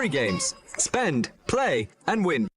Story games. Spend, play, and win.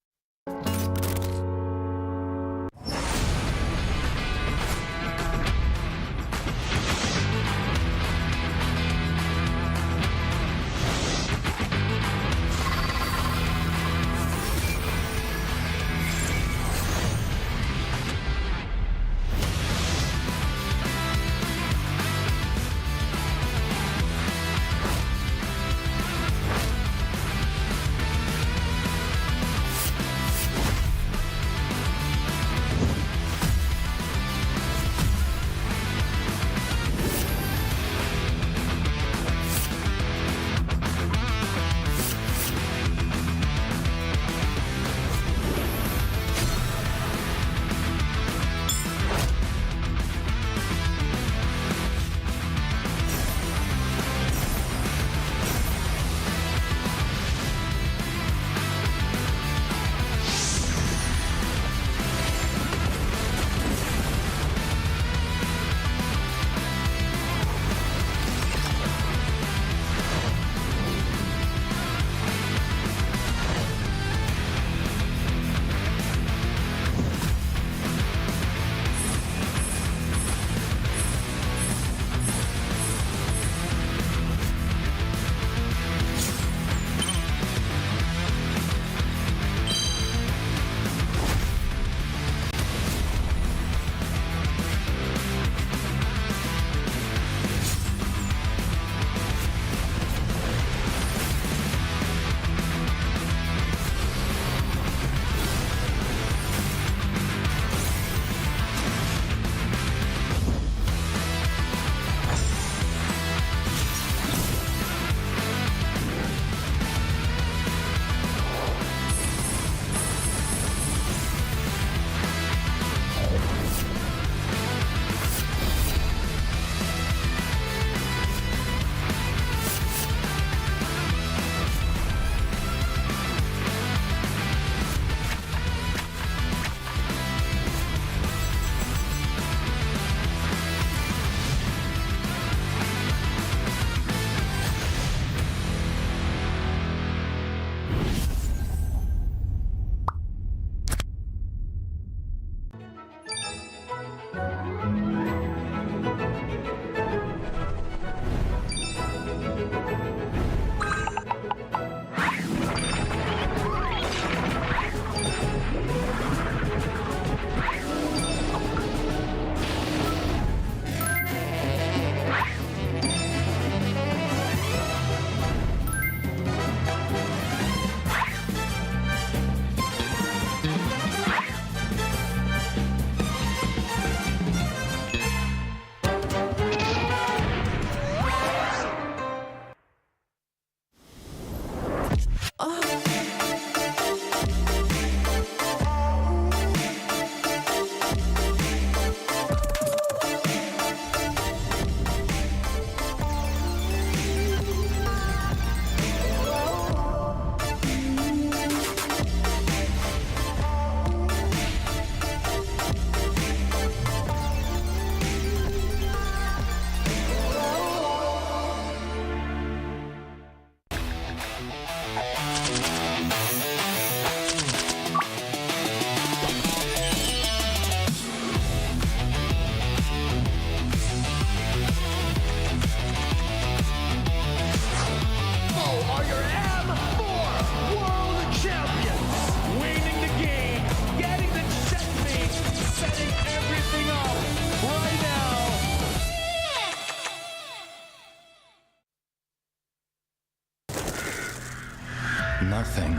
Nothing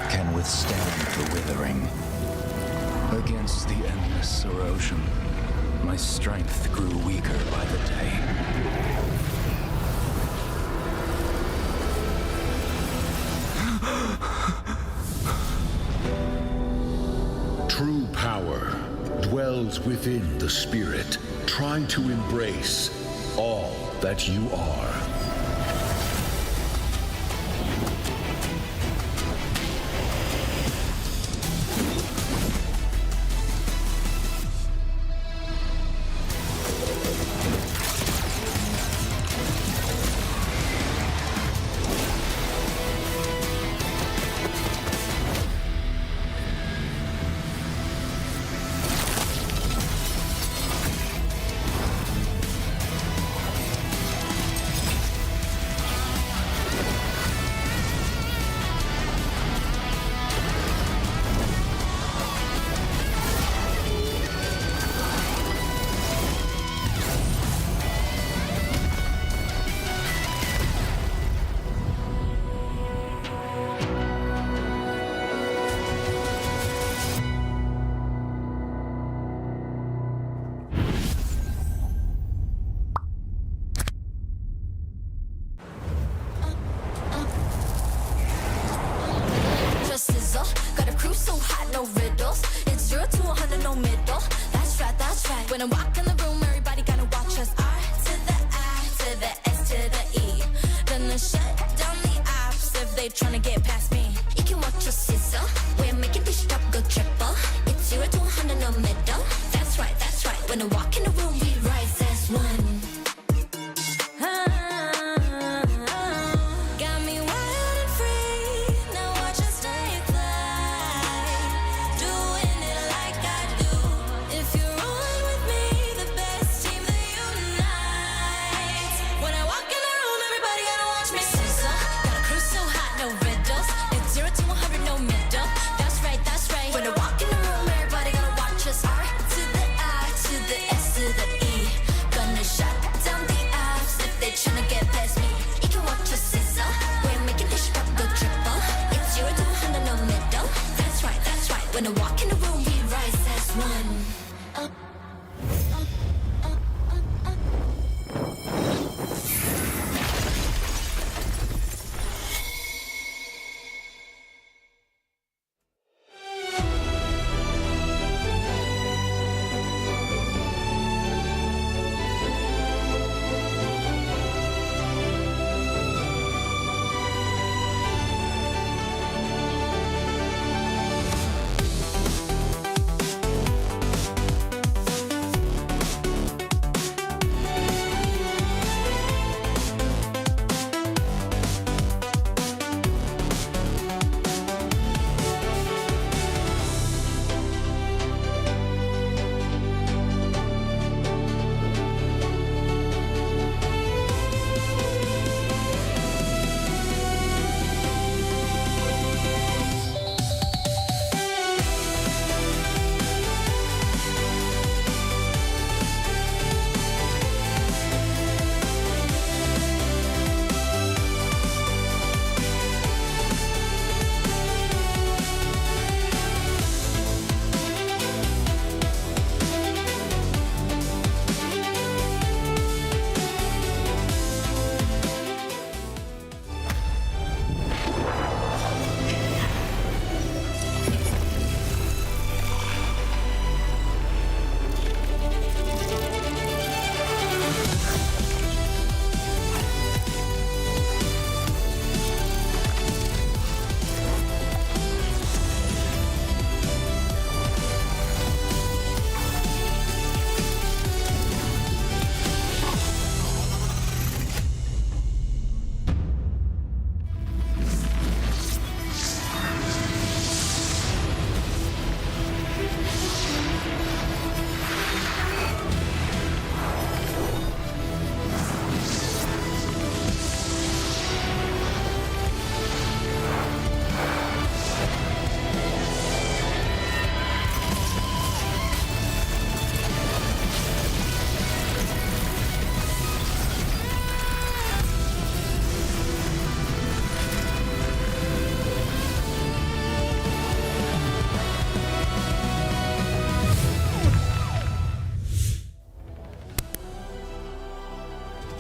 can withstand the withering. Against the endless erosion, my strength grew weaker by the day. True power dwells within the spirit. Try to embrace all that you are. no riddles. It's 0 to 100, no middle. That's right, that's right. When I walk in the room, everybody gotta watch us. R to the I to the S to the E. Gonna shut down the apps if they tryna get past me. You can watch us sizzle. We're making this drop go triple. It's 0 to 100, no middle. That's right, that's right. When I walk in the room, we rise as one. Got me wild and free. Now watch us stay fly. Doing it like I do. If you're rolling with me, the best team that unites. When I walk in the room, everybody gotta watch me sizzle. Got a crew so hot, no riddles. It's 0 to 100, no middle. That's right, that's right. When I walk in the room, everybody gotta watch us. R to the I to the S to the E. Gonna shut down the apps if they tryna get past me. You can watch us sizzle. We're making this drop go triple. It's 0 to 100, no middle. That's right, that's right. When I walk in the room, we rise as one.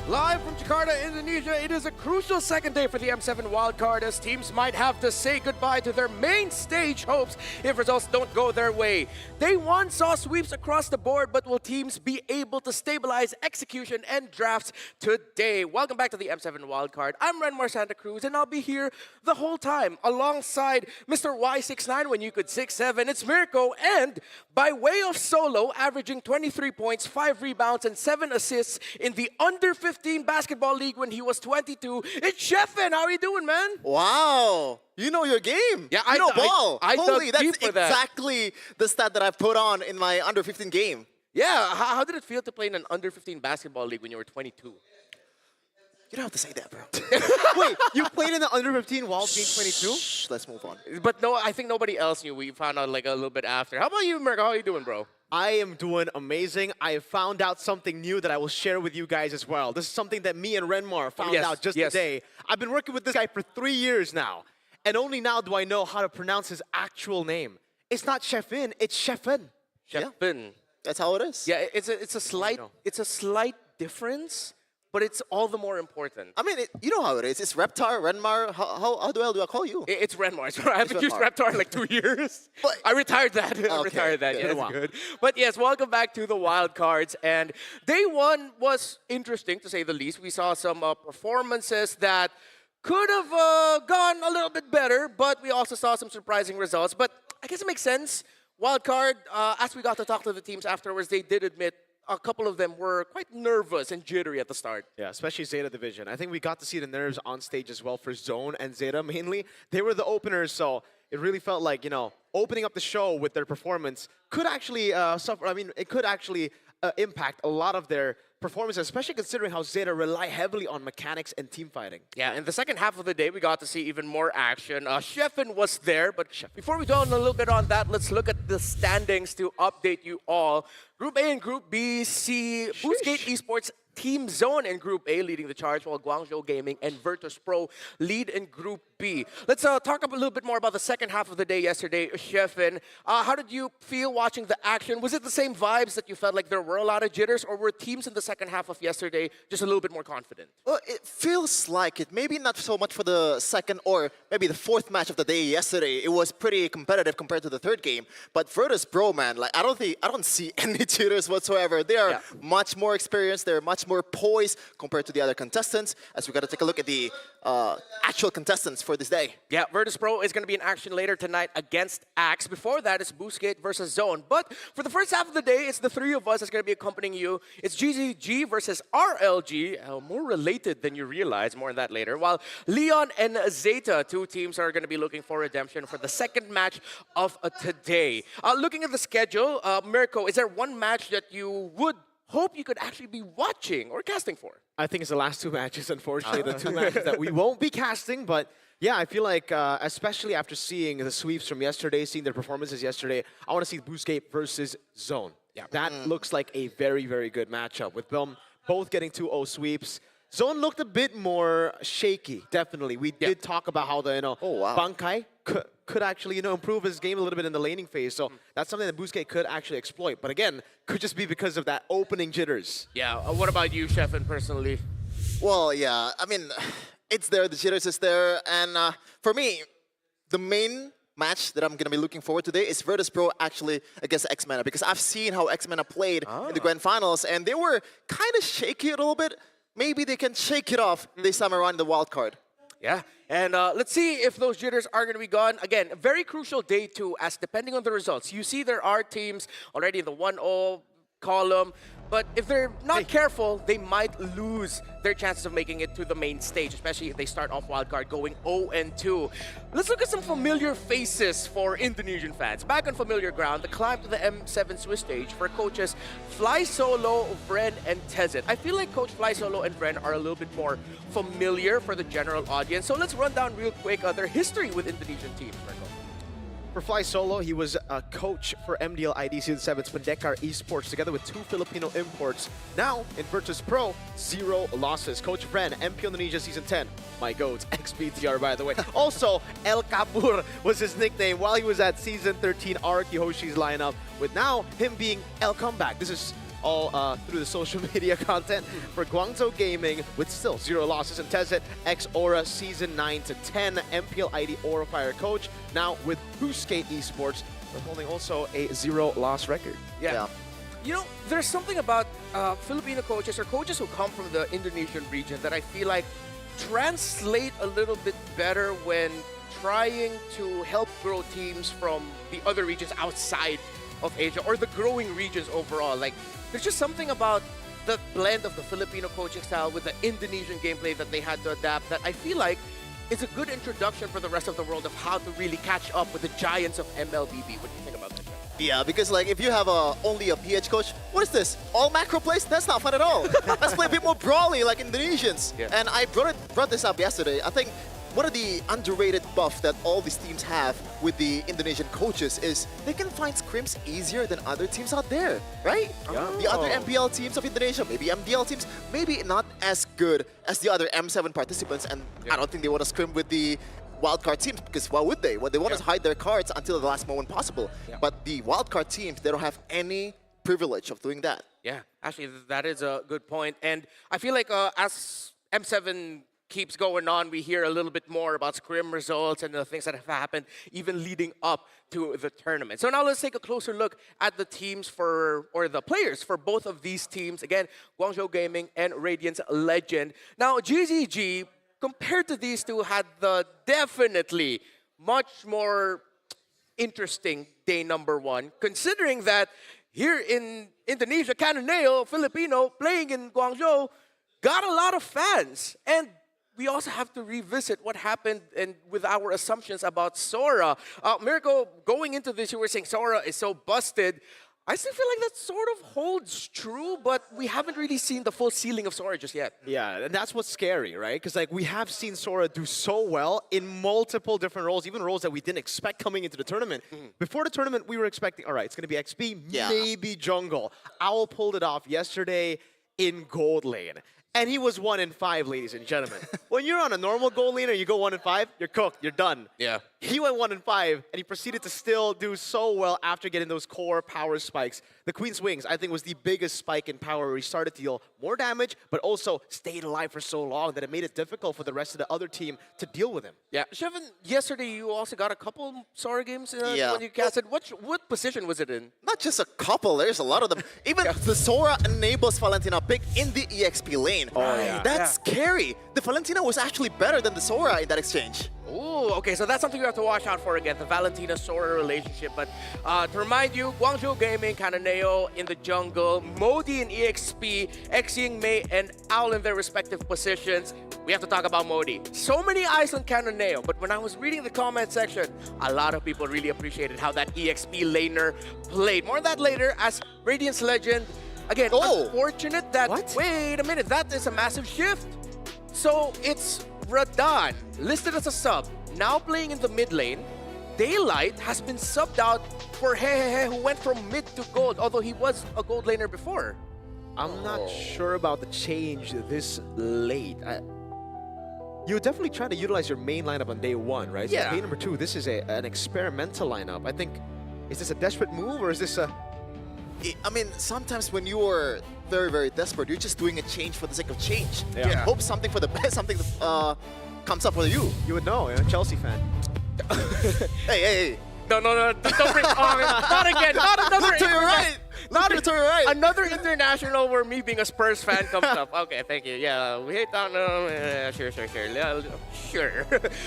Live from Jakarta, Indonesia, it is a crucial second day for the M7 wildcard as teams might have to say goodbye to their main stage hopes if results don't go their way. Day 1 saw sweeps across the board, but will teams be able to stabilize execution and drafts today? Welcome back to the M7 wildcard. I'm Renmar Santa Cruz, and I'll be here the whole time alongside Mr. Y69 when you could 6'7". It's Mirko, and by way of solo, averaging 23 points, 5 rebounds, and 7 assists in the under 15 basketball league when he was 22. It's Sheffin. How are you doing, man? Wow. You know your game. Yeah, you know ball. I Holy, dug that's deep for that. exactly the stat that I've put on in my under 15 game. Yeah, how did it feel to play in an under 15 basketball league when you were 22? You don't have to say that, bro. Wait, you played in the under 15 while being 22? Shh, let's move on. But no, I think nobody else knew. We found out like a little bit after. How about you, Mirko? How are you doing, bro? I am doing amazing. I have found out something new that I will share with you guys as well. This is something that me and Renmar found out just today. I've been working with this guy for 3 years now, and only now do I know how to pronounce his actual name. It's not Sheffin, it's Sheffin. Sheffin. That's how it is. Yeah, it's a slight difference, but it's all the more important. I mean, you know how it is. It's Reptar, Renmar. How the hell do I call you? It's Renmar. So I haven't used Reptar in like 2 years. But- I retired that. I Okay, retired that. good. Yeah, Wow. it's good. But yes, welcome back to the wild cards. And day one was interesting to say the least. We saw some performances that could have gone a little bit better, but we also saw some surprising results. But I guess it makes sense. Wild card, as we got to talk to the teams afterwards, they did admit a couple of them were quite nervous and jittery at the start. Yeah, especially Zeta Division. I think we got to see the nerves on stage as well for Zone and Zeta mainly. They were the openers, so it really felt like, you know, opening up the show with their performance could actually suffer. I mean, it could actually impact a lot of their performance, especially considering how Zeta rely heavily on mechanics and team fighting. Yeah, in the second half of the day, we got to see even more action. Sheffin was there, but before we go on a little bit on that, let's look at the standings to update you all. Group A and Group B see Boostgate Esports Team Zone in Group A leading the charge, while Guangzhou Gaming and Virtus Pro lead in Group B. Let's talk a little bit more about the second half of the day yesterday. Sheffin, how did you feel watching the action? Was it the same vibes that you felt like there were a lot of jitters, or were teams in the second half of yesterday just a little bit more confident? Well, it feels like it. Maybe not so much for the second or maybe the fourth match of the day yesterday. It was pretty competitive compared to the third game. But Virtus Pro, man, like I don't see any cheaters whatsoever. They are much more experienced. They're much more poised compared to the other contestants. As we got to take a look at the actual contestants for this day. Yeah, Virtus Pro is going to be in action later tonight against Axe. Before that, it's Boostgate versus Zone. But for the first half of the day, it's the three of us that's going to be accompanying you. It's GZG versus RLG, more related than you realize. More on that later. While Leon and Zeta, two teams, are going to be looking for redemption for the second match of today. Looking at the schedule, Mirko, is there one match that you would hope you could actually be watching or casting for? I think it's the last two matches, unfortunately, the two matches that we won't be casting, but yeah, I feel like, especially after seeing the sweeps from yesterday, seeing their performances yesterday, I want to see Boostgate versus Zone. Yeah. That looks like a very, very good matchup, with them both getting 2-0 sweeps. Zone looked a bit more shaky, definitely. We did talk about how the, Bankai could actually, improve his game a little bit in the laning phase. So that's something that Boostgate could actually exploit. But again, could just be because of that opening jitters. Yeah, what about you, Sheffin, personally? Well, yeah, I mean, it's there, the jitters is there, and for me, the main match that I'm going to be looking forward to today is Virtus Pro actually against X-Mana, because I've seen how X-Mana played in the Grand Finals, and they were kind of shaky a little bit. Maybe they can shake it off this time around in the wild card. Yeah, and let's see if those jitters are going to be gone. Again, a very crucial day too, as depending on the results. You see there are teams already in the 1-0 column, but if they're not careful, they might lose their chances of making it to the main stage, especially if they start off wildcard going 0-2. Let's look at some familiar faces for Indonesian fans. Back on familiar ground, the climb to the M7 Swiss stage for coaches Fly Solo, Vren, and Tezet. I feel like Coach Fly Solo and Vren are a little bit more familiar for the general audience. So let's run down real quick their history with Indonesian teams. For Fly Solo, he was a coach for MDL ID Season 7's Pendekar Esports, together with 2 Filipino imports. Now, in Virtus Pro, 0 losses. Coach Vren, MP Indonesia Season 10. My goats, XBTR, by the way. Also, El Kapur was his nickname while he was at Season 13 Araki Hoshi's lineup, with now him being El Comeback. This is all through the social media content for Guangzhou Gaming, with still 0 losses. And Tezet, ex-Aura Season 9 to 10, MPL ID Aura Fire coach, now with Boostgate Esports, but holding also a 0-loss record. Yeah. You know, there's something about Filipino coaches or coaches who come from the Indonesian region that I feel like translate a little bit better when trying to help grow teams from the other regions outside of Asia, or the growing regions overall. Like, there's just something about the blend of the Filipino coaching style with the Indonesian gameplay that they had to adapt that I feel like is a good introduction for the rest of the world of how to really catch up with the giants of MLBB. What do you think about that? Yeah, because like if you have only a PH coach, what is this? All macro plays? That's not fun at all. Let's play a bit more brawly like Indonesians. Yeah. And I brought this up yesterday. I think one of the underrated buff that all these teams have with the Indonesian coaches is they can find scrims easier than other teams out there, right? Yeah. The other MPL teams of Indonesia, maybe MDL teams, maybe not as good as the other M7 participants, and I don't think they want to scrim with the wildcard teams, because why would they? What they want is hide their cards until the last moment possible. But the wildcard teams, they don't have any privilege of doing that. Yeah, actually, that is a good point. And I feel like as M7 keeps going on, we hear a little bit more about scrim results and the things that have happened even leading up to the tournament. So now let's take a closer look at the teams or the players for both of these teams. Again, Guangzhou Gaming and Radiance Legend. Now, GZG, compared to these two, had the definitely much more interesting day number one, considering that here in Indonesia, Cananeo, Filipino, playing in Guangzhou, got a lot of fans. And we also have to revisit what happened and with our assumptions about Sora. Mirko, going into this, you were saying Sora is so busted. I still feel like that sort of holds true, but we haven't really seen the full ceiling of Sora just yet. Yeah, and that's what's scary, right? Because like we have seen Sora do so well in multiple different roles, even roles that we didn't expect coming into the tournament. Before the tournament, we were expecting, all right, it's going to be XP, maybe jungle. Owl pulled it off yesterday in gold lane. And he was 1 in 5, ladies and gentlemen. When you're on a normal gold lane and you go 1 in 5, you're cooked, you're done. Yeah. He went 1 in 5, and he proceeded to still do so well after getting those core power spikes. The Queen's Wings, I think, was the biggest spike in power where he started to deal more damage, but also stayed alive for so long that it made it difficult for the rest of the other team to deal with him. Yeah. Shevin, yesterday you also got a couple Sora games when you casted. What position was it in? Not just a couple, there's a lot of them. Even the Sora enables Valentina pick in the EXP lane. Oh, yeah. That's scary. The Valentina was actually better than the Sora in that exchange. Ooh, okay, so that's something you have to watch out for again, the Valentina-Sora relationship. But to remind you, Guangzhou Gaming, Cananeo in the jungle, Modi in EXP, Xing, Mei, and Owl in their respective positions. We have to talk about Modi. So many eyes on Cananeo, but when I was reading the comment section, a lot of people really appreciated how that EXP laner played. More on that later as Radiance Legend. Again, unfortunate that... Wait a minute, that is a massive shift. So it's Radan, listed as a sub, now playing in the mid lane. Daylight has been subbed out for Hehehe, who went from mid to gold, although he was a gold laner before. I'm not sure about the change this late. You would definitely try to utilize your main lineup on day one, right? Yeah. So day number 2, this is an experimental lineup. I think, is this a desperate move or is this a... I mean, sometimes when you are very, very desperate, you're just doing a change for the sake of change. Yeah. You hope something for the best, something comes up for you. You would know, you're a Chelsea fan. Hey. No, don't bring not again, not another. Look to your right. Look to your right. Another international where me being a Spurs fan comes up. Okay, thank you. Yeah, we hate that. Sure. Yeah, sure.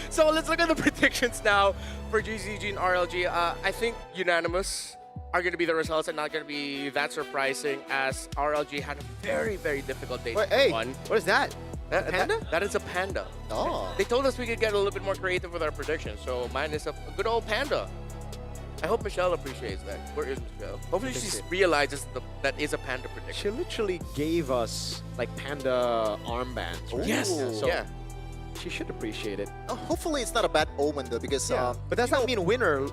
So let's look at the predictions now for GZG and RLG. I think unanimous are going to be the results and not going to be that surprising as RLG had a very, very difficult day. What is that? Panda? That is a panda. Oh. They told us we could get a little bit more creative with our predictions, so mine is a good old panda. I hope Michelle appreciates that. Where is Michelle? Hopefully she realizes that is a panda prediction. She literally gave us like panda armbands. Right? Yes. So Yeah. she should appreciate it. Hopefully it's not a bad omen though, because but does that mean winner?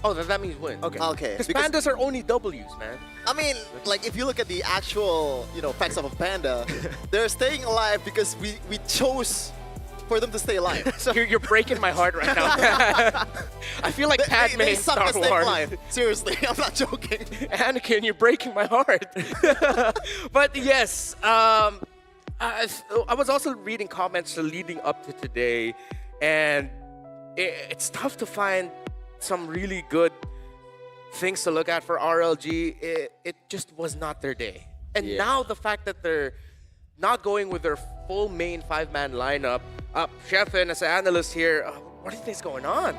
Oh, that means win. Okay. Because pandas are only W's, man. I mean, like if you look at the actual, facts of a panda, they're staying alive because we chose for them to stay alive. So you're breaking my heart right now. I feel like Padme they in suck Star to stay Wars. alive. Seriously, I'm not joking. Anakin, you're breaking my heart. But yes, I was also reading comments leading up to today, and it's tough to find some really good things to look at for RLG. It just was not their day. And now the fact that they're not going with their full main 5-man lineup, Shefin, as an analyst here, what do you think is going on?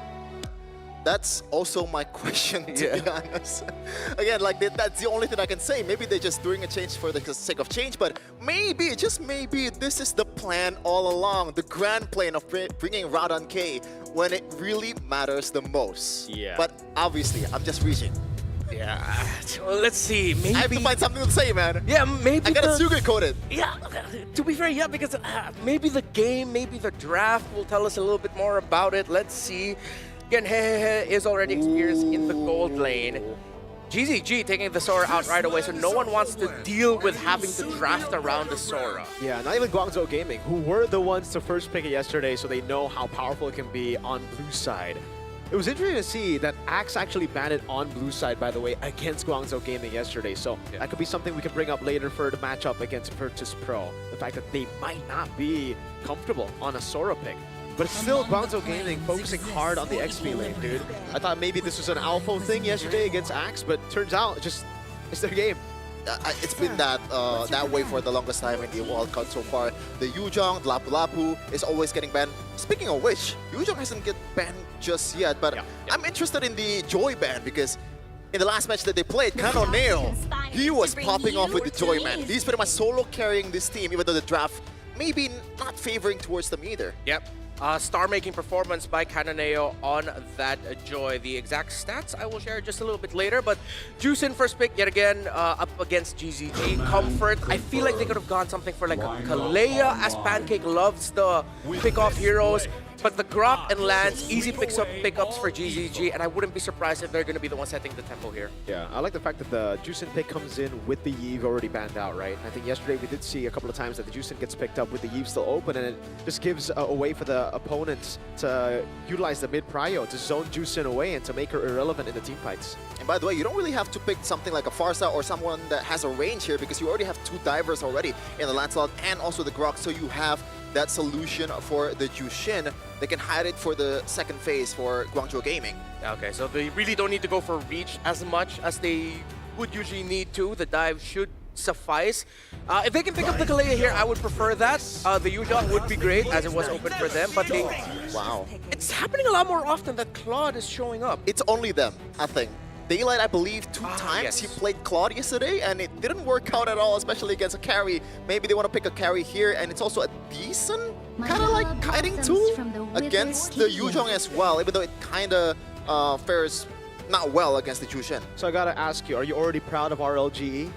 That's also my question, to be honest. Again, like that's the only thing I can say. Maybe they're just doing a change for the sake of change, but maybe, just maybe, this is the plan all along. The grand plan of bringing Radan K when it really matters the most. Yeah. But obviously, I'm just reaching. Yeah, well, let's see. Maybe I have to find something to say, man. Yeah, maybe I gotta sugarcoat it. Yeah, to be fair, yeah, because maybe the game, maybe the draft will tell us a little bit more about it. Let's see. Again, Hehehe is already experienced in the gold lane. GZG taking the Sora out right away, so no one wants to deal with having to draft around the Sora. Yeah, not even Guangzhou Gaming, who were the ones to first pick it yesterday, so they know how powerful it can be on blue side. It was interesting to see that Axe actually banned it on blue side, by the way, against Guangzhou Gaming yesterday. So that could be something we can bring up later for the matchup against Virtus Pro. The fact that they might not be comfortable on a Sora pick. But it's still Guangzhou Gaming focusing hard on the XP lane, dude. I thought maybe this was an Alpha thing yesterday against Axe, but turns out it's their game. It's been that way for the longest time in the wildcard so far. The Yuzhong, Lapu Lapu is always getting banned. Speaking of which, Yuzhong hasn't get banned just yet, but I'm interested in the Joy ban because in the last match that they played, Canoneo, he was popping off with the Joy, man. He's pretty much solo carrying this team, even though the draft maybe not favoring towards them either. Yep. Star-making performance by Canoneo on that Joy. The exact stats I will share just a little bit later, but Juicin first pick yet again up against GZG. Comfort, I feel like they could have gone something for like a Kalea, as Pancake loves the pick-off heroes. But the Grok and Lance, easy pickups for GZG, and I wouldn't be surprised if they're going to be the one setting the tempo here. Yeah, I like the fact that the Juicin pick comes in with the Yve already banned out, right? I think yesterday we did see a couple of times that the Juicin gets picked up with the Yve still open, and it just gives a way for the opponents to utilize the mid-prio to zone Juicin away and to make her irrelevant in the team fights. And by the way, you don't really have to pick something like a Farsa or someone that has a range here because you already have 2 divers already in the Lancelot and also the Grok, so you have that solution for the Jushin. They can hide it for the second phase for Guangzhou Gaming. Okay, so they really don't need to go for reach as much as they would usually need to. The dive should suffice. If they can pick up the Kalea here, I would prefer that. The Yuzhong would be great as it was open for them, but they... Wow. It's happening a lot more often that Claude is showing up. It's only them, I think. Daylight, I believe, 2 times yes. he played Claude yesterday, and it didn't work out at all, especially against a carry. Maybe they want to pick a carry here, and it's also a decent kind of like kiting tool against the Yuzhong as well, even though it kind of fares not well against the Jushin. So I gotta ask you, are you already proud of RLGE?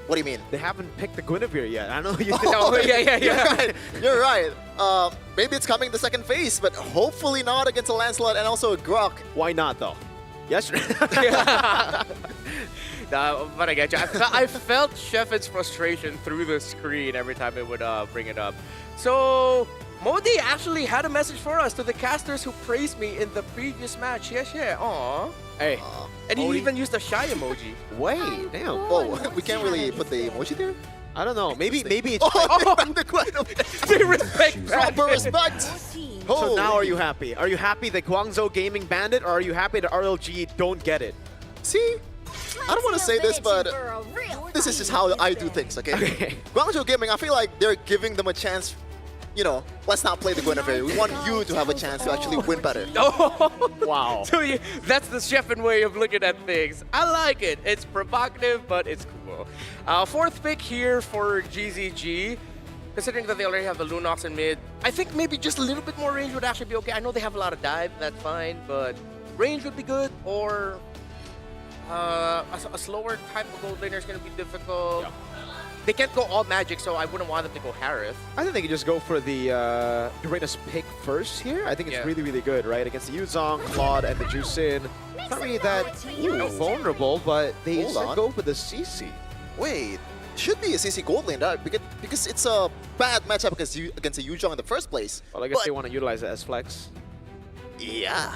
What do you mean? They haven't picked the Guinevere yet. I know you Oh, yeah. You're right. Maybe it's coming the second phase, but hopefully not against a Lancelot and also a Grok. Why not, though? Yesterday. But I get you. I felt Sheffet's frustration through the screen every time it would bring it up. So, Modi actually had a message for us to the casters who praised me in the previous match. Yeah. Aww. Hey. And he even used a shy emoji. Wait, damn. Oh, we can't really put the emoji there? I don't know. Maybe it's... They respect that. Proper respect. So now are you happy? Are you happy that Guangzhou Gaming banned it, or are you happy that RLG don't get it? See, I don't want to say this, but this is just how I do things, okay? Guangzhou Gaming, I feel like they're giving them a chance. You know, let's not play the Guinevere. We want you to have a chance to actually win better. Oh, wow. So that's the Sheffin way of looking at things. I like it. It's provocative, but it's cool. 4th pick here for GZG. Considering that they already have the Lunox in mid, I think maybe just a little bit more range would actually be okay. I know they have a lot of dive, that's fine, but range would be good, or a slower type of gold laner is going to be difficult. Yeah. They can't go all magic, so I wouldn't want them to go Harith. I think they can just go for the Uranus pick first here. I think it's really, really good, right? Against the Yuzhong, Claude, and the Juicin. Not really that vulnerable, but they go for the CC. Wait. Should be a CC gold lane because it's a bad matchup against the Yuzhong in the first place. Well, I guess they want to utilize it as flex. Yeah.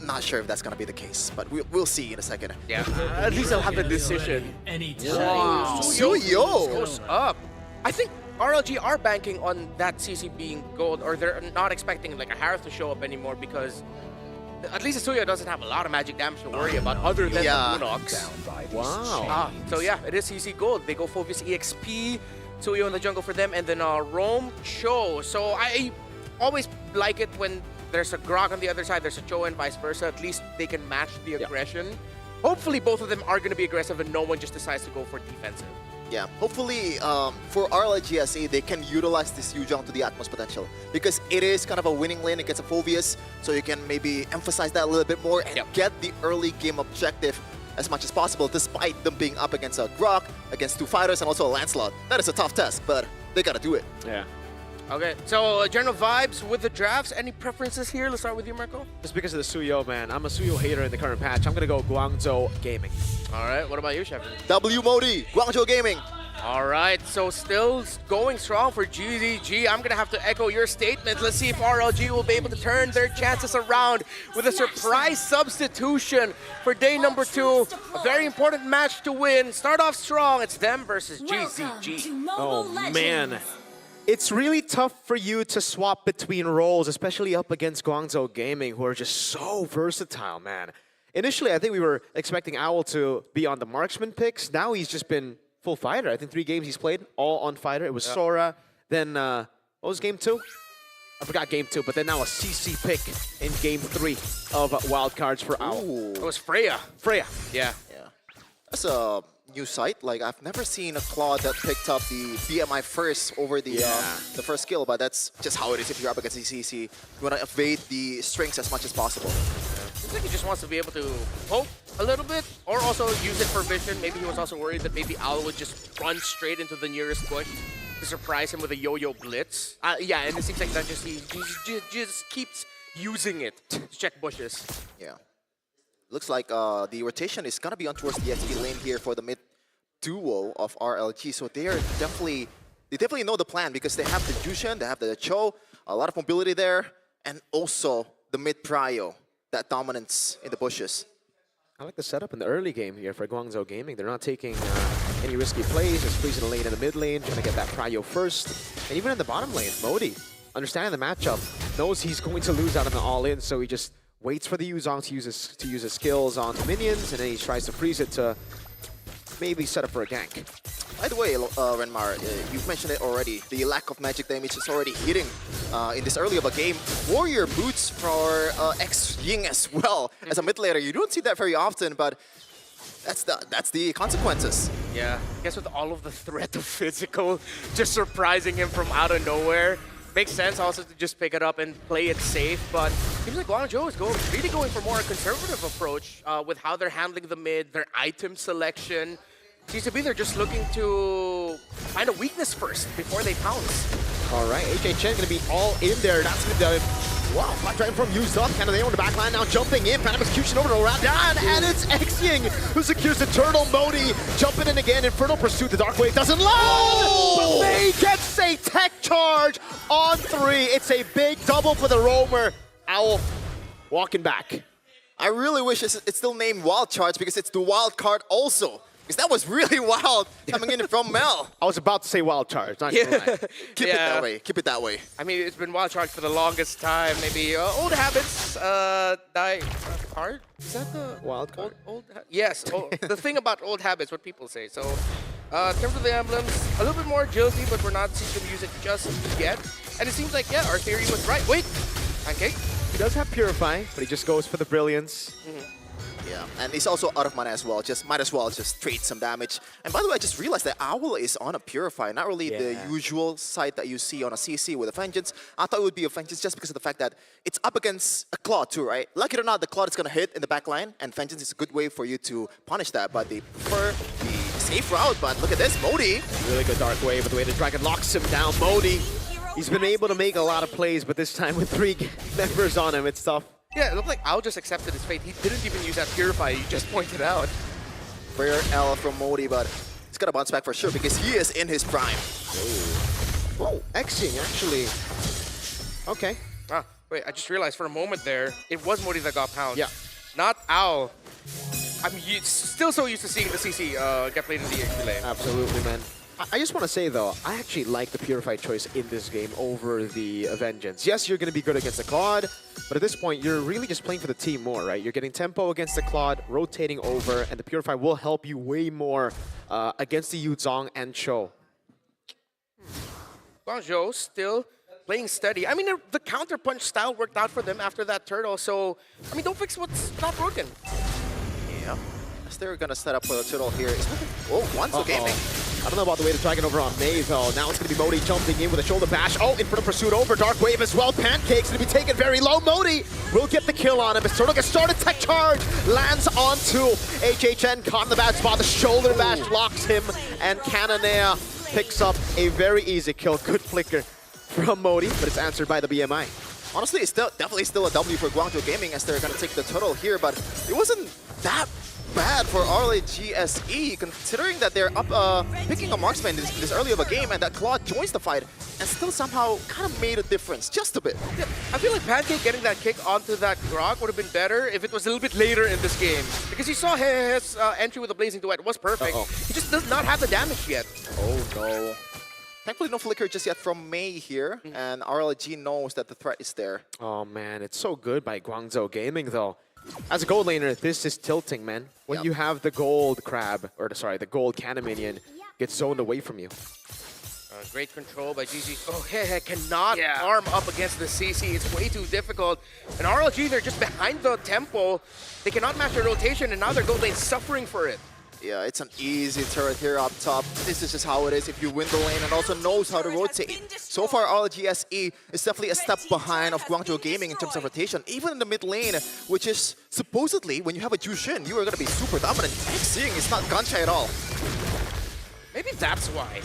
Not sure if that's going to be the case, but we'll see in a second. Yeah, at least I'll have the decision. Wow. Suyo goes up. I think RLG are banking on that CC being gold, or they're not expecting like a Harith to show up anymore because at least Suyo doesn't have a lot of magic damage to worry about other than the Lunox. Wow. So yeah, it is CC gold. They go Phobius EXP, Suyo in the jungle for them, and then Rome, Cho. So I always like it when there's a Grok on the other side, there's a Cho and vice versa. At least they can match the aggression. Hopefully both of them are going to be aggressive and no one just decides to go for defensive. Yeah, hopefully for RLGSA, they can utilize this Yuzhong to the utmost potential because it is kind of a winning lane against a Phobius, so you can maybe emphasize that a little bit more and get the early game objective as much as possible despite them being up against a Grok, against 2 fighters, and also a Lancelot. That is a tough test, but they gotta do it. Yeah. Okay, so general vibes with the drafts. Any preferences here? Let's start with you, Marco. Just because of the Suyo, man. I'm a Suyo hater in the current patch. I'm going to go Guangzhou Gaming. All right, what about you, Chef? W Modi, Guangzhou Gaming. All right, so still going strong for GZG. I'm gonna have to echo your statement. Let's see if RLG will be able to turn their chances around with a surprise substitution for day number 2. A very important match to win. Start off strong. It's them versus GZG. Oh man. It's really tough for you to swap between roles, especially up against Guangzhou Gaming, who are just so versatile, man. Initially, I think we were expecting Owl to be on the marksman picks. Now he's just been full fighter. I think 3 games he's played, all on fighter. It was Sora, then what was game 2? I forgot game 2, but then now a CC pick in game 3 of wildcards for Owl. Ooh. It was Freya. Freya. Yeah. Yeah. That's a new sight. Like, I've never seen a Claude that picked up the BMI first over the first skill, but that's just how it is if you're up against the CC. You want to evade the strings as much as possible. Seems like he just wants to be able to poke a little bit, or also use it for vision. Maybe he was also worried that maybe Owl would just run straight into the nearest bush to surprise him with a yo-yo blitz. Yeah, and it seems like that he just keeps using it to check bushes. Yeah. Looks like the rotation is gonna be on towards the XP lane here for the mid duo of RLG. So they definitely know the plan because they have the Jushin, they have the Cho, a lot of mobility there, and also the mid prio, that dominance in the bushes. I like the setup in the early game here for Guangzhou Gaming. They're not taking any risky plays, just freezing the lane in the mid lane, trying to get that prio first. And even in the bottom lane, Modi, understanding the matchup, knows he's going to lose out on the all-in, so he just waits for the Yuzong to use his skills on the minions, and then he tries to freeze it to maybe set up for a gank. By the way, Renmar, you've mentioned it already. The lack of magic damage is already hitting in this early of a game. Warrior boots for X-Ying as well. As a mid laner, you don't see that very often, but that's the consequences. Yeah, I guess with all of the threat of physical just surprising him from out of nowhere, makes sense also to just pick it up and play it safe, but seems like Guangzhou is really going for more a conservative approach with how they're handling the mid, their item selection. Seems to be they're just looking to find a weakness first before they pounce. All right, HHN gonna be all in there. That's gonna wow, Black Dragon from used up. Kind of there on the back line now, jumping in. Phantom Execution over to Radan, and it's X-Ying who secures the turtle. Modi jumping in again. Infernal Pursuit. The Dark Wave doesn't land, but they gets a tech charge on 3. It's a big double for the roamer. Owl walking back. I really wish it's still named Wild Charge because it's the wild card also. Because that was really wild coming in from Mel. I was about to say Wild Charge, not gonna lie. Keep it that way. Keep it that way. I mean, it's been Wild Charge for the longest time. Maybe old habits die hard. Is that the wild card? Yes. The thing about old habits, what people say. So, in terms of the emblems, a little bit more agility, but we're not seeing them use it just yet. And it seems like, yeah, our theory was right. Wait, Pancake. He does have Purify, but he just goes for the Brilliance. Yeah, and he's also out of mana as well. Just might as well just trade some damage. And by the way, I just realized that Owl is on a Purify, not really the usual side that you see on a CC with a Vengeance. I thought it would be a Vengeance just because of the fact that it's up against a Claude too, right? Like it or not, the Claude is going to hit in the back line, and Vengeance is a good way for you to punish that, but they prefer the safe route. But look at this, Modi. Really good Dark Wave, but the way the Dragon locks him down. Modi, he's been able to make a lot of plays, but this time with 3 members on him, it's tough. Yeah, it looked like Owl just accepted his fate. He didn't even use that Purify you just pointed out. Rare L from Modi, but he's got to bounce back for sure because he is in his prime. Oh, X-Ying actually. Okay. Ah, wait, I just realized for a moment there, it was Modi that got pounded. Yeah. Not Owl. I'm still so used to seeing the CC get played in the XP lane. Absolutely, man. I just want to say, though, I actually like the Purify choice in this game over the Vengeance. Yes, you're going to be good against the Claude, but at this point, you're really just playing for the team more, right? You're getting tempo against the Claude, rotating over, and the Purify will help you way more against the Yuzong and Cho. Guangzhou still playing steady. I mean, the counter-punch style worked out for them after that turtle, so, I mean, don't fix what's not broken. Yeah. They're going to set up for the turtle here. Oh, Guangzhou Gaming. I don't know about the way the Dragon over on May, though. Now it's going to be Modi jumping in with a shoulder bash. Oh, in front of Pursuit over. Dark Wave as well. Pancake's going to be taken very low. Modi will get the kill on him. As Turtle gets started. Tech charge lands onto HHN. Caught in the bad spot. The shoulder bash locks him. And Cannoneer picks up a very easy kill. Good flicker from Modi, but it's answered by the BMI. Honestly, it's definitely still a W for Guangzhou Gaming as they're going to take the turtle here, but it wasn't that bad for RLGSE, considering that they're up picking a marksman this early of a game, and that Claude joins the fight and still somehow kind of made a difference, just a bit. Yeah, I feel like Pancake getting that kick onto that Grok would have been better if it was a little bit later in this game. Because you saw his entry with the Blazing Duet was perfect. He just does not have the damage yet. Oh no. Thankfully no flicker just yet from Mei here, and RLG knows that the threat is there. Oh man, it's so good by Guangzhou Gaming though. As a gold laner, this is tilting, man. When you have the gold crab, or sorry, the gold cannon minion get zoned away from you. Great control by GG. Oh, Hehe cannot arm up against the CC. It's way too difficult. And RLG, they're just behind the tempo. They cannot match their rotation, and now their gold lane suffering for it. Yeah, it's an easy turret here up top. This is just how it is if you win the lane and also knows how to rotate. So far, RLGSE is definitely a step behind of Guangzhou Gaming in terms of rotation. Even in the mid lane, which is supposedly, when you have a Jushin, you are going to be super dominant. Seeing it's not Gansha at all. Maybe that's why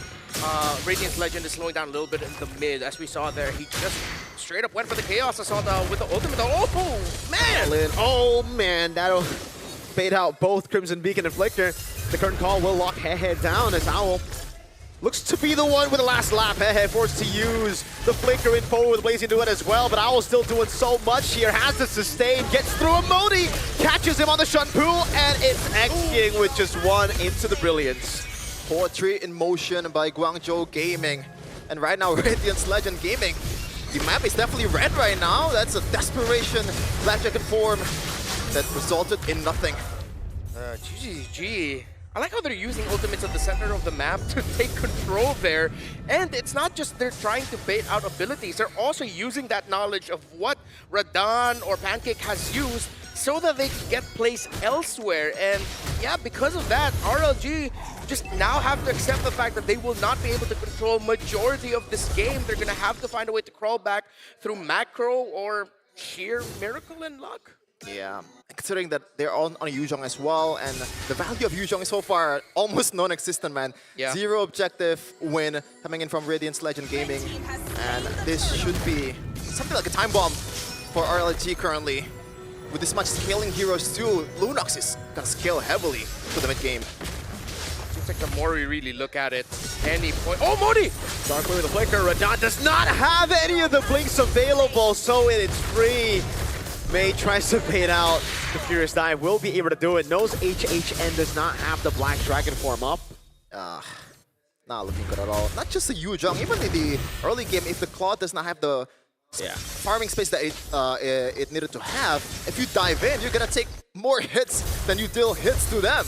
Radiant's Legend is slowing down a little bit in the mid. As we saw there, he just straight up went for the Chaos Assault with the ultimate. Oh, man! Oh, man, that'll bait out both Crimson Beacon and Flicker. The current call will lock Hehe down as Owl looks to be the one with the last lap. Hehe forced to use the Flicker in forward with Blazing Duet as well, but Owl's still doing so much here. Has the sustain, gets through a Modi, catches him on the Shun Pool, and it's XGing with just one into the Brilliance. Poetry in motion by Guangzhou Gaming. And right now, Radiant's Legend Gaming, the map is definitely red right now. That's a desperation Blackjack in form that resulted in nothing. GG. I like how they're using ultimates at the center of the map to take control there. And it's not just they're trying to bait out abilities, they're also using that knowledge of what Radan or Pancake has used so that they can get plays elsewhere. And yeah, because of that, RLG just now have to accept the fact that they will not be able to control majority of this game. They're gonna have to find a way to crawl back through macro or sheer miracle and luck. Yeah, considering that they're on a Yuzhong as well, and the value of Yuzhong is so far almost non-existent, man. Yeah. 0 objective win coming in from Radiant's Legend Gaming, and this should be something like a time bomb for RLG currently. With this much scaling heroes too, Lunox is gonna scale heavily to the mid-game. Seems like the more we really look at it, any point... Oh, Modi! Dark with the Flicker. Radan does not have any of the blinks available, so it's free. Mei tries to bait out the Furious Dive, will be able to do it. Knows HHN does not have the Black Dragon form up. Not looking good at all. Not just the Yuzhong, even in the early game, if the Claw does not have the farming space that it needed to have, if you dive in, you're gonna take more hits than you deal hits to them.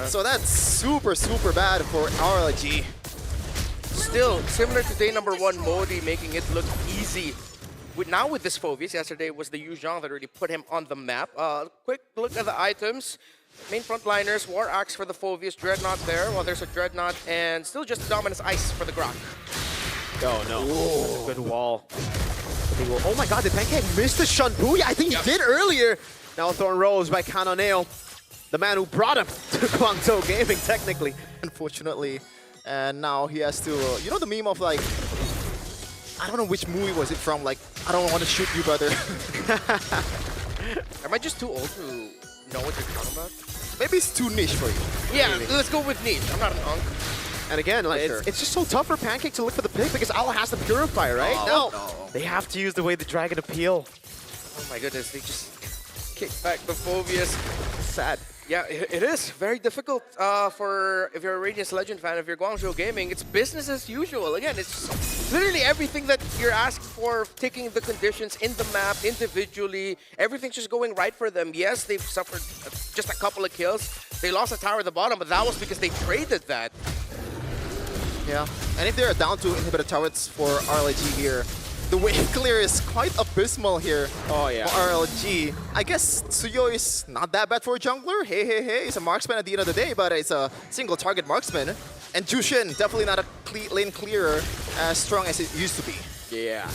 So that's super, super bad for RLG. Still, similar to day number 1, Modi making it look easy. Now with this Phoveus, yesterday was the Yuzhong that really put him on the map. Quick look at the items. Main frontliners, War Axe for the Phoveus, Dreadnought there, while there's a Dreadnought, and still just Dominus Ice for the Grok. Oh no, that's a good wall. Oh my god, did Pancake miss the Shun Booyah? I think he did earlier. Now Thorn Rose by Kanoneo, the man who brought him to Guangzhou Gaming, technically. Unfortunately, and now he has to, you know the meme of like, I don't know which movie was it from, like, I don't want to shoot you, brother. Am I just too old to know what you're talking about? Maybe it's too niche for you. Yeah, let's go with niche. I'm not an unk. And again, like, it's just so tough for Pancake to look for the pick because Owl has the Purify, right? No. They have to use the way the Dragon Appeal. Oh my goodness, they just kick back the Phoveus. Sad. Yeah, it is very difficult for, if you're a Radiant's Legend fan, if you're Guangzhou Gaming, it's business as usual. Again, it's literally everything that you're asked for, taking the conditions in the map individually. Everything's just going right for them. Yes, they've suffered just a couple of kills. They lost a tower at the bottom, but that was because they traded that. Yeah, and if they're down to inhibitor turrets for RLG here, the wave clear is quite abysmal here for RLG. I guess Suyo is not that bad for a jungler. Hey, he's a marksman at the end of the day, but it's a single target marksman. And Jushin, definitely not a lane clearer as strong as it used to be. Yeah.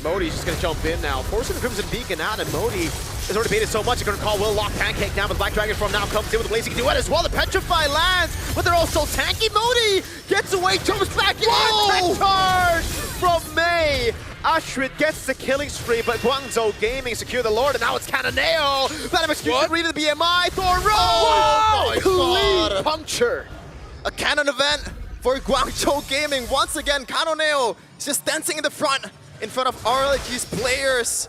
Modi's just gonna jump in now, forcing the Crimson Beacon out, and Modi has already baited so much, they're gonna call Will lock Pancake down, but Black Dragon form now comes in with the Blazing Duet as well. The Petrify lands, but they're also tanky. Modi gets away, jumps back in, tech charge from Mei. Ashrid gets the killing spree, but Guangzhou Gaming secure the Lord, and now it's Cananeo. Venom Execution reading the BMI. Thor Oh my clean God. puncture. A cannon event for Guangzhou Gaming. Once again, Cananeo is just dancing in the front of RLG's players.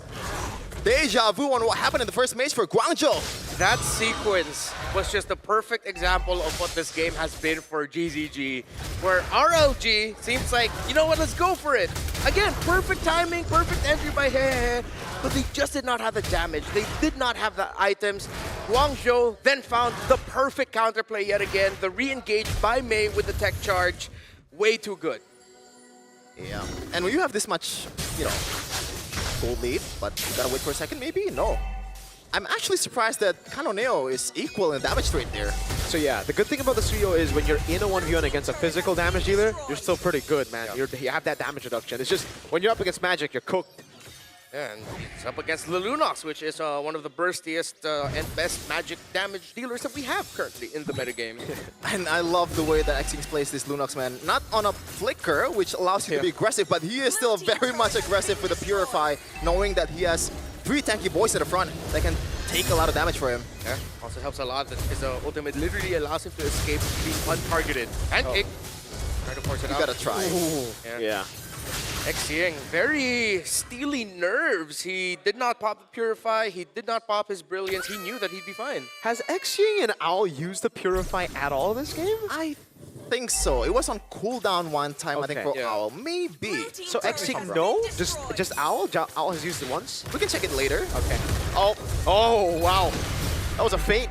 Deja vu on what happened in the first match for Guangzhou. That sequence was just a perfect example of what this game has been for GZG, where RLG seems like, you know what, let's go for it. Again, perfect timing, perfect entry by Hehehe, but they just did not have the damage. They did not have the items. Guangzhou then found the perfect counterplay yet again, the re-engage by Mei with the tech charge. Way too good. Yeah, and when you have this much, you know, gold lead, but you gotta wait for a second maybe? No. I'm actually surprised that Cananeo is equal in damage rate there. So yeah, the good thing about the Suyo is when you're in a 1v1 against a physical damage dealer, you're still pretty good, man. Yeah. You have that damage reduction. It's just when you're up against Magic, you're cooked. And it's up against Lelunox, which is one of the burstiest and best magic damage dealers that we have currently in the metagame. And I love the way that Xings plays this Lunox, man. Not on a flicker, which allows him to be aggressive, but he is still very much aggressive with the Purify, knowing that he has 3 tanky boys at the front that can take a lot of damage for him. Yeah, also helps a lot that his ultimate literally allows him to escape being untargeted. And kick. Try to force it You out. gotta try. Yeah. Xing, very steely nerves. He did not pop the Purify. He did not pop his Brilliance. He knew that he'd be fine. Has Xing and Owl used the Purify at all this game? I think so. It was on cooldown one time, I think, Okay. for Yeah. Owl. Maybe. So Xing, no? Just Owl? Owl has used it once? We can check it later. Okay. Oh, wow. That was a feint.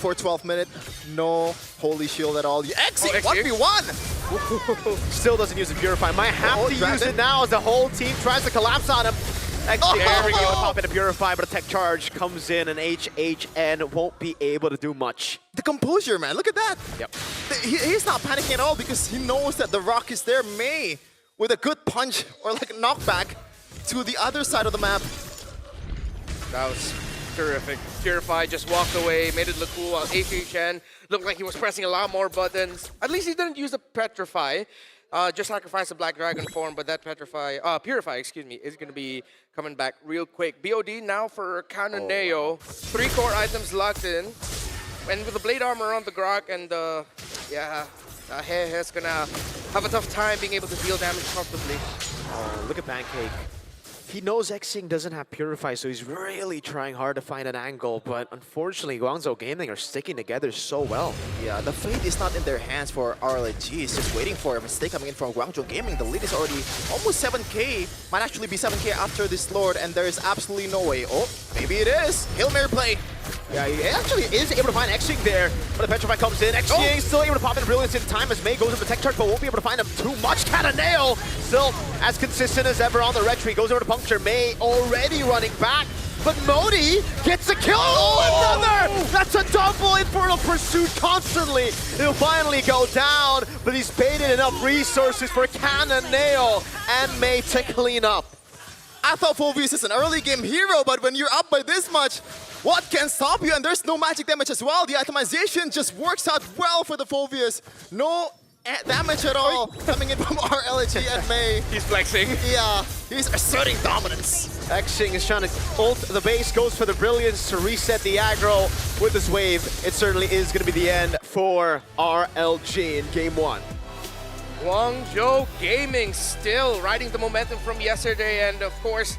For 12 minute, no holy shield at all. Xing, Xing. 1v1! Still doesn't use the Purify. Might have Oh, to use dragged it it. now as the whole team tries to collapse on him. Xing, there we go. Pop in a Purify, but a tech charge comes in and HHN won't be able to do much. The composure, man. Look at that. Yep. He's not panicking at all because he knows that the rock is there. Mei with a good punch or like a knockback to the other side of the map. That was terrific. Purify just walked away, made it look cool, while HHN looked like he was pressing a lot more buttons. At least he didn't use the Petrify. Just sacrificed the Black Dragon form, but that Purify, excuse me, is going to be coming back real quick. BOD now for Cananeo. 3 core items locked in. And with the Blade Armor on the Grok and Hehe's going to have a tough time being able to deal damage comfortably. Oh, look at Pancake. He knows Xing doesn't have Purify, so he's really trying hard to find an angle, but unfortunately, Guangzhou Gaming are sticking together so well. Yeah, the fate is not in their hands for RLG. It's just waiting for a mistake coming in from Guangzhou Gaming. The lead is already almost 7k. Might actually be 7k after this Lord, and there is absolutely no way. Oh, maybe it is. Hail Mary play. Yeah, he actually is able to find Xing there, but the Petrify comes in. Xing still able to pop in Brilliance in time as Mei goes into Tech Charge, but won't be able to find him too much. Cananeo still as consistent as ever on the red tree. Goes over to Puncture. Mei already running back, but Modi gets a kill. Oh, another! That's a double Infernal Pursuit constantly. He'll finally go down, but he's baited enough resources for Cananeo and Mei to clean up. I thought Phoveus is an early game hero, but when you're up by this much, what can stop you? And there's no magic damage as well. The itemization just works out well for the Phoveus. No damage at all coming in from RLG and Mei. He's flexing. Yeah, he's asserting dominance. Xing is trying to ult the base, goes for the Brilliance to reset the aggro with this wave. It certainly is going to be the end for RLG in Game 1. Guangzhou Gaming still riding the momentum from yesterday, and of course,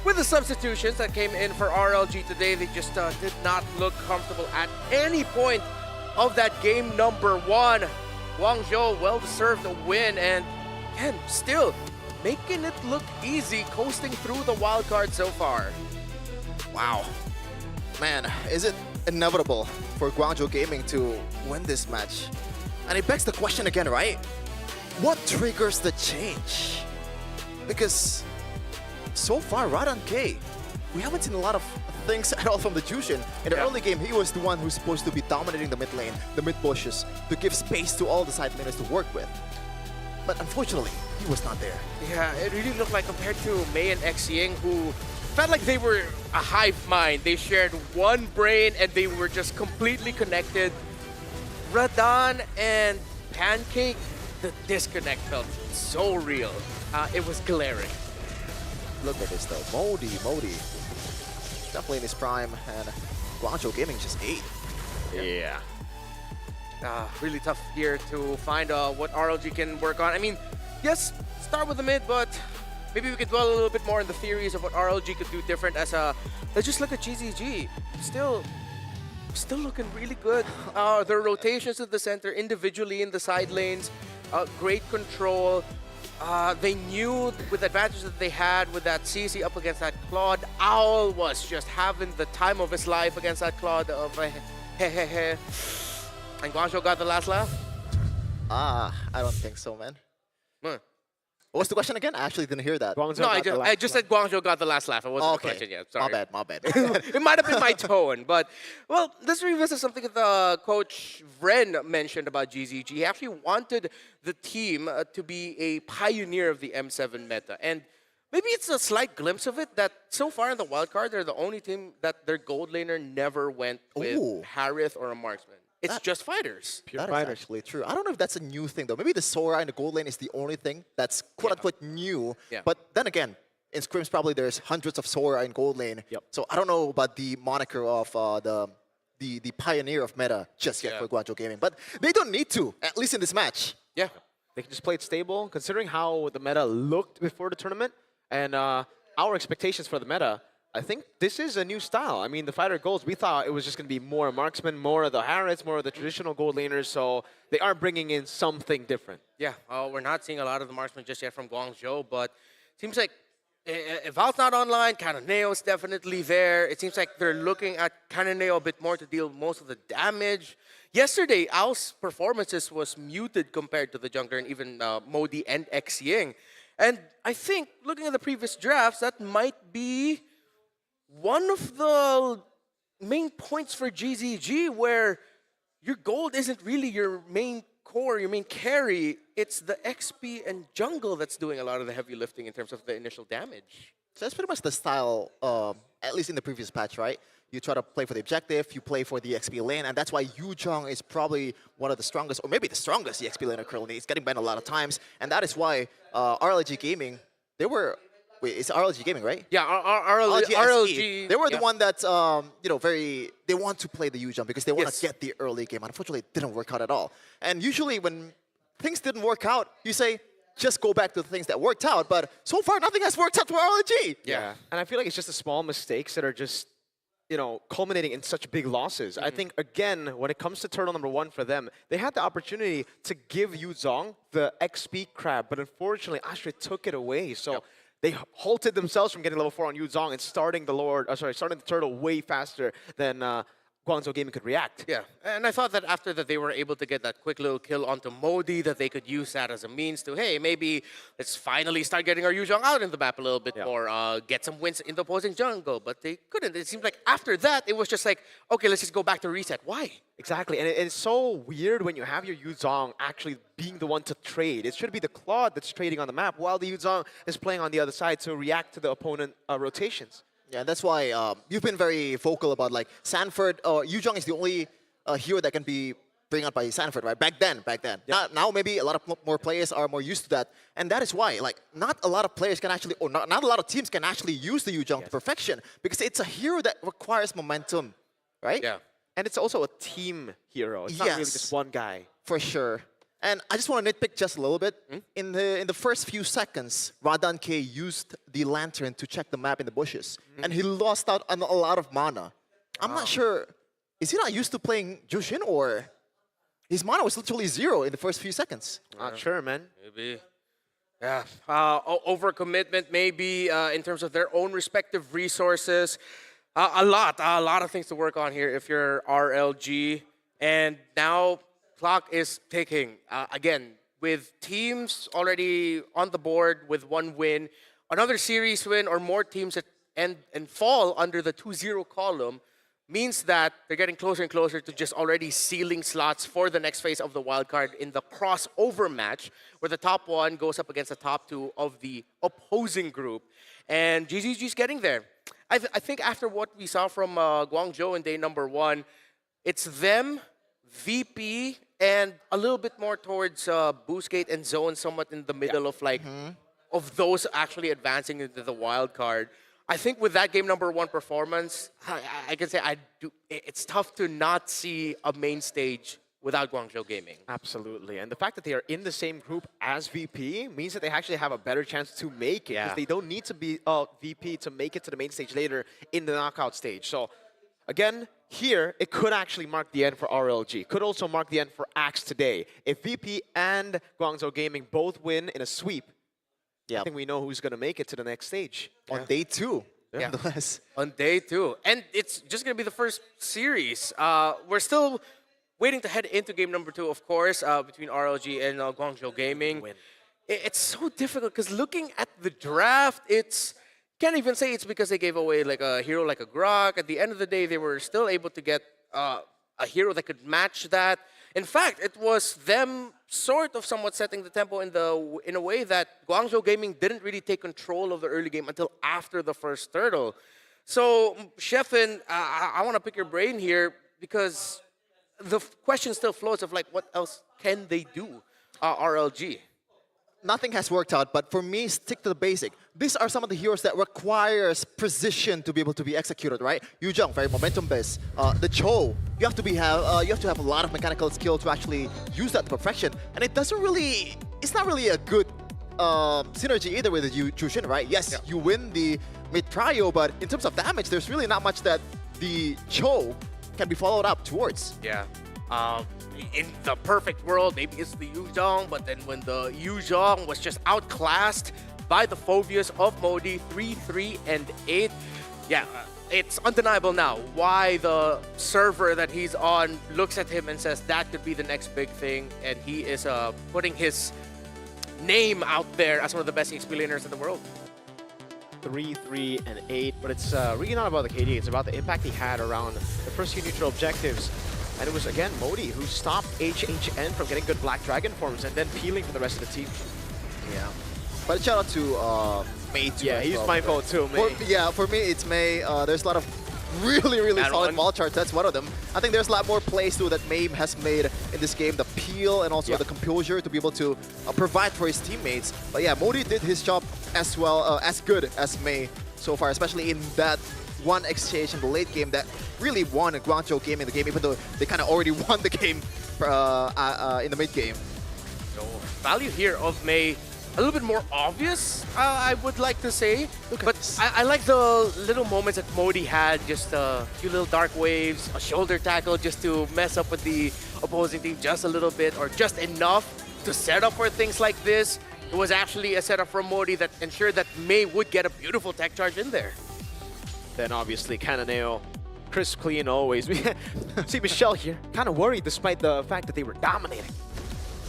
with the substitutions that came in for RLG today, they just did not look comfortable at any point of that game number 1. Guangzhou well-deserved a win, and again, still making it look easy, coasting through the wild card so far. Wow. Man, is it inevitable for Guangzhou Gaming to win this match? And it begs the question again, right? What triggers the change? Because so far, right on K, we haven't seen a lot of things at all from the Jushin. In the early game, he was the one who's supposed to be dominating the mid lane, the mid bushes, to give space to all the side laners to work with. But unfortunately, he was not there. Yeah, it really looked like compared to Mei and Xing, who felt like they were a hive mind. They shared one brain and they were just completely connected. Radon and Pancake, the disconnect felt so real. it was glaring. Look at this though. Modi. Definitely in his prime, and Guangzhou Gaming just 8. Yeah. Really tough here to find what RLG can work on. I mean, yes, start with the mid, but maybe we could dwell a little bit more on the theories of what RLG could do different as a... Let's just look at GZG. Still looking really good. Their rotations to the center, individually in the side lanes, great control. They knew with the advantage that they had with that CC up against that Claude, Owl was just having the time of his life against that Claude of hehehe. And Guangzhou got the last laugh? I don't think so, man. Huh. What was the question again? I actually didn't hear that. No, I just said Guangzhou got the last laugh. It wasn't the question yet. Sorry. My bad. It might have been my tone, but well, let's revisit something that Coach Vren mentioned about GZG. He actually wanted the team to be a pioneer of the M7 meta, and maybe it's a slight glimpse of it that so far in the wildcard, they're the only team that their gold laner never went with Harith or a marksman. It's just fighters. That is actually true. I don't know if that's a new thing, though. Maybe the Sora in the gold lane is the only thing that's quote-unquote new. Yeah. But then again, in scrims probably there's hundreds of Sora in gold lane. Yep. So I don't know about the moniker of the pioneer of meta just yet for Guangzhou Gaming. But they don't need to, at least in this match. Yeah. They can just play it stable. Considering how the meta looked before the tournament and our expectations for the meta, I think this is a new style. I mean, the fighter golds, we thought it was just going to be more marksmen, more of the Harrods, more of the traditional gold laners, so they are bringing in something different. Yeah, we're not seeing a lot of the marksmen just yet from Guangzhou, but it seems like if Val's not online, Cannoneo is definitely there. It seems like they're looking at Cannoneo a bit more to deal most of the damage. Yesterday, Ao's performances was muted compared to the jungler and even Modi and Xying. And I think, looking at the previous drafts, that might be one of the main points for GZG where your gold isn't really your main core, your main carry. It's the XP and jungle that's doing a lot of the heavy lifting in terms of the initial damage. So that's pretty much the style, at least in the previous patch, right? You try to play for the objective, you play for the XP lane, and that's why Yu Zhong is probably one of the strongest, or maybe the strongest XP laner currently. He's getting banned a lot of times, and that is why RLG Gaming, they were... Wait, it's RLG Gaming, right? Yeah, RLG. They were the one that, you know, they want to play the Yu Zhong because they want to get the early game. Unfortunately, it didn't work out at all. And usually when things didn't work out, you say, just go back to the things that worked out. But so far, nothing has worked out for RLG. Yeah, and I feel like it's just the small mistakes that are just, you know, culminating in such big losses. I think, again, when it comes to turtle number 1 for them, they had the opportunity to give Yu Zhong the XP crab, but unfortunately, Astra took it away. So they halted themselves from getting level 4 on Yu Zhong and starting the turtle way faster than Guangzhou Gaming could react. Yeah, and I thought that after that they were able to get that quick little kill onto Modi, that they could use that as a means to, hey, maybe let's finally start getting our Yu Zhong out in the map a little bit more, get some wins in the opposing jungle, but they couldn't. It seemed like after that, it was just like, okay, let's just go back to reset. Why? Exactly, and it's so weird when you have your Yu Zhong actually being the one to trade. It should be the Claude that's trading on the map, while the Yu Zhong is playing on the other side to react to the opponent rotations. Yeah, that's why you've been very vocal about like Sanford. Yu Zhong is the only hero that can be bring out by Sanford, right? Back then. Yep. Now maybe a lot of more players are more used to that, and that is why like not a lot of players can actually, or not a lot of teams can actually use the Yu Zhong to perfection because it's a hero that requires momentum, right? Yeah, and it's also a team hero. It's not really just one guy. For sure. And I just want to nitpick just a little bit. In the first few seconds, Radan K used the lantern to check the map in the bushes, and he lost out on a lot of mana. I'm not sure, is he not used to playing Jushin, or his mana was literally 0 in the first few seconds? Not sure, man. maybe. Yeah, overcommitment maybe in terms of their own respective resources. A lot of things to work on here if you're RLG. And now clock is ticking. Again, with teams already on the board with 1 win, another series win or more teams that end and fall under the 2-0 column means that they're getting closer and closer to just already sealing slots for the next phase of the wildcard in the crossover match, where the top 1 goes up against the top 2 of the opposing group. And GZG's getting there. I think after what we saw from Guangzhou in day number 1, it's them, VP, and a little bit more towards Boostgate and Zone, somewhat in the middle of like of those actually advancing into the wild card. I think with that game number 1 performance, I can say it's tough to not see a main stage without Guangzhou Gaming. Absolutely. And the fact that they are in the same group as VP means that they actually have a better chance to make it. Because they don't need to be VP to make it to the main stage later in the knockout stage. So again, here, it could actually mark the end for RLG. Could also mark the end for Axe today. If VP and Guangzhou Gaming both win in a sweep, I think we know who's going to make it to the next stage. On day 2. Nonetheless. On day 2. And it's just going to be the first series. We're still waiting to head into game number 2, of course, between RLG and Guangzhou Gaming. It's so difficult because looking at the draft, can't even say it's because they gave away like a hero like a Grok. At the end of the day, they were still able to get a hero that could match that. In fact, it was them sort of somewhat setting the tempo in a way that Guangzhou Gaming didn't really take control of the early game until after the first turtle. So, Sheffin, I want to pick your brain here because the question still floats of like, what else can they do, RLG? Nothing has worked out, but for me, stick to the basic. These are some of the heroes that requires precision to be able to be executed, right? Yu Zhong, very momentum-based. The Cho, you have to have a lot of mechanical skill to actually use that to perfection, and it's not really a good synergy either with the Jushin, right? Yes, you win the mid trio, but in terms of damage, there's really not much that the Cho can be followed up towards. Yeah. In the perfect world, maybe it's the Yu Zhong, but then when the Yu Zhong was just outclassed by the Phobius of Modi, 3, 3, and 8. Yeah, it's undeniable now why the server that he's on looks at him and says that could be the next big thing, and he is putting his name out there as one of the best XP laners in the world. 3, 3, and 8, but it's really not about the KD, it's about the impact he had around the first few neutral objectives. And it was, again, Modi who stopped HHN from getting good Black Dragon forms and then peeling for the rest of the team. Yeah. But shout out to Mei too. Yeah, he's my fault too, Mei. For me, it's Mei. There's a lot of really solid ball charts. That's one of them. I think there's a lot more plays too that Mei has made in this game. The peel and also the composure to be able to provide for his teammates. But yeah, Modi did his job as well, as good as Mei so far, especially in that one exchange in the late game that really won Guangzhou Gaming the game, even though they kind of already won the game in the mid game. So value here of Mei a little bit more obvious, I would like to say. But I like the little moments that Modi had, just a few little dark waves, a shoulder tackle just to mess up with the opposing team just a little bit, or just enough to set up for things like this. It was actually a setup from Modi that ensured that Mei would get a beautiful tech charge in there. Then obviously Cananeo, crisp clean always. See Michelle here, kind of worried despite the fact that they were dominating.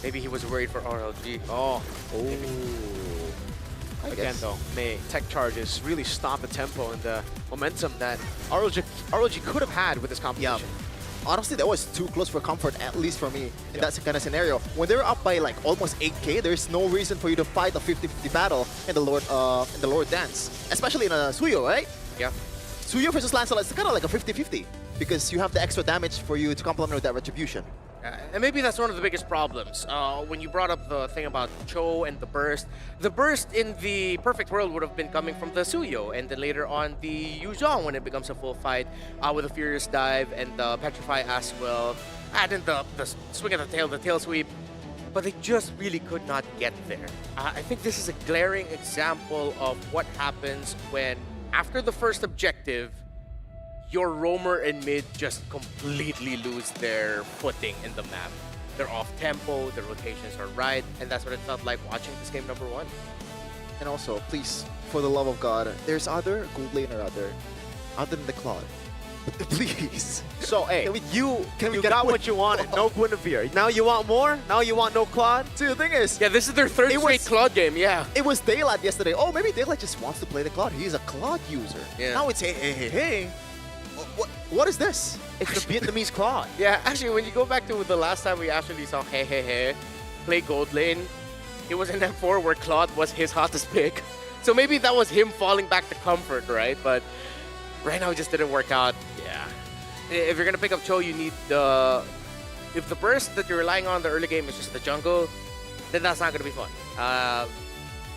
Maybe he was worried for RLG. Again though, Mei, tech charges really stop the tempo and the momentum that RLG could have had with this competition. Yeah. Honestly, that was too close for comfort, at least for me, in that kind of scenario. When they're up by like almost 8k, there's no reason for you to fight a 50-50 battle in the Lord Dance. Especially in a Suyo, right? Yeah. Suyo versus Lancelot is kind of like a 50-50 because you have the extra damage for you to complement with that retribution. And maybe that's one of the biggest problems. When you brought up the thing about Cho and the burst in the perfect world would have been coming from the Suyo, and then later on the Yu Zhong when it becomes a full fight with the Furious Dive and the Petrify as well. And then the swing of the tail sweep. But they just really could not get there. I think this is a glaring example of what happens when after the first objective, your roamer and mid just completely lose their footing in the map. They're off tempo, the rotations are right, and that's what it felt like watching this game number 1. And also, please, for the love of God, there's other gold laner other than the Claude. Please. So, hey, you got what you wanted. No Guinevere. Now you want more? Now you want no Claude? See, the thing is... Yeah, this is their third straight Claude game, yeah. It was Daylight yesterday. Oh, maybe Daylight just wants to play the Claude. He's a Claude user. Yeah. Now it's hey. What is this? It's the Vietnamese Claude. Yeah, actually, when you go back to the last time we actually saw hey play gold lane, it was in M4 where Claude was his hottest pick. So maybe that was him falling back to comfort, right? But right now it just didn't work out. Yeah. If you're going to pick up Cho, you need the... If the burst that you're relying on in the early game is just the jungle, then that's not going to be fun.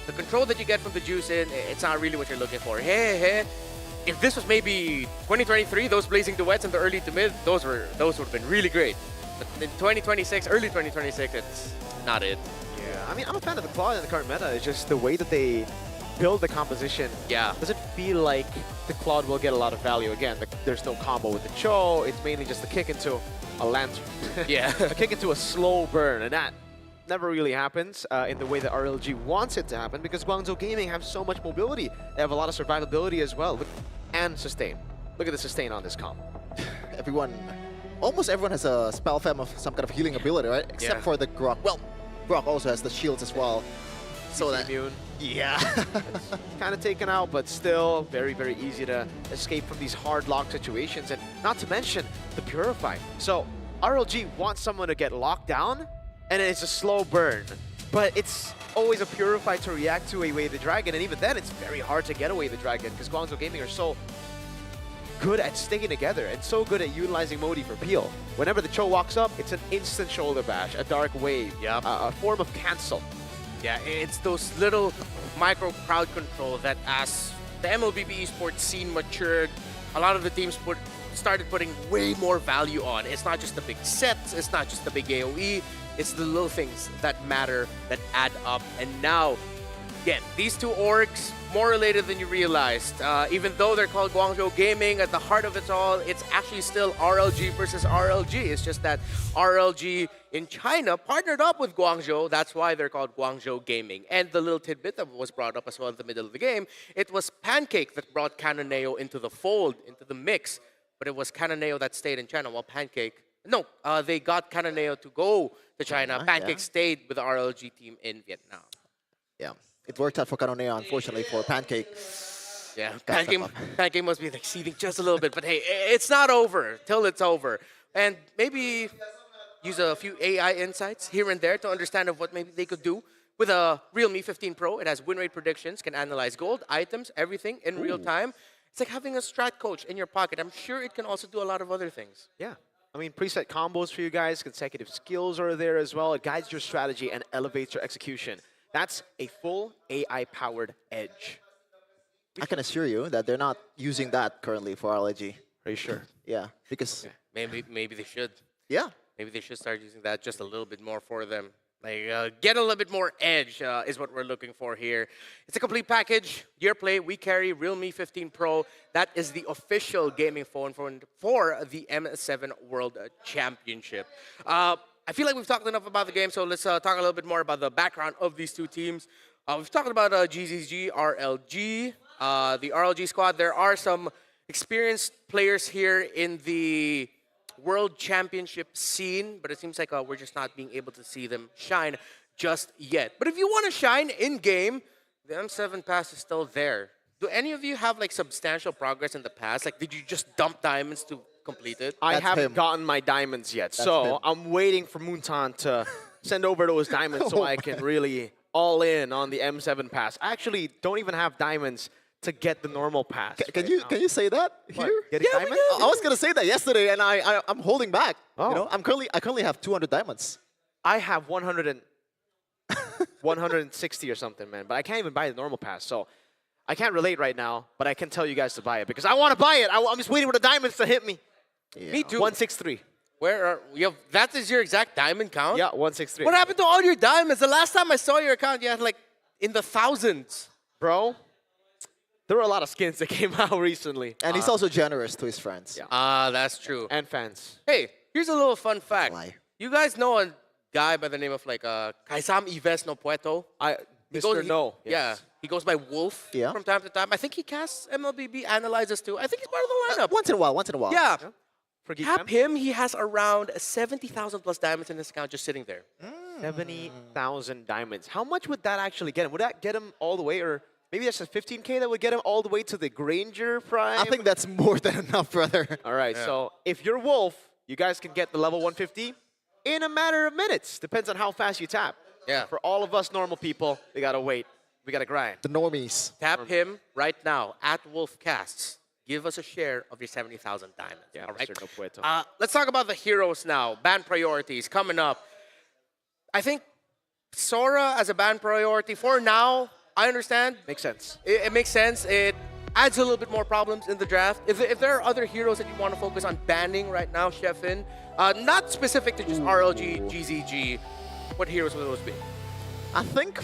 the control that you get from the juice in, it's not really what you're looking for. Hey, if this was maybe 2023, those blazing duets in the early to mid, those would have been really great. But in 2026, early 2026, it's not it. Yeah, I mean, I'm a fan of the Claw in the current meta. It's just the way that they build the composition. Yeah. Does it feel like the Claude will get a lot of value? Again, there's no combo with the Cho. It's mainly just a kick into a lantern. Yeah. A kick into a slow burn, and that never really happens in the way that RLG wants it to happen, because Guangzhou Gaming have so much mobility. They have a lot of survivability as well. And sustain. Look at the sustain on this comp. Almost everyone has a spell fam of some kind of healing ability, right? Except for the Grok. Well, Grok also has the shields as well. So that immune. Yeah. Kind of taken out, but still very, very easy to escape from these hard lock situations. And not to mention the Purify. So RLG wants someone to get locked down, and it's a slow burn. But it's always a Purify to react to Away the Dragon, and even then it's very hard to get Away the Dragon because Guangzhou Gaming are so good at sticking together and so good at utilizing Modi for peel. Whenever the Cho walks up, it's an instant shoulder bash, a dark wave, a form of cancel. Yeah, it's those little micro crowd control that as the MLBB esports scene matured, a lot of the teams started putting way more value on. It's not just the big sets, it's not just the big AoE, it's the little things that matter, that add up. And now, again, these two orgs, more related than you realized. Even though they're called Guangzhou Gaming, at the heart of it all, it's actually still RLG versus RLG. It's just that RLG in China partnered up with Guangzhou. That's why they're called Guangzhou Gaming. And the little tidbit that was brought up as well in the middle of the game, it was Pancake that brought Cananeo into the fold, into the mix. But it was Cananeo that stayed in China, while Pancake... No, they got Cananeo to go to China. Pancake stayed with the RLG team in Vietnam. Yeah. It worked out for Cananeo, unfortunately, for Pancake. Yeah, Pancake must be like seething just a little bit, but hey, it's not over till it's over. And maybe use a few AI insights here and there to understand of what maybe they could do. With a Realme 15 Pro, it has win rate predictions, can analyze gold, items, everything in real time. It's like having a strat coach in your pocket. I'm sure it can also do a lot of other things. Yeah. I mean, preset combos for you guys, consecutive skills are there as well. It guides your strategy and elevates your execution. That's a full AI-powered edge. I can assure you that they're not using that currently for RLG. Are you sure? Yeah, because... Maybe they should. Yeah. Maybe they should start using that just a little bit more for them. Like, get a little bit more edge is what we're looking for here. It's a complete package. Gear Play, We Carry, Realme 15 Pro. That is the official gaming phone for the M7 World Championship. I feel like we've talked enough about the game, so let's talk a little bit more about the background of these two teams. We've talked about GZG, RLG, the RLG squad. There are some experienced players here in the World Championship scene, but it seems like we're just not being able to see them shine just yet. But if you want to shine in-game, the M7 pass is still there. Do any of you have like substantial progress in the past? Like, did you just dump diamonds to complete it? I haven't gotten my diamonds yet, so I'm waiting for Moonton to send over those diamonds so I can really all in on the M7 pass. I actually don't even have diamonds to get the normal pass. Can you say that here? Getting diamonds? I was gonna say that yesterday, and I'm holding back. Oh. You know, I currently have 200 diamonds. I have 160 or something, man. But I can't even buy the normal pass, so I can't relate right now. But I can tell you guys to buy it because I want to buy it. I'm just waiting for the diamonds to hit me. Yeah. Me too. 163. Where are you? That is your exact diamond count? Yeah, 163. What happened to all your diamonds? The last time I saw your account, you had like in the thousands. Bro, there were a lot of skins that came out recently. And he's also generous to his friends. Yeah. That's true. And fans. Hey, here's a little fun fact. Why? You guys know a guy by the name of like Kaisam Ives no Pueto? Mr. No. Yeah, Yes. he goes by Wolf from time to time. I think he casts MLBB, analyzes too. I think he's part of the lineup. Once in a while. Yeah. Forget Tap him, he has around 70,000 plus diamonds in his account just sitting there. 70,000 diamonds. How much would that actually get him? Would that get him all the way, or maybe that's a 15K that would get him all the way to the Granger Prime? I think that's more than enough, brother. All right, so if you're Wolf, you guys can get the level 150 in a matter of minutes. Depends on how fast you tap. Yeah. For all of us normal people, we gotta wait. We gotta grind. The normies. Tap him right now at Wolf Casts. Give us a share of your 70,000 diamonds. Yeah, all right? Mr. No Pueto. Let's talk about the heroes now. Ban priorities coming up. I think Sora as a ban priority for now, I understand. Makes sense. It makes sense. It adds a little bit more problems in the draft. If there are other heroes that you want to focus on banning right now, Chefin, not specific to just RLG, GZG, what heroes would those be? I think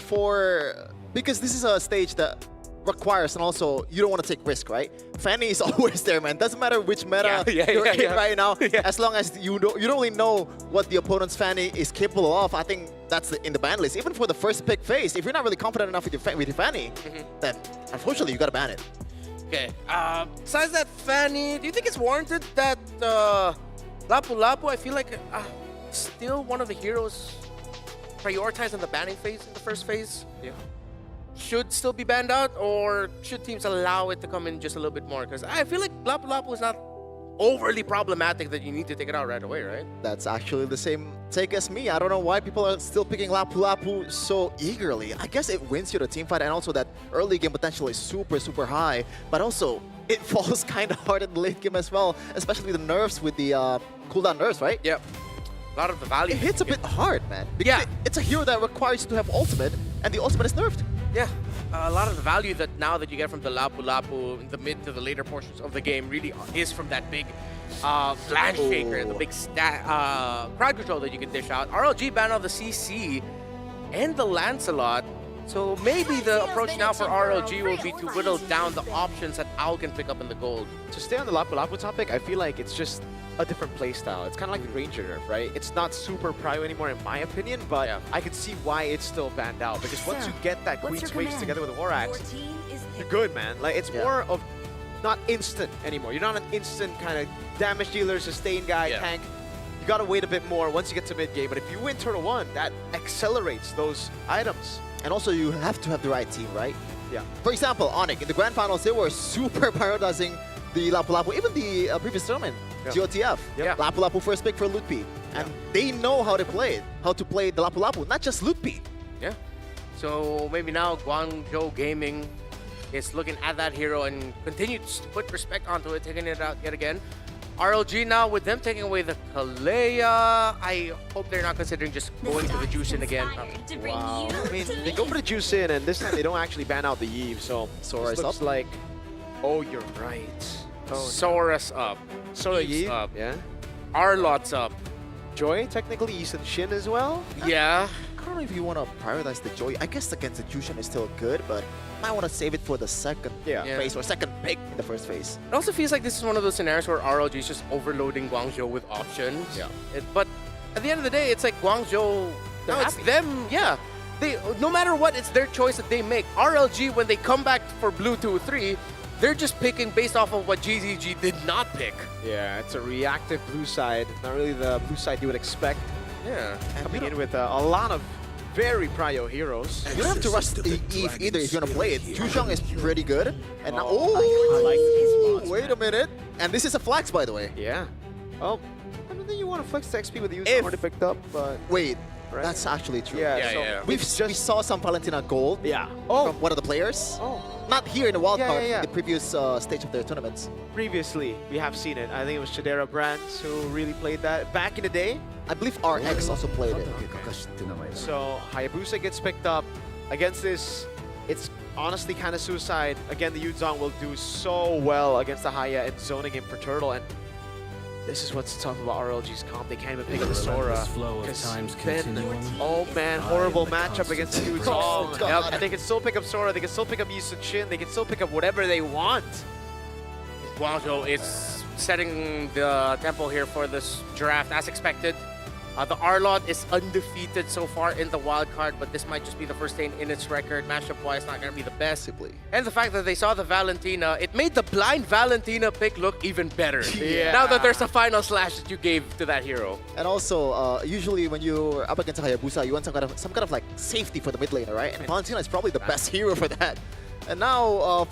because this is a stage that requires, and also you don't want to take risk, right? Fanny is always there, man. Doesn't matter which meta you're in right now, as long as you don't really know what the opponent's Fanny is capable of. I think that's in the ban list. Even for the first pick phase, if you're not really confident enough with your Fanny, then unfortunately you gotta ban it. Okay. Besides that, Fanny, do you think it's warranted that Lapu Lapu? I feel like still one of the heroes prioritized in the banning phase in the first phase. Yeah. Should still be banned out, or should teams allow it to come in just a little bit more? Because I feel like Lapu Lapu is not overly problematic that you need to take it out right away, right? That's actually the same take as me. I don't know why people are still picking Lapu Lapu so eagerly. I guess it wins you the team fight, and also that early game potential is super, super high. But also, it falls kind of hard in the late game as well, especially the nerfs with the cooldown nerfs, right? Yep. A lot of the value. It hits a bit hard, man. Because it's a hero that requires you to have ultimate, and the ultimate is nerfed. Yeah, a lot of the value that you get from the Lapu Lapu in the mid to the later portions of the game really is from that big flash shaker, the big crowd control that you can dish out. RLG banned out the CC and the Lancelot, so maybe the approach now for RLG will be to whittle down the options that Owl can pick up in the gold. To stay on the Lapu Lapu topic, I feel like it's just a different playstyle. It's kind of like the Ranger nerf, right? It's not super prio anymore in my opinion, but I could see why it's still banned out. Because once you get that Queen's Waves together with a War Axe, you're good, man. Like, it's more of not instant anymore. You're not an instant kind of damage dealer, sustain guy, tank. You gotta wait a bit more once you get to mid-game. But if you win Turtle 1, that accelerates those items. And also, you have to have the right team, right? Yeah. For example, Onyx, in the Grand Finals, they were super prioritizing the Lapu Lapu, even the previous tournament, GOTF. Lapu Lapu first pick for Lutpi. And they know how to play it, how to play the Lapu Lapu, not just Lutpi. Yeah. So maybe now Guangzhou Gaming is looking at that hero and continues to put respect onto it, taking it out yet again. RLG now, with them taking away the Kalea, I hope they're not considering just going to the Jushin again. Wow. I mean, they go for the Jushin, and this time they don't actually ban out the Eve, so Sora's looks up. like... Oh, you're right. Oh, Sora's up. Sora Eve's Eve, up. yeah. Arlot's up. Joy, technically, Eason Shin as well. Yeah. I don't know if you want to prioritize the Joy. I guess against the Jushin is still good, but might want to save it for the second phase or second pick in the first phase. It also feels like this is one of those scenarios where RLG is just overloading Guangzhou with options. Yeah. But at the end of the day, it's like Guangzhou, They're now it's happy. them, They, no matter what, it's their choice that they make. RLG, when they come back for Blue 2-3, they're just picking based off of what GZG did not pick. Yeah, it's a reactive blue side. Not really the blue side you would expect. Yeah. Coming in with a lot of very prio heroes. You don't have to rush the Eve either if you're going to play it. Chushong is pretty good. And now, wait a minute. And this is a flex, by the way. Yeah. Well, I don't think you want to flex the XP with the use If- already picked up, but... Wait, Right. that's actually true. Yeah, We saw some Valentina gold Yeah. from one of the players. Not here in the wild card, in the previous stage of their tournaments. Previously, we have seen it. I think it was Shadera Brands who really played that back in the day. I believe RX also played it. So Hayabusa gets picked up. Against this, it's honestly kind of suicide. Again, the Yuzong will do so well against the Haya and zoning him for Turtle. And this is what's tough about RLG's comp. They can't even pick up the Sora. Oh man, horrible matchup against the Yuzong. And they can still pick up Sora. They can still pick up Yisun Shin. They can still pick up whatever they want. Guangzhou is setting the tempo here for this draft as expected. The Arlot is undefeated so far in the wild card, but this might just be the first stain in its record. Matchup-wise, not going to be the best. And the fact that they saw the Valentina, it made the blind Valentina pick look even better. Now that there's a final slash that you gave to that hero. And also, usually when you're up against a Hayabusa, you want some kind of like safety for the mid laner, right? And Valentina is probably the best hero for that. And now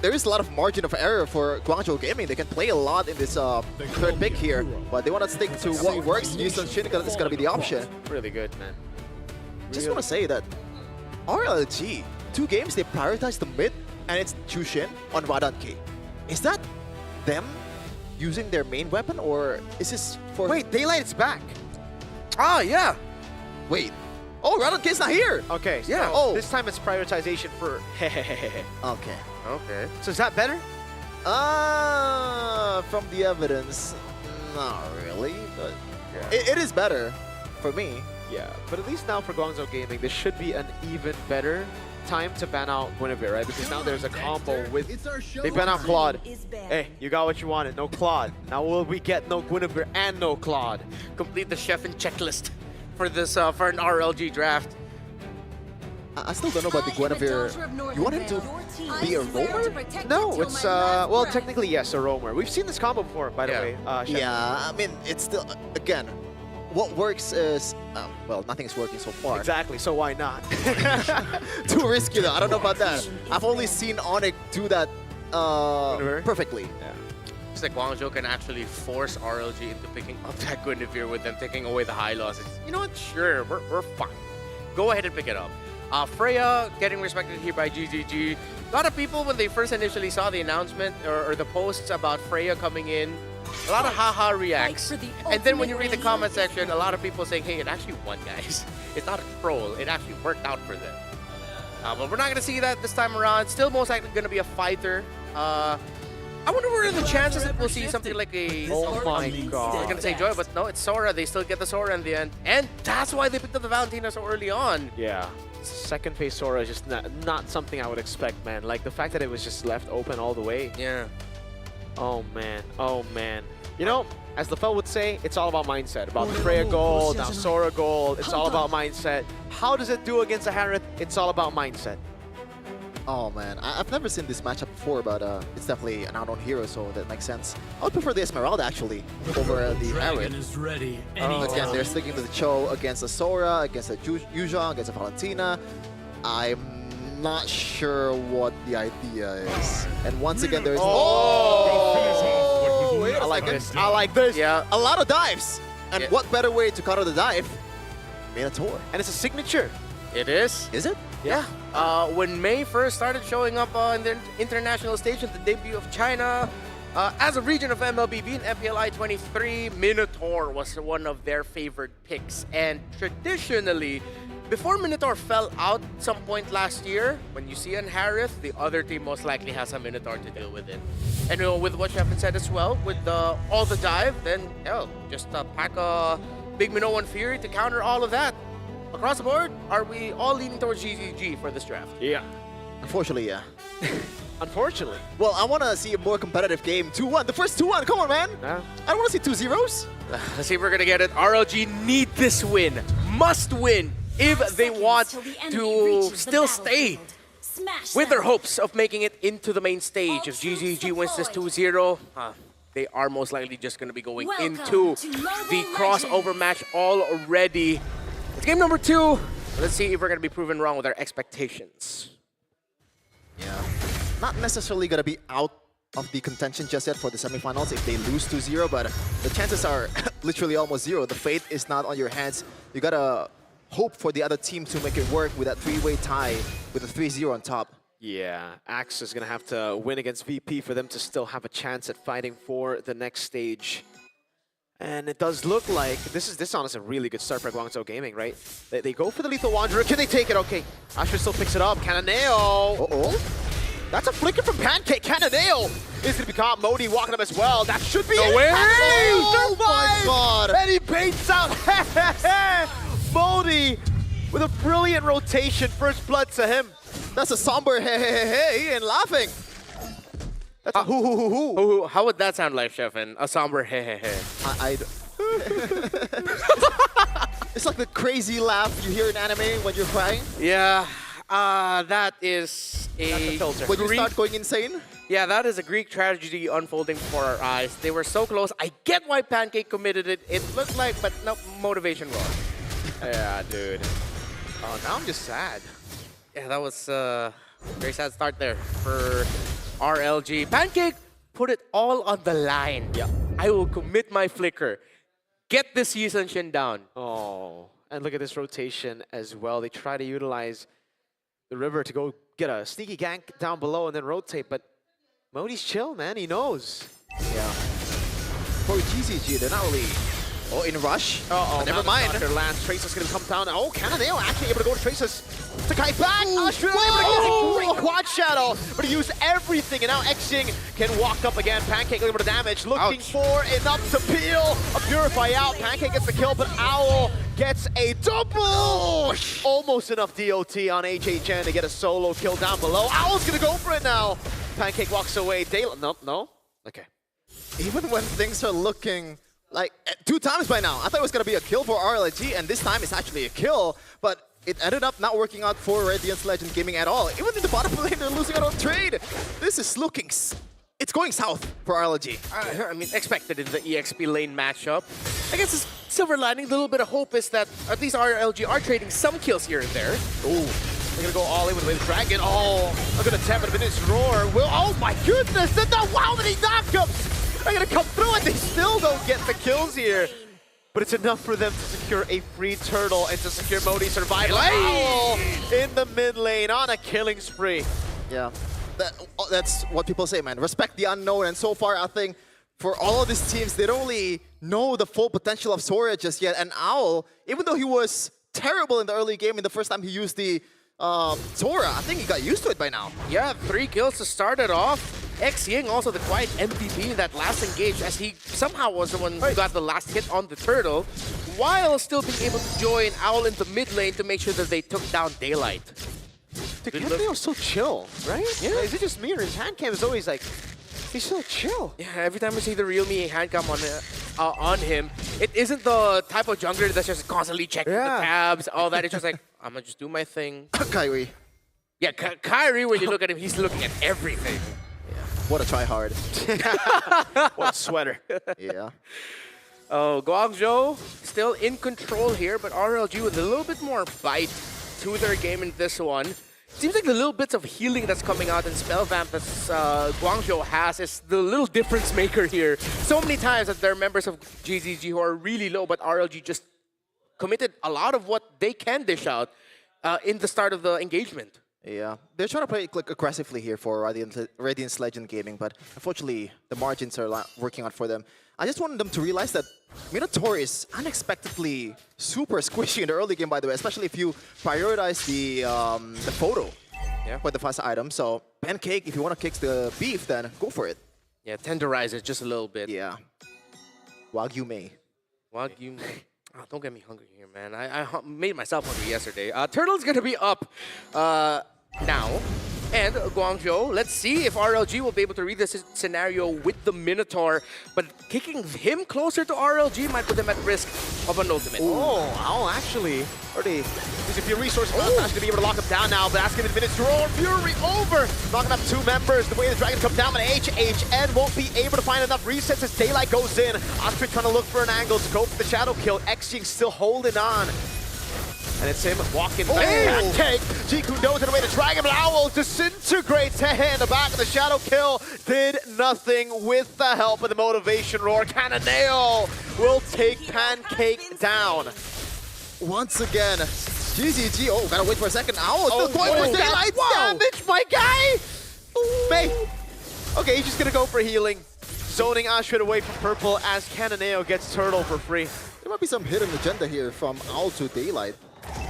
there is a lot of margin of error for Guangzhou Gaming. They can play a lot in this third pick here, but they want to stick to what works. Yisun Shin is going to be the option. Really good, man. Just want to say that RLG, 2 games, they prioritize the mid, and it's Chushin on Radan K. Is that them using their main weapon, or is this for... Wait, Daylight is back. Ah, yeah. Wait, Oh, Radon Kid's not here. Okay, so Yeah. Oh. this time it's prioritization for Okay. Okay. So is that better? From the evidence, not really, but it is better for me. Yeah, but at least now for Guangzhou Gaming, there should be an even better time to ban out Guinevere, right? Because now there's a combo with... They ban out Claude. Hey, you got what you wanted, no Claude. Now will we get no Guinevere and no Claude? Complete the chef and checklist for this for an RLG draft. I still don't know about the Guinevere. You want him to be a roamer? No, it's, well, technically, yes, a roamer. We've seen this combo before, by the Yeah. way. Chef. Yeah, I mean, it's still, again, what works is, well, nothing is working so far. Exactly, so why not? Too risky though, I don't know about that. I've only seen Onyx do that Guinevere? perfectly. It's like Guangzhou can actually force RLG into picking up that Guinevere with them taking away the high losses. You know what? Sure, we're fine. Go ahead and pick it up. Freya getting respected here by GGG. A lot of people, when they first initially saw the announcement or the posts about Freya coming in, a lot of haha reacts. And then when you read the comment section, a lot of people saying, hey, it actually won, guys. It's not a troll. It actually worked out for them. But we're not going to see that this time around. Still most likely going to be a fighter. I wonder where are the chances that we'll see something like a... Oh my god. I was gonna say Joy, but no, it's Sora. They still get the Sora in the end. And that's why they picked up the Valentina so early on. Yeah. Second phase Sora is just not something I would expect, man. Like, the fact that it was just left open all the way. Yeah. Oh, man. Oh, man. You know, as LaFell would say, it's all about mindset. About the Freya gold, now Sora gold. It's all about mindset. How does it do against a Harith? It's all about mindset. Oh man, I've never seen this matchup before, but it's definitely an unknown hero, so that makes sense. I would prefer the Esmeralda actually over the Arid. Again, they're sticking to the Cho against the Sora, against the Yuzhong, against the Valentina. I'm not sure what the idea is. And once again, there's... Oh! Wait a I like second. this. I like this. Yeah. A lot of dives! And Yeah. what better way to counter the dive? Minotaur. And it's a signature. It is. Is it? Yeah. When May first started showing up on the international stage at the debut of China, as a region of MLBB in MPLI 23, Minotaur was one of their favored picks. And traditionally, before Minotaur fell out some point last year, when you see an Harith, the other team most likely has a Minotaur to deal with it. And with what Shepard said as well, with all the dive, then just pack a big Minoan Fury to counter all of that. Across the board, are we all leaning towards GGG for this draft? Yeah. Unfortunately, yeah. Unfortunately. Well, I want to see a more competitive game. 2-1. The first 2-1. Come on, man. Yeah. I don't want to see 2 zeros. Let's see if we're going to get it. RLG need this win. Must win if they want to still stay with their hopes of making it into the main stage. If GGG wins this 2-0, they are most likely just going to be going into the crossover match already. It's game number 2. Let's see if we're going to be proven wrong with our expectations. Yeah. Not necessarily going to be out of the contention just yet for the semifinals if they lose 2-0, but the chances are literally almost 0. The fate is not on your hands. You got to hope for the other team to make it work with that 3-way tie with a 3-0 on top. Yeah, Axe is going to have to win against VP for them to still have a chance at fighting for the next stage. And it does look like this honestly a really good start for Guangzhou Gaming, right? They go for the Lethal Wanderer. Can they take it? Okay. Asher still picks it up. Cannonale. Uh-oh. That's a flicker from Pancake. Cannonale is going to be caught. Modi walking up as well. That should be it. way! Oh my god! And he baits out Modi with a brilliant rotation. First blood to him. That's a somber hey and laughing. That's a hoo. How would that sound like, Chef? And a somber hey. It's like the crazy laugh you hear in anime when you're crying. Yeah, that is a When you start going insane. Yeah, that is a Greek tragedy unfolding before our eyes. They were so close. I get why Pancake committed it. It looked like, but no, motivation wrong. Yeah, dude. Oh, now I'm just sad. Yeah, that was a very sad start there for RLG. Pancake put it all on the line. Yeah. I will commit my flicker. Get this Yi Shin down. Oh, and look at this rotation as well. They try to utilize the river to go get a sneaky gank down below and then rotate, but Modi's chill, man. He knows. Yeah. For GCG, they're not really Oh, in rush. Uh-oh, Never mind. Their lands. Tracer's gonna come down. Oh, Cananeo actually able to go to Tracer's. To kite back. Ooh, Ashra able to get a great quad shadow, but he used everything, and now Xing can walk up again. Pancake a little bit of damage, looking for enough to peel a Purify out. Pancake gets the kill, but Owl gets a double. Almost enough DOT on HHN to get a solo kill down below. Owl's gonna go for it now. Pancake walks away. Daylight. No. Okay. Even when things are looking like 2 times by now, I thought it was going to be a kill for RLG, and this time it's actually a kill, but it ended up not working out for Radiance Legend Gaming at all. Even in the bottom lane, they're losing out on trade. This is looking... It's going south for RLG. I mean, expected in the EXP lane matchup. I guess the silver lining, a little bit of hope is that at least RLG are trading some kills here and there. Ooh. They're gonna go all in with Wave Dragon. Oh, look at the 10 minutes roar. Oh my goodness! Wow, many knockups! They're gonna come through and they still don't get the kills here. But it's enough for them to secure a free turtle and to secure Modi survival. Owl in the mid lane on a killing spree. Yeah, that's what people say, man. Respect the unknown, and so far I think for all of these teams, they don't really know the full potential of Sora just yet. And Owl, even though he was terrible in the early game, in the first time he used the Sora, I think he got used to it by now. Yeah, 3 kills to start it off. Xing also the quiet MVP in that last engage, as he somehow was the one who got the last hit on the turtle, while still being able to join Owl in the mid lane to make sure that they took down Daylight. Cananeo so chill, right? Yeah. Is it just me or his hand cam is always like, he's so chill? Yeah, every time we see the real me hand cam on him, it isn't the type of jungler that's just constantly checking the tabs, all that. It's just like, I'm gonna just do my thing. Kyrie. Yeah, Kyrie, when you look at him, he's looking at everything. What a tryhard. What a sweater. Yeah. Oh, Guangzhou still in control here, but RLG with a little bit more bite to their game in this one. Seems like the little bits of healing that's coming out in Spell Vamp that Guangzhou has is the little difference maker here. So many times that there are members of GZG who are really low, but RLG just committed a lot of what they can dish out in the start of the engagement. Yeah, they're trying to play like aggressively here for Radiance Legend Gaming, but unfortunately the margins are working out for them. I just wanted them to realize that Minotaur is unexpectedly super squishy in the early game, by the way, especially if you prioritize the photo for the fast item. So Pancake, if you want to kick the beef, then go for it. Yeah, tenderize it just a little bit. Yeah. Wagyu Mei. Wagyu Mei. Oh, don't get me hungry here, man. I made myself hungry yesterday. Turtle's gonna be up now. And Guangzhou, let's see if RLG will be able to read this scenario with the Minotaur. But kicking him closer to RLG might put them at risk of an ultimate. Oh, Owl actually already using a few resources. That's to be able to lock him down now, but asking him minutes to roll. Fury over, knocking up 2 members. The way the Dragon come down, but HHN won't be able to find enough resets as Daylight goes in. Osprey trying to look for an angle to go for the shadow kill. Xing still holding on. And it's him walking back. Pancake! Jiku knows it away. The Dragon Owl disintegrates in the back of the shadow kill. Did nothing with the help of the motivation roar. Cananeo will take Pancake down. Once again, GZG. Oh, gotta wait for a second. Owl still going for Daylight. Damage, my guy! May. Okay, he's just gonna go for healing. Zoning Ashrid away from purple as Cananeo gets turtle for free. There might be some hidden agenda here from Owl to Daylight.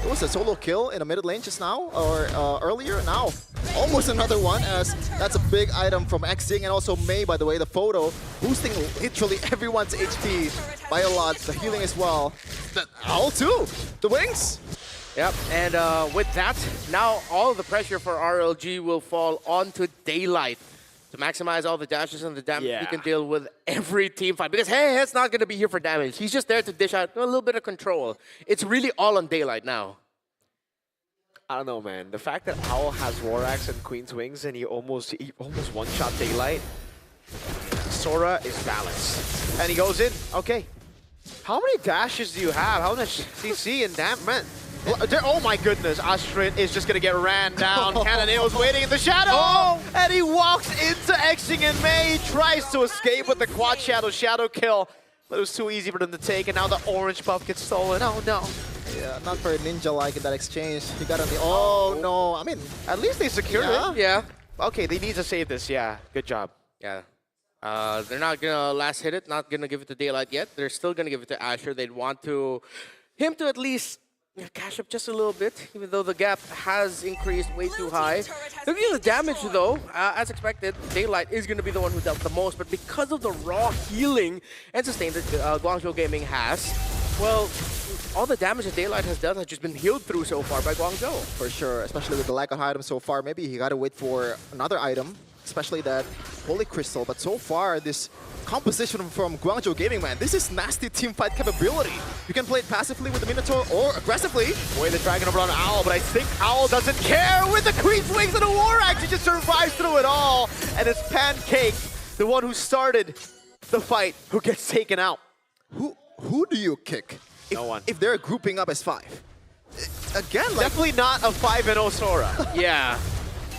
It was a solo kill in the mid lane just now, or earlier. Now, almost another one, as that's a big item from Xing and also Mei, by the way, the photo, boosting literally everyone's HP by a lot, the healing as well. The Owl too, the wings. Yep, and with that, now all of the pressure for RLG will fall onto Daylight to maximize all the dashes and the damage he can deal with every team fight. Because, hey, it's not going to be here for damage. He's just there to dish out a little bit of control. It's really all on Daylight now. I don't know, man. The fact that Owl has Rorax and Queen's Wings and he almost one-shot Daylight. Sora is balanced. And he goes in. Okay. How many dashes do you have? How much CC and damn, man? Oh my goodness, Astrid is just gonna get ran down. Cananeo's waiting in the shadow! And he walks into Xing and Mei. He tries to escape with the quad shadow kill. But it was too easy for them to take, and now the orange buff gets stolen. Oh no. Yeah, not very ninja-like in that exchange. He got on the... Oh no, I mean... At least they secured it. Yeah. Okay, they need to save this, yeah. Good job. Yeah. They're not gonna last hit it, not gonna give it to Daylight yet. They're still gonna give it to Asher. They'd want him to at least cash up just a little bit, even though the gap has increased way too high. Looking at the damage though, as expected, Daylight is gonna be the one who dealt the most, but because of the raw healing and sustain that Guangzhou Gaming has, well, all the damage that Daylight has dealt has just been healed through so far by Guangzhou. For sure, especially with the lack of items so far. Maybe he gotta wait for another item, especially that Holy Crystal. But so far, this composition from Guangzhou Gaming, man, this is nasty teamfight capability. You can play it passively with the Minotaur or aggressively. Way the Dragon over on Owl, but I think Owl doesn't care with the Queen's Wings and a War Axe. He just survives through it all. And it's Pancake, the one who started the fight, who gets taken out. Who do you kick? No one. If they're grouping up as 5. Again, like... Definitely not a 5-0 Sora. Yeah.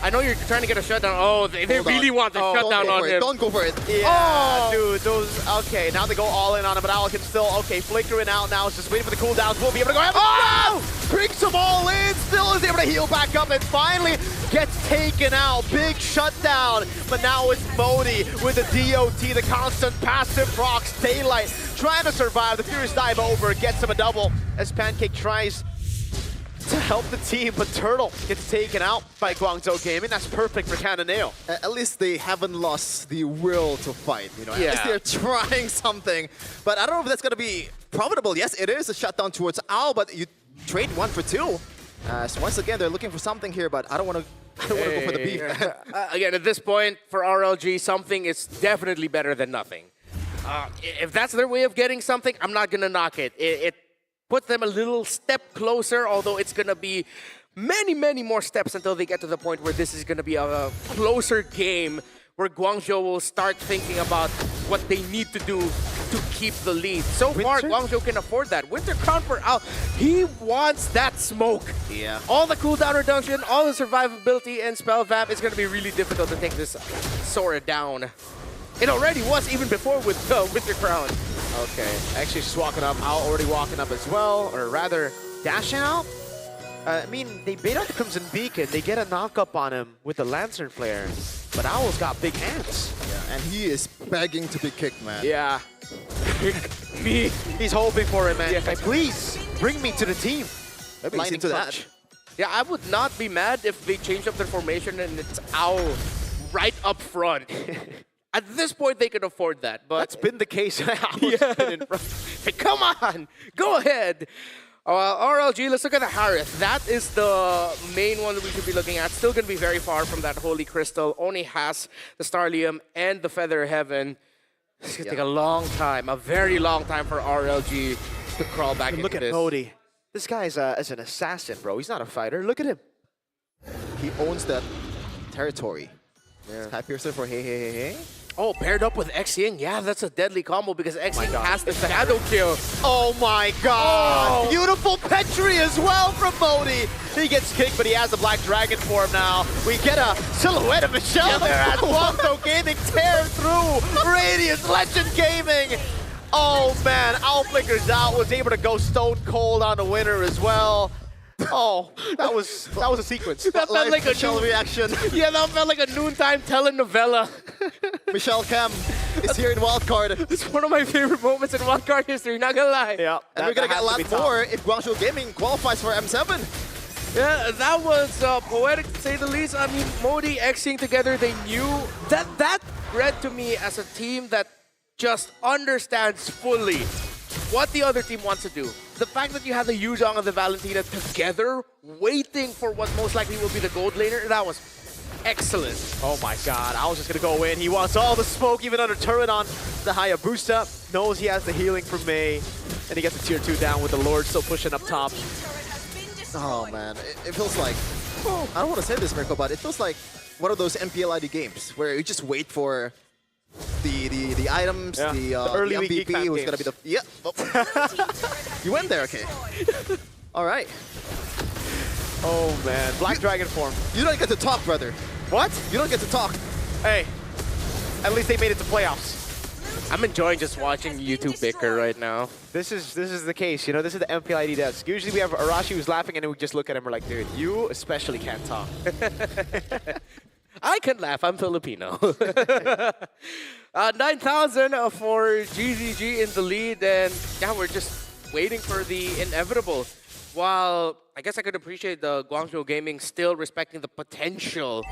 I know you're trying to get a shutdown. Oh, they really want the shutdown on him. Don't go for it. Yeah, dude, those... Okay, now they go all in on him, but Owl can still... Okay, flickering out now. It's just waiting for the cooldowns. We'll be able to go... Oh! Brings them all in. Still is able to heal back up and finally gets taken out. Big shutdown. But now it's Modi with the DOT, the constant passive procs. Daylight trying to survive. The Furious dive over. Gets him a double as Pancake tries to help the team, but Turtle gets taken out by Guangzhou Gaming. That's perfect for Cannonale. At least they haven't lost the will to fight, you know. Yeah. At least they're trying something. But I don't know if that's going to be profitable. Yes, it is a shutdown towards Owl, but you trade 1 for 2. So once again, they're looking for something here, but I don't want to go for the beef. Again, at this point, for RLG, something is definitely better than nothing. If that's their way of getting something, I'm not going to knock it. It puts them a little step closer, although it's going to be many, many more steps until they get to the point where this is going to be a closer game where Guangzhou will start thinking about what they need to do to keep the lead. So far, Guangzhou can afford that. Winter Crown for Al, he wants that smoke. Yeah. All the cooldown reduction, all the survivability, and spell vamp is going to be really difficult to take this Sora down. It already was even before with Winter Crown. Okay, actually she's walking up. Owl already walking up as well, or rather dashing out. I mean, they bait out the Crimson Beacon. They get a knock-up on him with the Lantern Flare. But Owl's got big hands. Yeah, and he is begging to be kicked, man. Yeah. Me. He's hoping for it, man. Yeah. Like, please, bring me to the team. Maybe he's into that. Yeah, I would not be mad if they changed up their formation and it's Owl right up front. At this point, they can afford that, but... That's been the case. Owl's been in front. Hey, come on! Go ahead! RLG, let's look at the Harith. That is the main one that we should be looking at. Still going to be very far from that Holy Crystal. Only has the Starlium and the Feather Heaven. It's going to take a long time, a very long time for RLG to crawl back into Look this. at Modi. This guy is an assassin, bro. He's not a fighter. Look at him. He owns that territory. Yeah. Sky Piercer for hey. Oh, paired up with Xing. Yeah, that's a deadly combo because Xing has the shadow kill. Oh my god! Oh. Beautiful Petri as well from Modi. He gets kicked, but he has the Black Dragon form now. We get a silhouette of Michelle there as Guangzhou Gaming tear through Radiant Legend Gaming. Oh man, Owl flickers out, was able to go stone cold on the winner as well. Oh, that was a sequence. That felt like a Michelle reaction. Yeah, that felt like a noontime telenovela. Michelle Cam is here in Wildcard. It's one of my favorite moments in Wildcard history, not gonna lie. Yeah, And we're going to get a lot more if Guangzhou Gaming qualifies for M7. Yeah, that was poetic to say the least. I mean, Modi, Xing together, they knew that read to me as a team that just understands fully what the other team wants to do. The fact that you have the Yuzhong and the Valentina together, waiting for what most likely will be the gold laner, that was excellent. Oh my god, I was just gonna go in. He wants all the smoke, even under turret on the Hayabusa. Knows he has the healing from Mei. And he gets the tier 2 down with the Lord still pushing up top. Oh man, it feels like, I don't want to say this, Mirko, but it feels like one of those MPLID games where you just wait for the items, the early the week MVP who's going to be the... Yeah. Oh. You went there, okay. All right. Oh man, Black Dragon form. You don't get to talk, brother. What? You don't get to talk. Hey, at least they made it to playoffs. I'm enjoying just watching you two bicker right now. This is the case, you know, this is the MPLID desk. Usually we have Arashi who's laughing and we just look at him, we're like, dude, you especially can't talk. I can laugh. I'm Filipino. 9,000 for GZG in the lead, and yeah, we're just waiting for the inevitable. While I guess I could appreciate the Guangzhou Gaming still respecting the potential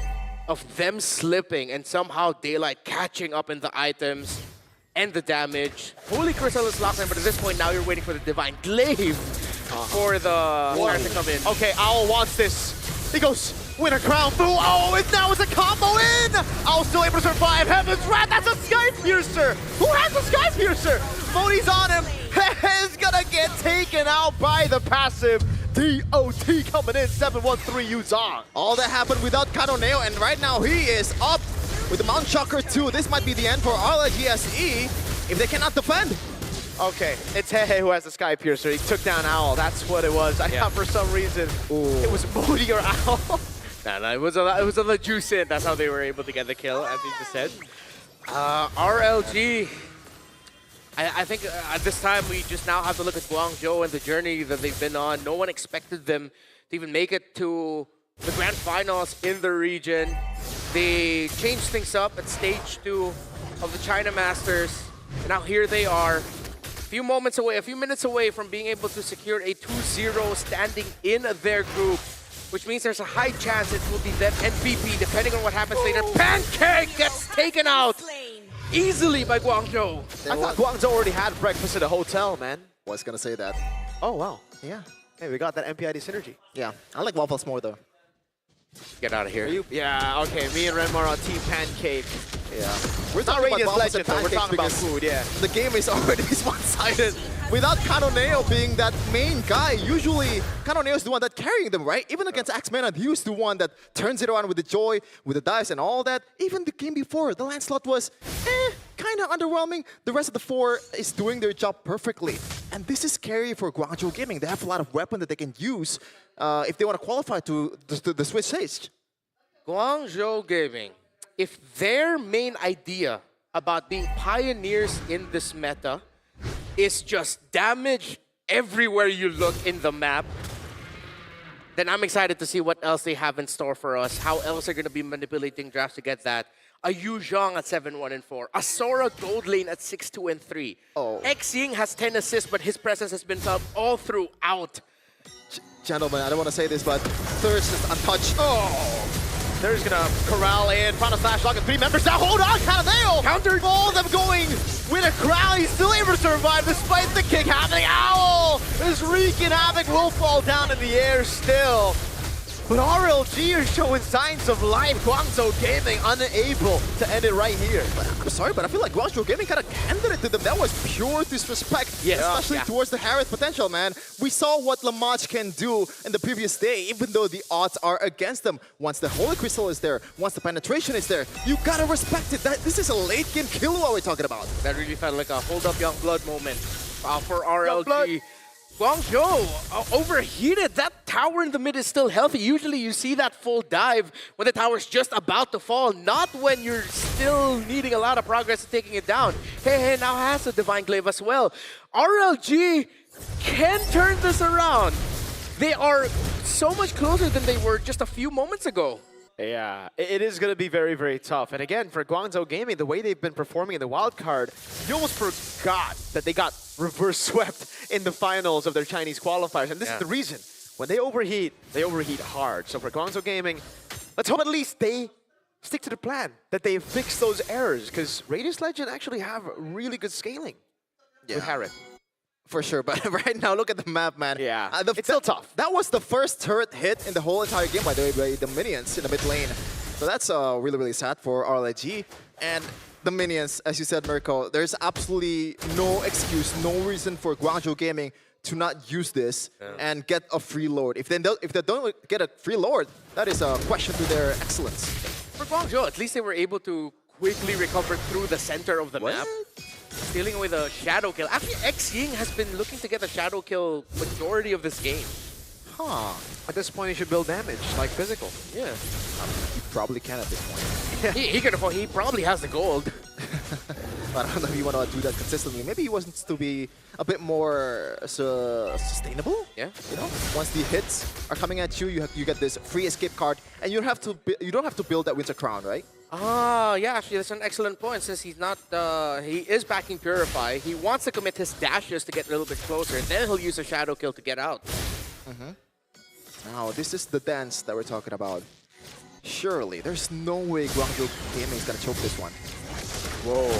of them slipping and somehow Daylight catching up in the items and the damage. Holy Crystal is locked in, but at this point now you're waiting for the Divine Glaive for the Fire to come in. Okay, Owl wants this. He goes, Winter Crown through. Oh, now it's a combo in! Owl's still able to survive. Heaven's Wrath, that's a Sky Piercer! Who has a Sky Piercer? Modi's on him. He's gonna get taken out by the passive. DOT coming in, 713 Yuzong. All that happened without Kanoneo, and right now he is up with the Mount Shocker 2. This might be the end for RLGSE if they cannot defend. Okay, it's Hehe who has the Sky Piercer. He took down Owl. That's what it was. I thought for some reason it was Modi or Owl. No, it was a the juice in. That's how they were able to get the kill, as you just said. RLG. I think at this time we just now have to look at Guangzhou and the journey that they've been on. No one expected them to even make it to the grand finals in the region. They changed things up at stage 2 of the China Masters. And now here they are, a few minutes away from being able to secure a 2-0 standing in their group, which means there's a high chance it will be them MVP depending on what happens later. Pancake gets taken out easily by Guangzhou. I thought Guangzhou already had breakfast at a hotel, man. Was gonna say that. Oh, wow. Yeah. Hey, we got that MPID synergy. Yeah. I like waffles more though. Get out of here. Yeah, okay. Me and Renmar on Team Pancake. Yeah. We're not Radiant Legend, though. We're talking about food, yeah. The game is already one-sided. Without Kanoneo being that main guy, usually Kanoneo is the one that carrying them, right? Even against Axeman, he was the one that turns it around with the joy, with the dice and all that. Even the game before, the Lancelot was kind of underwhelming. The rest of the 4 is doing their job perfectly. And this is scary for Guangzhou Gaming. They have a lot of weapons that they can use if they want to qualify to the Swiss stage. Guangzhou Gaming, if their main idea about being pioneers in this meta is just damage everywhere you look in the map, then I'm excited to see what else they have in store for us, how else they're going to be manipulating drafts to get that. A Yu Zhang at 7-1-4, a Sora Gold Lane at 6-2-3. Oh. X-Ying has 10 assists, but his presence has been felt all throughout. Gentlemen, I don't want to say this, but Thirst is untouched. Oh! There's gonna corral in, Final Slash locking 3 members now. Hold on, Kanoneo! Countered. All of them going with a crown. He's still able to survive despite the kick happening. Owl is wreaking havoc, will fall down in the air still. But RLG are showing signs of life. Guangzhou Gaming unable to end it right here. I'm sorry, but I feel like Guangzhou Gaming kind of handed it to them. That was pure disrespect, especially towards the Harith potential, man. We saw what Lamach can do in the previous day, even though the odds are against them. Once the Holy Crystal is there, once the penetration is there, you gotta respect it. This is a late game kill what we're talking about. That really felt like a hold up young blood moment for RLG. Guangzhou overheated. That tower in the mid is still healthy. Usually you see that full dive when the tower's just about to fall, not when you're still needing a lot of progress in taking it down. Hey now has a Divine Glaive as well. RLG can turn this around. They are so much closer than they were just a few moments ago. Yeah, it is going to be very, very tough. And again, for Guangzhou Gaming, the way they've been performing in the wild card, you almost forgot that they got reverse swept in the finals of their Chinese qualifiers. And this is the reason. When they overheat hard. So for Guangzhou Gaming, let's hope at least they stick to the plan, that they fix those errors, because Radiant Legend actually have really good scaling with Harith. For sure, but right now, look at the map, man. Yeah, it's still tough. That was the first turret hit in the whole entire game, by the way, by the minions in the mid lane. So that's really, really sad for RLG. And the minions, as you said, Mirko, there's absolutely no excuse, no reason for Guangzhou Gaming to not use this and get a free lord. If they don't get a free lord, that is a question to their excellence. For Guangzhou, at least they were able to quickly recover through the center of the map. Dealing with a shadow kill. Actually, X-Ying has been looking to get a shadow kill majority of this game. Huh. At this point, he should build damage, like physical. Yeah. He probably can at this point. He can afford. He probably has the gold. I don't know if you want to do that consistently. Maybe he wants to be a bit more sustainable. Yeah. You know, once the hits are coming at you, you get this free escape card, and you don't have to build that Winter Crown, right? Ah, yeah, actually, that's an excellent point. Since he's not, he is backing Purify. He wants to commit his dashes to get a little bit closer. Then he'll use a Shadow Kill to get out. Now, this is the dance that we're talking about. Surely, there's no way Guangzhou Gaming is gonna choke this one. Whoa.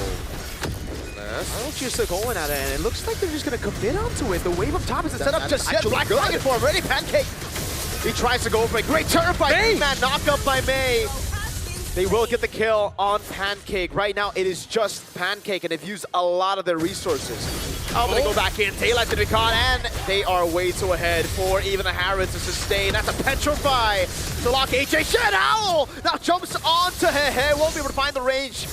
Just going at it, and it looks like they're just going to commit onto it. The wave up top is set up just yet. Black Dragon for him. Ready, Pancake. He tries to go for a great turn by May. Man, knock up by May. They will get the kill on Pancake. Right now, it is just Pancake, and they've used a lot of their resources. Oh, but they go back in. Daylight's gonna be caught, and they are way too ahead for even the Harrods to sustain. That's a Petrify to lock HA. Shed Owl now jumps onto Hehe. Won't be able to find the range.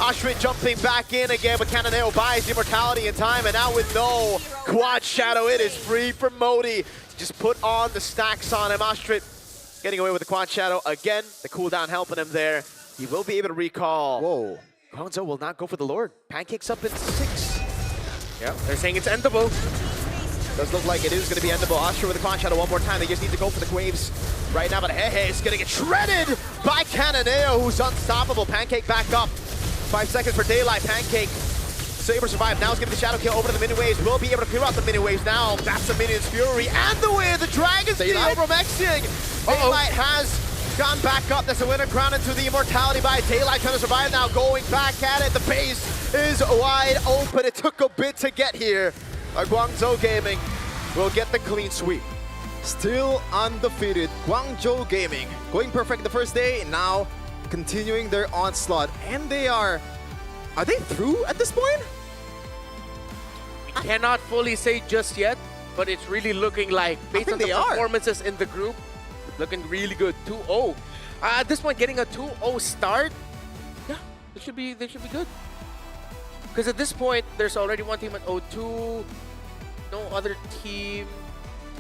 Ostrich jumping back in again, but Cananeo buys the immortality in time, and now with no quad shadow, it is free for Modi. Just put on the stacks on him. Ostrich getting away with the quad shadow again. The cooldown helping him there. He will be able to recall. Whoa. Guangzhou will not go for the Lord. Pancakes up in 6. Yeah, they're saying it's endable. Does look like it is going to be endable. Ostrich with the quad shadow one more time. They just need to go for the waves right now, but Hehe is going to get shredded by Cananeo, who's unstoppable. Pancake back up. 5 seconds for Daylight. Pancake. Saber survived. Now he's giving the shadow kill over to the mini waves. Will be able to clear out the mini waves now. That's the Minion's Fury. And the way the Dragon's Steel from Xing. Daylight has gone back up. There's a winner crown into the immortality by Daylight. Trying to survive now. Going back at it. The base is wide open. It took a bit to get here. Guangzhou Gaming will get the clean sweep. Still undefeated. Guangzhou Gaming going perfect the first day. Now continuing their onslaught, and they are they through at this point? We cannot fully say just yet, but it's really looking like, based on the performances in the group, looking really good. 2-0. At this point, getting a 2-0 start, yeah, they should be good. Because at this point, there's already one team at 0-2, no other team.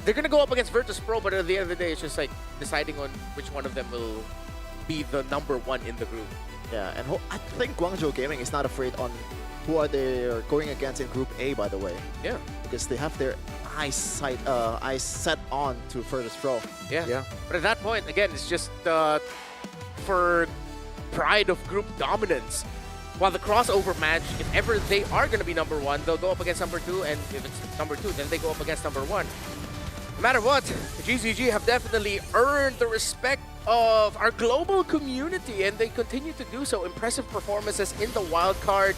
They're gonna go up against Virtus Pro, but at the end of the day, it's just like deciding on which one of them will be the #1 in the group. Yeah, and I think Guangzhou Gaming is not afraid on who are they going against in Group A, by the way. Yeah. Because they have their eyes set on to Virtus Pro. Yeah. But at that point, again, it's just for pride of group dominance. While the crossover match, if ever they are going to be #1, they'll go up against #2, and if it's #2, then they go up against #1. No matter what, the GZG have definitely earned the respect of our global community, and they continue to do so. Impressive performances in the wild card.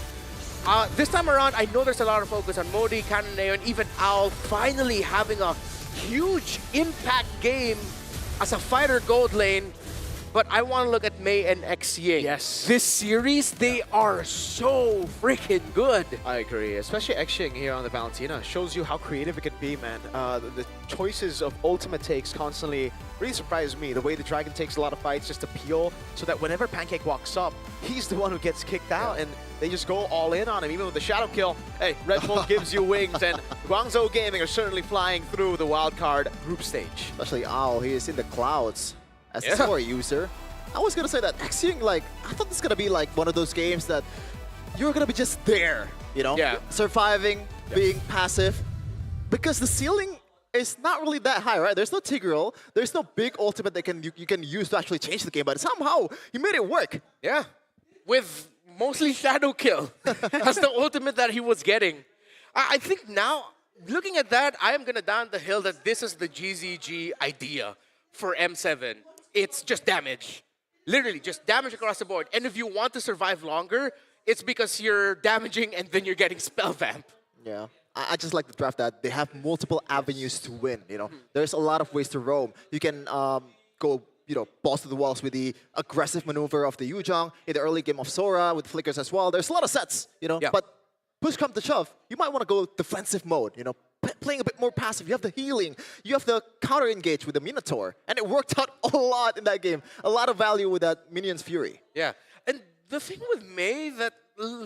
This time around, I know there's a lot of focus on Modi, Cananeo, and even Owl finally having a huge impact game as a fighter gold lane. But I want to look at Mei and Xing. Yes. This series, they are so freaking good. I agree, especially Xing here on the Valentina. Shows you how creative it can be, man. The choices of ultimate takes constantly really surprise me. The way the Dragon takes a lot of fights just to peel, so that whenever Pancake walks up, he's the one who gets kicked out, and they just go all in on him. Even with the Shadow Kill, hey, Red Bull gives you wings, and Guangzhou Gaming are certainly flying through the wildcard group stage. Especially Owl, he is in the clouds as a score user. I was gonna say that Xing, like, I thought this was gonna be like one of those games that you're gonna be just there, you know? Yeah. Surviving, being passive. Because the ceiling is not really that high, right? There's no Tigreal, there's no big ultimate that you can use to actually change the game, but somehow you made it work. Yeah. With mostly Shadow Kill as the ultimate that he was getting. I think now, looking at that, I am gonna down the hill that this is the GZG idea for M7. It's just damage. Literally, just damage across the board. And if you want to survive longer, it's because you're damaging and then you're getting spell vamp. Yeah. I just like the draft that they have multiple avenues to win, you know? There's a lot of ways to roam. You can go, you know, balls to the walls with the aggressive maneuver of the Yuzhong, in the early game of Sora, with flickers as well. There's a lot of sets, you know? Yeah. But push come to shove, you might want to go defensive mode, you know? Playing a bit more passive. You have the healing. You have the counter engage with the Minotaur. And it worked out a lot in that game. A lot of value with that Minion's Fury. Yeah. And the thing with Mei that,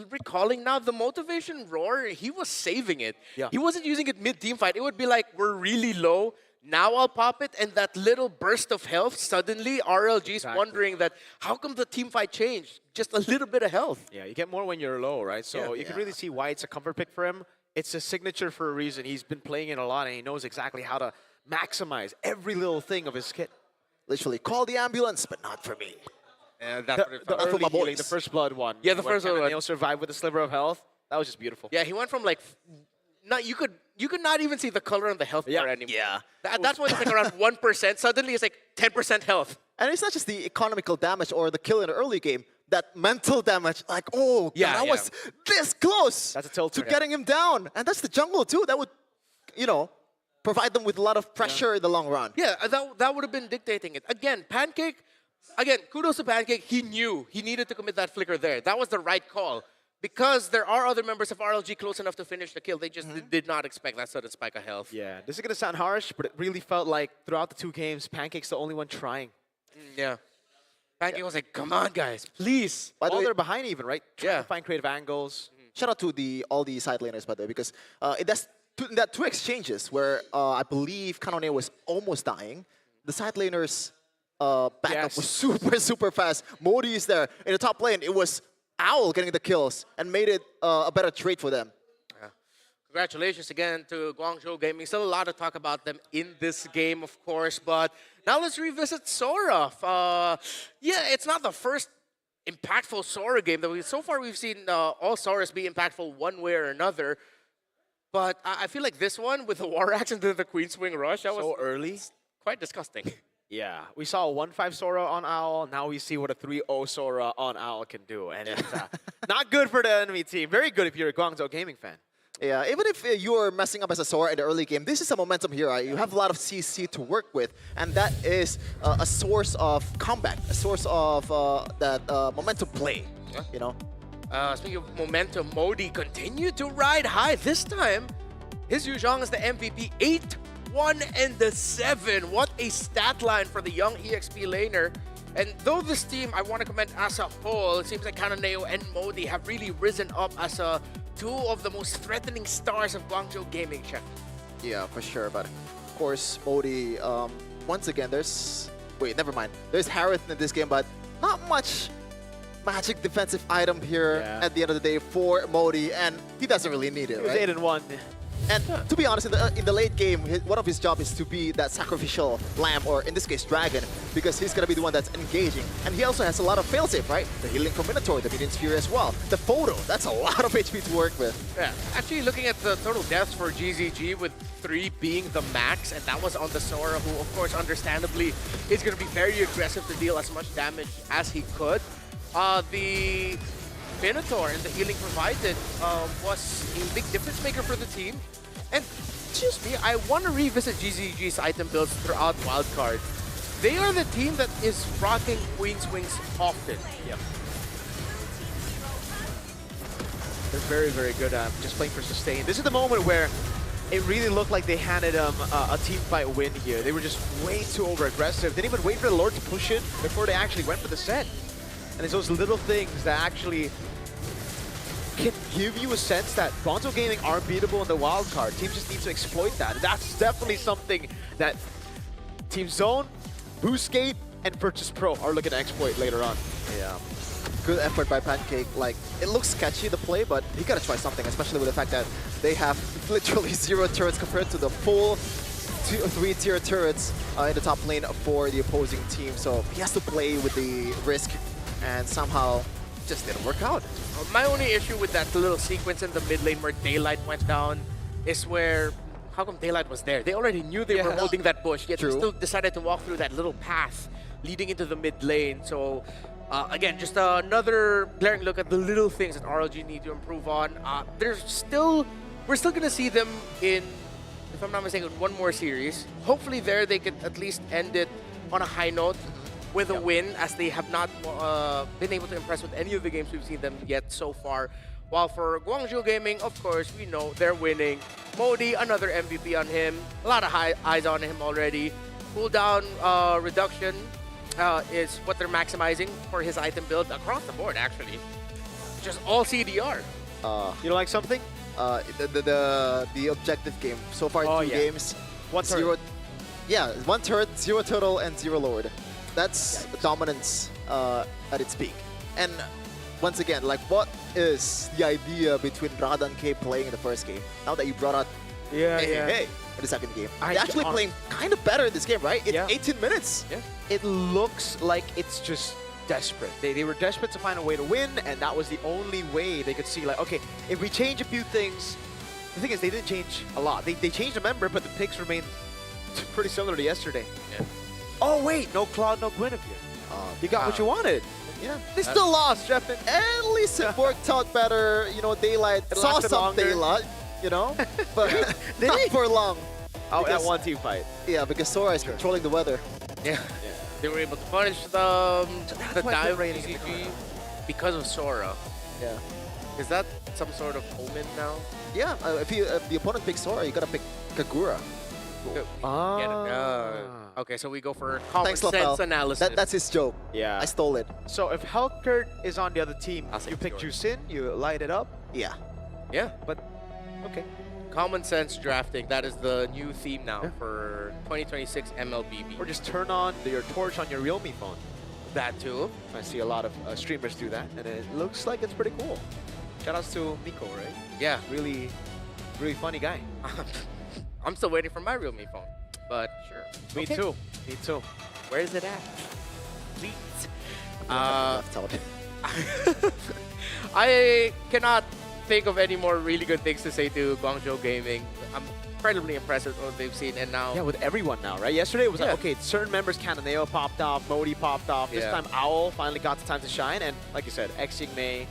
recalling now, the motivation roar, he was saving it. Yeah. He wasn't using it mid-team fight. It would be like, we're really low. Now I'll pop it, and that little burst of health, suddenly RLG's wondering that, how come the team fight changed? Just a little bit of health. Yeah, you get more when you're low, right? So you can really see why it's a comfort pick for him. It's a signature for a reason. He's been playing it a lot, and he knows exactly how to maximize every little thing of his kit. Literally, call the ambulance, but not for me. And The for my early healing, boys. the first blood one. Yeah, the first blood one. He'll survive with a sliver of health. That was just beautiful. Yeah, he went from like, you could not even see the color on the health bar anymore. Yeah. That's when it's like around 1%. Suddenly it's like 10% health. And it's not just the economical damage or the kill in the early game. That mental damage, like, oh, Yeah, God, I yeah. was this close That's a tilt to turn, getting him down. And that's the jungle, too. That would, provide them with a lot of pressure in the long run. Yeah, that would have been dictating it. Again, Pancake, kudos to Pancake. He knew he needed to commit that flicker there. That was the right call. Because there are other members of RLG close enough to finish the kill. They just did not expect that sudden spike of health. Yeah, this is going to sound harsh, but it really felt like throughout the 2 games, Pancake's the only one trying. Yeah. Pancake was like, come on, guys, please. By the While way, they're behind even, right? Trying Yeah. to find creative angles. shout out to all the side laners, by the way, because that 2 exchanges where I believe Kanone was almost dying, the side laners' backup was super, super fast. Modi is there. In the top lane, it was Owl getting the kills and made it a better trade for them. Congratulations again to Guangzhou Gaming. Still a lot to talk about them in this game, of course. But now let's revisit Sora. It's not the first impactful Sora game that so far we've seen all Soras be impactful one way or another. But I feel like this one with the War Axe and the Queen Swing Rush, that was So early. quite disgusting. Yeah, we saw a 1-5 Sora on Owl. Now we see what a 3-0 Sora on Owl can do. And it's not good for the enemy team. Very good if you're a Guangzhou Gaming fan. Yeah, even if you're messing up as a Sora in the early game, this is a momentum here. Right? You have a lot of CC to work with, and that is a source of comeback, a source of that momentum play. Speaking of momentum, Modi continued to ride high. This time, his Yu Zhang is the MVP. 8-1-7. What a stat line for the young EXP laner. And though this team, I want to comment as a whole, it seems like Kananeo and Modi have really risen up as 2 of the most threatening stars of Guangzhou Gaming, Chef. Yeah, for sure. But of course, Modi, once again, wait, never mind. There's Harith in this game, but not much magic defensive item here at the end of the day for Modi, and he doesn't really need it, right? It was 8-1. And to be honest, in the late game, one of his jobs is to be that sacrificial lamb, or in this case, dragon, because he's going to be the one that's engaging. And he also has a lot of failsafe, right? The healing from Minotaur, the Minion Sphere as well. The photo, that's a lot of HP to work with. Yeah, actually looking at the total deaths for GZG with 3 being the max, and that was on the Sora, who of course understandably is going to be very aggressive to deal as much damage as he could. The Minotaur and the healing provided was a big difference maker for the team. And excuse me, I want to revisit GZG's item builds throughout Wildcard. They are the team that is rocking Queen Swings often. Yep. They're very, very good at just playing for sustain. This is the moment where it really looked like they handed them a team fight win here. They were just way too over-aggressive. They didn't even wait for the Lord to push it before they actually went for the set. And it's those little things that actually can give you a sense that Guangzhou Gaming are beatable in the wild card. Teams just need to exploit that. That's definitely something that Team Zone, Boostgate, and Virtus Pro are looking to exploit later on. Yeah. Good effort by Pancake. Like, it looks sketchy, the play, but he gotta try something, especially with the fact that they have literally 0 turrets compared to the full 3-tier turrets in the top lane for the opposing team. So he has to play with the risk, and somehow just didn't work out. My only issue with that little sequence in the mid lane where Daylight went down is where, how come Daylight was there? They already knew they were holding that bush, yet they still decided to walk through that little path leading into the mid lane. So again, just another glaring look at the little things that RLG need to improve on. We're still gonna see them in, if I'm not mistaken, one more series. Hopefully there they could at least end it on a high note with a win, as they have not been able to impress with any of the games we've seen them yet so far. While for Guangzhou Gaming, of course, we know they're winning. Modi, another MVP on him. A lot of eyes on him already. Cooldown reduction is what they're maximizing for his item build across the board, actually. Just all CDR. You don't like something? The objective game. So far, 2 games. 1 0. Yeah, 1 turret, 0 turtle, and 0 lord. That's dominance at its peak. And once again, like, what is the idea between Rada and K playing in the first game? Now that you brought out hey in the second game, they're actually playing kind of better in this game, right? It's 18 minutes. Yeah. It looks like it's just desperate. They were desperate to find a way to win, and that was the only way they could see, like, okay, if we change a few things. The thing is, they didn't change a lot. They changed a member, but the picks remained pretty similar to yesterday. Yeah. Oh, wait, no Cloud, no Guinevere. You got what you wanted. Yeah. They still lost, Jeffin. At least it worked out better. You know, Daylight saw some longer. daylight, you know, but not for long. Oh, that one team fight. Yeah, because Sora is controlling the weather. Yeah. They were able to punish the dive rating GG because of Sora. Yeah. Is that some sort of omen now? Yeah, if the opponent picks Sora, you gotta pick Kagura. Okay, so we go for common Thanks, sense Lafel. analysis. That's his joke. Yeah. I stole it. So if Helkert is on the other team, I'll say you pick yours. Jusin, you light it up. Yeah. Yeah, But okay. common sense drafting. That is the new theme now for 2026 MLBB. Or just turn on your torch on your Realme phone. that too. I see a lot of streamers do that, and it looks like it's pretty cool. Shoutouts to Miko, right? Yeah. Really, really funny guy. I'm still waiting for my Realme phone, but sure. Me Okay. too. Me too. Where is it at? Please. Left out. I cannot think of any more really good things to say to Guangzhou Gaming. I'm incredibly impressed with what they've seen, and now Yeah, with everyone now, right? Yesterday it was Yeah. like, okay, certain members, Cananeo popped off, Modi popped off. This Yeah. time, Owl finally got the time to shine, and like you said, Xing Mei,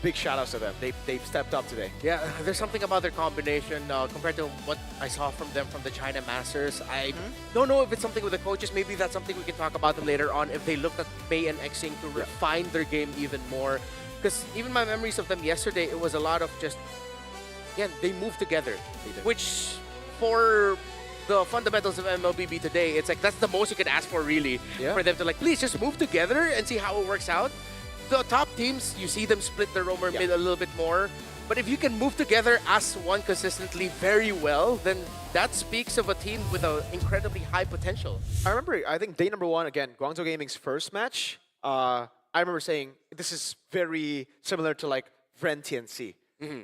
big shoutouts to them. They've stepped up today. yeah, there's something about their combination compared to what I saw from them from the China Masters. I don't know if it's something with the coaches. Maybe that's something we can talk about them later on. If they looked at Mei and Xing to refine their game even more, because even my memories of them yesterday, it was a lot of just again they moved together, which for the fundamentals of MLBB today, it's like that's the most you could ask for really, for them to like please just move together and see how it works out. The top teams, you see them split the roamer mid a little bit more. But if you can move together as one consistently very well, then that speaks of a team with an incredibly high potential. I remember, I think day number one, again, Guangzhou Gaming's first match, I remember saying, this is very similar to like Vren TNC.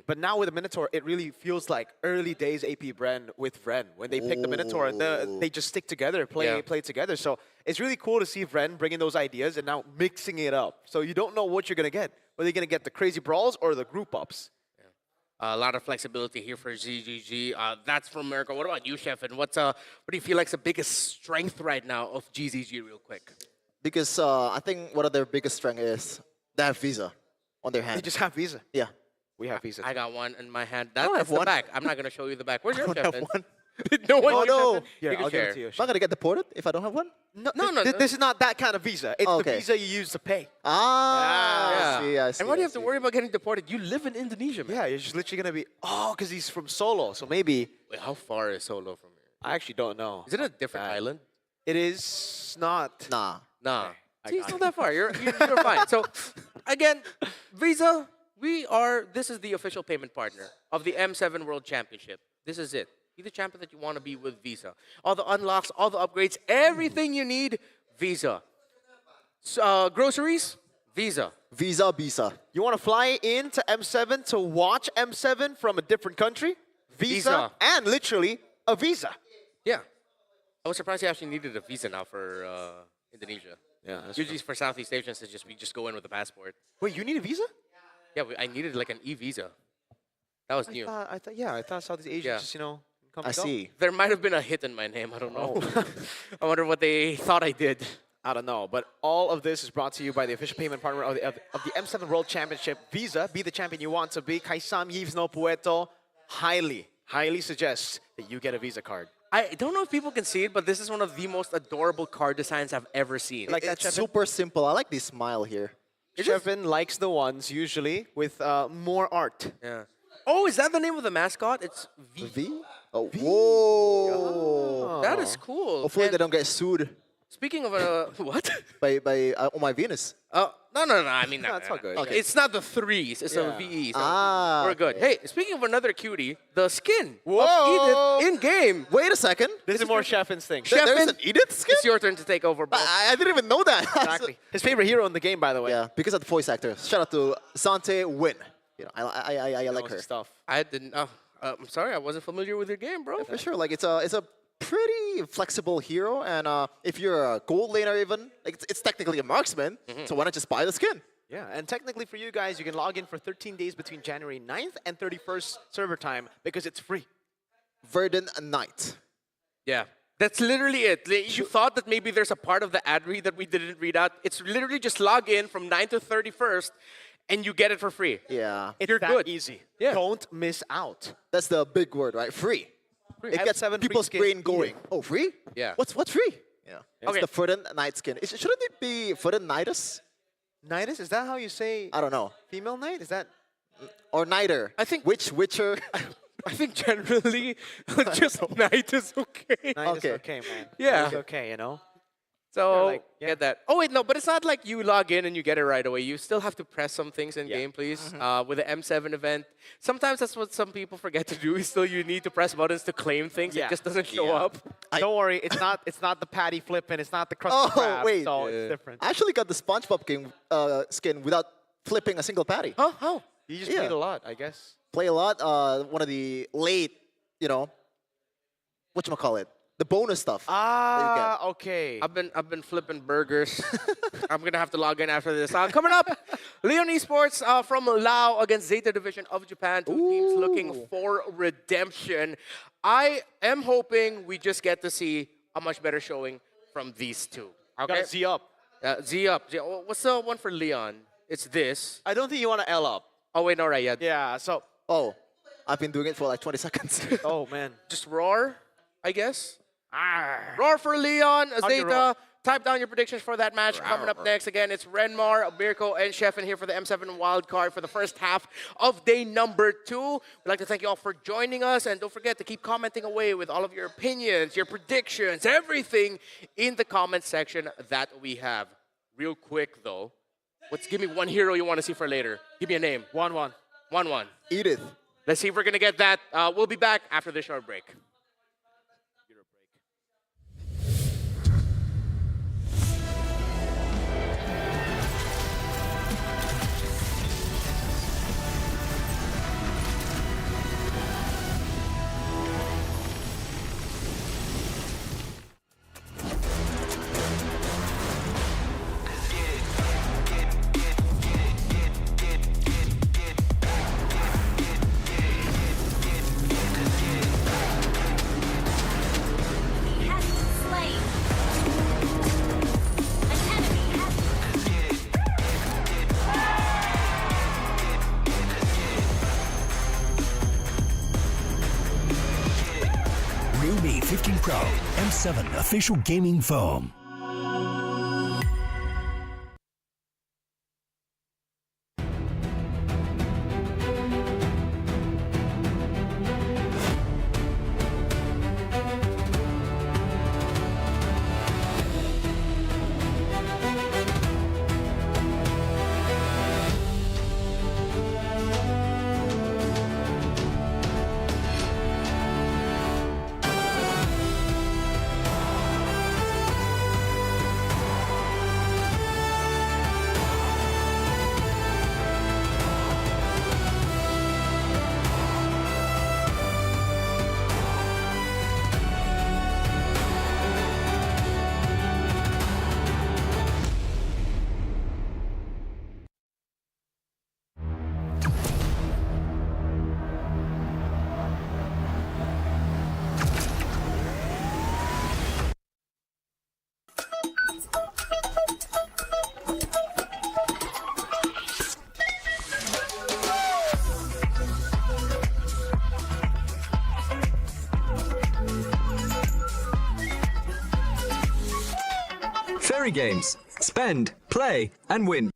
But now with the Minotaur, it really feels like early days AP Bren with Vren. When they pick the Minotaur, they just stick together, play together. So it's really cool to see Vren bringing those ideas and now mixing it up. So you don't know what you're going to get. Whether you're going to get the crazy brawls or the group ups. A lot of flexibility here for ZGG. That's from America. What about you, Chef? And what do you feel like is the biggest strength right now of GZG real quick? Because I think one of their biggest strength is they have Visa on their hand. They just have Visa. Yeah. We have Visa. I got one in my hand. don't That's have the one. back. I'm not going to show you the back. Where's your I Chef? don't have one. No one. Oh, no. Here, You can I'll give share. it to you. Am I gonna get deported if I don't have one? No, No, this is not that kind of Visa. It's Okay. the Visa you use to pay. Ah, I see. And why do you have to I see. worry about getting deported? You live in Indonesia, man. Yeah, you're just literally going to be, because he's from Solo. So maybe, Wait, how far is Solo from here? I actually don't know. Is it a different island? It is not. Nah. Nah. I See, got it's not it. that far. You're fine. So, again, Visa, this is the official payment partner of the M7 World Championship. This is it. Be the champion that you want to be with Visa. All the unlocks, all the upgrades, everything you need, Visa. Groceries, Visa. Visa. You want to fly into M7 to watch M7 from a different country? Visa. And literally a visa. Yeah. I was surprised you actually needed a visa now for Indonesia. Yeah, that's Usually for Southeast Asians, we just go in with a passport. Wait, you need a visa? Yeah, I needed like an e-visa. That was new. I thought Southeast Asians Yeah. just, come I and go. see. There might have been a hit in my name. I don't know. I wonder what they thought I did. I don't know, but all of this is brought to you by the official payment partner of the M7 World Championship, Visa. Be the champion you want to be. Kaisam Yves no Pueto highly suggests that you get a Visa card. I don't know if people can see it, but this is one of the most adorable card designs I've ever seen. Like that, It's Chefin? super simple. I like this smile here. Chefin likes the ones usually with more art. Yeah. Oh, is that the name of the mascot? It's V. V? Oh, whoa. That is cool. Hopefully And they don't get sued speaking of what? by Oh My Venus. No. I mean, No, it's all good. Okay. It's not the threes. It's Yeah. a VE. So Ah, we're good. Hey, speaking of another cutie, the skin Whoa. of Edith in game. wait a second. This is more Chef instinct. Chef- There's Chefin, an Edith skin? It's your turn to take over, bro. I didn't even know that. Exactly. His favorite hero in the game, by the way. Yeah, because of the voice actor. Shout out to Zante Win. You know, I like her. Stuff. I didn't. I'm sorry, I wasn't familiar with your game, bro. For sure, like it's a pretty flexible hero, and if you're a gold laner even, like it's technically a marksman. So why not just buy the skin? Yeah, and technically for you guys, you can log in for 13 days between January 9th and 31st server time because it's free. Verdant Knight. Yeah. That's literally it. You thought that maybe there's a part of the ad read that we didn't read out. It's literally just log in from 9th to 31st, and you get it for free. Yeah, It's You're that good. easy. Yeah. Don't miss out. that's the big word, right? Free. It Have gets 7 free people's skins brain eating. going. Oh, free? Yeah. What's free? Yeah. It's Okay. the Verdant Knight skin. Shouldn't it be Verdant Knightus? Nidus, is that how you say I don't know. female knight? Is that? Or Nighter. I think- Witcher. I think generally, just night is okay. Nidus Okay. okay, man. Yeah. It's okay, you know? So, like, yeah. get that. Oh, wait, no, but it's not like you log in and you get it right away. You still have to press some things in game, please. With the M7 event, sometimes that's what some people forget to do. Still, you need to press buttons to claim things. Yeah. It just doesn't show Yeah. up. Don't worry, it's not the patty flipping, it's not the crusty Oh, crab. wait. So it's different. I actually got the SpongeBob skin without flipping a single patty. Huh? How? You just Yeah. played a lot, I guess. Play a lot. One of the late, whatchamacallit, the bonus stuff. Ah, okay. I've been flipping burgers. I'm gonna have to log in after this. Coming up, Leon Esports from Lao against Zeta Division of Japan. Two teams looking for redemption. I am hoping we just get to see a much better showing from these two. I Okay, got Z up. Z up. What's the one for Leon? It's this. I don't think you want to L up. Oh wait, no, right, yeah. Yeah, so, Oh, I've been doing it for like 20 seconds. oh man. Just roar, I guess. Roar for Leon, you roar? Zeta. Type down your predictions for that match. Coming up next, again, it's Renmar, Mirko, and Chefin here for the M7 wildcard for the first half of day number 2. We'd like to thank you all for joining us, and don't forget to keep commenting away with all of your opinions, your predictions, everything in the comment section that we have. Real quick, though, give me one hero you want to see for later. Give me a name. 1-1. 1-1. Edith. Let's see if we're going to get that. We'll be back after this short break. Has been slain. An enemy has Realme 15 Pro M7 official gaming foam. Fairy games. Spend, play, and win.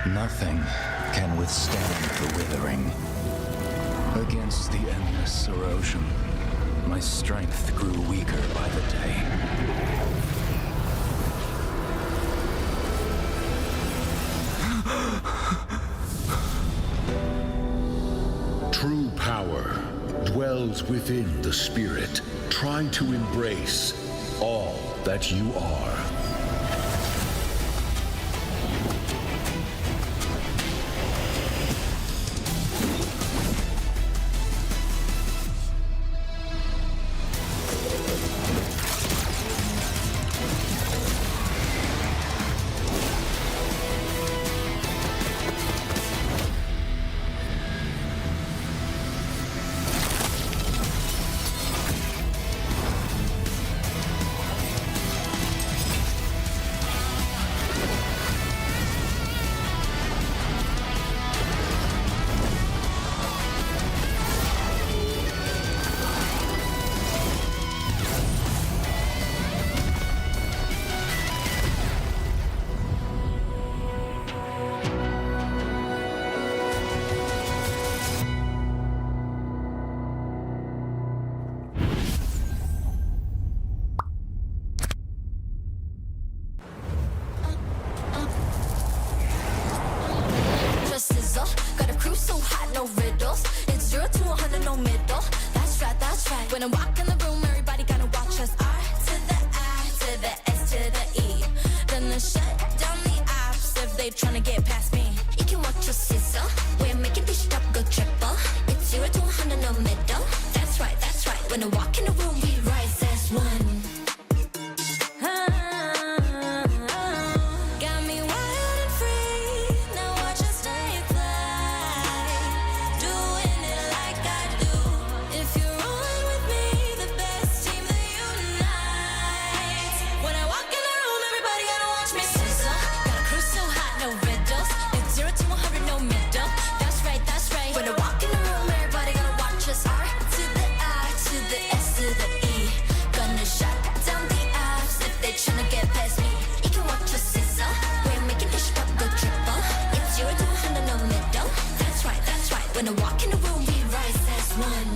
Nothing can withstand the withering. Against the endless erosion, my strength grew weaker by the day. True power dwells within the spirit. Try to embrace all that you are. Just sizzle, got a crew so hot, no riddles. It's 0 to 100, no middle. That's right, that's right. When I walk in the room, everybody gotta watch us. R to the I to the S to the E. Gonna shut down the ops if they tryna get past me. You can watch us sizzle. We're making this up go triple. It's 0 to 100, no middle. That's right, that's right. When I walk in the room, we rise as one. Got me wild and free. Now watch us stay fly. Doing it like I do. If you're rolling with me, the best team that unites. When I walk in the room, everybody gotta watch me sizzle. Got a crew so hot, no riddles. It's 0 to 100, no middle. That's right, that's right. When I walk in the room, everybody gotta watch us. R to the I to the S to the E. Gonna shut down the ops if they tryna get past me. You can watch us sizzle. We're making this up go triple. It's 0 to 100, no middle. That's right, that's right. When I walk in the room, we rise as one.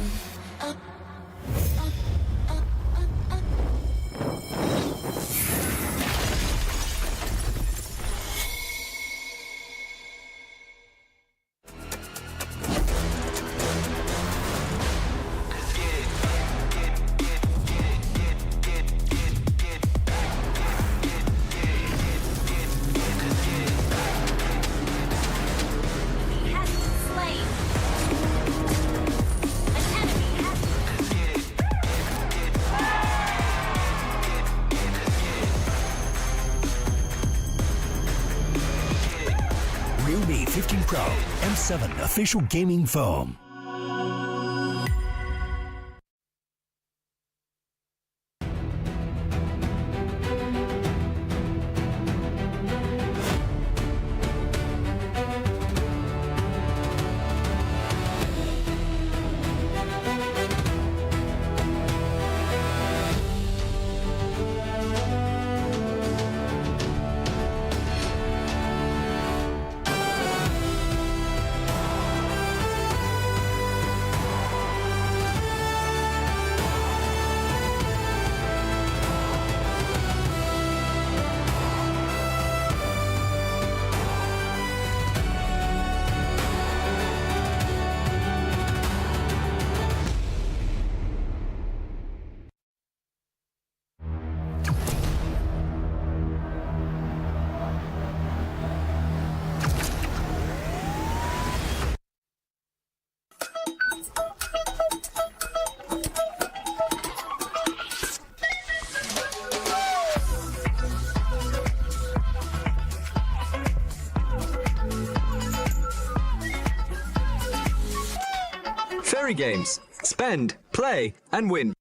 Realme 15 Pro M7 official gaming phone. Fairy games. Spend, play, and win.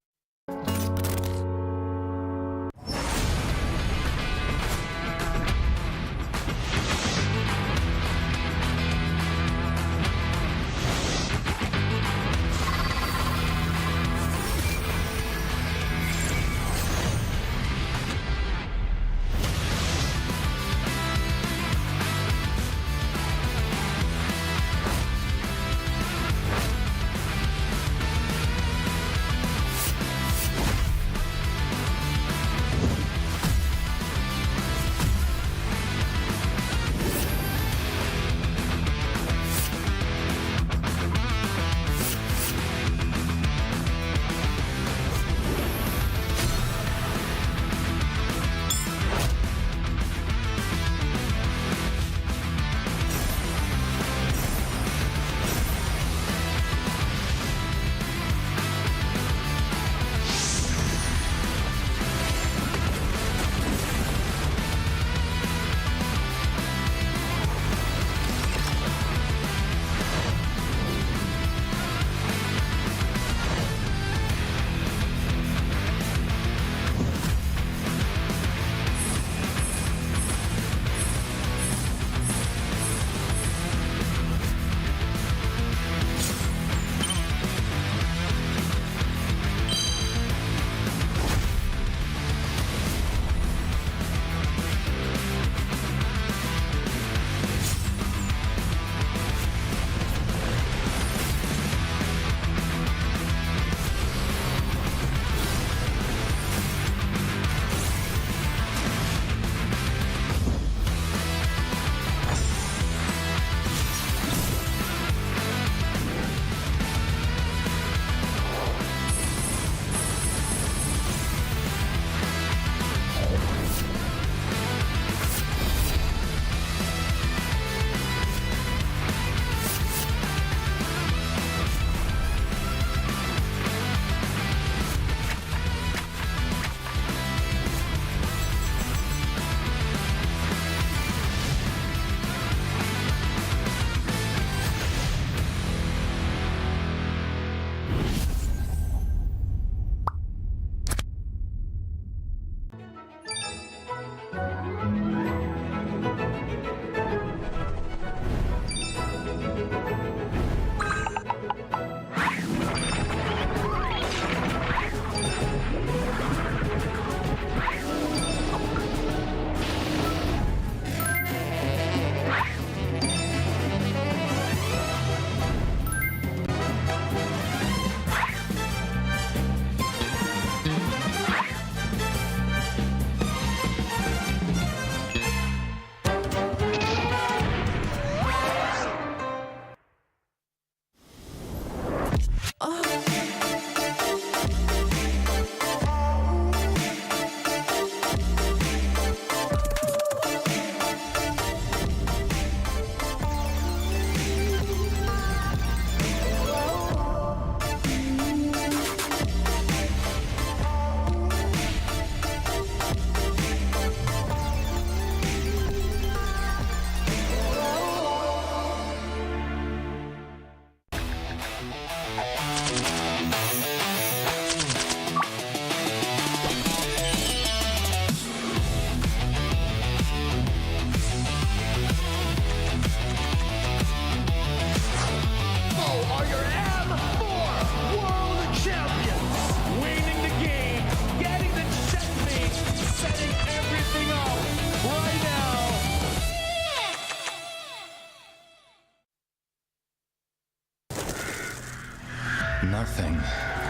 Nothing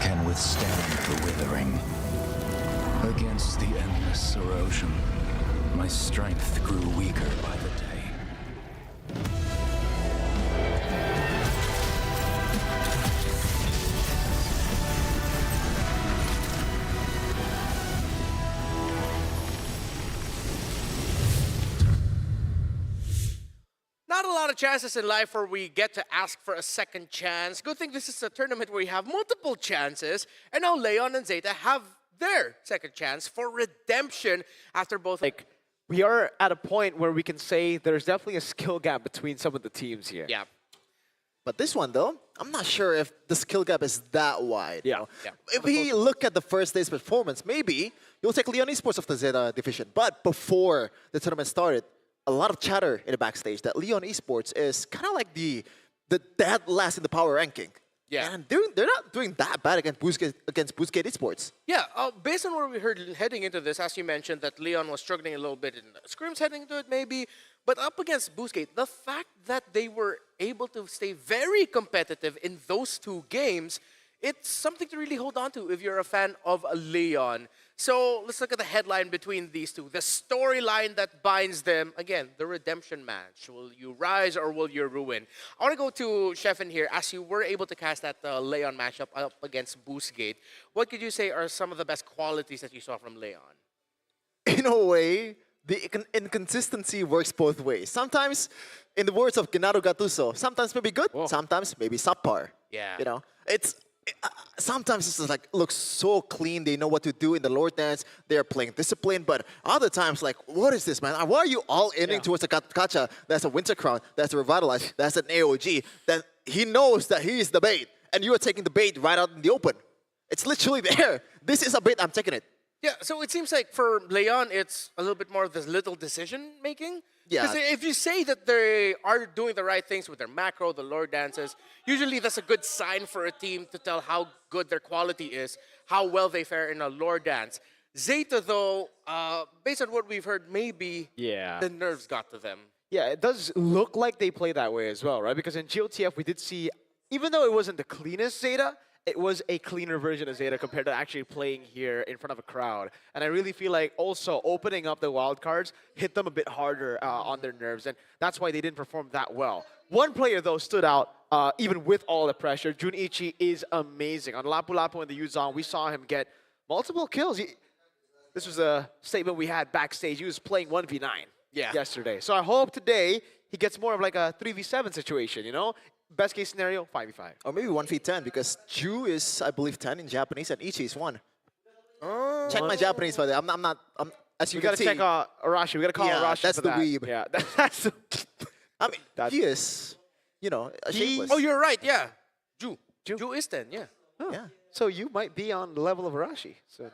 can withstand the withering. Against the endless erosion, my strength grew weaker by the day. Not a lot of chances in life where we get to ask for a second chance. Good thing this is a tournament where you have multiple chances, and now Leon and Zeta have their second chance for redemption after both. Like, we are at a point where we can say there's definitely a skill gap between some of the teams here. Yeah. But this one, though, I'm not sure if the skill gap is that wide. Yeah. You know? Yeah. If we look at the first day's performance, maybe you'll take Leon Esports of the Zeta division. But before the tournament started, a lot of chatter in the backstage that Leon Esports is kind of like the dead last in the power ranking. Yeah. And they're not doing that bad against Boostgate Esports. Yeah, based on what we heard heading into this, as you mentioned, that Leon was struggling a little bit in the scrims heading into it, maybe. But up against Boostgate, the fact that they were able to stay very competitive in those two games, it's something to really hold on to if you're a fan of Leon. So let's look at the headline between these two. The storyline that binds them, again, the redemption match. Will you rise or will you ruin? I want to go to Sheffin here. As you were able to cast that Leon matchup up against Boostgate, what could you say are some of the best qualities that you saw from Leon? In a way, the inconsistency works both ways. Sometimes, in the words of Gennaro Gattuso, sometimes maybe good, sometimes maybe subpar. Yeah. You know, sometimes it's just like looks so clean. They know what to do in the Lord Dance. They're playing discipline. But other times, like, what is this, man? Why are you all inning towards a gacha? That's a Winter Crown. That's a Revitalize. That's an AOG. Then he knows that he is the bait, and you are taking the bait right out in the open. It's literally there. This is a bait. I'm taking it. Yeah, so it seems like for Leon, it's a little bit more of this little decision making. Yeah. Because if you say that they are doing the right things with their macro, the lore dances, usually that's a good sign for a team to tell how good their quality is, how well they fare in a lore dance. Zeta, though, based on what we've heard, maybe the nerves got to them. Yeah, it does look like they play that way as well, right? Because in GOTF, we did see, even though it wasn't the cleanest Zeta, it was a cleaner version of Zeta compared to actually playing here in front of a crowd. And I really feel like also opening up the wild cards hit them a bit harder on their nerves, and that's why they didn't perform that well. One player, though, stood out even with all the pressure. Junichi is amazing. On Lapu Lapu and the Yuzong, we saw him get multiple kills. This was a statement we had backstage. He was playing 1v9 yesterday. So I hope today he gets more of like a 3v7 situation, you know? Best case scenario, 5v5. Or maybe 1v10, because Ju is, I believe, 10 in Japanese, and Ichi is 1. Check my Japanese, by the way. I'm not, as you We can gotta see. check Arashi. We gotta call Arashi that's for the that. weeb. Yeah, that's I mean, he is, you know, shapeless. Oh, you're right, yeah. Ju is 10, yeah. Yeah. So you might be on the level of Arashi. So.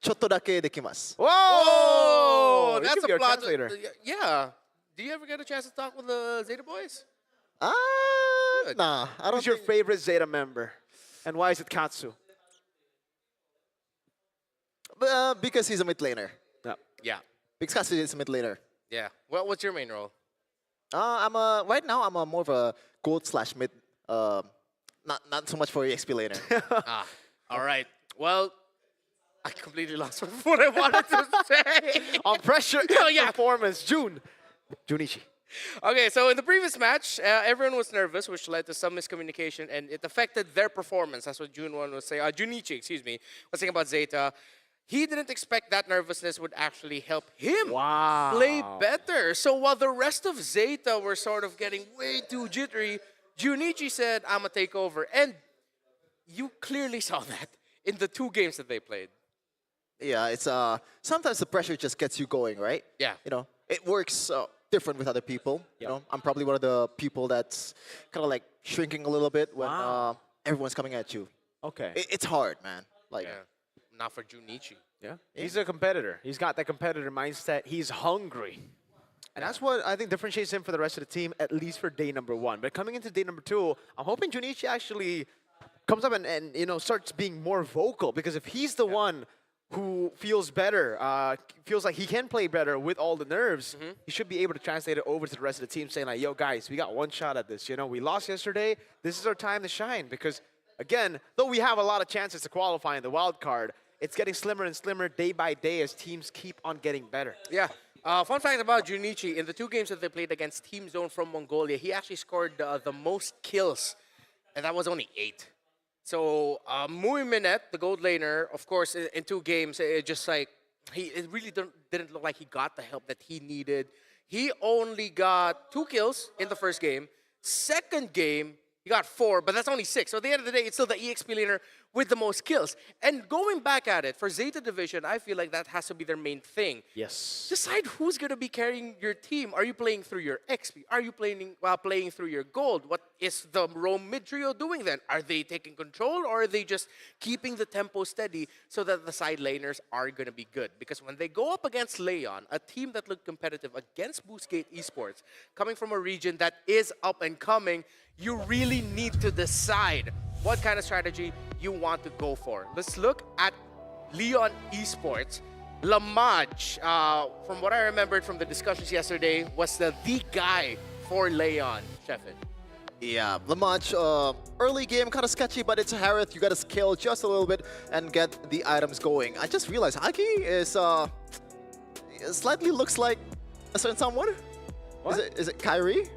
ちょっとだけできます. Whoa! Oh, You that's could be a our plot. translator. Yeah. Do you ever get a chance to talk with the Zeta boys? Nah, I don't Who's your think- favorite Zeta member? And why is it Katsu? Because he's a mid laner. No. Yeah. Because Katsu is a mid laner. Yeah. Well, what's your main role? Right now I'm more of a gold / mid. Not so much for EXP laner. All right. Well, I completely lost what I wanted to say. On pressure Oh, and yeah. performance, Junichi. Okay, so in the previous match, everyone was nervous, which led to some miscommunication, and it affected their performance. That's what Junichi was saying about Zeta. He didn't expect that nervousness would actually help him play better. So while the rest of Zeta were sort of getting way too jittery, Junichi said, "I'm gonna take over," and you clearly saw that in the 2 games that they played. Yeah, it's sometimes the pressure just gets you going, right? Yeah. You know, it works different with other people. You know, I'm probably one of the people that's kind of like shrinking a little bit when everyone's coming at you. Okay. It's hard, man. Like, Not for Junichi. Yeah. He's a competitor. He's got that competitor mindset. He's hungry. And that's what I think differentiates him for the rest of the team, at least for day number 1. But coming into day number 2, I'm hoping Junichi actually comes up and you know, starts being more vocal. Because if he's the one who feels better, feels like he can play better with all the nerves, he should be able to translate it over to the rest of the team, saying like, yo, guys, we got one shot at this. You know, we lost yesterday. This is our time to shine. Because, again, though we have a lot of chances to qualify in the wild card, it's getting slimmer and slimmer day by day as teams keep on getting better. Yeah. Fun fact about Junichi, in the 2 games that they played against Team Zone from Mongolia, he actually scored the most kills, and that was only 8. So Mui Minette, the gold laner, of course, in 2 games, it just like, it really didn't look like he got the help that he needed. He only got 2 kills in the first game. Second game, he got 4, but that's only 6. So at the end of the day, it's still the EXP laner with the most kills. And going back at it, for Zeta Division, I feel like that has to be their main thing. Yes. Decide who's going to be carrying your team. Are you playing through your XP? Are you playing through your gold? What is the Rome mid trio doing then? Are they taking control, or are they just keeping the tempo steady so that the side laners are going to be good? Because when they go up against Leon, a team that looked competitive against Boostgate Esports, coming from a region that is up and coming, you really need to decide what kind of strategy you want to go for. Let's look at Leon Esports. Lamaj, from what I remembered from the discussions yesterday, was the guy for Leon, Sheffin. Yeah, Lamaj, early game kind of sketchy, but it's Harith. You got to scale just a little bit and get the items going. I just realized Haki is slightly looks like a certain someone. What? Is it Kyrie?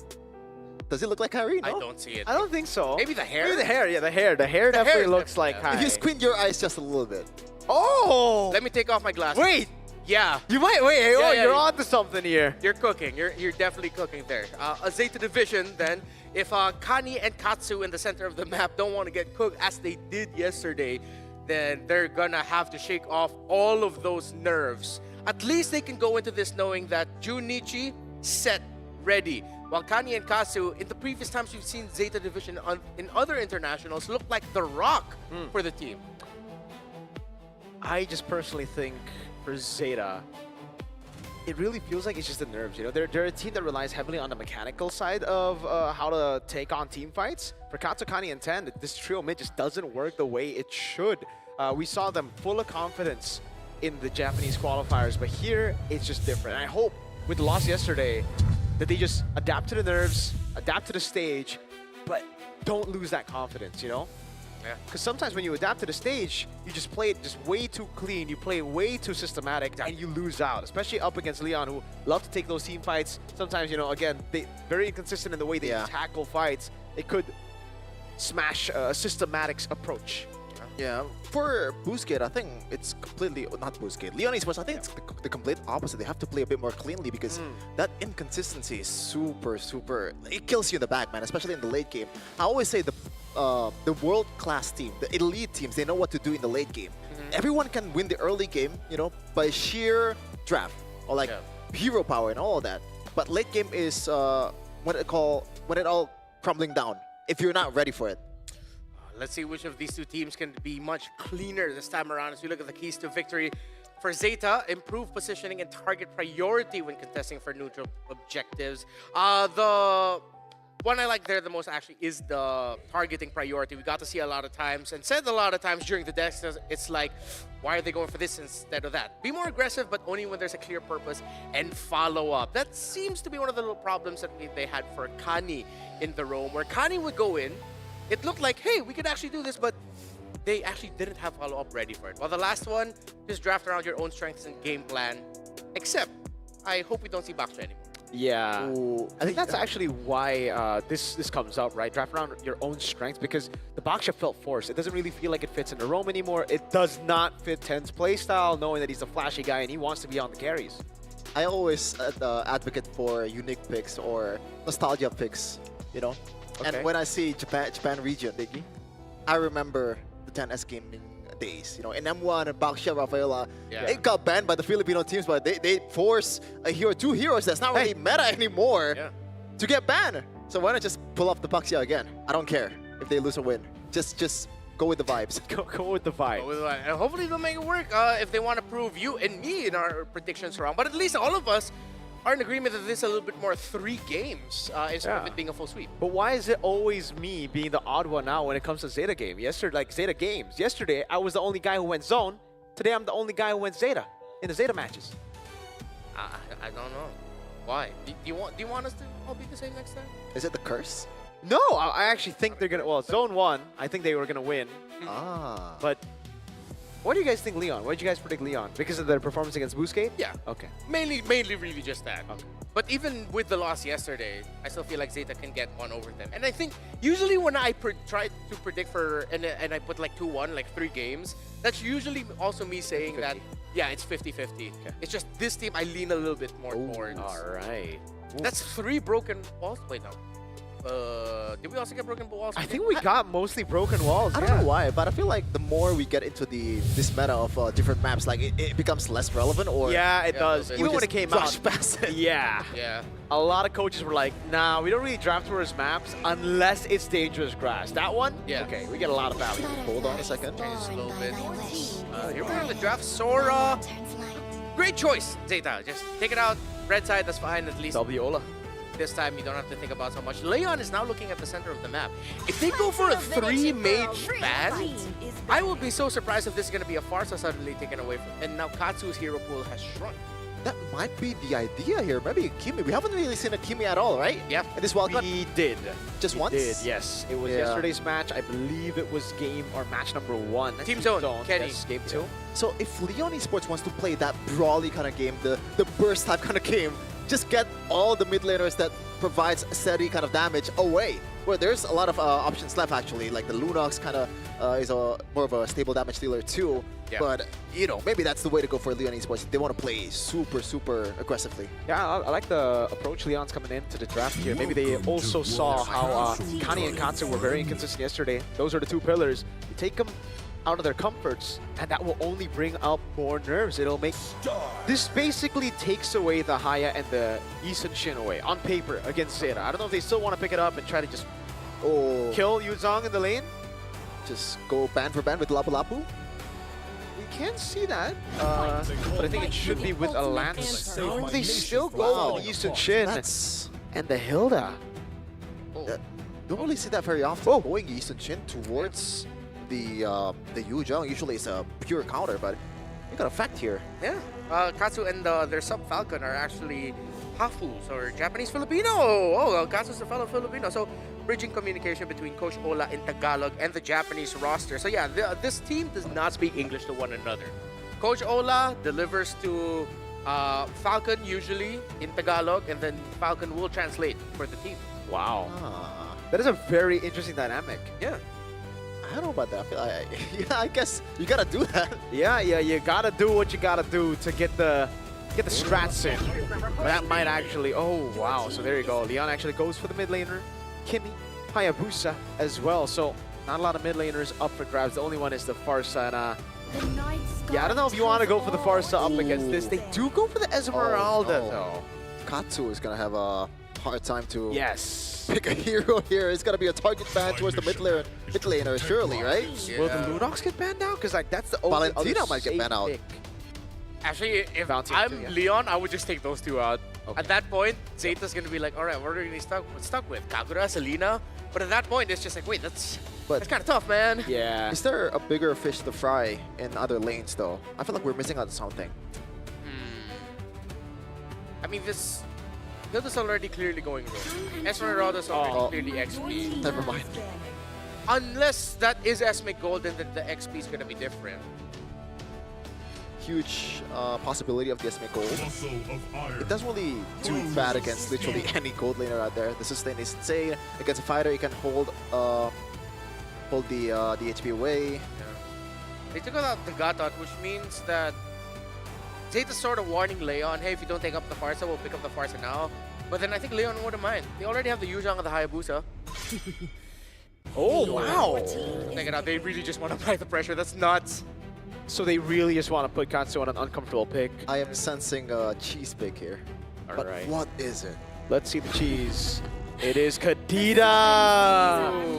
Does it look like Kyrie? No? I don't see it. I don't think so. Maybe the hair? Maybe the hair, yeah, the hair. The hair definitely looks like yeah. If Kai. you squint your eyes just a little bit. Oh! Let me take off my glasses. Wait! Yeah. You might, wait, hey, Yeah, oh, yeah, you're yeah. on to something here. You're cooking. You're definitely cooking there. A Zeta Division, then, if Kani and Katsu in the center of the map don't want to get cooked as they did yesterday, then they're gonna have to shake off all of those nerves. At least they can go into this knowing that Junichi set, ready. While Kani and Katsu, in the previous times we've seen Zeta Division in other internationals, look like the rock for the team. I just personally think for Zeta, it really feels like it's just the nerves. You know, they're a team that relies heavily on the mechanical side of how to take on team fights. For Katsukani and Ten, this trio mid just doesn't work the way it should. We saw them full of confidence in the Japanese qualifiers, but here it's just different. And I hope with the loss yesterday that they just adapt to the nerves, adapt to the stage, but don't lose that confidence, you know? Yeah. Because sometimes when you adapt to the stage, you just play it just way too clean, you play way too systematic, and you lose out, especially up against Leon, who love to take those team fights. Sometimes, you know, again, they very inconsistent in the way they tackle fights. It could smash a systematic approach. Yeah, for Boostgate, I think it's completely, not Boostgate, Leon Esports, I think it's the complete opposite. They have to play a bit more cleanly because that inconsistency is super, it kills you in the back, man, especially in the late game. I always say the world-class team, the elite teams, they know what to do in the late game. Everyone can win the early game, you know, by sheer draft or like hero power and all of that. But late game is when it all crumbling down if you're not ready for it. Let's see which of these two teams can be much cleaner this time around as we look at the keys to victory. For Zeta, improved positioning and target priority when contesting for neutral objectives. The one I like there the most actually is the targeting priority. We got to see a lot of times and said a lot of times during the decks, it's like, why are they going for this instead of that? Be more aggressive, but only when there's a clear purpose and follow up. That seems to be one of the little problems that they had for Kani in the Rome, where Kani would go in, it looked like, hey, we could actually do this, but they actually didn't have follow-up ready for it. While the last one, just draft around your own strengths and game plan. Except, I hope we don't see Baksha anymore. Yeah, Ooh, I think that's actually why this comes up, right? Draft around your own strengths, because the Baksha felt forced. It doesn't really feel like it fits into Rome anymore. It does not fit Ten's playstyle, knowing that he's a flashy guy and he wants to be on the carries. I always advocate for unique picks or nostalgia picks, you know? Okay. And when I see Japan region, I remember the 10S gaming days. You know, in M1 and Baksha, Rafaela, it got banned by the Filipino teams, but they force a hero, 2 heroes that's not really meta anymore to get banned. So why not just pull off the Baksha again? I don't care if they lose or win. Just go with the vibes. Go with the vibe. Go with the vibe. And hopefully they'll make it work if they want to prove you and me in our predictions wrong. But at least all of us are in agreement that this is a little bit more 3 games instead of it being a full sweep. But why is it always me being the odd one out when it comes to Zeta game? Zeta games. Yesterday, I was the only guy who went zone. Today, I'm the only guy who went Zeta in the Zeta matches. I don't know. Why? Do you want us to all be the same next time? Is it the curse? No, I actually think they're gonna. Well, Zone 1, I think they were gonna win. Ah. But what do you guys think, Leon? Why did you guys predict Leon? Because of their performance against Boostgate? Yeah. Okay. Mainly really just that. Okay. But even with the loss yesterday, I still feel like Zeta can get one over them. And I think usually when I try to predict for, and I put like 2-1, like 3 games, that's usually also me saying 50. that, yeah, it's 50-50. Okay. It's just this team I lean a little bit more towards. All right. That's 3 broken walls. Wait, no. Did we also get broken walls? I think we got mostly broken walls. I don't know why, but I feel like the more we get into this meta of different maps, like it becomes less relevant. Or Yeah, it does. we Even when just it came rush out. past it. Yeah. Yeah. A lot of coaches were like, nah, we don't really draft towards maps unless it's dangerous grass. That one? Yeah. Okay, we get a lot of value. Hold on a second. Just a little bit. Here we are on the draft. Sora. Great choice, Zeta. Just take it out. Red side, that's fine. At least Wiola. this time you don't have to think about so much. Leon is now looking at the center of the map. If they go for a 3-mage ban, I will be so surprised if this is going to be a Farsa suddenly taken away from. And now Katsu's hero pool has shrunk. That might be the idea here. Maybe a Kimi. We haven't really seen a Kimi at all, right? Yeah. In this wildcard. We did. Just We once? did, yes. It was Yeah. yesterday's match. I believe it was game or match number 1. Team Zone, Kenny. Yes, game 2. So if Leon Esports wants to play that brawly kind of game, the burst type kind of game, just get all the mid laners that provides steady kind of damage away. Where there's a lot of options left actually, like the Lunox kind of is more of a stable damage dealer too. Yeah. But you know, maybe that's the way to go for Leon Esports if they want to play super aggressively. Yeah, I like the approach Leon's coming into the draft here. Maybe they also saw how Kani and Katsu were very inconsistent yesterday. Those are the 2 pillars. You take them out of their comforts, and that will only bring up more nerves. It'll make... This basically takes away the Haya and the Isun Shin away on paper against Zeta. I don't know if they still want to pick it up and try to just kill Yuzong in the lane. Just go band for band with Lapu Lapu. We can see that, but I think it should be with a Lance. Oh, they still go with Isun Shin and the Hilda. Don't really see that very often. Going Eastern Shin towards the Yuzhong. Usually it's a pure counter, but you got a fact here. Yeah. Katsu and their sub Falcon are actually Hafus or Japanese Filipino. Oh, Katsu's a fellow Filipino. So bridging communication between Coach Ola in Tagalog and the Japanese roster. So yeah, this team does not speak English to one another. Coach Ola delivers to Falcon usually in Tagalog, and then Falcon will translate for the team. Wow. That is a very interesting dynamic. Yeah. I don't know about that. Yeah, I guess you gotta do that. Yeah, you gotta do what you gotta do to get the strats in. That might actually. Oh wow! So there you go. Leon actually goes for the mid laner. Kimi, Hayabusa as well. So not a lot of mid laners up for grabs. The only one is the Farsa. And, yeah, I don't know if you want to go for the Farsa up against this. They do go for the Esmeralda though. Katsu is gonna have a hard time to pick a hero here. It's gonna be a target ban towards the mid laner, surely, right? Yeah. Will the Lunox get banned out? Because like that's the only Valentina other might get safe banned out. pick. Actually, if Valentina I'm too, yeah. Leon, I would just take those 2 out. Okay. At that point, Zeta's gonna be like, all right, what are we gonna be stuck with? Kagura, Selena? But at that point, it's just like, wait, that's kind of tough, man. Yeah. Is there a bigger fish to fry in other lanes, though? I feel like we're missing out on something. I mean, this Hilda's already clearly going rogue. Esmeralda's already clearly XP. Never mind. Unless that is Esme Golden, then the XP is gonna be different. Huge possibility of the SMA gold. It doesn't really do bad against literally any gold laner out there. The sustain is insane. Against a fighter, you can hold the HP away. Yeah. They took out the Gatot, which means that Zeta's sort of warning Leon, hey, if you don't take up the Farsa, we'll pick up the Farsa now. But then I think Leon wouldn't mind. They already have the Yuzhong and the Hayabusa. Oh wow. Check it out. They really just want to apply the pressure. That's nuts. So they really just want to put Katsu on an uncomfortable pick. I am sensing a cheese pick here. But Alright. what is it? Let's see the cheese. It is Kadita!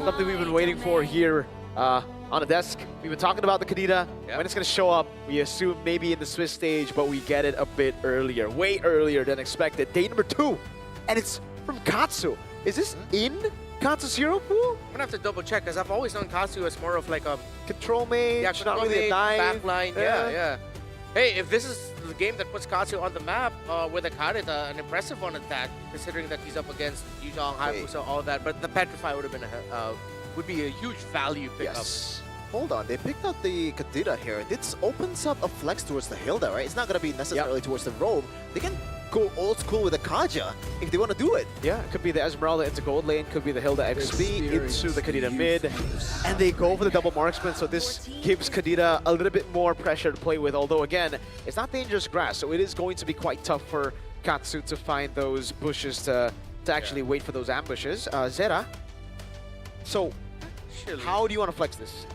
Something we've been waiting for here on the desk. We've been talking about the Kadita. Yep. When it's going to show up, we assume maybe in the Swiss stage, but we get it a bit earlier. Way earlier than expected. Day number 2. And it's from Katsu. Is this in Katsu's hero pool? I'm gonna have to double check because I've always known Katsu as more of like a Control mage, not really a dive. backline. Yeah, yeah. Hey, if this is the game that puts Katsu on the map with a Karita, an impressive one at that, considering that he's up against Yuzhong, Hayabusa, all that. But the Petrify would have been would be a huge value pickup. Yes. Hold on, they picked out the Kadira here. This opens up a flex towards the Hilda, right? It's not going to be necessarily towards the Roam. They can go old school with the Kaja if they want to do it. Yeah, it could be the Esmeralda into gold lane, could be the Hilda XP into the Kadita mid, and they go for the double marksman, so this gives Kadita a little bit more pressure to play with, although again, it's not dangerous grass, so it is going to be quite tough for Katsu to find those bushes to actually wait for those ambushes. Zera, so how do you want to flex this?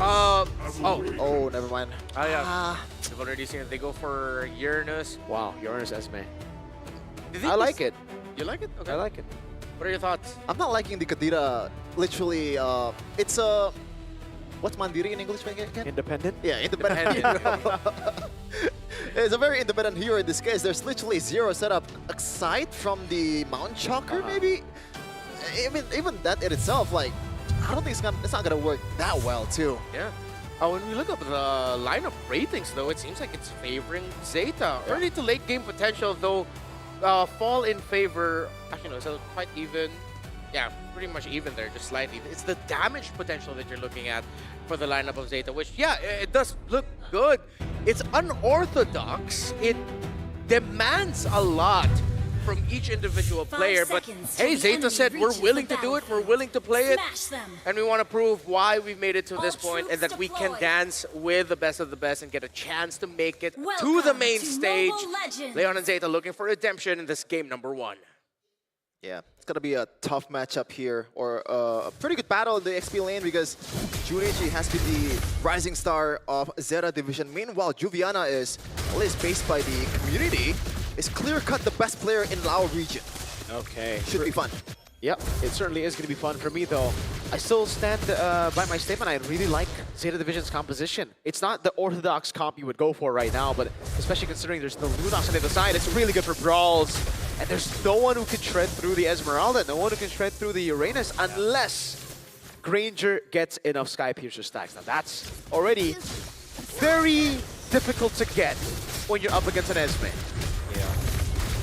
Oh, never mind. Yeah. They've already seen it. They go for Uranus. Wow, Uranus Esme. I like it. You like it? Okay. I like it. What are your thoughts? I'm not liking the Kadira. Literally, it's a... What's Mandiri in English again? Independent? Yeah, independent hero. It's a very independent hero in this case. There's literally zero setup aside from the Mount Chalker, maybe? Even that in itself, like, I don't think it's not gonna work that well too. Yeah. When we look up the lineup ratings, though, it seems like it's favoring Zeta. Early to late game potential, though, fall in favor. Actually, no, so quite even. Yeah, pretty much even there, just slightly. It's the damage potential that you're looking at for the lineup of Zeta, which, yeah, it does look good. It's unorthodox. It demands a lot from each individual player, but hey, Zeta said we're willing to do it, we're willing to play it, and we want to prove why we've made it to this point and that we can dance with the best of the best and get a chance to make it to the main stage. Leon and Zeta looking for redemption in this game number 1. Yeah, it's gonna be a tough matchup here, or a pretty good battle in the XP lane because Junichi has been the rising star of Zeta Division. Meanwhile, Juviana is, at least based by the community, is clear-cut the best player in Lao region. Okay. Should be fun. Yep, it certainly is going to be fun for me, though. I still stand by my statement. I really like Zeta Division's composition. It's not the orthodox comp you would go for right now, but especially considering there's the Lunox on the other side, it's really good for brawls. And there's no one who can tread through the Esmeralda, no one who can tread through the Uranus, unless Granger gets enough Sky Piercer stacks. Now that's already very difficult to get when you're up against an Esme. Yeah.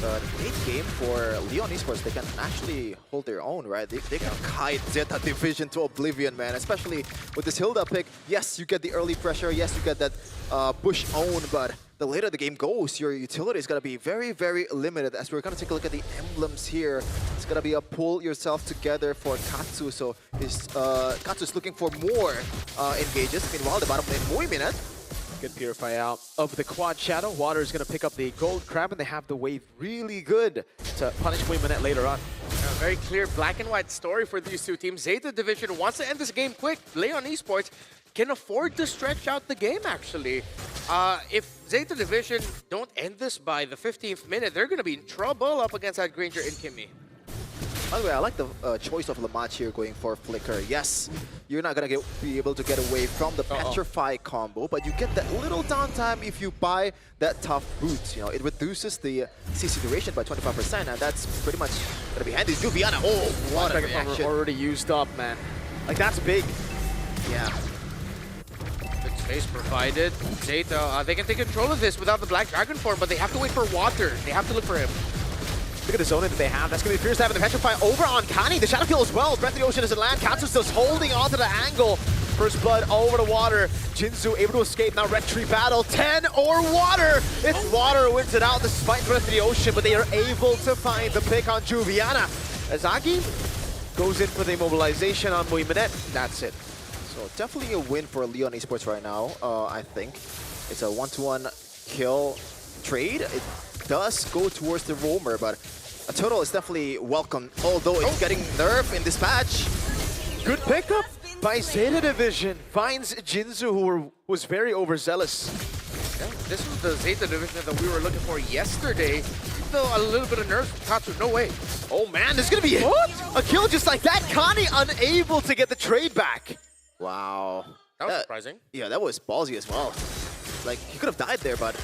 But late game for Leon Esports, they can actually hold their own, right? They can kite Zeta Division to oblivion, man. Especially with this Hilda pick. Yes, you get the early pressure. Yes, you get that bush own, but the later the game goes, your utility is going to be very, very limited. As we're going to take a look at the emblems here, it's going to be a pull yourself together for Katsu. So Katsu's looking for more engages. Meanwhile, the bottom lane, Moiminet. Good Purify out of the Quad Shadow. Water is going to pick up the Gold Crab, and they have the wave really good to punish Moiminet later on. A very clear black and white story for these two teams. Zeta Division wants to end this game quick. Leon Esports can afford to stretch out the game, actually. If Zeta Division don't end this by the 15th minute, they're going to be in trouble up against that Granger and Kimmy. By the way, I like the choice of Lamach here going for Flicker. Yes, you're not going to be able to get away from the Petrify combo, but you get that little downtime if you buy that tough boot. You know, it reduces the CC duration by 25%, and that's pretty much going to be handy. Juviana, oh, what a reaction. Already used up, man. Like, that's big. Yeah. Good space provided. Zeta, they can take control of this without the Black Dragon form, but they have to wait for Water. They have to look for him. Look at the zone that they have. That's going to be fierce to have the Petrify over on Kani. The Shadow Kill as well. Breath of the Ocean doesn't land. Katsu's still holding onto the angle. First blood over to Water. Jinzu able to escape. Now Red Tree battle. 10 or Water. It's Water who wins it out despite Breath of the Ocean, but they are able to find the pick on Juviana. Azagi goes in for the immobilization on Moiminet. That's it. So definitely a win for Leon Esports right now, I think. It's a 1-to-1 kill trade. It does go towards the roamer, but a turtle is definitely welcome, although it's getting nerfed in this patch. Good pickup by Zeta Division. Finds Jinzu, who was very overzealous. Yeah, this was the Zeta Division that we were looking for yesterday. Still a little bit of nerves from Katsu, no way. Oh man, there's gonna be a kill just like that. Kani unable to get the trade back. Wow. That was surprising. Yeah, that was ballsy as well. Like, he could have died there, but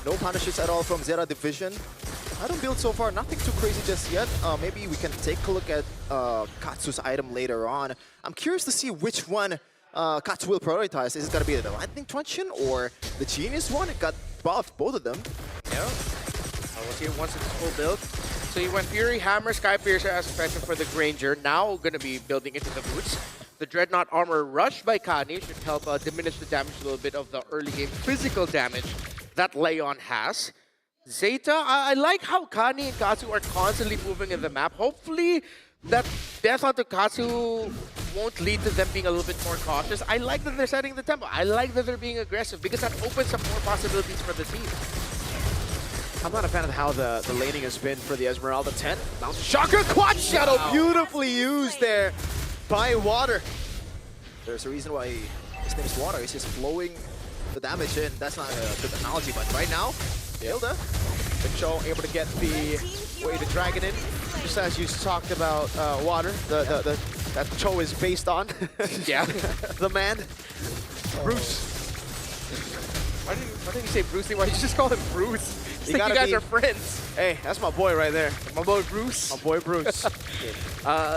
no punishes at all from Zeta Division. I don't build so far, nothing too crazy just yet. Maybe we can take a look at Katsu's item later on. I'm curious to see which one Katsu will prioritize. Is it going to be the Lightning Truncheon or the Genius one? It got buff, both of them. Yeah. We'll see it once it's full build. So you went Fury, Hammer, Sky Piercer as mentioned for the Granger. Now going to be building into the boots. The Dreadnought Armor Rush by Kani should help diminish the damage a little bit of the early game physical damage that Leon has. Zeta, I like how Kani and Katsu are constantly moving in the map. Hopefully that death onto Katsu won't lead to them being a little bit more cautious. I like that they're setting the tempo. I like that they're being aggressive because that opens up more possibilities for the team. I'm not a fan of how the laning has been for the Esmeralda 10. Mountain Shocker Quad Shadow, beautifully used there by Water. There's a reason why his name is Water. He's just flowing the damage in. That's not a good analogy, but right now, Hilda. Big Show able to get the way the dragon in. Just as you talked about Water, that Cho is based on. Yeah. The man, Bruce. Why didn't you say Brucey? Why did you just call him Bruce? You guys are friends. Hey, that's my boy right there. My boy Bruce. My boy Bruce.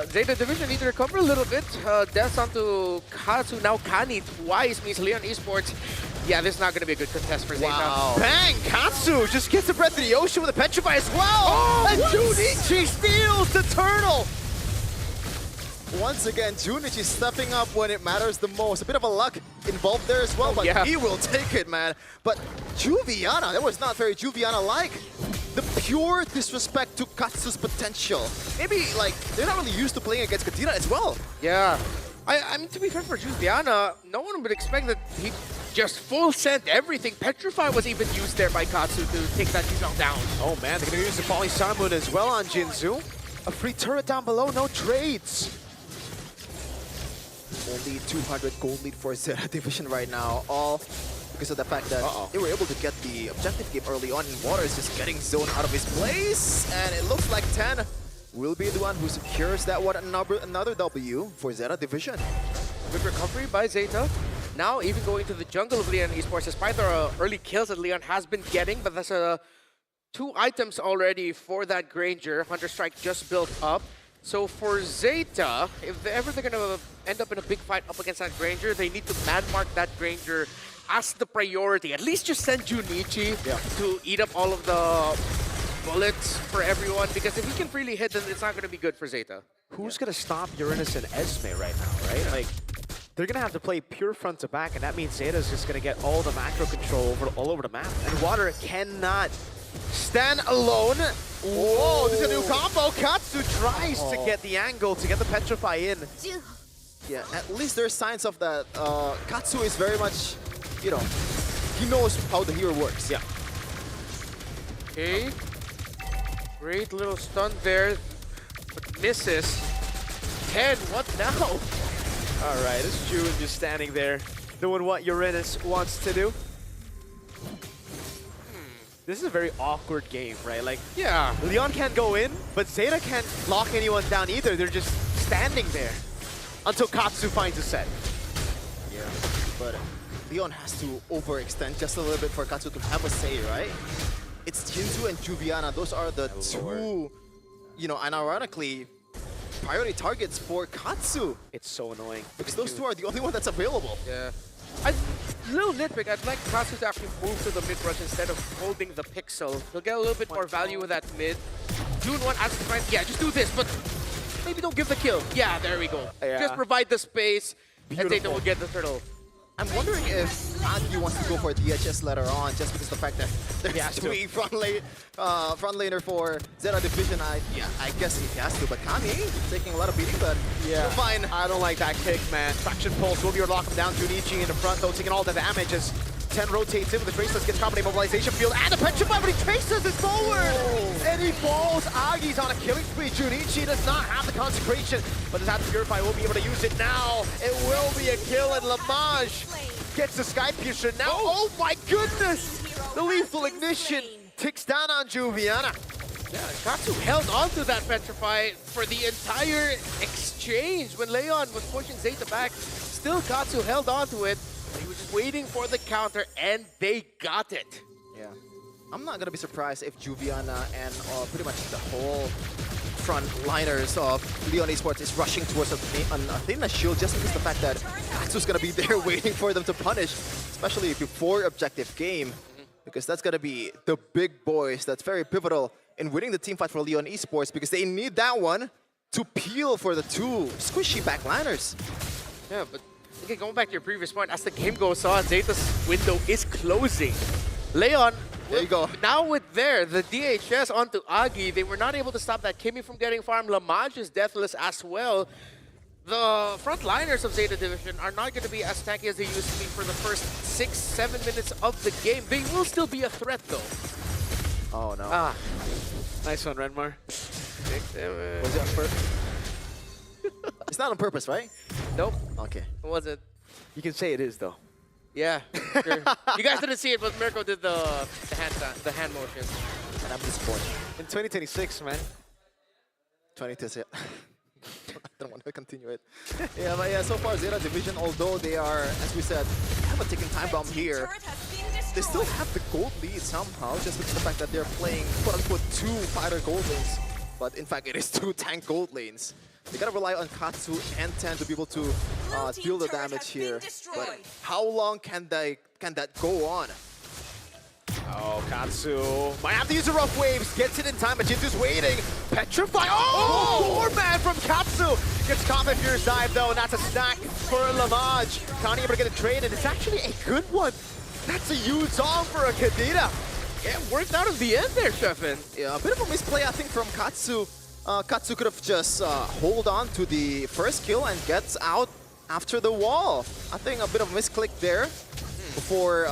Zeta Division need to recover a little bit. Death onto Katsu, now Kani twice means Leon Esports. Yeah, this is not going to be a good contest for Zeta. Wow. Bang! Katsu just gets the breath of the ocean with a Petrify as well! Oh, and Junichi steals the turtle! Once again, Junichi stepping up when it matters the most. A bit of a luck involved there as well, but yeah. he will take it, man. But Juviana, that was not very Juviana-like. The pure disrespect to Katsu's potential. Maybe, like, they're not really used to playing against Katina as well. Yeah. I mean, to be fair for Juviana, no one would expect that he just full sent everything. Petrify was even used there by Katsu to take that Juzong down. Oh man, they're going to use the Falling Sun Moon as well on Jinzu. A free turret down below, no trades. Only 200 gold lead for Zeta Division right now, all because of the fact that they were able to get the objective game early on, and Water is just getting zoned out of his place, and it looks like 10 will be the one who secures that one, another W for Zeta Division. Good recovery by Zeta. Now even going to the jungle of Leon Esports, despite the early kills that Leon has been getting, but that's 2 items already for that Granger. Hunter Strike just built up. So for Zeta, if they're gonna end up in a big fight up against that Granger, they need to man-mark that Granger as the priority. At least just send Junichi to eat up all of the bullets for everyone, because if he can freely hit, then it's not gonna be good for Zeta. Who's going to stop Uranus and Esme right now, right? Like, they're going to have to play pure front to back, and that means Zeta's just going to get all the macro control all over the map. And Water cannot stand alone. Whoa, this is a new combo. Katsu tries to get the angle to get the Petrify in. Yeah, at least there's signs of that. Katsu is very much, you know, he knows how the hero works. Yeah. Okay. Great little stun there, but misses. 10, what now? All right, it's June just standing there doing what Uranus wants to do. This is a very awkward game, right? Like, Yeah. Leon can't go in, but Zeta can't lock anyone down either. They're just standing there until Katsu finds a set. Yeah, but Leon has to overextend just a little bit for Katsu to have a say, right? It's Jinzu and Juviana. Those are the two, you know, and ironically, priority targets for Katsu. It's so annoying. Because those two are the only one that's available. Yeah. Little nitpick, I'd like Katsu to actually move to the mid rush instead of holding the pixel. He'll get a little bit more value with that mid. June 1 asks the friend, yeah, just do this, but maybe don't give the kill. Yeah, there we go. Yeah. Just provide the space, and Zeta Beautiful. will get the turtle. I'm wondering if Agi wants to go for DHS later on, just because of the fact that there's 3 front laner for Zeta Division. I guess he has to, but Kami taking a lot of beating, but fine. I don't like that kick, man. Traction Pulse will be able to lock him down. Junichi in the front, though, taking all the damage as 10 rotates in with the Traceless, gets combination mobilization field, and the Petrify, but he traces it forward! And he falls. Agi's on a killing spree. Junichi does not have the consecration, but does have the Purify, will be able to use it now. It will be a kill, and Lamage gets the Sky Piercer now. Oh my goodness! The lethal ignition ticks down on Juviana. Yeah, Katsu held on to that Petrify for the entire exchange when Leon was pushing Zeta back. Still, Katsu held on to it. He was just waiting for the counter, and they got it. Yeah. I'm not going to be surprised if Juviana and pretty much the whole front liners of Leon Esports is rushing towards Athena shield, just because the fact that Katsu's going to be there waiting for them to punish, especially before objective game. because that's gonna be the big boys that's very pivotal in winning the team fight for Leon Esports, because they need that one to peel for the two squishy backliners. Yeah, but again, going back to your previous point, as the game goes on, Zeta's window is closing. Leon, there you go. Now with the DHS onto Agi, they were not able to stop that Kimmy from getting farmed. Lamage is deathless as well. The frontliners of Zeta Division are not going to be as tanky as they used to be for the first 6-7 minutes of the game. They will still be a threat though. Oh no. Nice one, Renmar. Was it on purpose? It's not on purpose, right? Nope. Okay. It wasn't. You can say it is, though. Yeah. Sure. You guys didn't see it, but Mirko did the hand motion. And I'm disappointed. In 2026, man. 2026. I don't want to continue it. Yeah, but yeah, so far Zeta Division, although they are, as we said, have a ticking time bomb here, they still have the gold lead somehow, just with the fact that they're playing quote-unquote 2 fighter gold lanes. But in fact, it is 2 tank gold lanes. They gotta rely on Katsu and Ten to be able to deal the damage here. But how long can that go on? Oh, Katsu might have to use the rough waves. Gets it in time, but Jinzu's waiting. Petrify. Oh! Poor man from Katsu. Gets caught by Furious Dive, though, and that's a stack for Lamage. Connie able to get a trade, and it's actually a good one. That's a huge song for a Kadita. Yeah, it worked out in the end there, Sheffin. Yeah, a bit of a misplay, I think, from Katsu. Katsu could have just hold on to the first kill and gets out after the wall. I think a bit of a misclick there before,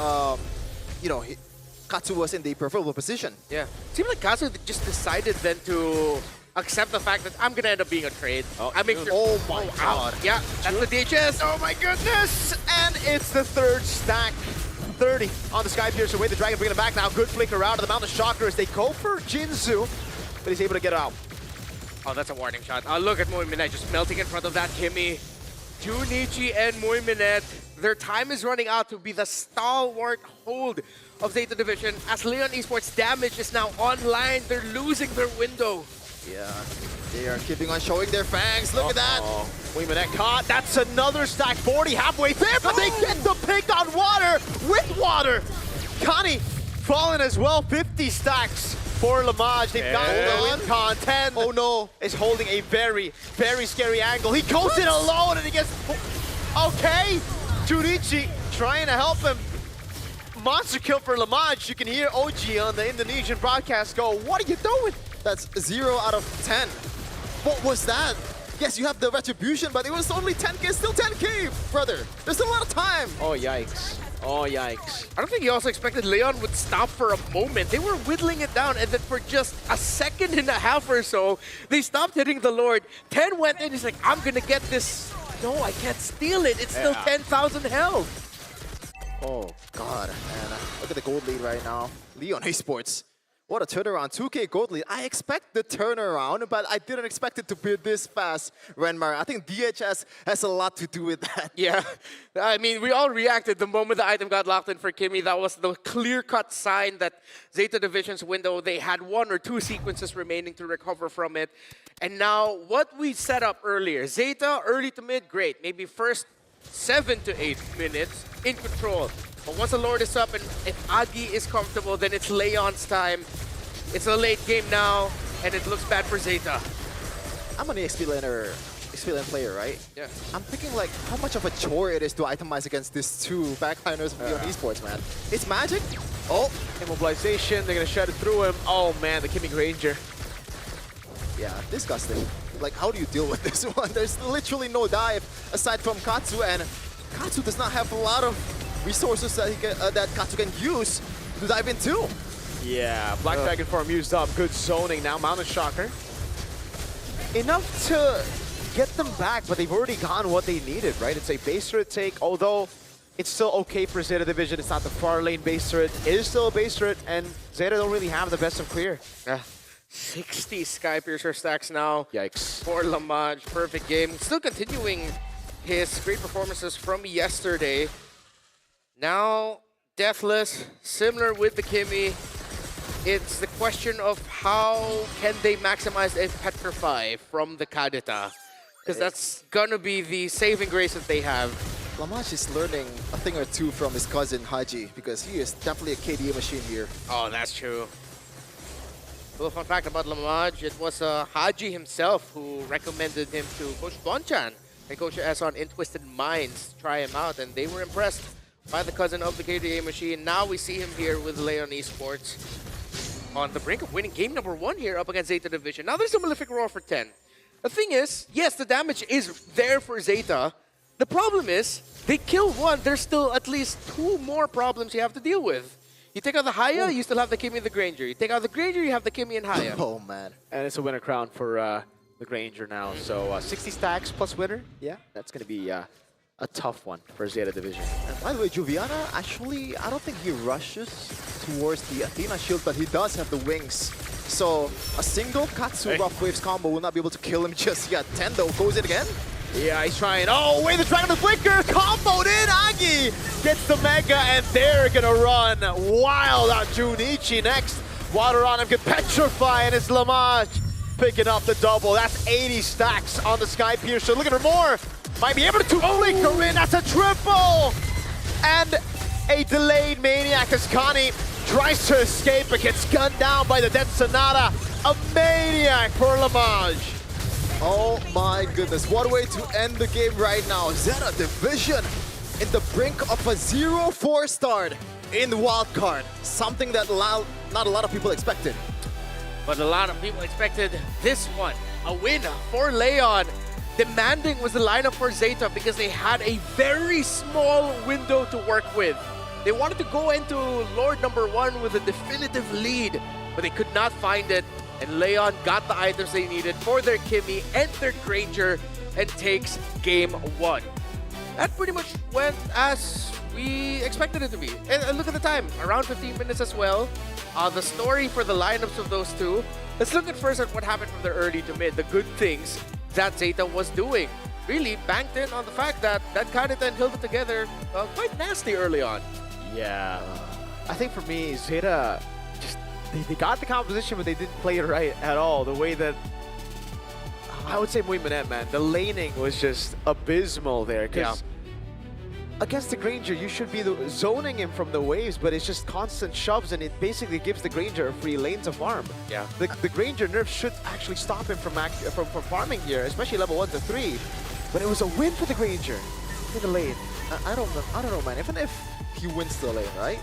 you know, Katsu was in the preferable position. Yeah. Seems like Katsu just decided then to accept the fact that I'm going to end up being a trade. I make sure. Oh my god. Yeah, that's the DHS. Oh my goodness. And it's the third stack. 30 on the Sky Piercer. Away the Dragon, bringing it back now. Good flicker out of the Mountain Shocker as they go for Jinzu, but he's able to get out. Oh, that's a warning shot. Look at Moiminet just melting in front of that Kimmy. Junichi and Moiminet, their time is running out to be the stalwart hold of Zeta Division. As Leon Esports damage is now online, they're losing their window. Yeah, they are keeping on showing their fangs. Look at that. Moiminet caught. That's another stack. 40 halfway there, but they get the pick on water with water. Connie falling as well. 50 stacks for Lamage. They've got the win con. 10. Oh no. Is holding a very, very scary angle. He goes in alone and he gets... Okay. Junichi trying to help him. Monster kill for Lamage. You can hear OG on the Indonesian broadcast go, what are you doing? That's 0 out of 10. What was that? Yes, you have the retribution, but it was only 10k, still 10k, brother. There's still a lot of time. Oh, yikes. Oh, yikes. I don't think he also expected Leon would stop for a moment. They were whittling it down, and then for just a second and a half or so, they stopped hitting the Lord. 10 went in, he's like, I'm gonna get this. No, I can't steal it. It's still 10,000 health. Oh, God. And look at the gold lead right now. Leon Esports. What a turnaround, 2k gold lead. I expect the turnaround, but I didn't expect it to be this fast, Renmar. I think DHS has a lot to do with that. Yeah, I mean, we all reacted the moment the item got locked in for Kimmy. That was the clear-cut sign that Zeta Division's window, they had 1 or 2 sequences remaining to recover from it. And now, what we set up earlier, Zeta, early to mid, great. Maybe first 7 to 8 minutes in control. But once the Lord is up and if Agi is comfortable, then it's Leon's time. It's a late game now, and it looks bad for Zeta. I'm an EXP lane player, right? Yeah. I'm thinking like how much of a chore it is to itemize against these 2 backliners from Leon Esports, man. It's magic. Oh, Immobilization, they're gonna shut it through him. Oh man, the Kimmy Granger. yeah, disgusting. Like, how do you deal with this one? There's literally no dive aside from Katsu, and Katsu does not have a lot of resources that that Katsu can use to dive into. Yeah, Black Dragon form used up. Good zoning now. Mountain Shocker. Enough to get them back, but they've already gotten what they needed, right? It's a base turret take, although it's still okay for Zeta Division. It's not the far lane base turret. It is still a base turret, and Zeta don't really have the best of clear. 60 Sky Piercer stacks now. Yikes. For Lamage. Perfect game. Still continuing his great performances from yesterday. Now, Deathless, similar with the Kimmy. It's the question of how can they maximize a Petrify from the Kadita. Because that's gonna be the saving grace that they have. Lamaj is learning a thing or two from his cousin Haji because he is definitely a KDA machine here. Oh, that's true. Little fun fact about Lamaj, it was Haji himself who recommended him to Coach Bonchan and Coach S on In Twisted Minds to try him out, and they were impressed by the cousin of the KDA machine. Now we see him here with Leon Esports on the brink of winning game number 1 here up against Zeta Division. Now there's a Malefic Roar for 10. The thing is, yes, the damage is there for Zeta. The problem is, they kill one, there's still at least 2 more problems you have to deal with. You take out the Haya, you still have the Kimmy and the Granger. You take out the Granger, you have the Kimmy and Haya. Oh, man. And it's a winner crown for the Granger now. So 60 stacks plus winner. Yeah, that's going to be a tough one for Zeta Division. And by the way, Juviana, actually, I don't think he rushes towards the Athena shield, but he does have the wings. So a single Katsu Rough Waves combo will not be able to kill him just yet. Tendo goes in again. Yeah, he's trying. Oh, wait, the Dragon of the Flicker comboed in. Agi gets the Mega, and they're going to run wild on Junichi next. Water on him can petrify, and it's Lamaj picking up the double. That's 80 stacks on the Sky Piercer. Looking for more. Might be able to flicker in. That's a triple. And a delayed Maniac as Connie tries to escape but gets gunned down by the Dead Sonata. A Maniac for Lamaj. Oh my goodness, what a way to end the game right now. Zeta Division in the brink of a 0-4 start in the wildcard. Something that not a lot of people expected. But a lot of people expected this one. A win for Leon. Demanding was the lineup for Zeta because they had a very small window to work with. They wanted to go into Lord number 1 with a definitive lead, but they could not find it. And Leon got the items they needed for their Kimmy and their Granger and takes game 1. That pretty much went as we expected it to be. And look at the time, around 15 minutes as well. The story for the lineups of those two. Let's look at first at what happened from the early to mid, the good things that Zeta was doing. Really banked in on the fact that Kanita and Hilda together quite nasty early on. Yeah. I think for me, Zeta just they got the composition, but they didn't play it right at all. The way that I would say Muy Manet, man, the laning was just abysmal there. Yeah. Against the Granger, you should be zoning him from the waves, but it's just constant shoves, and it basically gives the Granger a free lane to farm. Yeah. The Granger nerf should actually stop him from farming here, especially level 1 to 3. But it was a win for the Granger in the lane. I don't know, man. Even if he wins the lane, right?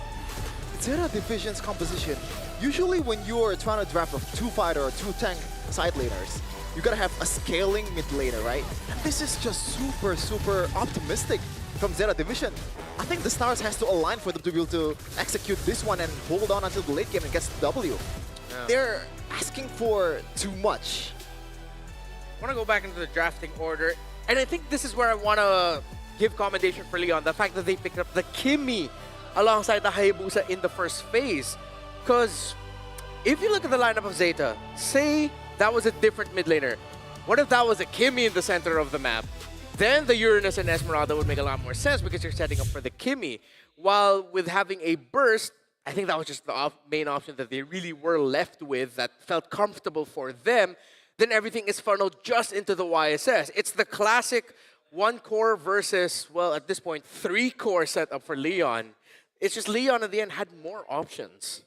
Zeta Division's composition. Usually when you're trying to draft a 2 fighter or 2 tank side laners, you gotta have a scaling mid laner, right? And this is just super optimistic from Zeta Division. I think the stars has to align for them to be able to execute this one and hold on until the late game and gets the W. Yeah. They're asking for too much. I want to go back into the drafting order, and I think this is where I want to give commendation for Leon, the fact that they picked up the Kimmy alongside the Hayabusa in the first phase. Because if you look at the lineup of Zeta, say that was a different mid laner. What if that was a Kimmy in the center of the map? Then the Uranus and Esmeralda would make a lot more sense because you're setting up for the Kimmy. While with having a burst, I think that was just the main option that they really were left with that felt comfortable for them. Then everything is funneled just into the YSS. It's the classic 1-core versus, well, at this point, 3-core setup for Leon. It's just Leon at the end had more options.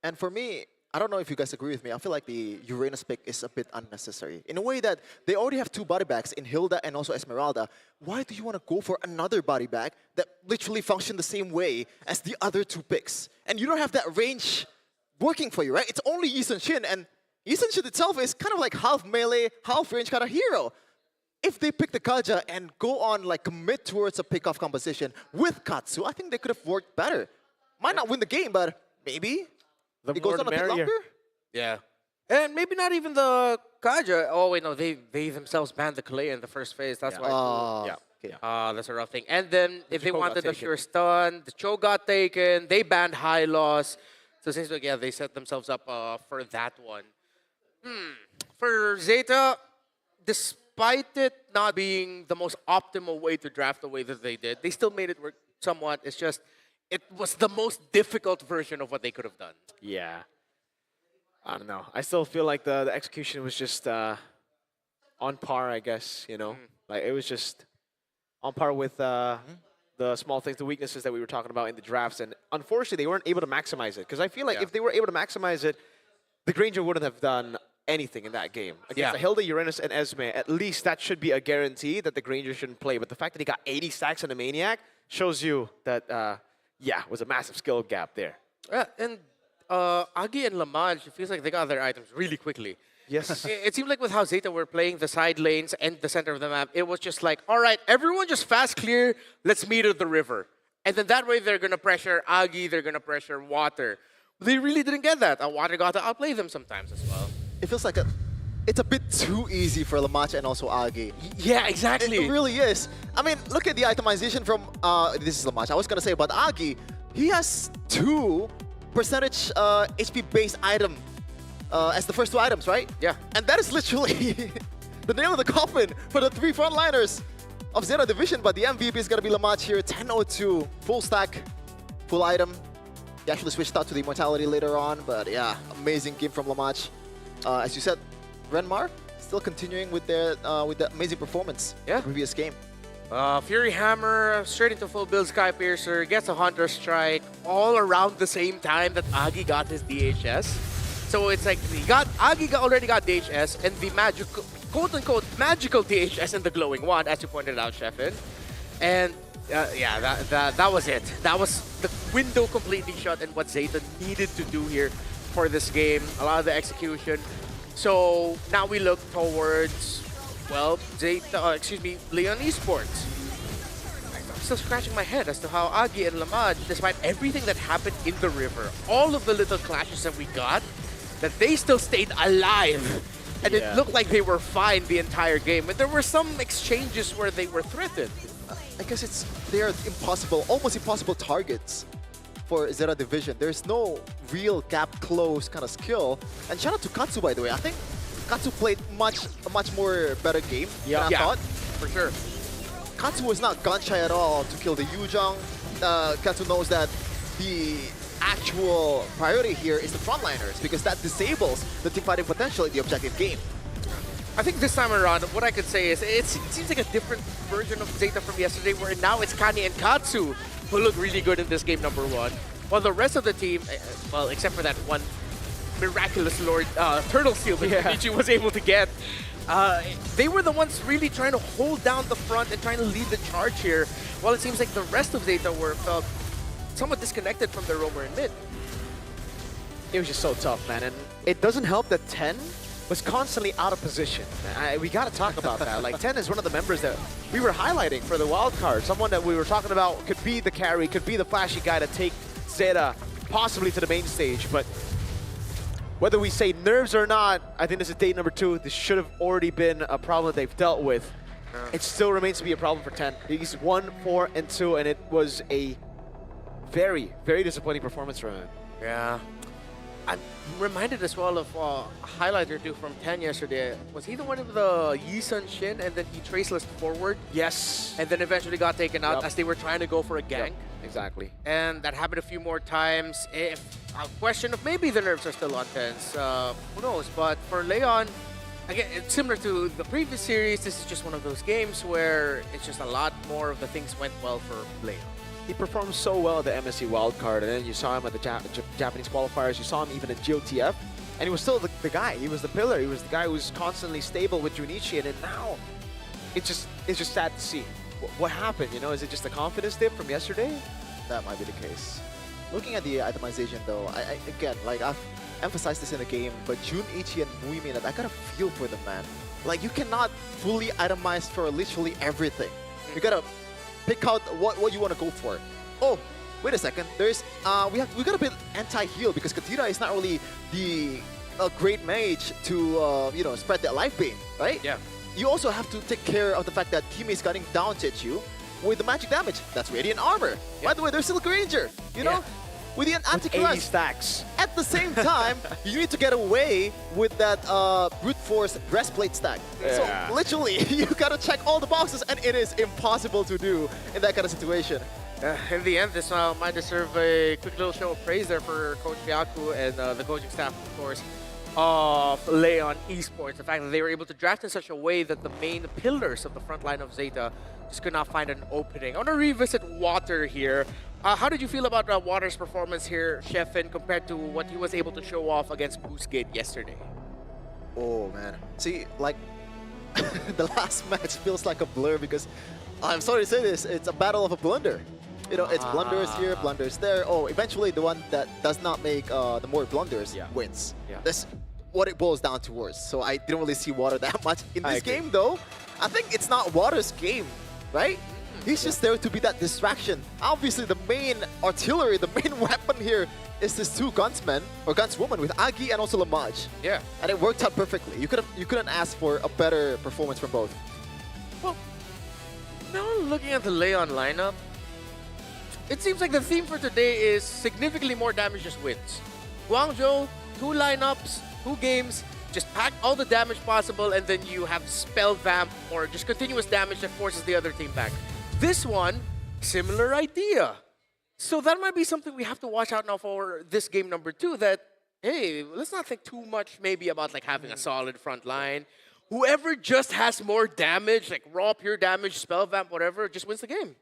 And for me, I don't know if you guys agree with me. I feel like the Uranus pick is a bit unnecessary. In a way that they already have 2 body bags in Hilda and also Esmeralda. Why do you want to go for another body bag that literally function the same way as the other 2 picks? And you don't have that range working for you, right? It's only Yi Sun-shin, and Yi Sun-shin itself is kind of like half melee, half range kind of hero. If they pick the Kaja and go on like commit towards a pick-off composition with Katsu, I think they could have worked better. Might not win the game, but maybe The it goes on a bit merrier. longer. Yeah. And maybe not even the Kaja. Oh, wait, no, they themselves banned the Kalei in the first phase. That's why. Yeah. That's a rough thing. And then if they Cho got wanted the taken. pure stun, the Cho got taken. They banned high loss. So it seems like, yeah, they set themselves up for that one. For Zeta, despite it not being the most optimal way to draft the way that they did, they still made it work somewhat. It's just, it was the most difficult version of what they could have done. Yeah. I don't know. I still feel like the execution was just on par, I guess, you know? Like, it was just on par with the small things, the weaknesses that we were talking about in the drafts, and unfortunately they weren't able to maximize it. Because I feel like if they were able to maximize it, the Granger wouldn't have done anything in that game. Against the Hilda, Uranus, and Esme, at least that should be a guarantee that the Granger shouldn't play. But the fact that he got 80 stacks on the Maniac shows you that, it was a massive skill gap there. Yeah, and Agi and Lamaj, it feels like they got their items really quickly. Yes. It seemed like with how Zeta were playing the side lanes and the center of the map, it was just like, all right, everyone just fast clear, let's meet at the river. And then that way they're going to pressure Agi, they're going to pressure Water. They really didn't get that. Water got to outplay them sometimes as well. It feels like it's a bit too easy for Lamach and also Agi. Yeah, exactly. It really is. I mean, look at the itemization from, this is Lamach. I was going to say about Agi, he has 2 percentage HP-based item as the first 2 items, right? Yeah. And that is literally the nail of the coffin for the 3 frontliners of Zeta Division, but the MVP is going to be Lamach here. 1002, full stack, full item. He actually switched out to the Immortality later on, but yeah, amazing game from Lamach. As you said, Renmar still continuing with their with the amazing performance in the previous game. Fury Hammer straight into full build Sky Piercer, gets a Hunter Strike all around the same time that Agi got his DHS. So it's like Agi already got DHS and the magical, quote-unquote, magical DHS in the glowing wand, as you pointed out, Sheffin. And that was it. That was the window completely shut and what Zeta needed to do here for this game. A lot of the execution. So now we look towards, well, Leon Esports. I'm still scratching my head as to how Agi and Lamaj, despite everything that happened in the river, all of the little clashes that we got, that they still stayed alive. And it looked like they were fine the entire game. But there were some exchanges where they were threatened. I guess they are impossible, almost impossible targets for Zeta Division. There's no real gap close kind of skill. And shout out to Katsu, by the way. I think Katsu played a much more better game than I thought. For sure. Katsu was not gun-shy at all to kill the Yuzhong. Katsu knows that the actual priority here is the frontliners because that disables the teamfighting potential in the objective game. I think this time around, what I could say is it seems like a different version of Zeta from yesterday, where now it's Kani and Katsu who look really good in this game, number 1. While the rest of the team, well, except for that one miraculous Lord Turtle Seal that Michi was able to get, they were the ones really trying to hold down the front and trying to lead the charge here, while it seems like the rest of Zeta felt somewhat disconnected from their roamer in mid. It was just so tough, man, and it doesn't help that 10 was constantly out of position. We got to talk about that. Like, 10 is one of the members that we were highlighting for the wild card. Someone that we were talking about could be the carry, could be the flashy guy to take Zeta possibly to the main stage. But whether we say nerves or not, I think this is day number 2. This should have already been a problem that they've dealt with. It still remains to be a problem for 10. He's 1, 4, and 2, and it was a very, very disappointing performance from him. Yeah. I'm reminded as well of a highlight or two from 10 yesterday. Was he the one with the Yi-Sun Shin and then he traceless forward? Yes. And then eventually got taken out as they were trying to go for a gank. Exactly. And that happened a few more times. If a question of maybe the nerves are still on 10s. Who knows? But for Leon, again, it's similar to the previous series. This is just one of those games where it's just a lot more of the things went well for Leon. He performed so well at the MSC wildcard, and then you saw him at the Japanese qualifiers, you saw him even at GOTF, and he was still the guy. He was the pillar. He was the guy who was constantly stable with Junichi, and now it's just sad to see. What happened, you know? Is it just a confidence dip from yesterday? That might be the case. Looking at the itemization though, again, like I've emphasized this in the game, but Junichi and Muimin, I got a feel for them, man. Like, you cannot fully itemize for literally everything. You gotta pick out what you want to go for. Oh, wait a second. There's we got a bit anti-heal because Katira is not really the great mage to you know, spread that life bane, right? Yeah. You also have to take care of the fact that teammates getting down at you with the magic damage. That's Radiant Armor. Yeah. By the way, there's Silk Ranger. You know, with the anti-class. 80 stacks. At the same time, you need to get away with that brute force breastplate stack. Yeah. So literally, you gotta check all the boxes, and it is impossible to do in that kind of situation. In the end, this might deserve a quick little show of praise there for Coach Byaku and the coaching staff, of course. of Leon Esports. The fact that they were able to draft in such a way that the main pillars of the front line of Zeta just could not find an opening. I want to revisit Water here. How did you feel about Water's performance here, Sheffin, compared to what he was able to show off against Boostgate yesterday? Oh man. See, like the last match feels like a blur because I'm sorry to say this, it's a battle of a blunder. You know, it's blunders here, blunders there. Oh, eventually the one that does not make the more blunders wins. Yeah. That's what it boils down towards. So I didn't really see Water that much. In this game though, I think it's not Water's game, right? He's just there to be that distraction. Obviously the main artillery, the main weapon here is this two gunsmen, or gunswoman with Agi and also Lamaj. Yeah. And it worked out perfectly. You couldn't ask for a better performance from both. Well, now looking at the Leon lineup, it seems like the theme for today is significantly more damage just wins. Guangzhou, 2 lineups, 2 games, just pack all the damage possible, and then you have spell vamp or just continuous damage that forces the other team back. This one, similar idea. So that might be something we have to watch out now for this game number 2, that, hey, let's not think too much maybe about like having a solid front line. Whoever just has more damage, like raw pure damage, spell vamp, whatever, just wins the game.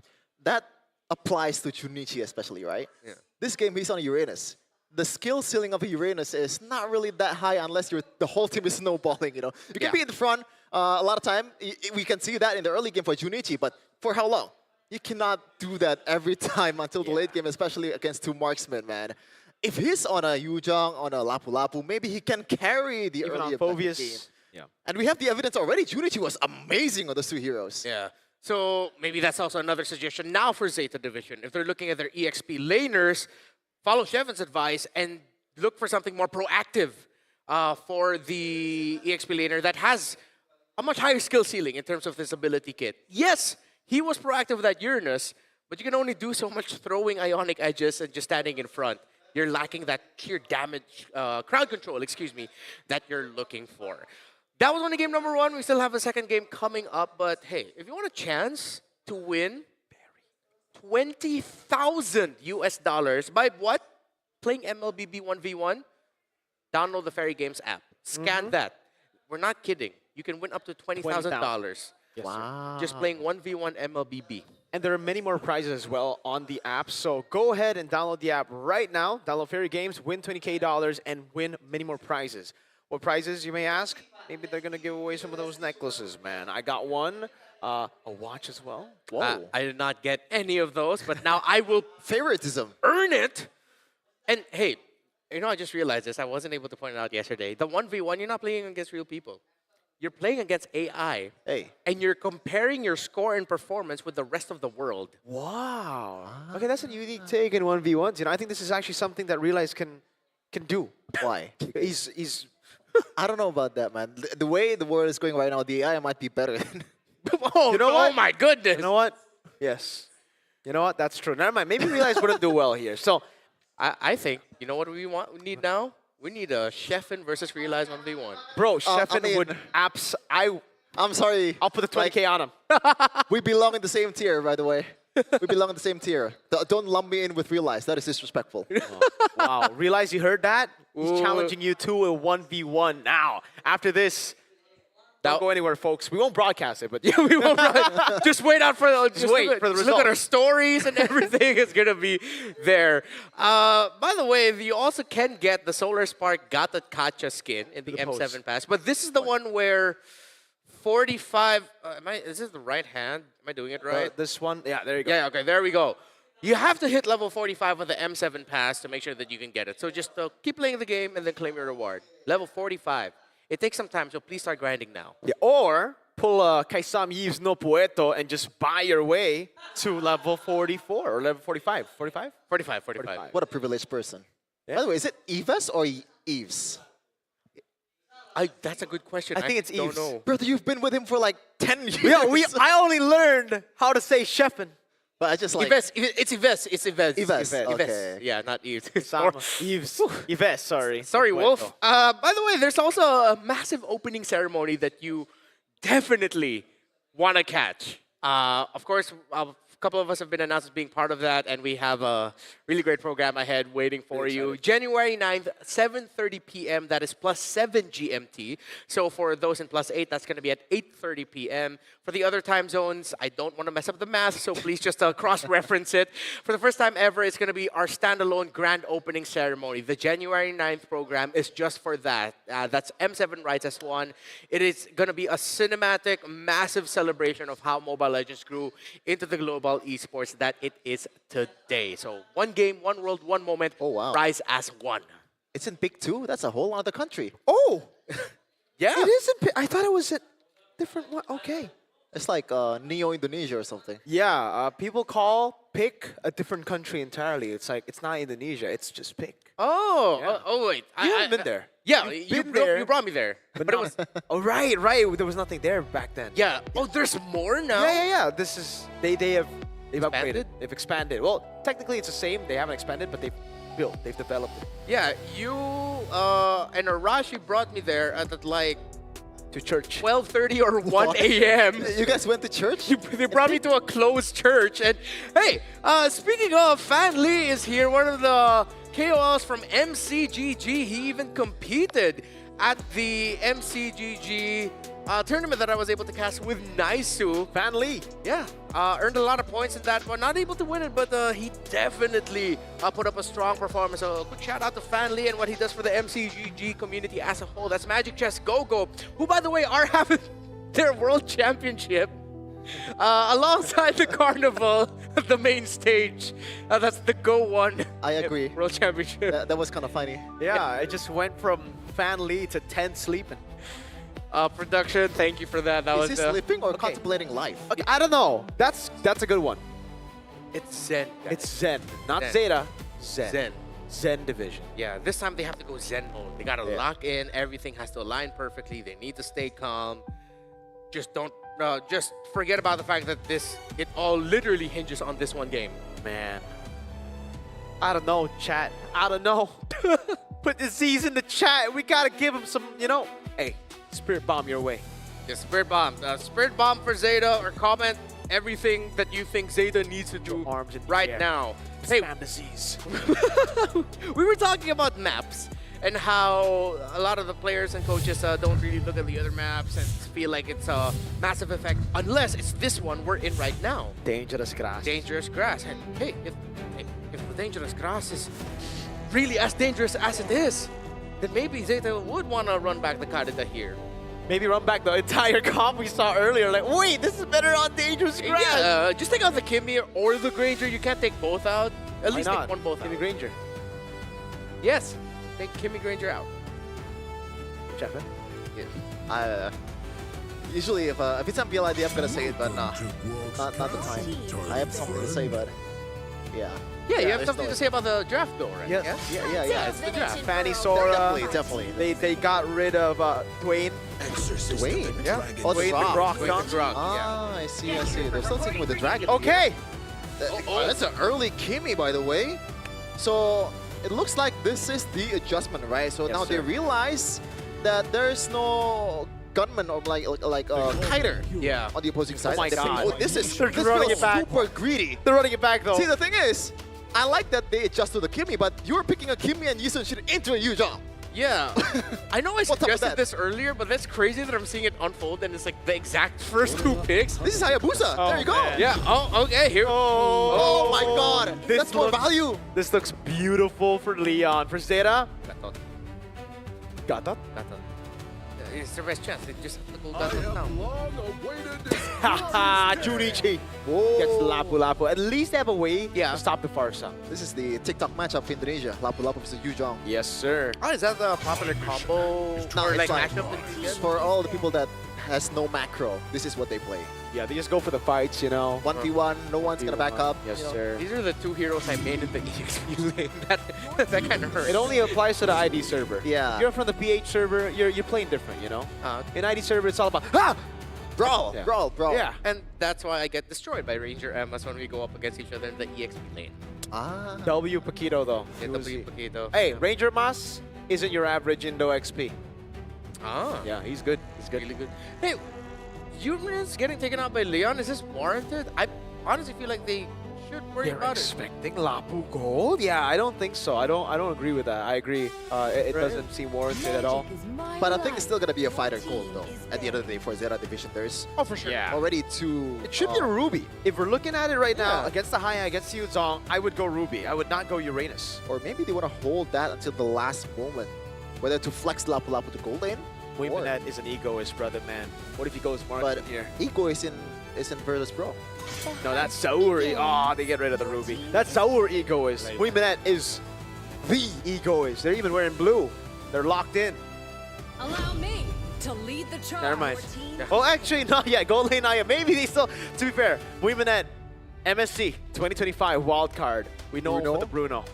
That applies to Junichi especially, right? Yeah. This game, he's on Uranus. The skill ceiling of Uranus is not really that high unless the whole team is snowballing, you know. You can be in the front a lot of time. We can see that in the early game for Junichi, but for how long? You cannot do that every time until the late game, especially against 2 marksmen, man. If he's on a Yujong, on a Lapu Lapu, maybe he can carry the Even early on game. Phoveus. Yeah. And we have the evidence already. Junichi was amazing on those 2 heroes. Yeah. So maybe that's also another suggestion now for Zeta Division. If they're looking at their EXP laners, follow Shevin's advice and look for something more proactive for the EXP laner that has a much higher skill ceiling in terms of this ability kit. Yes, he was proactive with that Uranus, but you can only do so much throwing Ionic Edges and just standing in front. You're lacking that sheer damage, crowd control, excuse me, that you're looking for. That was only game number 1. We still have a second game coming up, but hey, if you want a chance to win 20,000 US dollars by what? Playing MLBB 1v1? Download the Fairy Games app. Scan that. We're not kidding. You can win up to $20,000. Yes, Wow. Just playing 1v1 MLBB. And there are many more prizes as well on the app. So go ahead and download the app right now. Download Fairy Games, win $20K, and win many more prizes. What prizes, you may ask? Maybe they're going to give away some of those necklaces, man. I got one. A watch as well. Whoa. I did not get any of those, but now I will Favoritism. earn it. And hey, you know, I just realized this. I wasn't able to point it out yesterday. The 1v1, you're not playing against real people. You're playing against AI. Hey. And you're comparing your score and performance with the rest of the world. Wow. Okay, that's a unique take in 1v1s. You know, I think this is actually something that Realize can do. Why? He's I don't know about that, man. The way the world is going right now, the AI might be better. Oh, You know oh what? my goodness. You know what? Yes. You know what? That's true. Never mind. Maybe Realize wouldn't do well here. So, I think, you know what we need now? We need a Sheffin versus Realize 1v1. bro, Sheffin mean- would I'm sorry. I'll put the 20K on him. We belong in the same tier, by the way. We belong in the same tier. Don't lump me in with Realize. That is disrespectful. Wow. Realize you heard that? He's Ooh. challenging you to a 1v1 now. After this, don't go anywhere, folks. We won't broadcast it, but Yeah, we won't run. Just wait out for the. Just wait look, for the just look at our results. stories and everything is gonna be there. By the way, you also can get the Solar Spark Gata Kacha skin in the M7 post. pass, but this is the one where 45. Is this the right hand? Am I doing it right? this one, yeah, there you go. Yeah. Okay. There we go. You have to hit level 45 on the M7 pass to make sure that you can get it. So just keep playing the game and then claim your reward. Level 45. It takes some time, so please start grinding now. Yeah, or pull a Kaisam Yves no Poeto and just buy your way to level 44 or level 45. 45? 45. What a privileged person. Yeah. By the way, is it Eves or Eves? That's a good question. I think it's don't Eves. know. Brother, you've been with him for like 10 years. Yeah, I only learned how to say Sheffin. But I just like... Yves, it's Yves. It's Yves. Yves, Yves. okay. Yeah, not Yves. Yves. Yves, sorry. Sorry, Poeto. Wolf. By the way, there's also a massive opening ceremony that you definitely want to catch. Of course, couple of us have been announced as being part of that, and we have a really great program ahead waiting for you. January 9th, 7:30 p.m. That is +7 GMT. So for those in +8, that's going to be at 8:30 p.m. For the other time zones, I don't want to mess up the math, so please just cross-reference it. For the first time ever, it's going to be our standalone grand opening ceremony. The January 9th program is just for that. That's M7 Rights S1. It is going to be a cinematic, massive celebration of how Mobile Legends grew into the global esports that it is today. So one game, one world, one moment, Oh, wow. rise as one. It's in Pick 2. That's a whole other country. Oh, Yeah. it isn't. I thought it was a different one. Okay. It's like Neo Indonesia or something. Yeah, people pick a different country entirely. It's like, it's not Indonesia, it's just pick. Oh, Yeah. wait. You haven't been there. Yeah, You've been there. you brought me there. But it was, Oh, right. There was nothing there back then. yeah. Oh, there's more now? Yeah. This is, they've Expanded? upgraded. They've expanded. Well, technically it's the same. They haven't expanded, but they've developed it. Yeah, you and Arashi brought me there at like To church. 12:30 or 1 a.m. You guys went to church? They brought me to a closed church. And hey, speaking of, Fan Lee is here, one of the KOLs from MCGG. He even competed at the MCGG tournament that I was able to cast with Naisu. Fan Lee. Yeah, earned a lot of points in that one. Not able to win it, but he definitely put up a strong performance. So quick shout out to Fan Lee and what he does for the MCGG community as a whole. That's Magic Chess Go-Go, who, by the way, are having their World Championship alongside the Carnival, the main stage. That's the Go One. I agree. World Championship. That was kind of funny. Yeah, it just went from Fan Lee to 10 sleeping. Production, thank you for that. That Is was he sleeping or contemplating life? Okay, I don't know. That's a good one. It's Zen. guys. It's Zen, not Zen. Zeta. Zen. Zen. Zen division. Yeah, this time they have to go Zen mode. They gotta Yeah. lock in. Everything has to align perfectly. They need to stay calm. Just don't. Just forget about the fact that it all literally hinges on this one game. Man. I don't know, chat. I don't know. Put the Z's in the chat. We gotta give him some, Hey, Spirit Bomb your way. Yeah, Spirit Bomb. Spirit Bomb for Zeta, or comment everything that you think Zeta needs to do Arms in the right air. now. Hey, Spam the Z's. we were talking about maps and how a lot of the players and coaches don't really look at the other maps and feel like it's a massive effect unless it's this one we're in right now. Dangerous grass. Dangerous grass. And hey, if the dangerous grass is really as dangerous as it is, then maybe Zeta would want to run back the Kadita here. Maybe run back the entire comp we saw earlier. Like, wait, this is better on dangerous grass. Yeah, just take out the Kimmy or the Granger. You can't take both out. At Why least not? take one both Kimmy out. Granger. Yes, take Kimmy Granger out. Jeff, I, usually, if it's on BLID, I'm gonna say it, but nah, not the time. I have something to say, but yeah. Yeah, you have there's something no- to say about the draft though, right? Yeah. Yeah. It's the draft. Fanny Sora. Definitely. They got rid of Dwayne. Dwayne? Yeah. Oh, the Dwayne Grok. Grok. Wait, the Grok, yeah. Ah, I see. They're still sticking with the dragon. Okay. Oh, that's an early Kimmy, by the way. So it looks like this is the adjustment, right? So Yes, now they sir. realize that there's no gunman or like kiter Yeah. on the opposing side. my They think, God. oh, this They're running feels it back. super greedy. They're running it back though. See, the thing is, I like that they adjust to the Kimmy, but you're picking a Kimmy and Yisun Shin into a Yuzhong. Yeah. I know I What's up with suggested that? this earlier, but that's crazy that I'm seeing it unfold and it's like the exact first two picks. This is Hayabusa. Oh, there you go. man. Yeah. Oh, okay. Here. Oh my God. This That's more looks- value. This looks beautiful for Leon. For Zeta, Gatot. Gatot. Gatot. It's the best chance. They just have to go Gatot now. Haha, Junichi gets Lapu Lapu. At least they have a way Yeah. to stop the Farsa. This is the TikTok matchup for Indonesia. Lapu Lapu versus Yuzhong. Yes, sir. Oh, is that the popular combo No, or it's like like matchup in it's for all the people that has no macro. This is what they play. Yeah, they just go for the fights, 1v1, no one's gonna back up. Yes, you know. sir. These are the two heroes I made in the EXP lane. That kind of hurts. It only applies to the ID server. Yeah. If you're from the PH server, you're playing different, In ID server, it's all about Brawl, Yeah. brawl. Yeah. And that's why I get destroyed by Ranger Emmas when we go up against each other in the EXP lane. Ah. W Paquito though. Yeah, Who is W he? Paquito. Hey, Ranger Mas isn't your average Indo XP. Ah. Yeah, he's good. He's good. Really good. Hey, Humans getting taken out by Leon, is this warranted? honestly feel like they should worry They're about it. expecting Lapu Gold? Yeah, I don't think so. I don't agree with that. I agree. It doesn't seem warranted at all. But I think it's still gonna be a fighter gold though. At the end of the day, for Zeta Division, there's Oh, for sure. Yeah. already two. It should be a Ruby. If we're looking at it right now, Yeah. against the Haya, against Yuzong, I would go Ruby. I would not go Uranus. Or maybe they want to hold that until the last moment, whether to flex Lapu Lapu to gold lane. Wimanet is an egoist, brother, man. What if he goes But Marksman here? Ego is in Virtus Pro. No, that's Saur. Oh, they get rid of the Ruby. That's Saur egoist. Wimanet is the egoist. They're even wearing blue. They're locked in. Allow me to lead the charge. Never mind. 14. Well, actually, not yet. Gold lane Naya. Maybe they still, to be fair, Wimanet, MSC 2025 wildcard. We know him for the Bruno.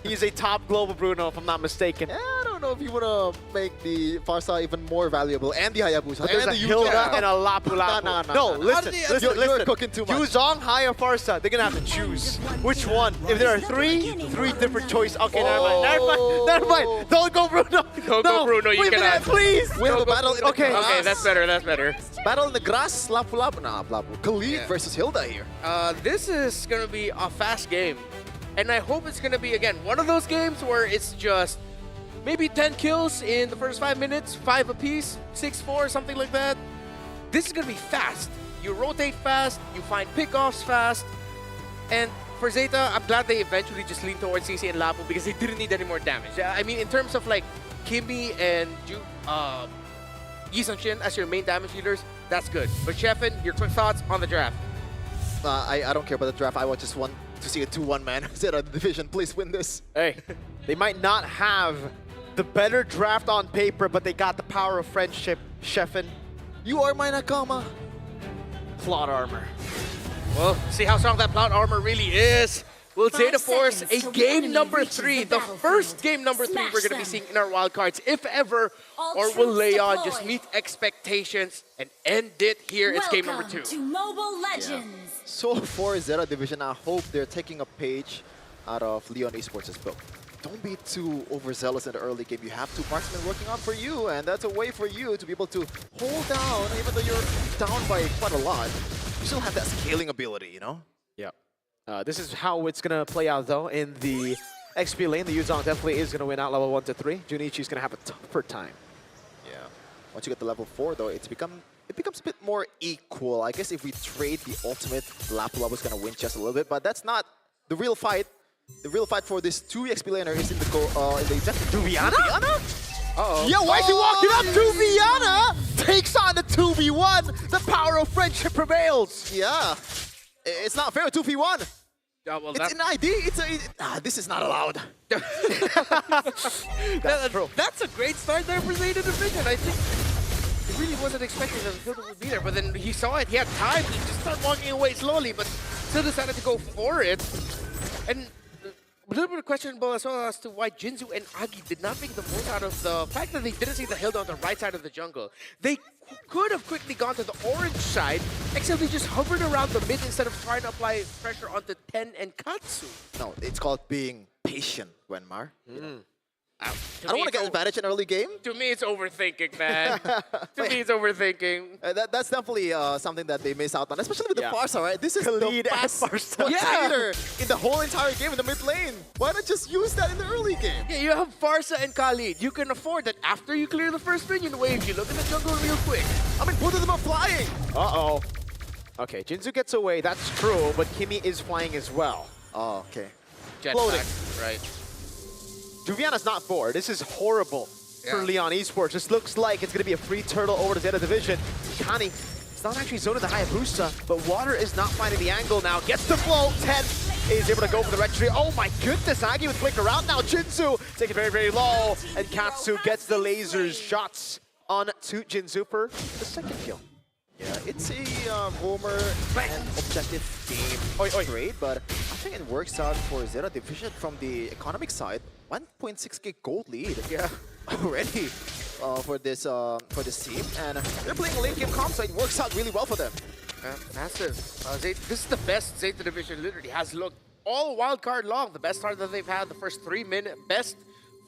He's a top global Bruno, if I'm not mistaken. Yeah, I don't know if you want to make the Farsa even more valuable and the Hayabusa But there's and a the Hilda Yuja. and a Lapu Lapu. No, listen, listen. You're cooking too much. Yuzong, Haya, Farsa. They're gonna have to choose which one. If there are three different choices. Okay, never mind. Never mind. Don't go Bruno. Don't go Bruno, you wait a minute, cannot. please. Win the battle in the Okay. grass. Okay, that's better. That's better. Battle in the grass, Lapu Lapu. Nah, Lapu. Khalid Yeah. versus Hilda here. This is gonna be a fast game, and I hope it's gonna be again one of those games where it's just maybe 10 kills in the first 5 minutes, 5 apiece, 6-4, something like that. This is gonna be fast. You rotate fast, you find pickoffs fast, and for Zeta, I'm glad they eventually just leaned towards CC and Lapu because they didn't need any more damage. I mean, in terms of like Kimmy and Yi Sun-shin as your main damage dealers, that's good. But Sheffin, your quick thoughts on the draft? I don't care about the draft. I just want to see a 2-1 man. Zeta Division, please win this. Hey, they might not have the better draft on paper, but they got the power of friendship. Sheffin, You are my Nakama. plot armor. Well, see how strong that plot armor really is. Will 5 Zeta force seconds a till the game enemy number reaches 3, the the first battlefield. game number 3 we're Smash going to be them. seeing in our wildcards, if ever, All or will troops Leon deploy. just meet expectations and end it here? It's game number 2. Welcome to Mobile Legends. So for Zeta Division, I hope they're taking a page out of Leon Esports' book. Don't be too overzealous in the early game. You have two marksmen working out for you, and that's a way for you to be able to hold down, even though you're down by quite a lot. You still have that scaling ability, you know? Yeah. This is how it's going to play out, though, in the XP lane. The Yuzong definitely is going to win out level 1 to 3. Junichi's going to have a tougher time. Yeah. Once you get to level 4, though, it becomes a bit more equal. I guess if we trade the ultimate, Lapu Lapu's going to win just a little bit, but that's not the real fight. The real fight for this 2 XP laner is in the exact Duviana? Uh-oh. Yeah, why is he walking up? Duviana takes on the 2v1. The power of friendship prevails. Yeah. It's not fair, 2v1. Yeah, well, It's an ID. This is not allowed. That's a great start there for Zeta Division. I think he really wasn't expecting that Hilda would be there, but then he saw it, he had time, he just started walking away slowly, but still decided to go for it. And a little bit questionable as well as to why Jinzu and Agi did not make the most out of the fact that they didn't see the Hilda on the right side of the jungle. They could have quickly gone to the orange side, except they just hovered around the mid instead of trying to apply pressure onto Ten and Katsu. No, it's called being patient, Wenmar. You know? I To don't me, want to get it's advantage in early game. To me, it's overthinking, man. To me, it's overthinking. That's definitely something that they miss out on, especially with Yeah. the Farsa, right? This is Khalid the and best Farsa. potato in the whole entire game in the mid lane. Why not just use that in the early game? Yeah, you have Farsa and Khalid. You can afford that after you clear the first minion wave, you look in the jungle real quick. I mean, both of them are flying. Uh-oh. Okay, Jinzu gets away. That's true, but Kimmy is flying as well. Oh, okay. Floating. Jetpack, right. Juviana's not 4. This is horrible for Leon Esports. This looks like it's going to be a free turtle over to Zeta Division. Kani, it's not actually zoning the Hayabusa, but Water is not finding the angle now. Gets the flow. 10 is able to go for the registry. Oh my goodness, Agi with flicker out now. Jinzu taking very, very low. And Katsu gets the lasers shots on to Jinzu for the second kill. Yeah, it's a roamer and objective game trade, but I think it works out for Zeta Division from the economic side. 1.6k gold lead, yeah, already for this team, and they're playing late game comp, so it works out really well for them. Massive. This is the best Zeta Division literally has looked all wildcard long. The best start that they've had, the first 3 minutes, best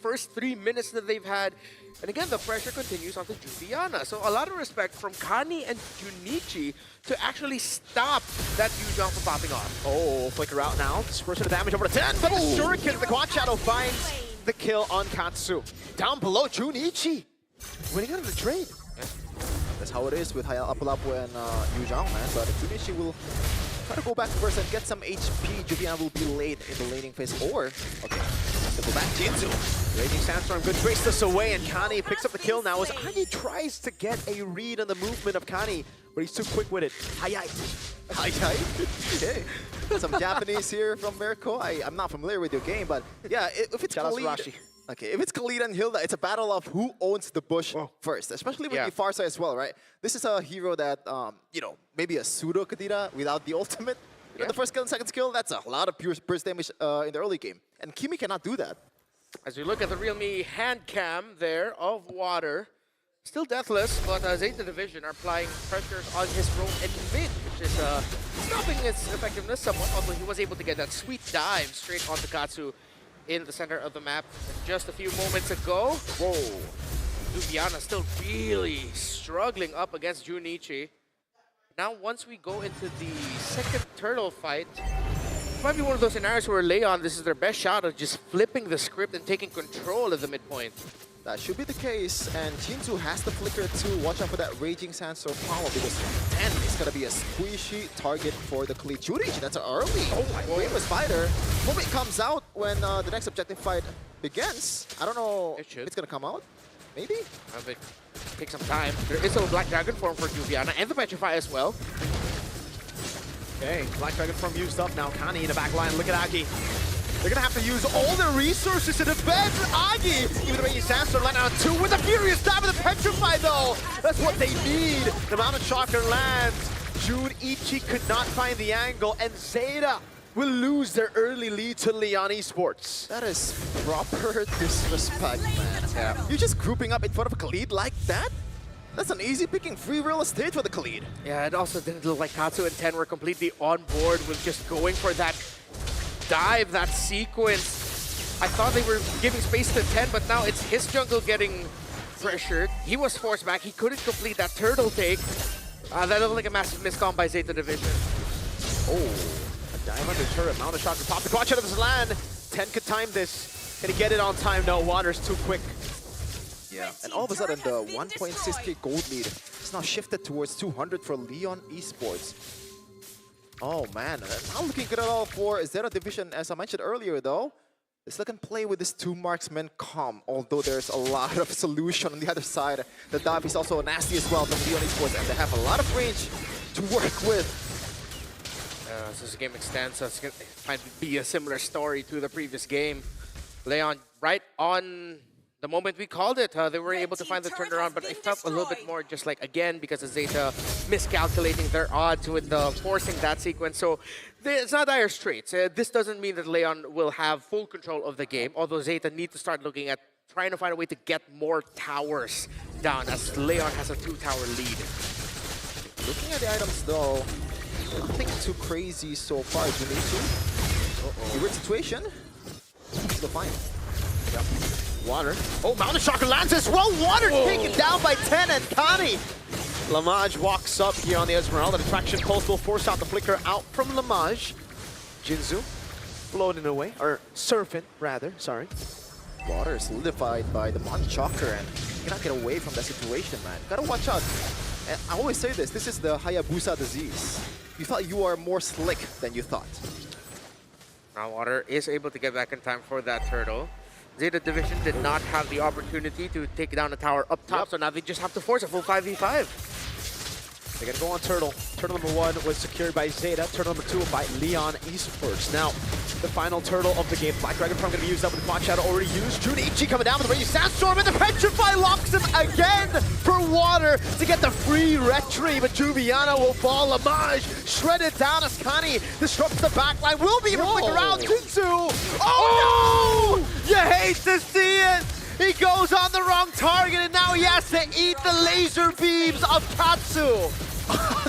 first 3 minutes that they've had. And again, the pressure continues onto Juliana. So a lot of respect from Kani and Junichi to actually stop that Yu-Jong from popping off. Oh, flicker out now. Dispersion of damage over to 10, but the Shuriken, the Quad Shadow finds the kill on Katsu. Down below, Junichi winning out of the trade. That's how it is with Apulapu and Yu-Jong, man. But Junichi will try to go back first and get some HP. Juliana will be late in the laning phase. Or, okay, go back Jinzu. Raging Sandstorm, good breaks this away, and Kani picks up the kill now as Agi tries to get a read on the movement of Kani, but he's too quick with it. Hi-hi. Okay. Some Japanese here from Mirko. I'm not familiar with your game, but yeah, if it's Khalid, okay, if it's Khalid and Hilda, it's a battle of who owns the bush first, especially with the far side as well, right? This is a hero that, you know, maybe a pseudo Kadira without the ultimate. You know, the first kill and second skill, that's a lot of pure burst damage in the early game. And Kimi cannot do that. As we look at the Realme hand cam there of Water, still deathless, but Zeta Division are applying pressures on his roam in mid, which is stopping his effectiveness somewhat, although he was able to get that sweet dive straight onto Katsu in the center of the map just a few moments ago. Whoa. Ljubljana still really struggling up against Junichi. Now, once we go into the second turtle fight, it might be one of those scenarios where Leon, this is their best shot of just flipping the script and taking control of the midpoint. That should be the case, and Jinzu has the flicker too. Watch out for that Raging Sandstorm power because 10 is going to be a squishy target for the Khalid. Junichi, that's an early. Oh my Rainbow Spider. Hope it comes out when the next objective fight begins. I don't know if it's going to come out. Maybe? I think take some time. There is a Black Dragon form for Juliana and the Petrify as well. Okay, Black Dragon form used up now. Kani in the back line. Look at Agi. They're gonna have to use all their resources to defend Agi. Even the Raging Sandstorm let out 2 with a furious stab of the Petrify though. That's what they need. The Mountain Shocker lands. Junichi could not find the angle, and Zeta will lose their early lead to Leon Esports. That is proper disrespect, man. Yeah. You're just grouping up in front of a Khalid like that? That's an easy picking free real estate for the Khalid. Yeah, it also didn't look like Katsu and 10 were completely on board with just going for that dive, that sequence. I thought they were giving space to 10, but now it's his jungle getting pressured. He was forced back. He couldn't complete that turtle take. That looked like a massive miscom by Zeta Division. Oh. Dive under turret, Mountain Shocker pop the Quad Shadow of his land. 10 could time this. Can he get it on time? No, Water's too quick. Yeah, and all of a sudden the 1.6k gold lead is now shifted towards 200 for Leon Esports. Oh man, not looking good at all for Zeta Division, as I mentioned earlier though. They still can play with this 2 marksman calm, although there's a lot of solution on the other side. The dive is also nasty as well from Leon Esports, and they have a lot of range to work with. So this game extends, so it might be a similar story to the previous game. Leon, right on the moment we called it, they were able to find the turnaround, but it felt a little bit more just like, again, because of Zeta miscalculating their odds with forcing that sequence. So it's not dire straits. This doesn't mean that Leon will have full control of the game, although Zeta need to start looking at trying to find a way to get more towers down, as Leon has a 2-tower lead. Looking at the items though, nothing too crazy so far. Junichi, weird situation. Still fine. Yep. Water. Oh, Mountain Shocker lands as well. Water taken down by 10 and Kani. Lamage walks up here on the Esmeralda. The traction pulse will force out the flicker out from Lamage. Jinzu floating away, or surfing rather, sorry. Water solidified by the Mountain Shocker, and you cannot get away from that situation, man. Gotta watch out. And I always say this is the Hayabusa disease. You thought you are more slick than you thought. Now Water is able to get back in time for that turtle. Zeta Division did not have the opportunity to take down a tower up top, so now they just have to force a full 5v5. They're gonna go on Turtle. Turtle number 1 was secured by Zeta. Turtle number 2 by Leon Esports. Now, the final turtle of the game. Black Dragon Farm gonna be used up with Quad Shadow already used. Junichi coming down with the Raging Sandstorm, and the Petrify locks him again for Water to get the free retry, but Juliana will fall. Lamage shredded down as Kani disrupts the backline. Will be able to flicker out. Jinzu! Oh no! You hate to see it! He goes on the wrong target, and now he has to eat the laser beams of Katsu.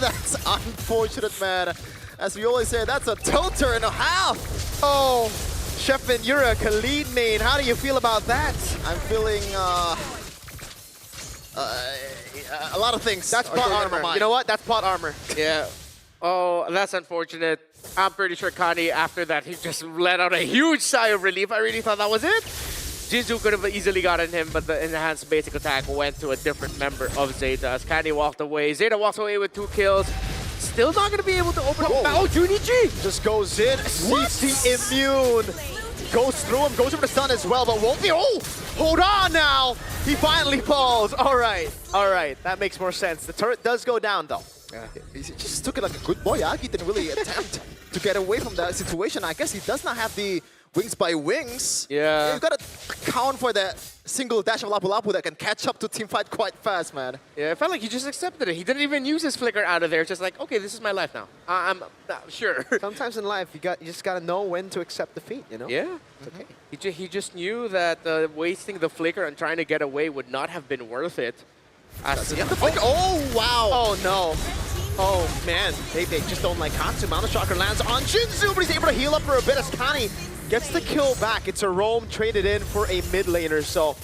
That's unfortunate, man. As we always say, that's a tilter and a half. Oh, Sheffin, you're a Khalid main. How do you feel about that? I'm feeling a lot of things. That's are plot going on in my armor. mind. You know what? That's plot armor. Yeah. Oh, that's unfortunate. I'm pretty sure Kani, after that, he just let out a huge sigh of relief. I really thought that was it. Jinzu could have easily gotten him, but the enhanced basic attack went to a different member of Zeta as Kani walked away. Zeta walks away with 2 kills. Still not going to be able to open up. Oh, Junichi! Just goes in. CC immune. Goes through him. Goes over the stun as well, but won't be. Oh! Hold on now! He finally falls. All right. All right. That makes more sense. The turret does go down, though. Yeah. He just took it like a good boy. Agi didn't really attempt to get away from that situation. I guess he does not have the wings by wings. Yeah. You've got to account for that single dash of Lapu Lapu that can catch up to teamfight quite fast, man. Yeah, it felt like he just accepted it. He didn't even use his flicker out of there. Just like, okay, this is my life now. I'm sure. Sometimes in life, you just gotta know when to accept defeat, you know? Yeah. It's okay. He just knew that wasting the flicker and trying to get away would not have been worth it. Oh, wow. Oh, no. Oh, man. They just don't like Katsu. Mountain Shocker lands on Jinzu, but he's able to heal up for a bit as Kani gets the kill back. It's a roam traded in for a mid laner, so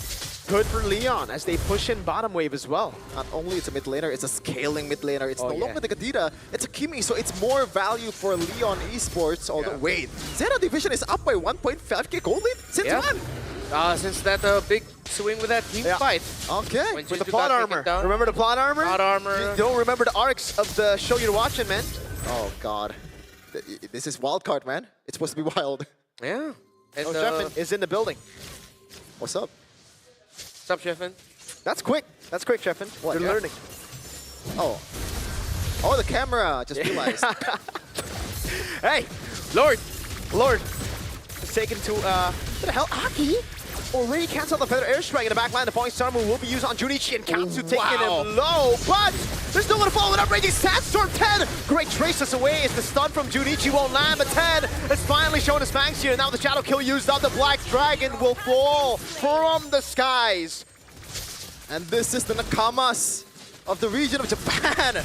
good for Leon as they push in bottom wave as well. Not only it's a mid laner, it's a scaling mid laner. It's no longer the Kadira, it's a Kimi, so it's more value for Leon Esports. Although, wait, Zeta Division is up by 1.5k gold lead? Since when? Since that big swing with that team fight. Okay. When With the Jinzu plot got armor. taken down. Remember the plot armor? Plot armor. You don't remember the arcs of the show you're watching, man. Oh, God. This is wild card, man. It's supposed to be wild. Yeah. And, Sheffin is in the building. What's up? What's up, Sheffin? That's quick. That's quick, Sheffin. What? You're learning. Oh. Oh, the camera. Just realized. Hey, Lord. It's taken to, what the hell? Aki already cancelled the Feather Airstrike in the back line. The falling star move will be used on Junichi and Katsu taking him low. But there's no one to follow it up. Raging Sandstorm 10. Great traces away as the stun from Junichi won't land. But 10 has finally shown his fangs here. Now the Shadow Kill used up. The Black Dragon will fall from the skies. And this is the Nakamas of the region of Japan.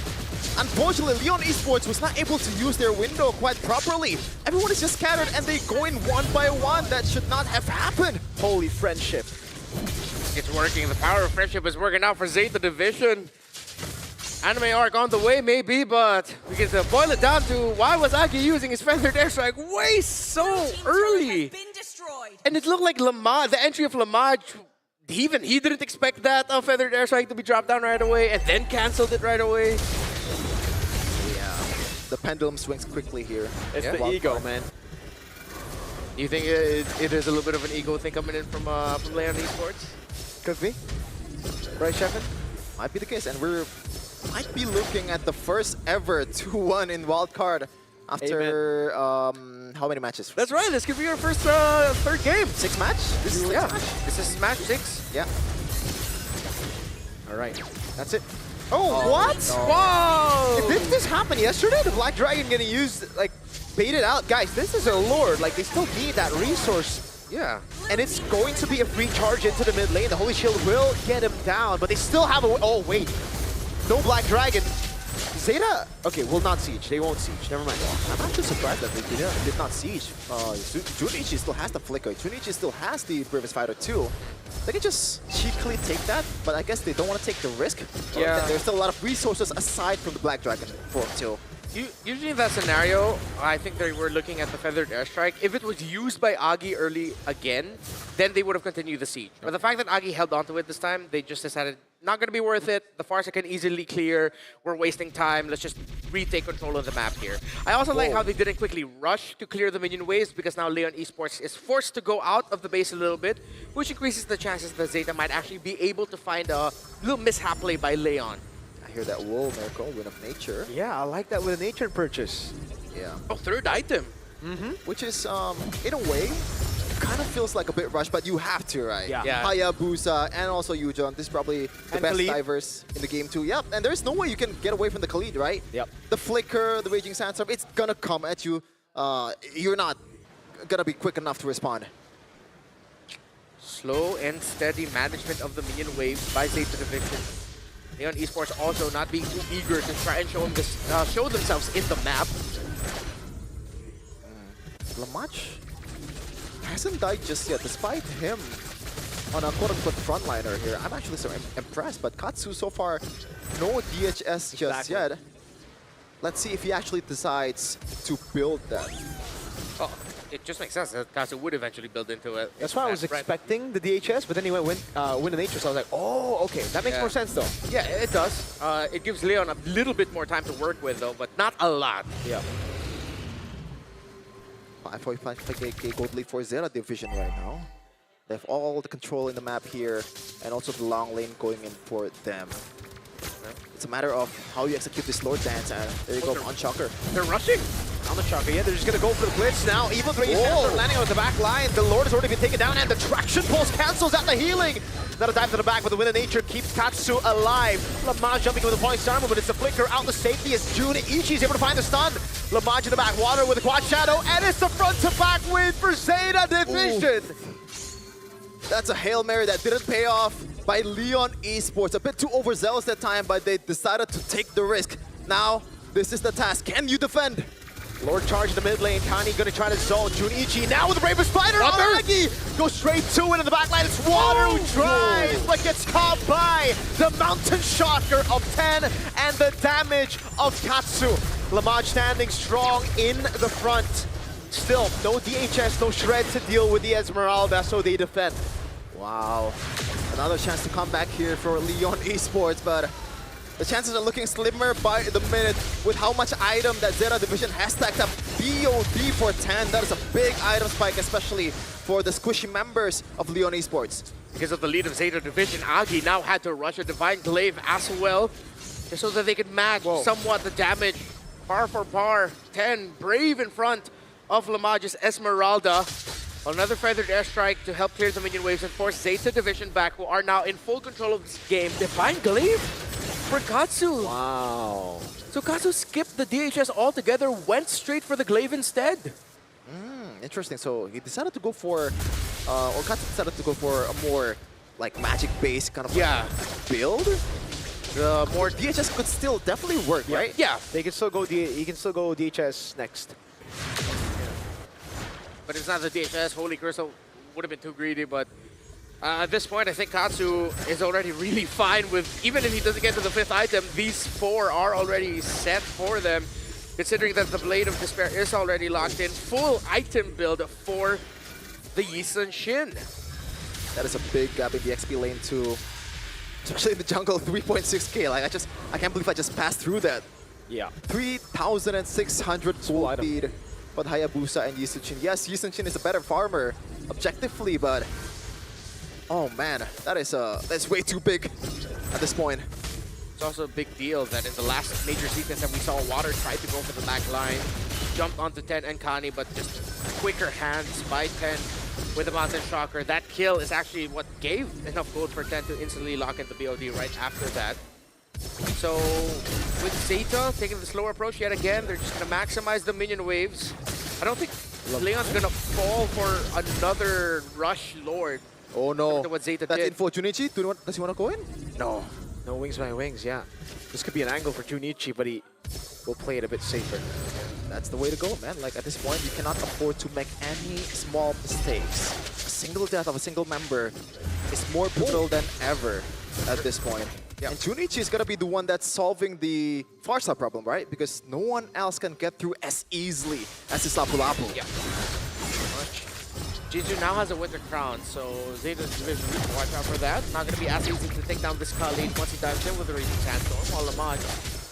Unfortunately, Leon Esports was not able to use their window quite properly. Everyone is just scattered and they go in one by one. That should not have happened. Holy friendship. It's working. The power of friendship is working out for Zeta Division. Anime arc on the way, maybe, but we get to boil it down to why was Aki using his Feathered Airstrike way so early? And it looked like Lamaj, the entry of Lamaj, even he didn't expect that Feathered Airstrike to be dropped down right away and then canceled it right away. The pendulum swings quickly here. It's the ego, man. You think it is a little bit of an ego thing coming in from Leon Esports? Could be. Right, Sheffin? Might be the case, and we might be looking at the first ever 2-1 in wildcard after how many matches? That's right. This could be our first third game. 6 match? This is Yeah. match? This is match 6. Yeah. All right. That's it. Oh, what? Whoa! Didn't this happen yesterday? The Black Dragon gonna use, like, bait it out. Guys, this is a lord. Like, they still need that resource. Yeah. And it's going to be a free charge into the mid lane. The Holy Shield will get him down, but they still have a... Oh, wait. No Black Dragon. Zeta... Okay, will not siege. They won't siege. Never mind. I'm actually surprised that they did not siege. Junichi still has the flicker. Junichi still has the Bravest Fighter too. They can just cheaply take that, but I guess they don't want to take the risk. Yeah. There's still a lot of resources aside from the Black Dragon for them too. Usually in that scenario, I think they were looking at the Feathered Airstrike. If it was used by Agi early again, then they would have continued the siege. But the fact that Agi held onto it this time, they just decided, not going to be worth it. The Farsa can easily clear. We're wasting time. Let's just retake control of the map here. I also like how they didn't quickly rush to clear the minion waves because now Leon Esports is forced to go out of the base a little bit, which increases the chances that Zeta might actually be able to find a little mishap play by Leon. I hear that. Whoa, Miracle, Wind of Nature. Yeah, I like that with a nature purchase. Yeah. Oh, third item. Which is, in a way, kind of feels like a bit rushed, but you have to, right? Yeah. Hayabusa and also Yujon. This is probably the And best Khalid. divers in the game too. Yep, and there's no way you can get away from the Khalid, right? Yep. The Flicker, the Raging Sandstorm, it's gonna come at you. You're not gonna be quick enough to respond. Slow and steady management of the minion waves by Zeta Division. Leon Esports also not being too eager to try and show themselves in the map. Lamach hasn't died just yet, despite him on a quote-unquote frontliner here. I'm actually so impressed, but Katsu so far, no DHS just yet. Let's see if he actually decides to build that. Oh, it just makes sense that Katsu would eventually build into it. That's why I was expecting the DHS, but then he went win the nature, so I was like, oh, okay, that makes more sense though. Yeah, it does. It gives Leon a little bit more time to work with though, but not a lot. Yeah. 5.5k gold lead for Zera Division right now. They have all the control in the map here, and also the long lane going in for them. It's a matter of how you execute this Lord Dance, and there you go on Shocker. They're rushing on the Shocker, yeah, they're just gonna go for the blitz now. Evil Grace are landing on the back line. The Lord has already been taken down, and the traction pulse cancels out the healing. That'll dive to the back, but the Wind of Nature keeps Katsu alive. Lamaj jumping with the point armor, but it's a flicker out the safety as Junichi's able to find the stun. Lamaj in the back, Water with a quad shadow, and it's the front to back win for Zeta Division. That's a Hail Mary that didn't pay off by Leon Esports. A bit too overzealous that time, but they decided to take the risk. Now, this is the task. Can you defend? Lord charge in the mid lane. Kani gonna try to zone. Junichi now with the Bravest Spider. Aggie goes straight to it in the back line. It's Water who tries, but gets caught by the Mountain Shocker of 10 and the damage of Katsu. Lamaj standing strong in the front. Still, no DHS, no shred to deal with the Esmeralda, so they defend. Wow. Another chance to come back here for Leon Esports, but the chances are looking slimmer by the minute with how much item that Zeta Division has stacked up. BOD for 10, that is a big item spike, especially for the squishy members of Leon Esports. Because of the lead of Zeta Division, Agi now had to rush a Divine Glaive as well, just so that they could match somewhat the damage. Par for par, 10, Brave in front of Lamaj's Esmeralda. Another feathered airstrike to help clear the minion waves and force Zeta Division back, who are now in full control of this game. Divine Glaive for Katsu. Wow. So Katsu skipped the DHS altogether, went straight for the Glaive instead. Interesting. So he decided to go for, or Katsu decided to go for a more like magic-based kind of build. More DHS could still definitely work, right? Yeah, they can still go. He can still go DHS next. But it's not the DHS. Holy Crystal would have been too greedy, but at this point, I think Katsu is already really fine with, even if he doesn't get to the 5th item, these 4 are already set for them, considering that the Blade of Despair is already locked in. Full item build for the Yisun Shin. That is a big gap in the XP lane too, especially in the jungle, 3.6k. Like I can't believe I just passed through that. Yeah. 3,600 gold lead. But Hayabusa and Yisun Shin. Yes, Yisun Shin is a better farmer objectively, but oh man, that's way too big at this point. It's also a big deal that in the last major sequence that we saw, Water tried to go for the back line, jumped onto 10 and Kani, but just quicker hands by 10 with the Mountain Shocker. That kill is actually what gave enough gold for 10 to instantly lock in the BOD right after that. So, with Zeta taking the slower approach yet again, they're just going to maximize the minion waves. I don't think Leon's going to fall for another Rush Lord. Oh no, what Zeta that's did. in for Junichi. Does he want to go in? No. No wings by wings, yeah. This could be an angle for Junichi, but he will play it a bit safer. That's the way to go, man. Like at this point, you cannot afford to make any small mistakes. A single death of a single member is more brutal than ever at this point. And Junichi is going to be the one that's solving the Farsa problem, right? Because no one else can get through as easily as this Lapu-Lapu. Yeah. Jiju now has a Winter Crown, so Zeta's Division needs to watch out for that. Not going to be as easy to take down this Khalid once he dives in with the Raging Sandstorm, while Lamaj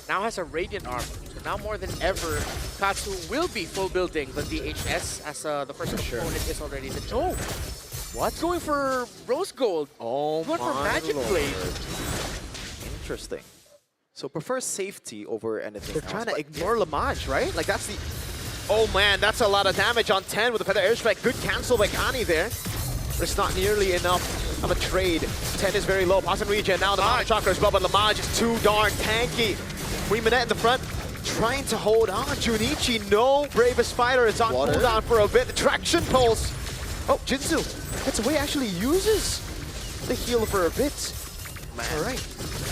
now has a Radiant Armor. So now more than ever, Katsu will be full building the DHS as the first opponent is already the... Oh! What? Going for Rose Gold. Oh, going for Magic Blade. Interesting. So prefer safety over anything They're else. trying to ignore Lamaj, right? Like that's the... Oh man, that's a lot of damage on 10 with a Feather Airstrike. Good cancel by Kani there. But it's not nearly enough of a trade. 10 is very low. Pass and regen. Now the Mountain Chakra as well, but Lamaj is too darn tanky. Minette in the front, trying to hold on. Junichi, no Bravest Fighter is on cooldown for a bit. The traction pulse. Oh, Jinzu. That's the way he actually uses the heal for a bit. Man. All right.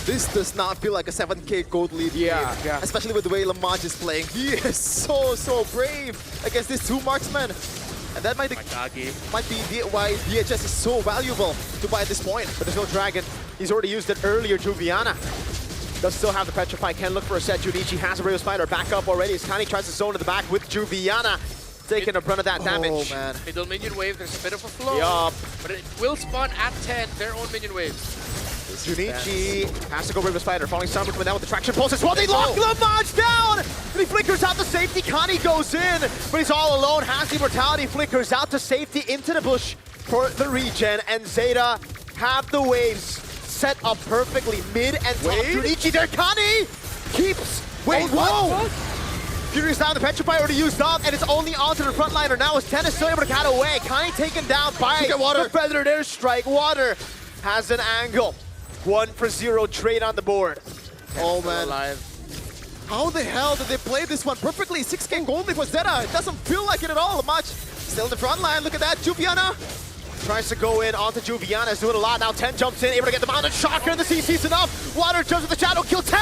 This does not feel like a 7k gold lead game. Especially with the way Lamaj is playing. He is so brave against these two marksmen. And that might be why DHS is so valuable to buy at this point. But there's no dragon. He's already used it earlier. Juviana does still have the Petrify. Can look for a set. Junichi has a Brave Spider back up already as Kani tries to zone to the back with Juviana taking a brunt of that damage. Oh man. Middle minion wave, there's a bit of a flow. Yup. But it will spawn at 10, their own minion waves. Junichi has to go Brave Spider. Falling Summer coming down with the traction pulse as well. They lock Lamage down! And he flickers out to safety. Kani goes in, but he's all alone. Has the Immortality, flickers out to safety into the bush for the regen. And Zeta have the waves set up perfectly. Mid and top. Junichi there. Kani keeps. Wait, whoa! Furious down, the Petrify already used up, and it's only onto the frontliner now as 10 is still able to cut away. Kani taken down by the Feathered Airstrike. Water has an angle. 1-for-0 trade on the board. Oh man. How the hell did they play this one perfectly? 6K gold for Zeta. It doesn't feel like it at all much. Still in the front line. Look at that. Juviana tries to go in onto Juviana. Is doing a lot now. 10 jumps in, able to get the mounted shocker, and the CC's enough. Water jumps with the shadow kill. 10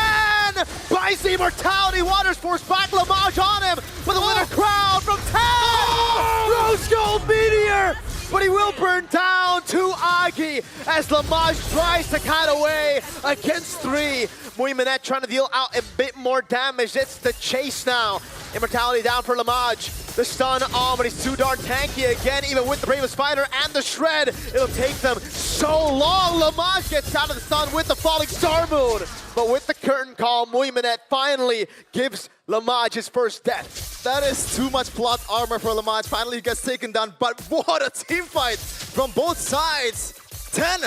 buys the Immortality. Water's forced back. Lamage on him with a winner crowd from 10. Rose Gold Meteor. But he will burn down to Agi as Lamage tries to cut away against 3. Muiminette trying to deal out a bit more damage. It's the chase now. Immortality down for Lamage. The stun on, but he's too darn tanky again, even with the Brave Spider and the Shred. It'll take them so long. Lamage gets out of the stun with the Falling Star Moon. But with the curtain call, Muiminette finally gives Lamage his first death. That is too much plot armor for Lamage. Finally, he gets taken down, but what a team fight from both sides. 10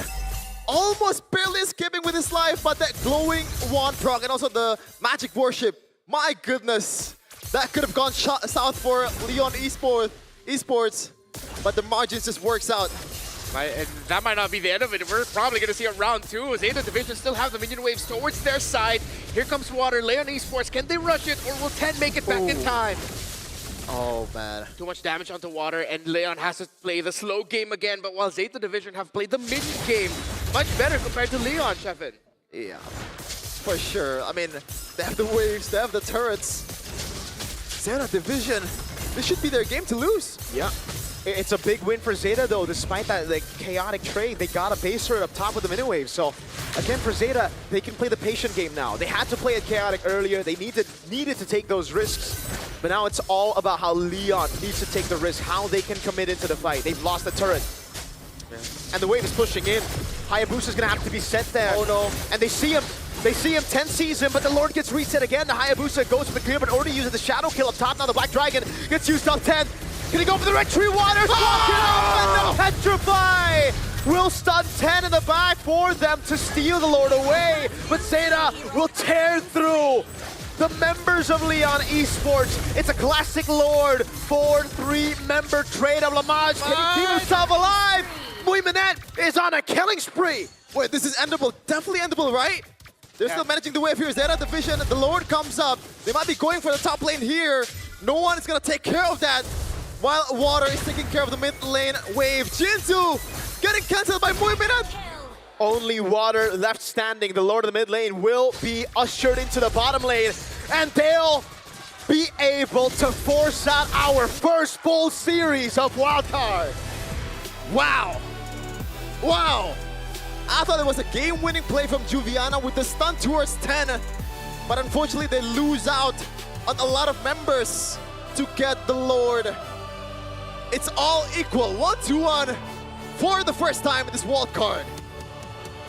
almost barely escaping with his life, but that glowing wand proc and also the magic worship. My goodness, that could have gone south for Leon Esports, but the margins just works out. And that might not be the end of it. We're probably going to see a round 2. Zeta Division still have the minion waves towards their side. Here comes Water. Leon Esports, can they rush it or will 10 make it back in time? Oh man. Too much damage onto Water and Leon has to play the slow game again. But while Zeta Division have played the minion game much better compared to Leon, Sheffin. Yeah, for sure. I mean, they have the waves, they have the turrets. Zeta Division, this should be their game to lose. Yeah. It's a big win for Zeta, though, despite that chaotic trade. They got a base turret up top with the mini-wave. So, again, for Zeta, they can play the patient game now. They had to play it chaotic earlier. They needed to take those risks. But now it's all about how Leon needs to take the risk, how they can commit into the fight. They've lost the turret. Yeah. And the wave is pushing in. Hayabusa's going to have to be set there. Oh, no. And they see him. They see him 10 sees him, but the Lord gets reset again. The Hayabusa goes for the clear, but already uses the Shadow Kill up top. Now the Black Dragon gets used up 10. Can he go for the Red Tree Waters? Walk it up, and the Petrify will stun 10 in the back for them to steal the Lord away. But Zeta will tear through the members of Leon Esports. It's a classic Lord 4-3 member trade of Lamage. Can he keep himself alive? Muiminette is on a killing spree. Wait, this is endable. Definitely endable, right? They're still managing the wave here. Zeta Division, the Lord comes up. They might be going for the top lane here. No one is going to take care of that. While Water is taking care of the mid lane wave. Jinzu getting cancelled by Muiminette. Only Water left standing. The Lord of the mid lane will be ushered into the bottom lane. And they'll be able to force out our first full series of Wildcard. Wow. Wow. I thought it was a game-winning play from Juviana with the stun towards 10. But unfortunately, they lose out on a lot of members to get the Lord. It's all equal, 1-1 for the first time in this wild card.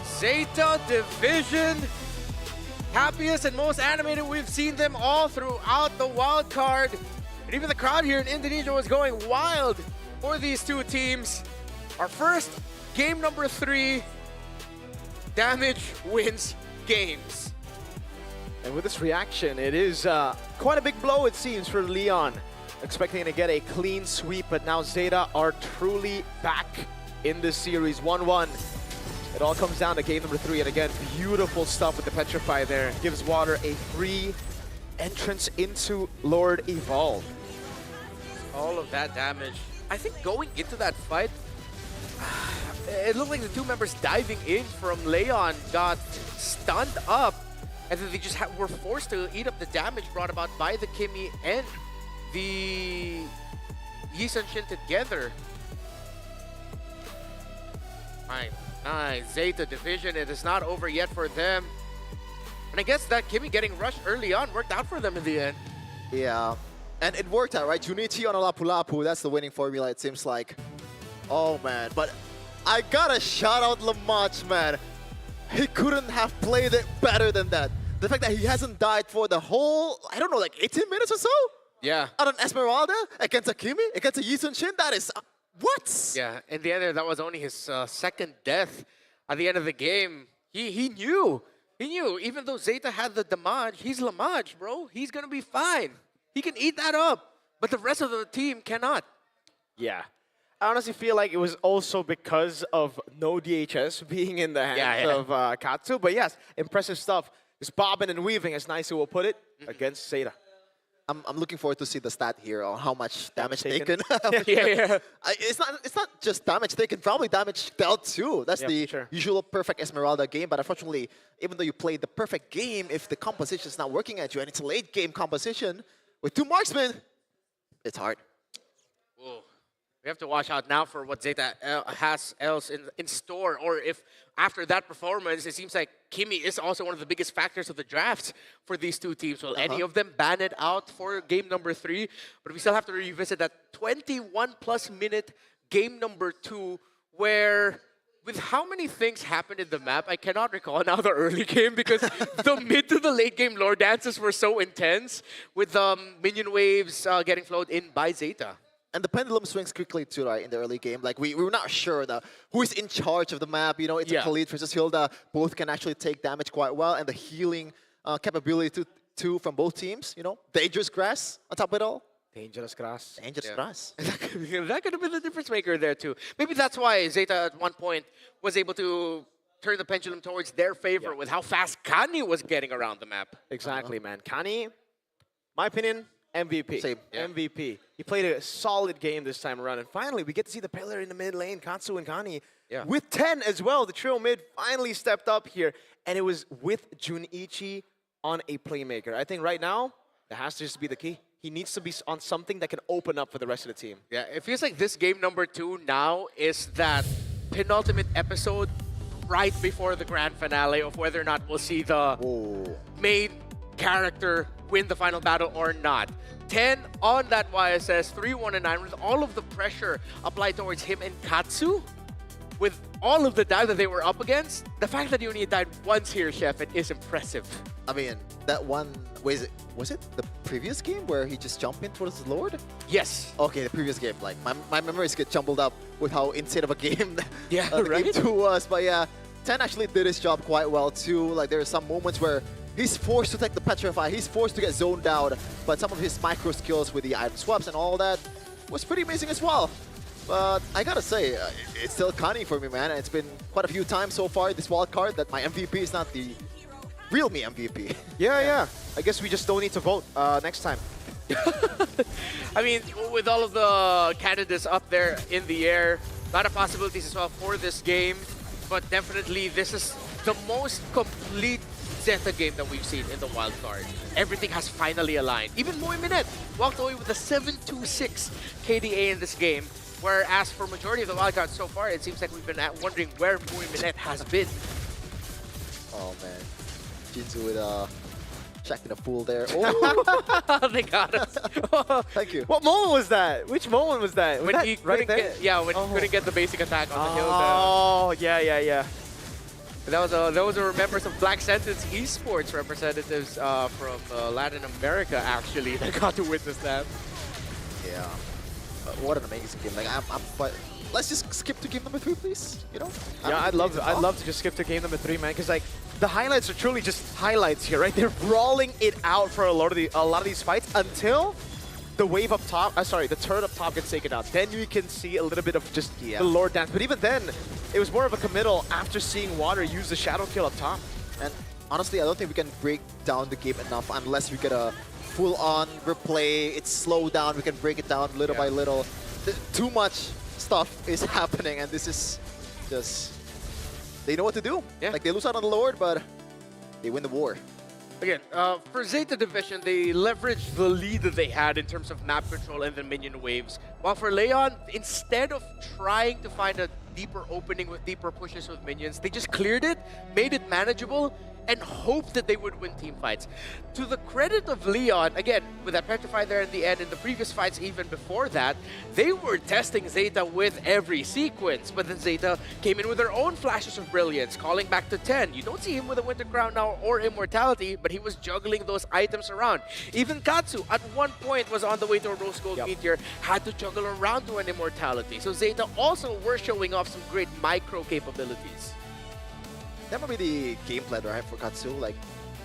Zeta Division, happiest and most animated we've seen them all throughout the wild card. And even the crowd here in Indonesia was going wild for these two teams. Our first game number 3, Damage wins games. And with this reaction, it is quite a big blow, it seems, for Leon. Expecting to get a clean sweep, but now Zeta are truly back in this series. 1-1. It all comes down to game number 3. And again, beautiful stuff with the Petrify there. Gives Water a free entrance into Lord Evolve. All of that damage. I think going into that fight, it looked like the two members diving in from Leon got stunned up, and then they just were forced to eat up the damage brought about by the Kimmy and the Yi Sun Shin together. Nice. Zeta division, it is not over yet for them. And I guess that Kimmy getting rushed early on worked out for them in the end. Yeah. And it worked out, right? Junichi on a Lapu Lapu, that's the winning formula, it seems like. Oh, man. But I gotta shout out Lamach, man. He couldn't have played it better than that. The fact that he hasn't died for the whole, I don't know, like 18 minutes or so? Yeah. On an Esmeralda against a Kimi, against a Yi Sun Shin, that is... what? Yeah, in the end, that was only his second death. At the end of the game, he knew. He knew. Even though Zeta had the damage, he's Lamaj, bro. He's going to be fine. He can eat that up. But the rest of the team cannot. Yeah. I honestly feel like it was also because of no DHS being in the hands of Katsu. But yes, impressive stuff. Just bobbing and weaving, as Nice will put it, against Zeta. I'm looking forward to see the stat here on how much damage taken. Yeah. It's not just damage taken, probably damage dealt too. That's the usual perfect Esmeralda game. But unfortunately, even though you played the perfect game, if the composition is not working at you and it's a late game composition with 2 marksmen, it's hard. Whoa. We have to watch out now for what Zeta has else in store, or if after that performance, it seems like Kimmy is also one of the biggest factors of the draft for these two teams. Will any of them ban it out for game number 3? But we still have to revisit that 21+ minute game number 2, where with how many things happened in the map, I cannot recall now the early game because the mid to the late game lore dances were so intense with minion waves getting flowed in by Zeta. And the pendulum swings quickly too, right, in the early game. Like, we were not sure who is in charge of the map. You know, it's a Khalid versus Hilda. Both can actually take damage quite well. And the healing capability too from both teams, you know. Dangerous grass on top of it all. Dangerous grass. Dangerous grass. That could have been the difference maker there too. Maybe that's why Zeta at one point was able to turn the pendulum towards their favor with how fast Kani was getting around the map. Exactly, man. Kani, my opinion, MVP. Same. MVP. He played a solid game this time around. And finally, we get to see the pillar in the mid lane, Katsu and Kani. With 10 as well. The trio mid finally stepped up here. And it was with Junichi on a playmaker. I think right now, that has to just be the key. He needs to be on something that can open up for the rest of the team. Yeah, it feels like this game number 2 now is that penultimate episode right before the grand finale of whether or not we'll see the main character win the final battle or not. 10 on that YSS, 3-1-9 with all of the pressure applied towards him and Katsu. With all of the dive that they were up against, the fact that he only died once here, Chef, it is impressive. I mean, that one, was it the previous game where he just jumped in towards the Lord? Yes. Okay, the previous game. Like, my memories get jumbled up with how insane of a game game 2 was. But yeah, 10 actually did his job quite well too. Like, there are some moments where he's forced to take the Petrify, he's forced to get zoned out, but some of his micro skills with the item swaps and all that was pretty amazing as well. But I gotta say, it's still Kani for me, man. It's been quite a few times so far this wildcard that my MVP is not the real me MVP. Yeah. I guess we just don't need to vote next time. I mean, with all of the candidates up there in the air, a lot of possibilities as well for this game, but definitely this is the most complete Zeta game that we've seen in the wildcard. Everything has finally aligned. Even Moe Minette walked away with a 7-2-6 KDA in this game, whereas for majority of the wildcards so far, it seems like we've been wondering where Moe Minette has been. Oh man, Jinzu with Shaq in a pool there. Oh, they got us. Thank you. What moment was that? Which moment was that? When he couldn't get, when he couldn't get the basic attack on the hill. Oh, yeah. Those were members of Black Sentence Esports representatives from Latin America, actually, that got to witness that. Yeah. What an amazing game. Like, but let's just skip to game number 3, please. You know? Yeah, I'd love to just skip to game number 3, man, because like the highlights are truly just highlights here, right? They're brawling it out for a lot of these fights until the wave up top, the turret up top gets taken out. Then you can see a little bit of just the lore dance. But even then, it was more of a committal after seeing Water use the shadow kill up top. And honestly, I don't think we can break down the game enough unless we get a full-on replay. It's slowed down. We can break it down little by little. Too much stuff is happening, and this is just... They know what to do. Yeah. Like, they lose out on the Lord, but they win the war. Again, for Zeta Division, they leveraged the lead that they had in terms of map control and the minion waves. While for Leon, instead of trying to find a deeper opening with deeper pushes with minions, they just cleared it, made it manageable, and hoped that they would win team fights. To the credit of Leon, again, with that Petrify there in the end, in the previous fights even before that, they were testing Zeta with every sequence. But then Zeta came in with their own flashes of brilliance, calling back to 10. You don't see him with a Winter Crown now or Immortality, but he was juggling those items around. Even Katsu, at one point, was on the way to a Rose Gold Meteor, had to juggle around to an Immortality. So Zeta also were showing off some great micro capabilities. That might be the game plan, right, for Katsu. Like,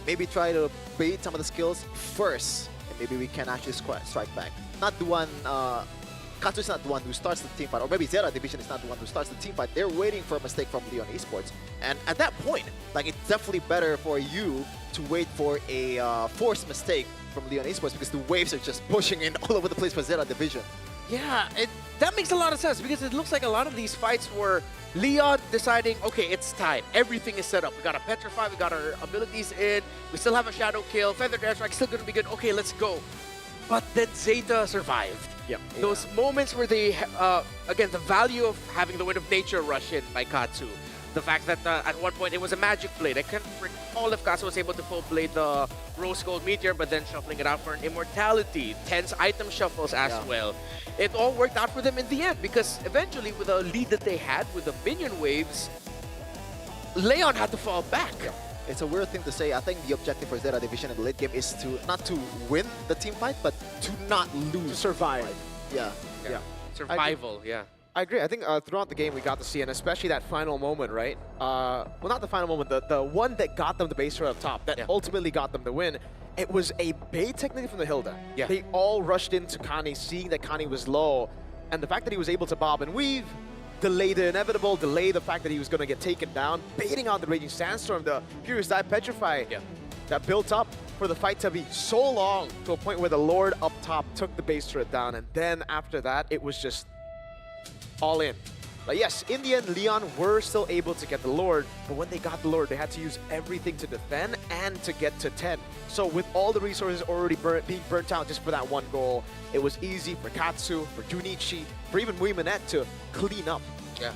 maybe try to bait some of the skills first, and maybe we can actually strike back. Not the one, Katsu is not the one who starts the team fight, or maybe Zeta Division is not the one who starts the team fight. They're waiting for a mistake from Leon Esports. And at that point, like, it's definitely better for you to wait for a forced mistake from Leon Esports because the waves are just pushing in all over the place for Zeta Division. Yeah, that makes a lot of sense because it looks like a lot of these fights were Leon deciding, okay, it's time. Everything is set up. We got a Petrify, we got our abilities in, we still have a Shadow Kill, Feathered Airstrike still gonna be good. Okay, let's go. But then Zeta survived. Yep. Those moments where they, again, the value of having the Wind of Nature rush in by Katsu. The fact that at one point it was a Magic Blade. I can't recall if Katsu was able to full blade the Rose Gold Meteor, but then shuffling it out for an Immortality. Tense item shuffles as well. It all worked out for them in the end because eventually with the lead that they had with the minion waves, Leon had to fall back. Yeah. It's a weird thing to say. I think the objective for Zeta Division in the late game is to not to win the team fight, but to not lose. To survive. Yeah. Survival, yeah. I agree. I think throughout the game we got to see, and especially that final moment, right? Well, not the final moment, the one that got them the base right up top, that ultimately got them the win. It was a bait technique from the Hilda. Yeah. They all rushed into Kani, seeing that Kani was low, and the fact that he was able to bob and weave, delay the inevitable, delay the fact that he was going to get taken down, baiting out the Raging Sandstorm, the Furious Dive Petrify, that built up for the fight to be so long to a point where the Lord up top took the base turret down, and then after that, it was just all in. But yes, in the end, Leon were still able to get the Lord, but when they got the Lord, they had to use everything to defend and to get to 10. So with all the resources already being burnt out just for that one goal, it was easy for Katsu, for Junichi, for even Muimanet to clean up. Yeah.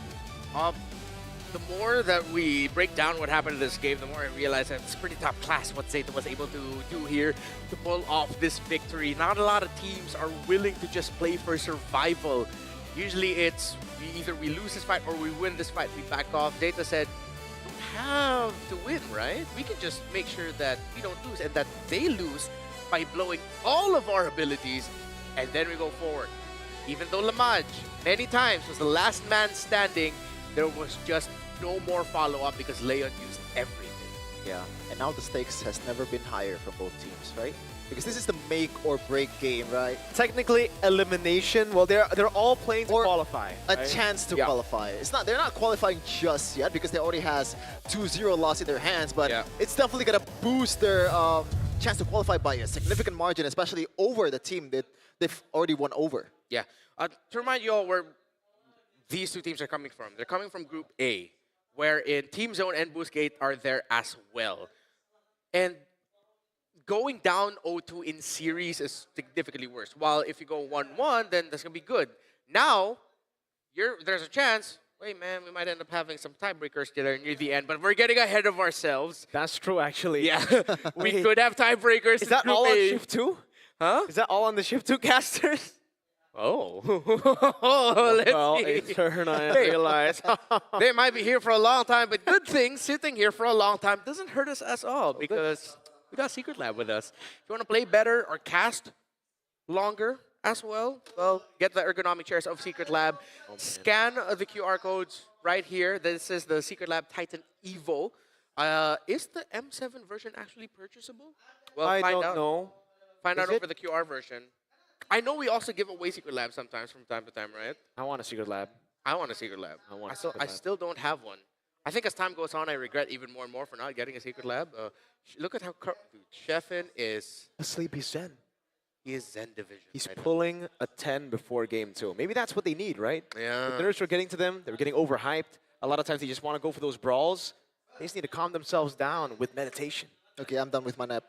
The more that we break down what happened in this game, the more I realize that it's pretty top class what Zeta was able to do here to pull off this victory. Not a lot of teams are willing to just play for survival. Usually it's either we lose this fight or we win this fight, we back off. Zeta said, we don't have to win, right? We can just make sure that we don't lose and that they lose by blowing all of our abilities and then we go forward. Even though Lamaj many times was the last man standing, there was just no more follow-up because Leon used everything. Yeah, and now the stakes has never been higher for both teams, right? Because this is the make or break game, right? Technically, elimination. Well, they're all playing to qualify. A chance to qualify. It's not. They're not qualifying just yet because they already has 2-0 loss in their hands. But it's definitely gonna boost their chance to qualify by a significant margin, especially over the team that they've already won over. Yeah. To remind you all where these two teams are coming from. They're coming from Group A, wherein Team Zone and Boostgate are there as well. And going down 0-2 in series is significantly worse. While if you go 1-1, then that's going to be good. Now, there's a chance, wait, man, we might end up having some tiebreakers there near the end, but we're getting ahead of ourselves. That's true, actually. Yeah, we could have tiebreakers. Is that all on Shift 2? Huh? Is that all on the Shift 2 casters? Oh. Well, let's see. I realize. They might be here for a long time, but good thing sitting here for a long time doesn't hurt us at all because we got Secret Lab with us. If you want to play better or cast longer as well, get the ergonomic chairs of Secret Lab. Scan the QR codes right here. This is the Secret Lab Titan Evo. Is the M7 version actually purchasable? Well, I don't know. Find out over the QR version. I know we also give away Secret Lab sometimes from time to time, right? I want a Secret Lab. I want a Secret Lab. I still don't have one. I think as time goes on, I regret even more and more for not getting a Secret Lab. Look at how Sheffin is A sleepy Zen. He is Zen Division. He's pulling a 10 before game 2. Maybe that's what they need, right? Yeah. The nerves were getting to them. They were getting overhyped. A lot of times they just want to go for those brawls. They just need to calm themselves down with meditation. Okay, I'm done with my nap.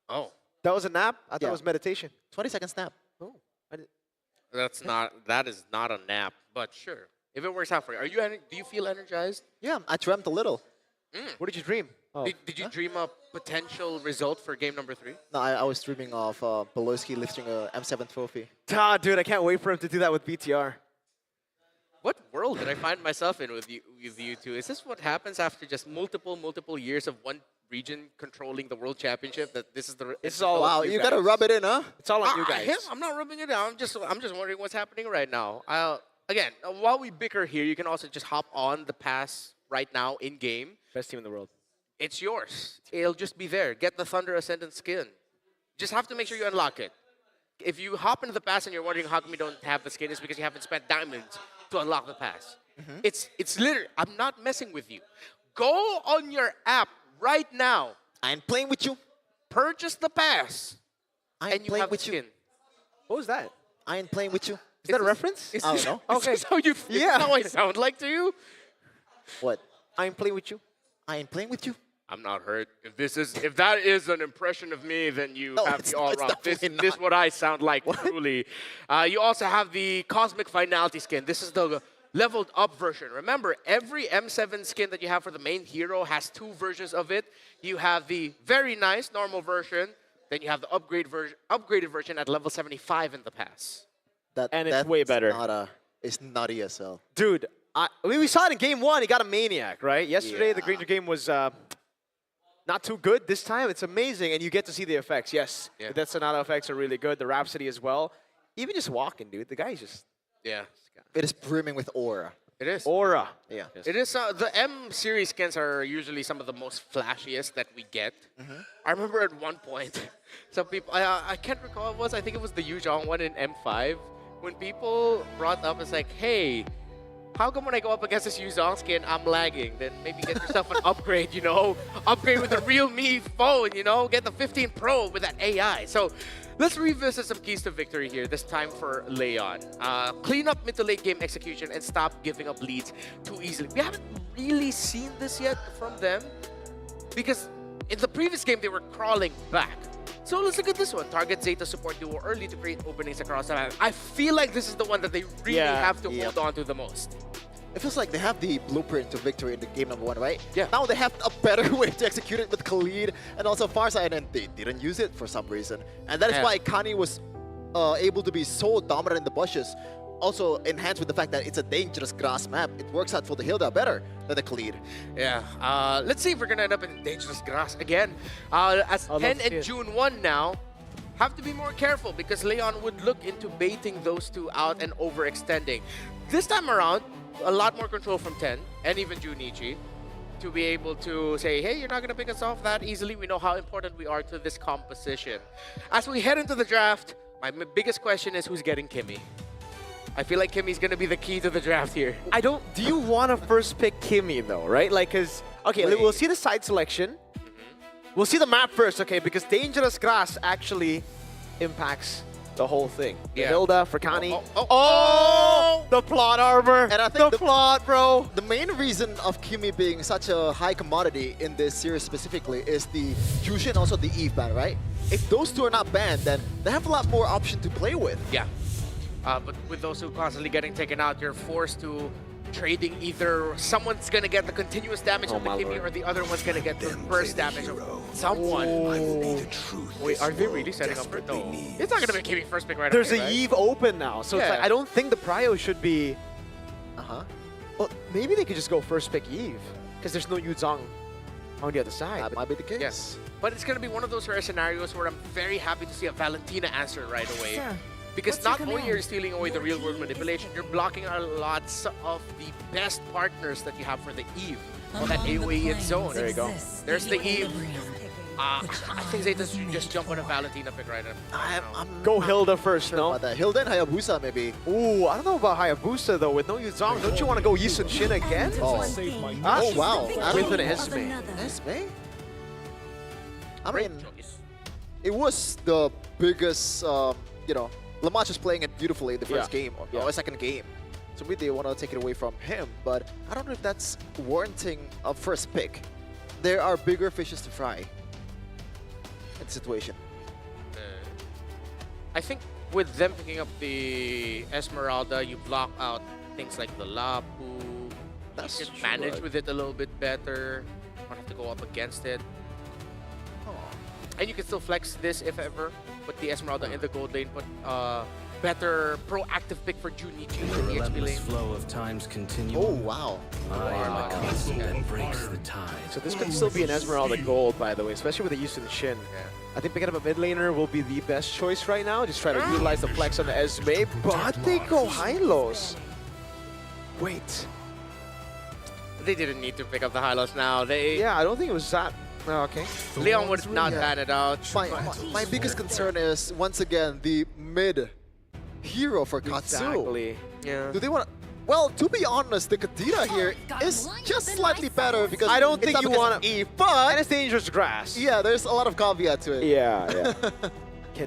Oh, That was a nap? I thought Yeah. it was meditation. 20 seconds nap. Oh. that is not a nap, but sure. If it works out for you. Do you feel energized? Yeah, I dreamt a little. What did you dream? Oh. Did you dream a potential result for game number 3? No, I was dreaming of Beloski lifting a M7 trophy. Dude, I can't wait for him to do that with BTR. What world did I find myself in with you two? Is this what happens after just multiple years of one region controlling the world championship? That this is all. Wow, you gotta rub it in, huh? It's all on you guys. I'm not rubbing it down. I'm just wondering what's happening right now. Again, while we bicker here, you can also just hop on the pass right now in game. Best team in the world. It's yours. It'll just be there. Get the Thunder Ascendant skin. Just have to make sure you unlock it. If you hop into the pass and you're wondering how come you don't have the skin, it's because you haven't spent diamonds to unlock the pass. It's literally, I'm not messing with you. Go on your app right now. I ain't playing with you. Purchase the pass. I And ain't you playing have the with you. skin. What was that? I ain't playing with you. Is that a reference? I don't know. Okay. Is this how you Yeah. how I sound like to you? What? I ain't playing with you. I ain't playing with you. I'm not hurt. If that is an impression of me, then you No, have it's the all not- wrong. it's This definitely is what I sound like truly. You also have the Cosmic Finality skin. This is the leveled up version. Remember, every M7 skin that you have for the main hero has 2 versions of it. You have the very nice normal version, then you have the upgraded version at level 75 in the pass. And it's that's way better. It's not ESL. Dude, we saw it in game 1. He got a Maniac, right? Yesterday, the Granger game was not too good. This time, it's amazing, and you get to see the effects. Yes, Yeah. the Sonata effects are really good. The Rhapsody as well. Even just walking, dude. The guy's just Yeah, It is brimming with aura. it is. aura. Yeah. It is. The M series skins are usually some of the most flashiest that we get. I remember at one point, some people, I can't recall what it was, I think it was the Yuzhong one in M5, when people brought up, it's like, hey, how come when I go up against this Yuzhong skin, I'm lagging? Then maybe get yourself an upgrade, you know? Upgrade with the real me phone, you know? Get the 15 Pro with that AI. So let's revisit some keys to victory here, this time for Leon. Clean up mid to late game execution and stop giving up leads too easily. We haven't really seen this yet from them because in the previous game, they were crawling back. So let's look at this one. Target Zeta support duo early to create openings across the map. I feel like this is the one that they really have to hold on to the most. It feels like they have the blueprint to victory in the game number 1, right? Yeah. Now they have a better way to execute it with Khalid and also Farsight, and they didn't use it for some reason. And that is why Kani was able to be so dominant in the bushes. Also enhanced with the fact that it's a dangerous grass map. It works out for the Hilda better than the Khalid. Yeah. Let's see if we're going to end up in dangerous grass again. As 10 and June 1 now, have to be more careful because Leon would look into baiting those two out and overextending. This time around, a lot more control from 10 and even Junichi to be able to say, hey, you're not going to pick us off that easily. We know how important we are to this composition. As we head into the draft, my biggest question is who's getting Kimmy? I feel like Kimmy's going to be the key to the draft here. Do you want to first pick Kimmy, though, right? Like, because, okay, we'll see the side selection. We'll see the map first, okay, because Dangerous Grass actually impacts the whole thing. Yeah. Hilda, Frikani. Oh! The plot armor. And I think the plot, bro. The main reason of Kimi being such a high commodity in this series specifically is the Jushin and also the Eve ban, right? If those two are not banned, then they have a lot more option to play with. Yeah. But with those two constantly getting taken out, you're forced to trading either someone's going to get the continuous damage of the Kimmy or the other one's going to get the burst damage of someone. Wait, are they really setting up for no? It's not going to be Kimmy first pick right There's away, a right? Eve open now, so it's like, I don't think the prio should be... Well, maybe they could just go first pick Eve, because there's no Yuzong on the other side. That might be the case. Yes. But it's going to be one of those rare scenarios where I'm very happy to see a Valentina answer right away. Sir, Because what's your not only command? are you stealing away the real world manipulation, you're blocking a lots of the best partners that you have for the Eve. On that AoE and zone. There you go. There's the Eve. I think Zeta should just jump on a Valentina pick right now. Go Hilda first, no? But Hilda and Hayabusa maybe. Ooh, I don't know about Hayabusa, though. With no Yuzong, don't you want to go Yisun Shin again? Oh, oh wow. With an Esme. Esme? I mean, choice. it was the biggest, you know, Lamash is playing it beautifully in the first game, or second game. So maybe they want to take it away from him, but I don't know if that's warranting a first pick. There are bigger fishes to fry. in the situation. I think with them picking up the Esmeralda, you block out things like the Lapu. That's You can true, manage right? with it a little bit better. Don't have to go up against it. And you can still flex this if ever. Put the Esmeralda in the gold lane, but better proactive pick for Junichi in the XP Relentless lane. flow of time's continuum. Oh, wow. I am a constant that breaks the tide. So this could still be an Esmeralda gold, by the way, especially with the use of the Shin. I think picking up a mid laner will be the best choice right now. Just try to utilize the flex on the Esme, but they go high-lows. Wait. They didn't need to pick up the Hylos now. Yeah, I don't think it was that. Oh, okay. Leon would not ban it out. My biggest concern is, once again, the mid hero for Katsu. Exactly. Yeah. Do they want to... Well, to be honest, the Kadira here is just slightly better because I don't it's think not you because want of to... Eve, And but it's dangerous grass. yeah, there's a lot of caveat to it. Yeah, yeah.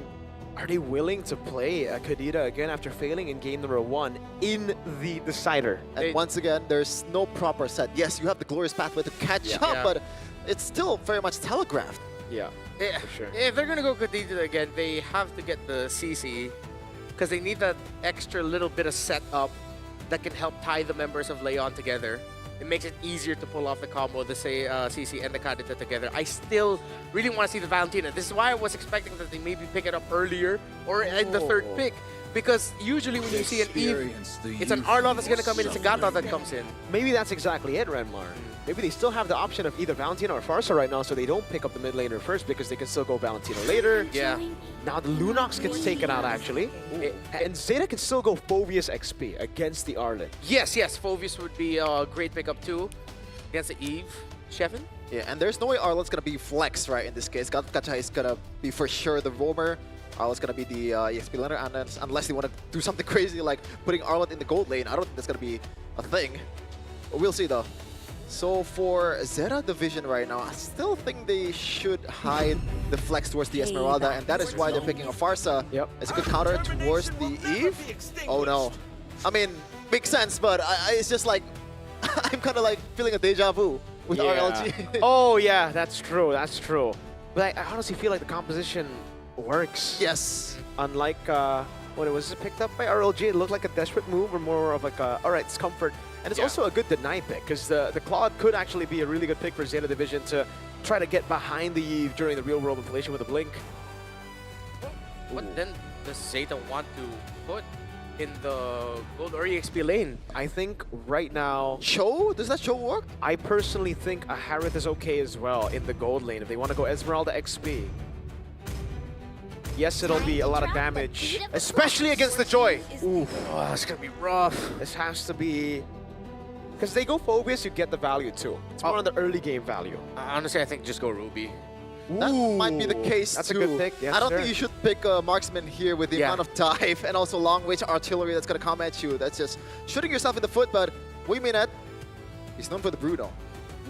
Are they willing to play Kadira again after failing in game number 1 in the decider? And once again, there's no proper set. Yes, you have the glorious pathway to catch up, Yeah. but it's still very much telegraphed. Yeah, for sure. If they're gonna go Kadita again, they have to get the CC because they need that extra little bit of setup that can help tie the members of Leon together. It makes it easier to pull off the combo, the say CC and the Kadita together. I still really want to see the Valentina. This is why I was expecting that they maybe pick it up earlier or in the third pick. Because usually when you see an Eve, it's an Arlo that's gonna come in, it's a Gata that comes in. Maybe that's exactly it, Renmar. Maybe they still have the option of either Valentina or Farsa right now, so they don't pick up the mid laner first because they can still go Valentina later. Yeah. Now the Lunox gets taken out, actually. And Zeta can still go Phoveus XP against the Arlen. Yes, Phoveus would be a great pickup too against the Eve. Shevin? Yeah, and there's no way Arlot's gonna be flex, right, in this case. Gacha is gonna be for sure the roamer. Arlot's gonna be the EXP laner, and unless they want to do something crazy like putting Arlot in the gold lane, I don't think that's gonna be a thing. But we'll see though. So for Zeta Division right now, I still think they should hide the flex towards the Esmeralda, and that is why they're picking a Farsa as a good counter towards the Eve. Oh no. I mean, makes sense, but it's just like, I'm kind of like feeling a deja vu with RLG. Oh yeah, that's true, that's true. But I honestly feel like the composition works. Yes. Unlike when it was picked up by RLG, it looked like a desperate move or more of like a, alright, it's comfort. And it's also a good deny pick, because the Claude could actually be a really good pick for Zeta Division to try to get behind the Eve during the real-world inflation with a Blink. What then does Zeta want to put in the gold or EXP lane? I think right now... Cho? Does that Cho work? I personally think a Harith is okay as well in the gold lane if they want to go Esmeralda XP. Yes, it'll be a lot of damage, especially against the Joy. Ooh, oh, it's gonna be rough. This has to be... Because they go Phoveus, you get the value too. It's more on the early game value. Honestly, I think just go Ruby. That might be the case That's too. a good pick. Yes, I don't sure. think you should pick a marksman here with the amount of dive and also long-range artillery that's going to come at you. That's just shooting yourself in the foot, but Wiminette, he's known for the Bruno.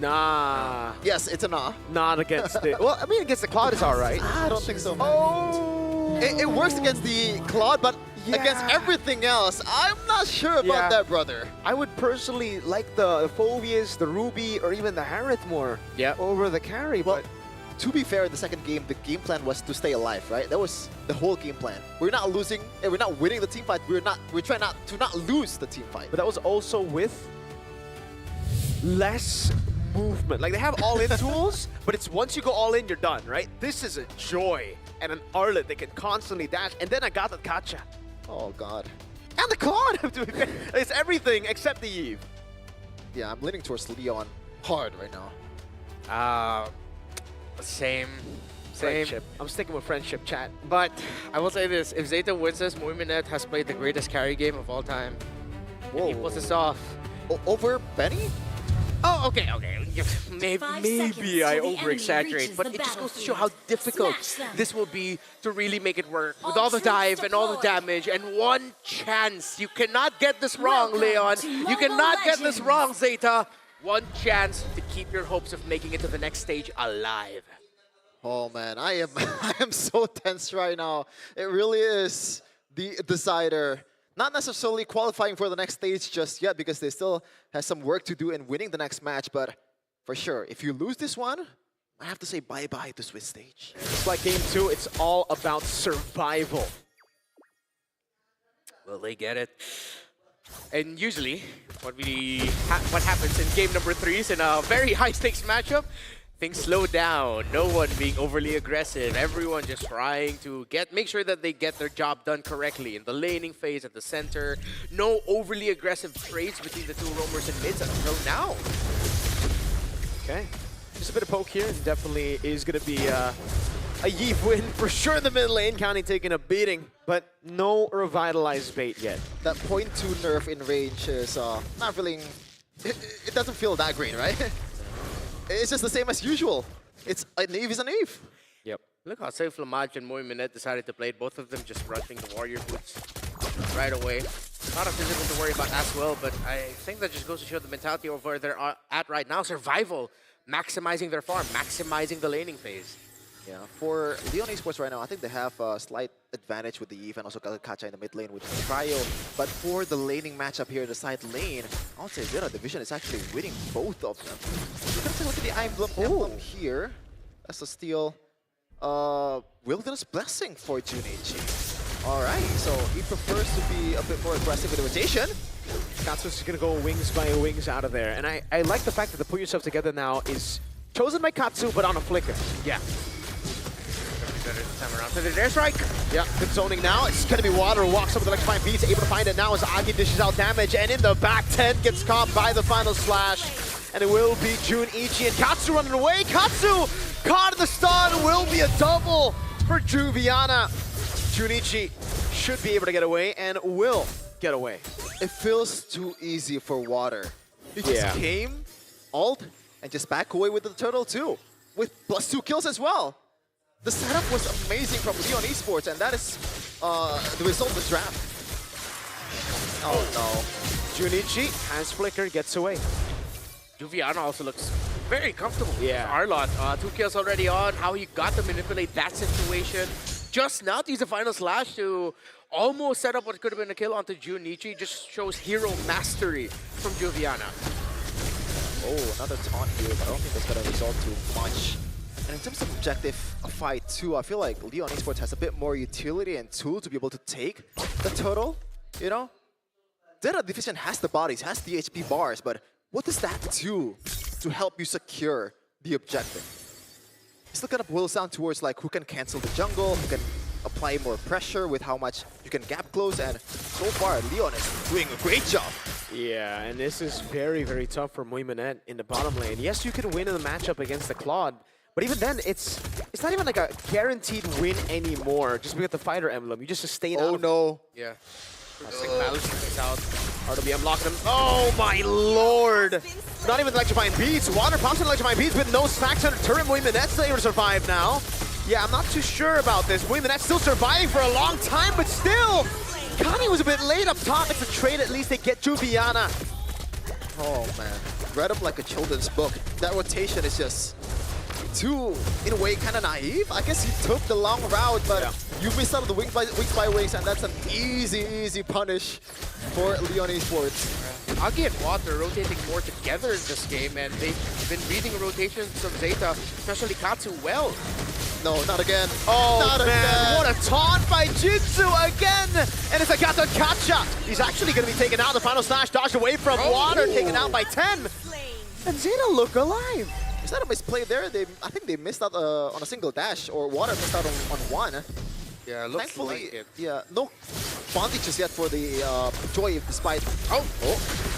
Nah. Yes, it's a nah. Not against it. Well, I mean, against the Cloud is alright. I don't think so, man. Oh! It works against the Claude, but against everything else, I'm not sure about that, brother. I would personally like the Phoveus, the Ruby, or even the Harith more over the carry, Well, but... to be fair, in the second game, the game plan was to stay alive, right? That was the whole game plan. We're not losing, we're not winning the team fight. We're trying not to lose the team fight. But that was also with less movement. Like, they have all-in tools, but it's once you go all-in, you're done, right? This is a Joy and an Arlet that can constantly dash, and then I got the Kacha. Oh, God. And the Claude! It's everything except the Eve. Yeah, I'm leaning towards Leon hard right now. Same. Friendship. I'm sticking with friendship, chat. But I will say this, if Zeta wins this, Moiminette has played the greatest carry game of all time. Whoa. He pulls this off. Over Benny? Oh, okay. Maybe I over-exaggerate, but it just goes to show how difficult this will be to really make it work. With all the dive and all the damage and one chance. You cannot get this wrong, Leon. You cannot get this wrong, Zeta. One chance to keep your hopes of making it to the next stage alive. Oh man, I am so tense right now. It really is the decider. Not necessarily qualifying for the next stage just yet because they still have some work to do in winning the next match, but for sure, if you lose this one, I have to say bye-bye to Swiss stage. It's like game 2, it's all about survival. Will they get it? And usually, what happens in game number 3 is in a very high-stakes matchup, things slow down. No one being overly aggressive. Everyone just trying to make sure that they get their job done correctly in the laning phase at the center. No overly aggressive trades between the two roamers and mids until now. Okay, just a bit of poke here. Definitely is going to be a Yi win for sure in the mid lane. County taking a beating, but no revitalized bait yet. That .2 nerf in range is not feeling... It doesn't feel that great, right? It's just the same as usual. It's an Eve is an Eve. Yep. Look how safe Lamaj and Moiminette decided to play it. Both of them just rushing the warrior boots right away. Not a physical to worry about as well, but I think that just goes to show the mentality of where they're at right now. Survival, maximizing their farm, maximizing the laning phase. Yeah, for Leon Esports right now, I think they have a slight advantage with the Eve and also Kacha in the mid lane with Cryo. But for the laning matchup here in the side lane, I would say Zeta Division is actually winning both of them. You can take a look at the emblem here. That's a steal. Wilderness Blessing for Junichi. Alright, so he prefers to be a bit more aggressive with the rotation. Katsu's just going to go wings by wings out of there. And I like the fact that the put yourself together now is chosen by Katsu, but on a flicker. Yeah. Better this time around. So there's airstrike. Yeah, good zoning now. It's going to be Water who walks up with electrifying beats, able to find it now as Agi dishes out damage, and in the back 10 gets caught by the final slash. And it will be Junichi and Katsu running away. Katsu caught in the stun, will be a double for Juviana. Junichi should be able to get away and will get away. It feels too easy for Water. He just came, ult, and just back away with the turtle too, with +2 kills as well. The setup was amazing from Leon Esports, and that is the result of the draft. Oh no. Junichi has flicker, gets away. Juviana also looks very comfortable. Yeah. Arlott, 2 kills already on. How he got to manipulate that situation. Just now to use the final slash to almost set up what could have been a kill onto Junichi. Just shows hero mastery from Juviana. Oh, another taunt here, but I don't think that's going to result too much. And in terms of objective fight too, I feel like Leon Esports has a bit more utility and tool to be able to take the turtle, you know? Zeta Division has the bodies, has the HP bars, but what does that do to help you secure the objective? It still kind of boils down towards like who can cancel the jungle, who can apply more pressure with how much you can gap close, and so far Leon is doing a great job. Yeah, and this is very, very tough for Moiminette in the bottom lane. Yes, you can win in the matchup against the Claude, but even then, it's not even like a guaranteed win anymore just because the fighter emblem. You just sustain out. Oh no. Yeah. Out. RWM locking him. Oh my lord! Not even electrifying beats. Water pops in electrifying beats with no stacks under turret. Moiminette's able to survive now. Yeah, I'm not too sure about this. Moiminette's still surviving for a long time, but still, Kani was a bit late up top. It's a trade. At least they get Juviana. Oh man, read up like a children's book. That rotation is just too, in a way, kind of naive. I guess you took the long route, but you missed out on the wings by wings, and that's an easy punish for Leon Esports. Agi and Water rotating more together in this game, and they've been reading rotations of Zeta, especially Katsu, well. No, not again. Oh, not man. Again. What a taunt by Jitsu again. And it's a Kacha. He's actually going to be taken out. The final slash dodged away from Water, taken out by 10. And Zeta look alive. Is that a misplay there? I think they missed out on a single dash, or Water missed out on one. Yeah, looks Thankfully, like it. Yeah, no bondages yet for the Joy, despite... Oh,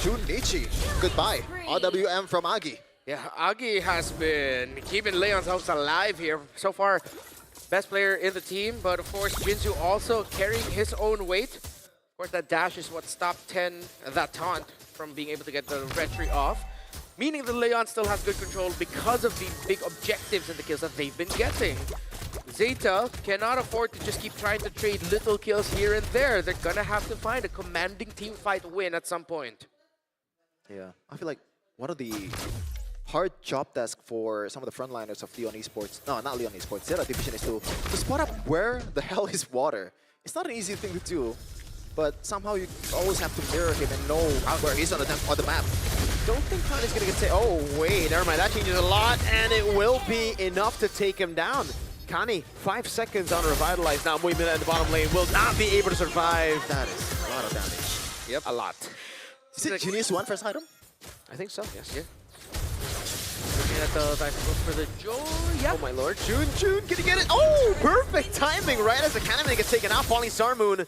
Junichi. Goodbye. RWM from Agi. Yeah, Agi has been keeping Leon's hopes alive here. So far, best player in the team, but of course, Jinzu also carrying his own weight. Of course, that dash is what stopped that taunt from being able to get the red tree off. Meaning that Leon still has good control because of the big objectives and the kills that they've been getting. Zeta cannot afford to just keep trying to trade little kills here and there. They're gonna have to find a commanding team fight win at some point. Yeah, I feel like one of the hard job task for some of the frontliners of Leon Esports, no, not Leon Esports, Zeta Division is to spot up where the hell is Water. It's not an easy thing to do, but somehow you always have to mirror him and know where he is on the map. don't think Connie's gonna get taken. Oh, wait, never mind. That changes a lot, and it will be enough to take him down. Connie, 5 seconds on Revitalize. Now, Muy Minute in the bottom lane will not be able to survive. That is a lot of damage. Yep. A lot. Is it Genius 1 first item? I think so, yes. Yeah. Looking at the dive for the Joy. Yep. Oh my lord. June, can you get it? Oh, perfect timing right as the Cannon gets taken out. Falling Star Moon.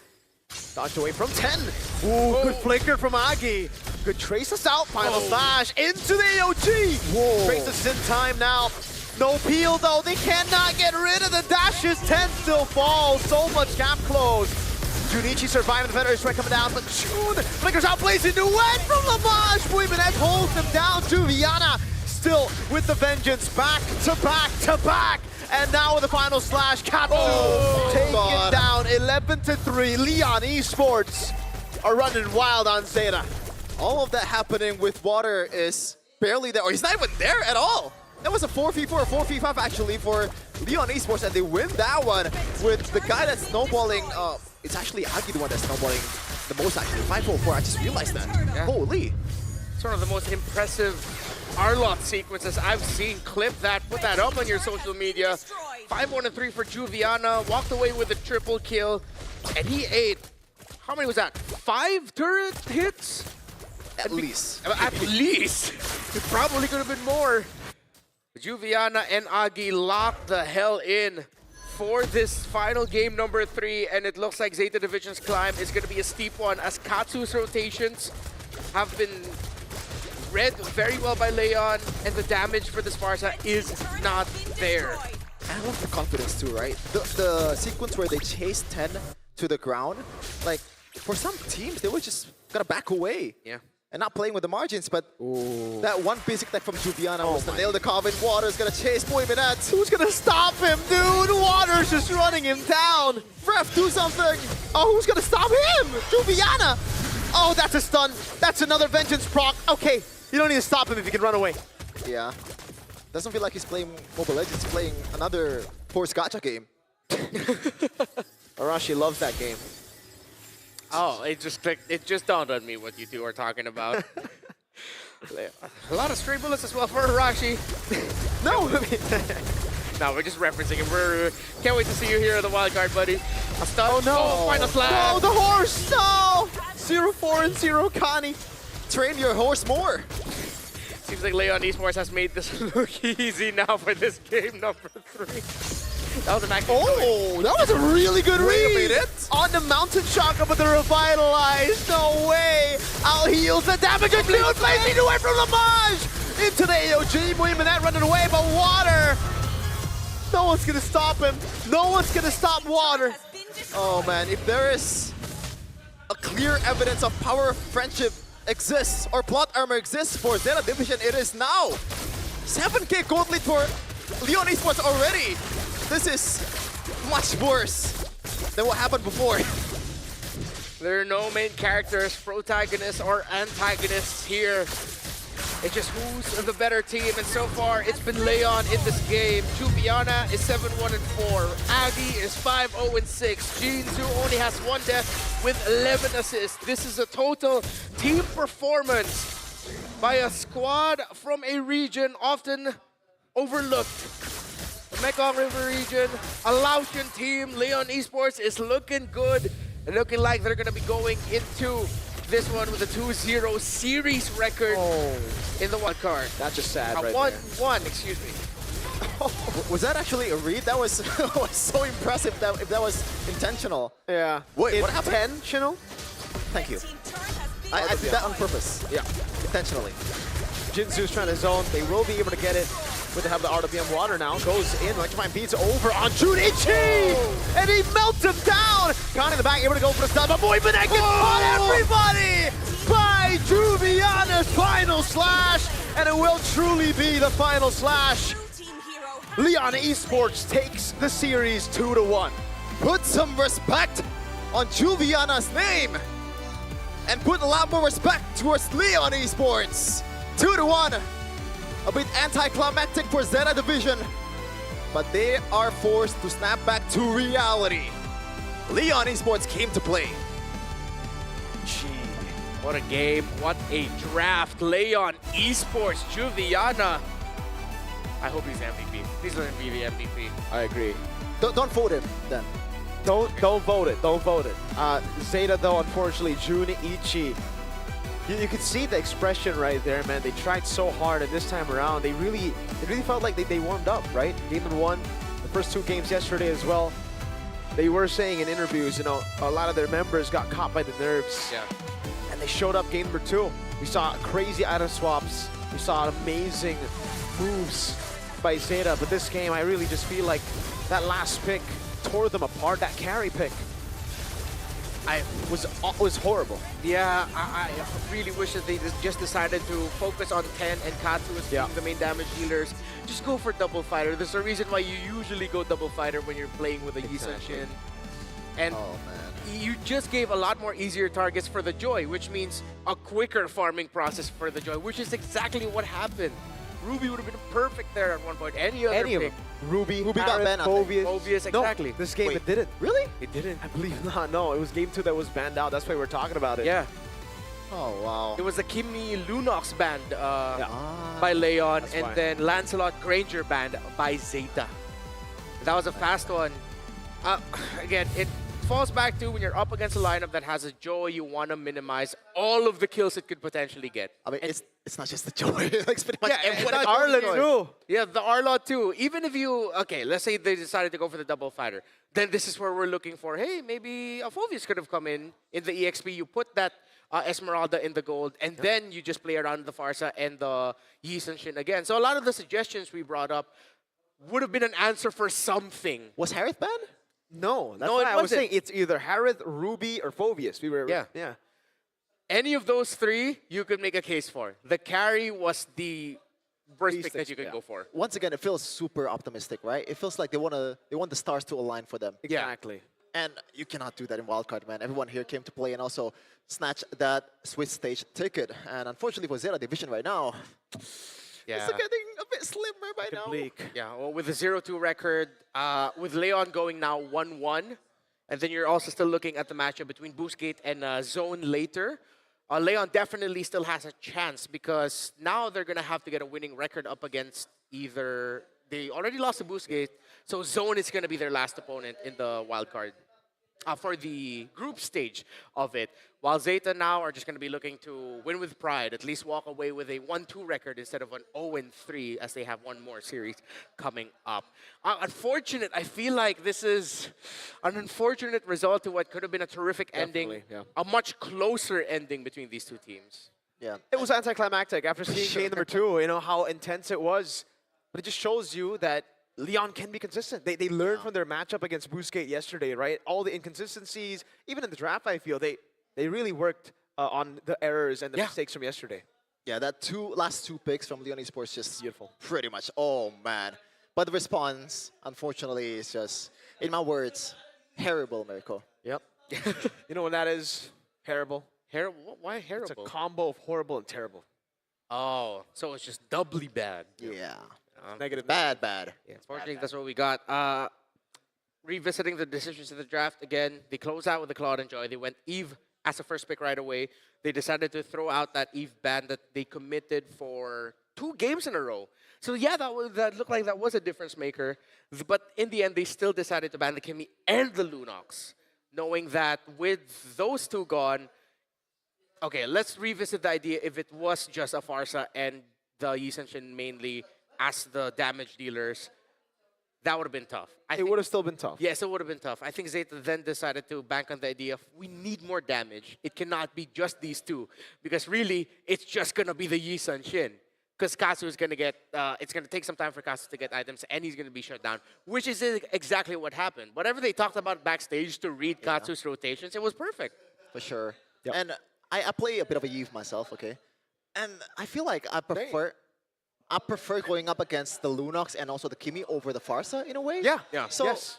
Dodged away from 10. Ooh, good flicker from Agi. Good trace us out. Final slash into the AOG. Whoa. Trace us in time now. No peel though. They cannot get rid of the dashes. 10 still falls. So much gap close. Junichi surviving the Veteran Strike coming down, but June flickers out, plays a duet from Lamage. Buiminette holds him down. Juviana still with the vengeance. Back to back to back. And now with the final slash, Katsu taken down 11-3. Leon Esports are running wild on Zeta. All of that happening with Water is barely there, or he's not even there at all. That was a 4v4 or 4v5 actually for Leon Esports, and they win that one with the guy that's snowballing. It's actually Agi the one that's snowballing the most actually. 504, I just realized that. Yeah. Holy. It's one of the most impressive Arlott sequences I've seen. Clip that, put that up on your social media. 5-1-3 for Juviana, walked away with a triple kill, and he ate, how many was that? 5 turret hits? At least. At least. It probably could have been more. Juviana and Agi locked the hell in for this final game number 3, and it looks like Zeta Division's climb is going to be a steep one as Katsu's rotations have been read very well by Leon, and the damage for the Sparsa is not there. I love the confidence too, right? The sequence where they chase 10 to the ground, like for some teams, they were just gonna back away. Yeah. And not playing with the margins, but that one basic tech from Juviana was to nail the Coven. Water's gonna chase Buiminette. Who's gonna stop him, dude? Water's just running him down. Ref, do something! Oh, who's gonna stop him? Juviana! Oh, that's a stun. That's another Vengeance proc. Okay, you don't need to stop him if you can run away. Yeah. Doesn't feel like he's playing Mobile Legends, he's playing another Force Gacha game. Arashi loves that game. Oh, it just clicked. It just dawned on me what you two are talking about. A lot of stray bullets as well for Arashi. No, No, we're just referencing him. We're can't wait to see you here at the wild card, buddy. A stun. Oh no! Oh, final slash. No, the horse! No! 0-4 and 0, Connie. Train your horse more. Seems like Leon Esports has made this look easy now for this game number 3. That was an active Oh, that was a really good Wait a read. minute. On the Mountain Chakra, but the Revitalize. No way. Out heals the damage of Blue placing away from Lamage. Into the AOG. Buiminette running away, but Water. No one's going to stop him. No one's going to stop Water. Oh man, if there is a clear evidence of power of friendship exists, or plot armor exists for Zeta Division, it is now. 7k gold lead for Leon Esports already. This is much worse than what happened before. There are no main characters, protagonists, or antagonists here. It's just who's the better team, and so far it's been Leon in this game. Juviana is 7-1-4. Agi is 5-0-6. Jinzu only has 1 death with 11 assists. This is a total team performance by a squad from a region often overlooked. The Mekong River region, a Laotian team. Leon Esports is looking good and looking like they're going to be going into this one with a 2-0 series record in the wild card. That's just sad right 1-1, excuse me. Was that actually a read? That was, was so impressive that if that was intentional. Yeah. Wait, what It's happened? intentional? Thank you. I did that on purpose. Yeah. Intentionally. Jinzu's trying to zone. They will be able to get it. With the help of the RWM Water now. Goes in. Electrifying beats over on Junichi! And he melts him down! Connie in the back, able to go for the stun. But Buiminette gets caught everybody! By Juviana's final slash! And it will truly be the final slash. Leon Esports takes the series 2-1. Put some respect on Juviana's name! And put a lot more respect towards Leon Esports! 2-1! A bit anticlimactic for Zeta Division, but they are forced to snap back to reality. Leon Esports came to play. Gee. What a game. What a draft. Leon Esports, Juviana. I hope he's MVP. Please let him be the MVP. I agree. Don't vote him then. Don't vote it. Don't vote it. Zeta, though, unfortunately, Jun Ichi. You could see the expression right there, man. They tried so hard, and this time around, it really felt like they warmed up, right? Game number 1, the first 2 games yesterday as well. They were saying in interviews, you know, a lot of their members got caught by the nerves. Yeah. And they showed up game number 2. We saw crazy item swaps. We saw amazing moves by Zeta. But this game, I really just feel like that last pick tore them apart. That carry pick was horrible. Yeah, I really wish that they just decided to focus on Ken and Katsu as being the main damage dealers. Just go for double fighter. There's a reason why you usually go double fighter when you're playing with a Yisun Shin. And you just gave a lot more easier targets for the Joy, which means a quicker farming process for the Joy, which is exactly what happened. Ruby would have been perfect there at one point. Any other pick. Ruby got Harith, banned, I think. Phoveus. exactly. No, this game Wait. it didn't. Really? It didn't. I believe not. No, it was game 2 that was banned out. That's why we're talking about it. Yeah. Oh, wow. It was the Kimi Lunox banned by Leon, That's and why. then Lancelot Granger banned by Zeta. That was a fast one. Again, it falls back to when you're up against a lineup that has a Joy, you want to minimize all of the kills it could potentially get. I mean, it's not just the Joy. Like, it's pretty much Yeah, everyone. and Arlen Joy. too. Yeah, the Arlot too. Even if you, okay, let's say they decided to go for the double fighter, then this is where we're looking for, hey, maybe a Phoveus could have come in the EXP. You put that Esmeralda in the gold, and then you just play around the Farsa and the Yisun Shin again. So a lot of the suggestions we brought up would have been an answer for something. Was Harith banned? No, that's No, why it I was wasn't. saying it's either Harith, Ruby, or Phoveus. We were Yeah. Any of those 3, you could make a case for. The carry was the worst pick that you could go for. Once again, it feels super optimistic, right? It feels like they want the stars to align for them. Exactly. And you cannot do that in Wildcard, man. Everyone here came to play and also snatch that Swiss stage ticket. And unfortunately for Zeta Division right now, it's getting a bit slimmer by now. Bleak. Yeah, well, with the 0-2 record, with Leon going now 1-1, and then you're also still looking at the matchup between Boostgate and Zone later. Leon definitely still has a chance because now they're going to have to get a winning record up against either... They already lost to Boostgate, so Zone is going to be their last opponent in the wildcard for the group stage of it. While Zeta now are just going to be looking to win with pride, at least walk away with a 1-2 record instead of an 0-3 as they have one more series coming up. Unfortunate, I feel like this is an unfortunate result to what could have been a terrific ending, a much closer ending between these two teams. Yeah. It was anticlimactic after seeing game number 2, you know, how intense it was. But it just shows you that Leon can be consistent. They learned from their matchup against Boostgate yesterday, right? All the inconsistencies, even in the draft, I feel, they really worked on the errors and the mistakes from yesterday. Yeah, that last two picks from Leon Esports just Beautiful. Pretty much. Oh, man. But the response, unfortunately, is just, in my words, terrible, Mirko. Yep. You know what that is? Terrible. Terrible? Why terrible? It's a combo of horrible and terrible. Oh, so it's just doubly bad. Yeah. Negative. Bad. Yeah, unfortunately, that's what we got. Revisiting the decisions of the draft again, they closed out with the Claude and Joy. They went Eve as a first pick right away. They decided to throw out that Eve ban that they committed for 2 games in a row. So yeah, that looked like that was a difference maker. But in the end, they still decided to ban the Kimi and the Lunox, knowing that with those 2 gone, okay, let's revisit the idea if it was just a Farsa and the Yisun Shin mainly as the damage dealers, that would have been tough. It would have still been tough. Yes, it would have been tough. I think Zeta then decided to bank on the idea of we need more damage. It cannot be just these 2 because really it's just going to be the Yisun Shin because Katsu is going to get, it's going to take some time for Katsu to get items and he's going to be shut down, which is exactly what happened. Whatever they talked about backstage to read Katsu's rotations, it was perfect. For sure. Yep. And I play a bit of a Eve myself, okay? And I feel like I prefer going up against the Lunox and also the Kimi over the Farsa in a way. Yeah. So Yes.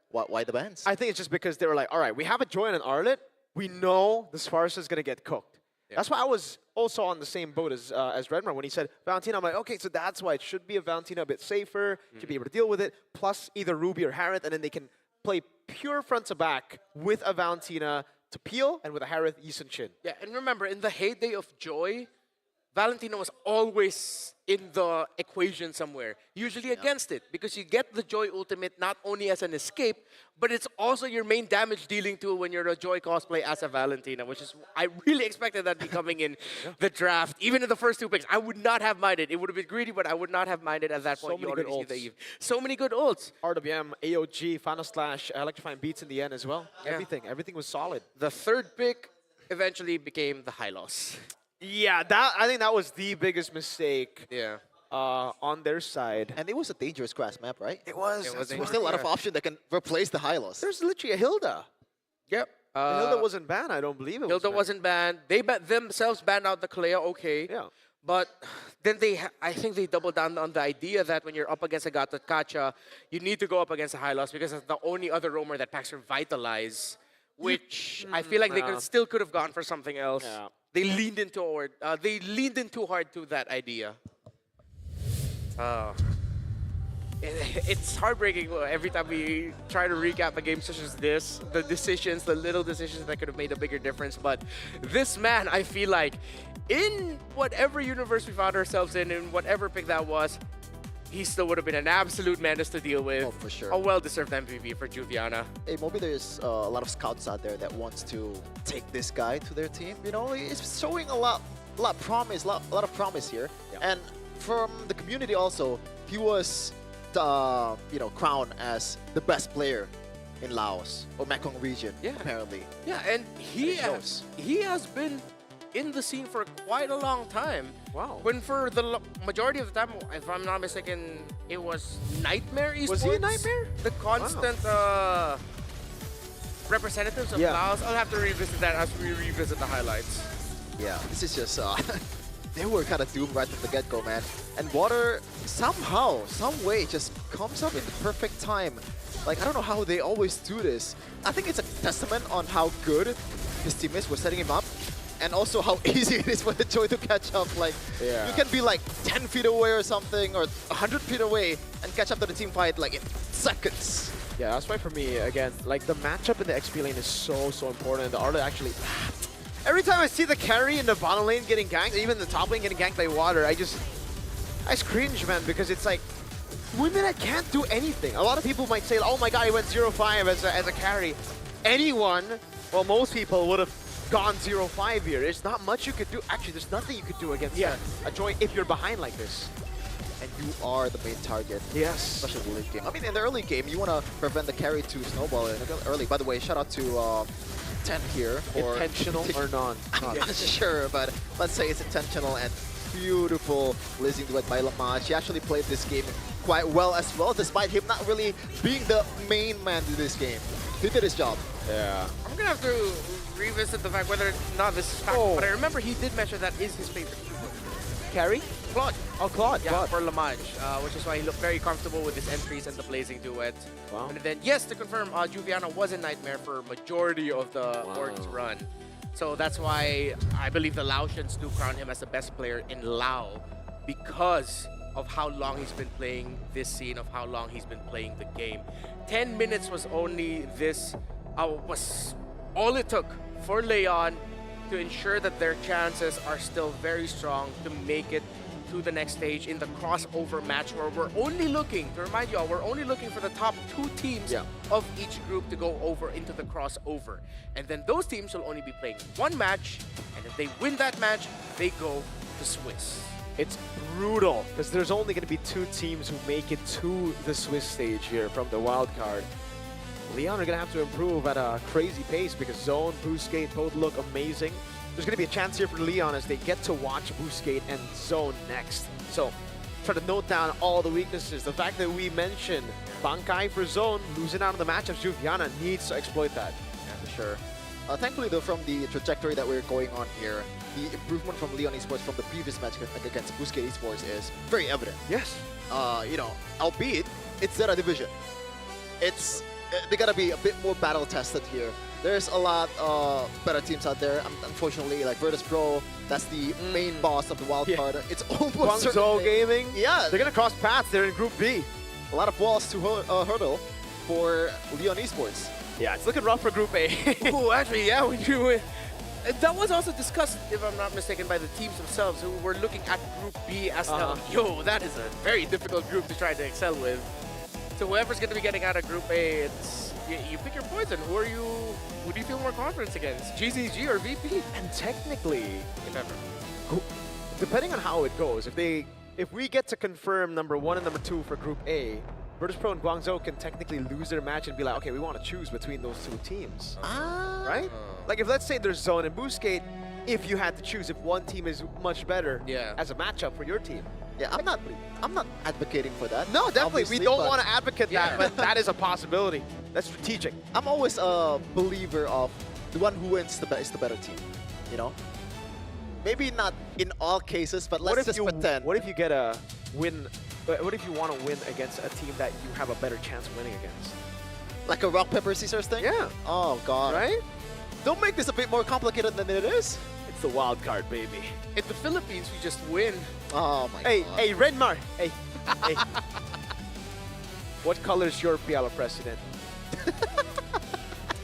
why the bans? I think it's just because they were like, all right, we have a Joy and an Arlet. We know this Farsa is going to get cooked. That's why I was also on the same boat as Redmar when he said Valentina. I'm like, okay, so that's why it should be a Valentina a bit safer, should be able to deal with it, plus either Ruby or Harith, and then they can play pure front to back with a Valentina to Peel and with a Harith Yisun-Chin. Yeah, and remember, in the heyday of Joy, Valentino was always in the equation somewhere, usually against it, because you get the Joy ultimate not only as an escape, but it's also your main damage dealing tool when you're a Joy cosplay as a Valentina, which is, I really expected that to be coming in the draft, even in the first 2 picks. I would not have minded. It would have been greedy, but I would not have minded at that point. So many good ults. So many good ults. RWM, AOG, Final Slash, electrifying beats in the end as well. Yeah. Everything was solid. The third pick eventually became the high loss. Yeah, I think that was the biggest mistake. Yeah. On their side. And it was a dangerous grass map, right? It was. There's still a lot of options that can replace the Hylos. There's literally a Hilda. Yep. Hilda wasn't banned, I don't believe it Hilda was wasn't banned. They themselves banned out the Kalea, okay. Yeah. But then I think they doubled down on the idea that when you're up against a Gata Kacha, you need to go up against a high loss because it's the only other roamer that packs Revitalize, which I feel like they still could have gone for something else. Yeah. They leaned in too hard to that idea. It's heartbreaking every time we try to recap a game such as this. The decisions, the little decisions that could have made a bigger difference. But this man, I feel like, in whatever universe we found ourselves in whatever pick that was, he still would have been an absolute menace to deal with. Oh, for sure. A well-deserved MVP for Juviana. Hey, maybe there's a lot of scouts out there that wants to take this guy to their team. You know, it's showing a lot of promise here. Yeah. And from the community also, he was, crowned as the best player in Laos or Mekong region. Yeah. Apparently. Yeah, and he has been in the scene for quite a long time. Wow. When for the majority of the time, if I'm not mistaken, it was Nightmare Esports. Was he a Nightmare? The constant representatives of Laos. I'll have to revisit that as we revisit the highlights. Yeah, this is just, they were kind of doomed right from the get-go, man. And Water, somehow, some way, just comes up in the perfect time. Like, I don't know how they always do this. I think it's a testament on how good his teammates were setting him up. And also how easy it is for the Joy to catch up. Like, you can be like 10 feet away or something, or 100 feet away, and catch up to the team fight like in seconds. Yeah, that's why for me, again, like the matchup in the XP lane is so important. The Arda actually... Every time I see the carry in the bottom lane getting ganked, even the top lane getting ganked by Water, I cringe, man, because it's like, women can't do anything. A lot of people might say, oh my god, he went 0-5 as a carry. Anyone, well, most people would have gone 0-5 here. There's not much you could do. Actually, there's nothing you could do against a Joy if you're behind like this. And you are the main target. Yes. Especially in the late game. I mean, in the early game, you want to prevent the carry to snowball early. By the way, shout out to 10 here. Intentional or not? I'm not sure, but let's say it's intentional and beautiful Lizzing duet by Lamaj. She actually played this game quite well as well, despite him not really being the main man in this game. He did his job. Yeah. I'm going to have to revisit the fact whether or not this is fact, but I remember he did mention that is his favorite. Carry? Claude. Oh, Claude. Yeah, Claude. for Lamaj, which is why he looked very comfortable with his entries and the Blazing Duet. Wow. And then, yes, to confirm, Juviana was in Nightmare for majority of the Org's run. So that's why I believe the Laotians do crown him as the best player in Lao, because of how long he's been playing this scene, of how long he's been playing the game. 10 minutes was only this, was all it took for Leon to ensure that their chances are still very strong to make it to the next stage in the crossover match, where we're only looking, to remind you all, we're only looking for the top 2 teams of each group to go over into the crossover. And then those teams will only be playing 1 match, and if they win that match, they go to Swiss. It's brutal, because there's only going to be 2 teams who make it to the Swiss stage here from the wild card. Leon are going to have to improve at a crazy pace because Zone, Boostgate both look amazing. There's going to be a chance here for Leon as they get to watch Boostgate and Zone next. So try to note down all the weaknesses. The fact that we mentioned Bankai for Zone losing out on the matchups, Juviana needs to exploit that. Yeah, for sure. Thankfully, though, from the trajectory that we're going on here, the improvement from Leon Esports from the previous match against Boostgate Esports is very evident. Yes. Albeit, it's Zeta Division. They gotta be a bit more battle tested here. There's a lot better teams out there. Unfortunately, like Virtus Pro, that's the main boss of the wild card. It's almost Guangzhou Gaming. Yeah, they're gonna cross paths. They're in Group B. A lot of walls to hurdle for Leon Esports. Yeah, it's looking rough for Group A. Ooh, actually, yeah, when you that was also discussed, if I'm not mistaken, by the teams themselves who were looking at Group B as yo, that is a very difficult group to try to excel with. So whoever's going to be getting out of Group A, it's you pick your poison. Who do you feel more confidence against? GZG or VP? And technically, If ever. depending on how it goes, if we get to confirm number 1 and number 2 for Group A, Virtus Pro and Guangzhou can technically lose their match and be like, okay, we want to choose between those two teams, right? Like if let's say there's Zone and Boostgate, if you had to choose if one team is much better as a matchup for your team. Yeah, I'm not advocating for that. No, definitely. obviously, We don't but want to advocate that, but that is a possibility. That's strategic. I'm always a believer of the one who wins is the better team. You know, maybe not in all cases, but let's just pretend. What if you get a win? What if you want to win against a team that you have a better chance winning against? Like a rock paper scissors thing? Yeah. Oh god. Right? Don't make this a bit more complicated than it is. It's the wild card, baby. In the Philippines, we just win. Oh my Hey, god. hey, Redmar. Hey, hey. What color is your Piala president?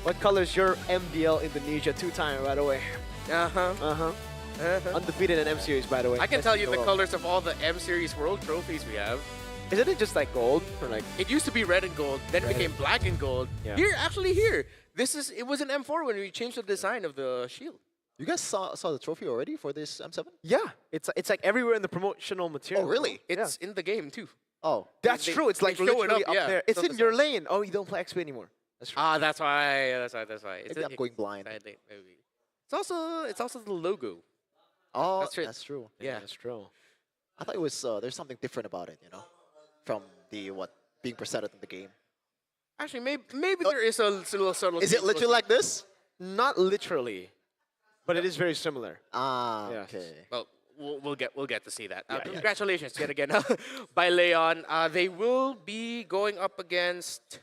What color is your MDL Indonesia 2-time, by the way? Undefeated in M Series, by the way. I can Best tell in you the world. colors of all the M Series World trophies we have. Isn't it just like gold or like? It used to be red and gold, then it Red became black and gold. Yeah. Here. It was an M4 when we changed the design of the shield. You guys saw the trophy already for this M7? Yeah, it's like everywhere in the promotional material. Oh really? It's in the game too. Oh. That's They- true. It's like they show it literally up, up yeah. there. It's So in your lane. Oh, you don't play XP anymore. That's true. Ah, that's why. That's why. Maybe I'm going blind. Maybe. It's also the logo. Oh, That's that's, it. true. Yeah. That's true. I thought it was there's something different about it, you know, from the being presented in the game. Actually, maybe there is a little subtle. Is it literally like this? Not literally, but it is very similar. Ah, Yes. okay. Well, we'll get to see that. Yeah. Congratulations yet again by Leon. They will be going up against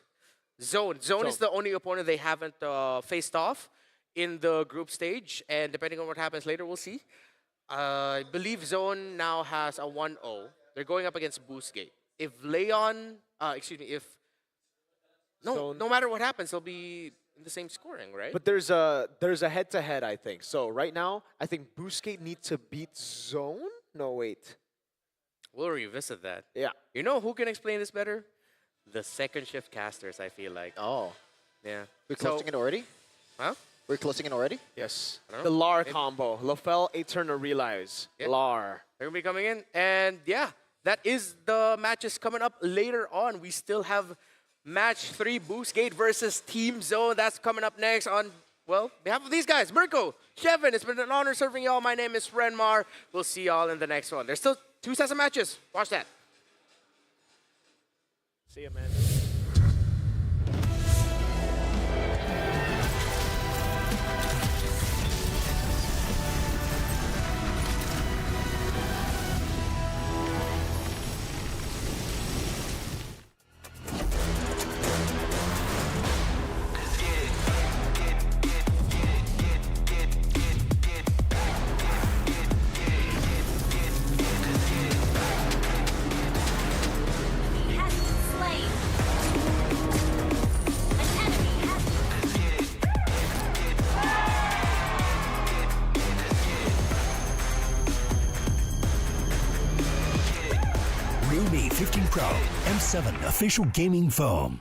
Zone. Zone is the only opponent they haven't faced off in the group stage, and depending on what happens later, we'll see. I believe Zone now has a 1-0. They're going up against Boostgate. If Leon, no matter what happens, they'll be in the same scoring, right? But there's a head-to-head, I think. So right now, I think Boostgate need to beat Zone. No, wait. We'll revisit that. Yeah. You know who can explain this better? The second shift casters, I feel like. Oh, Yeah. we're closing it already? Huh? We're closing it already? Yes. I don't The know. LAR combo. Lafel, Eterna, Realize. Yeah. LAR. They're going to be coming in. And yeah, that is the matches coming up later on. We still have match 3, Boostgate versus Team Zone. That's coming up next on, well, behalf of these guys. Mirko, Chevin, it's been an honor serving y'all. My name is Renmar. We'll see y'all in the next one. There's still 2 sets of matches. Watch that. See ya, man. He has been slain. An enemy has Realme 15 Pro M7 official gaming foam.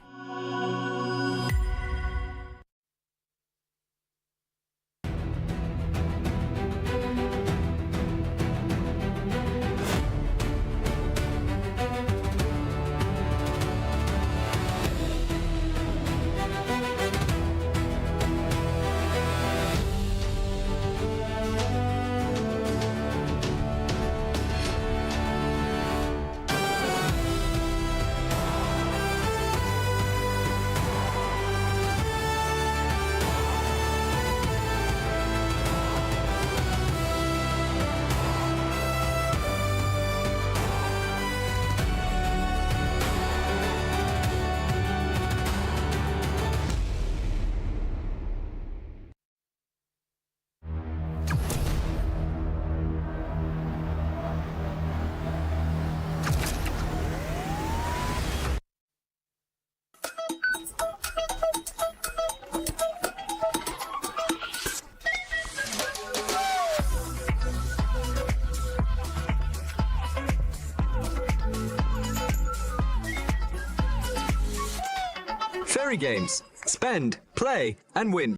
Fairy Games. Spend, play, and win.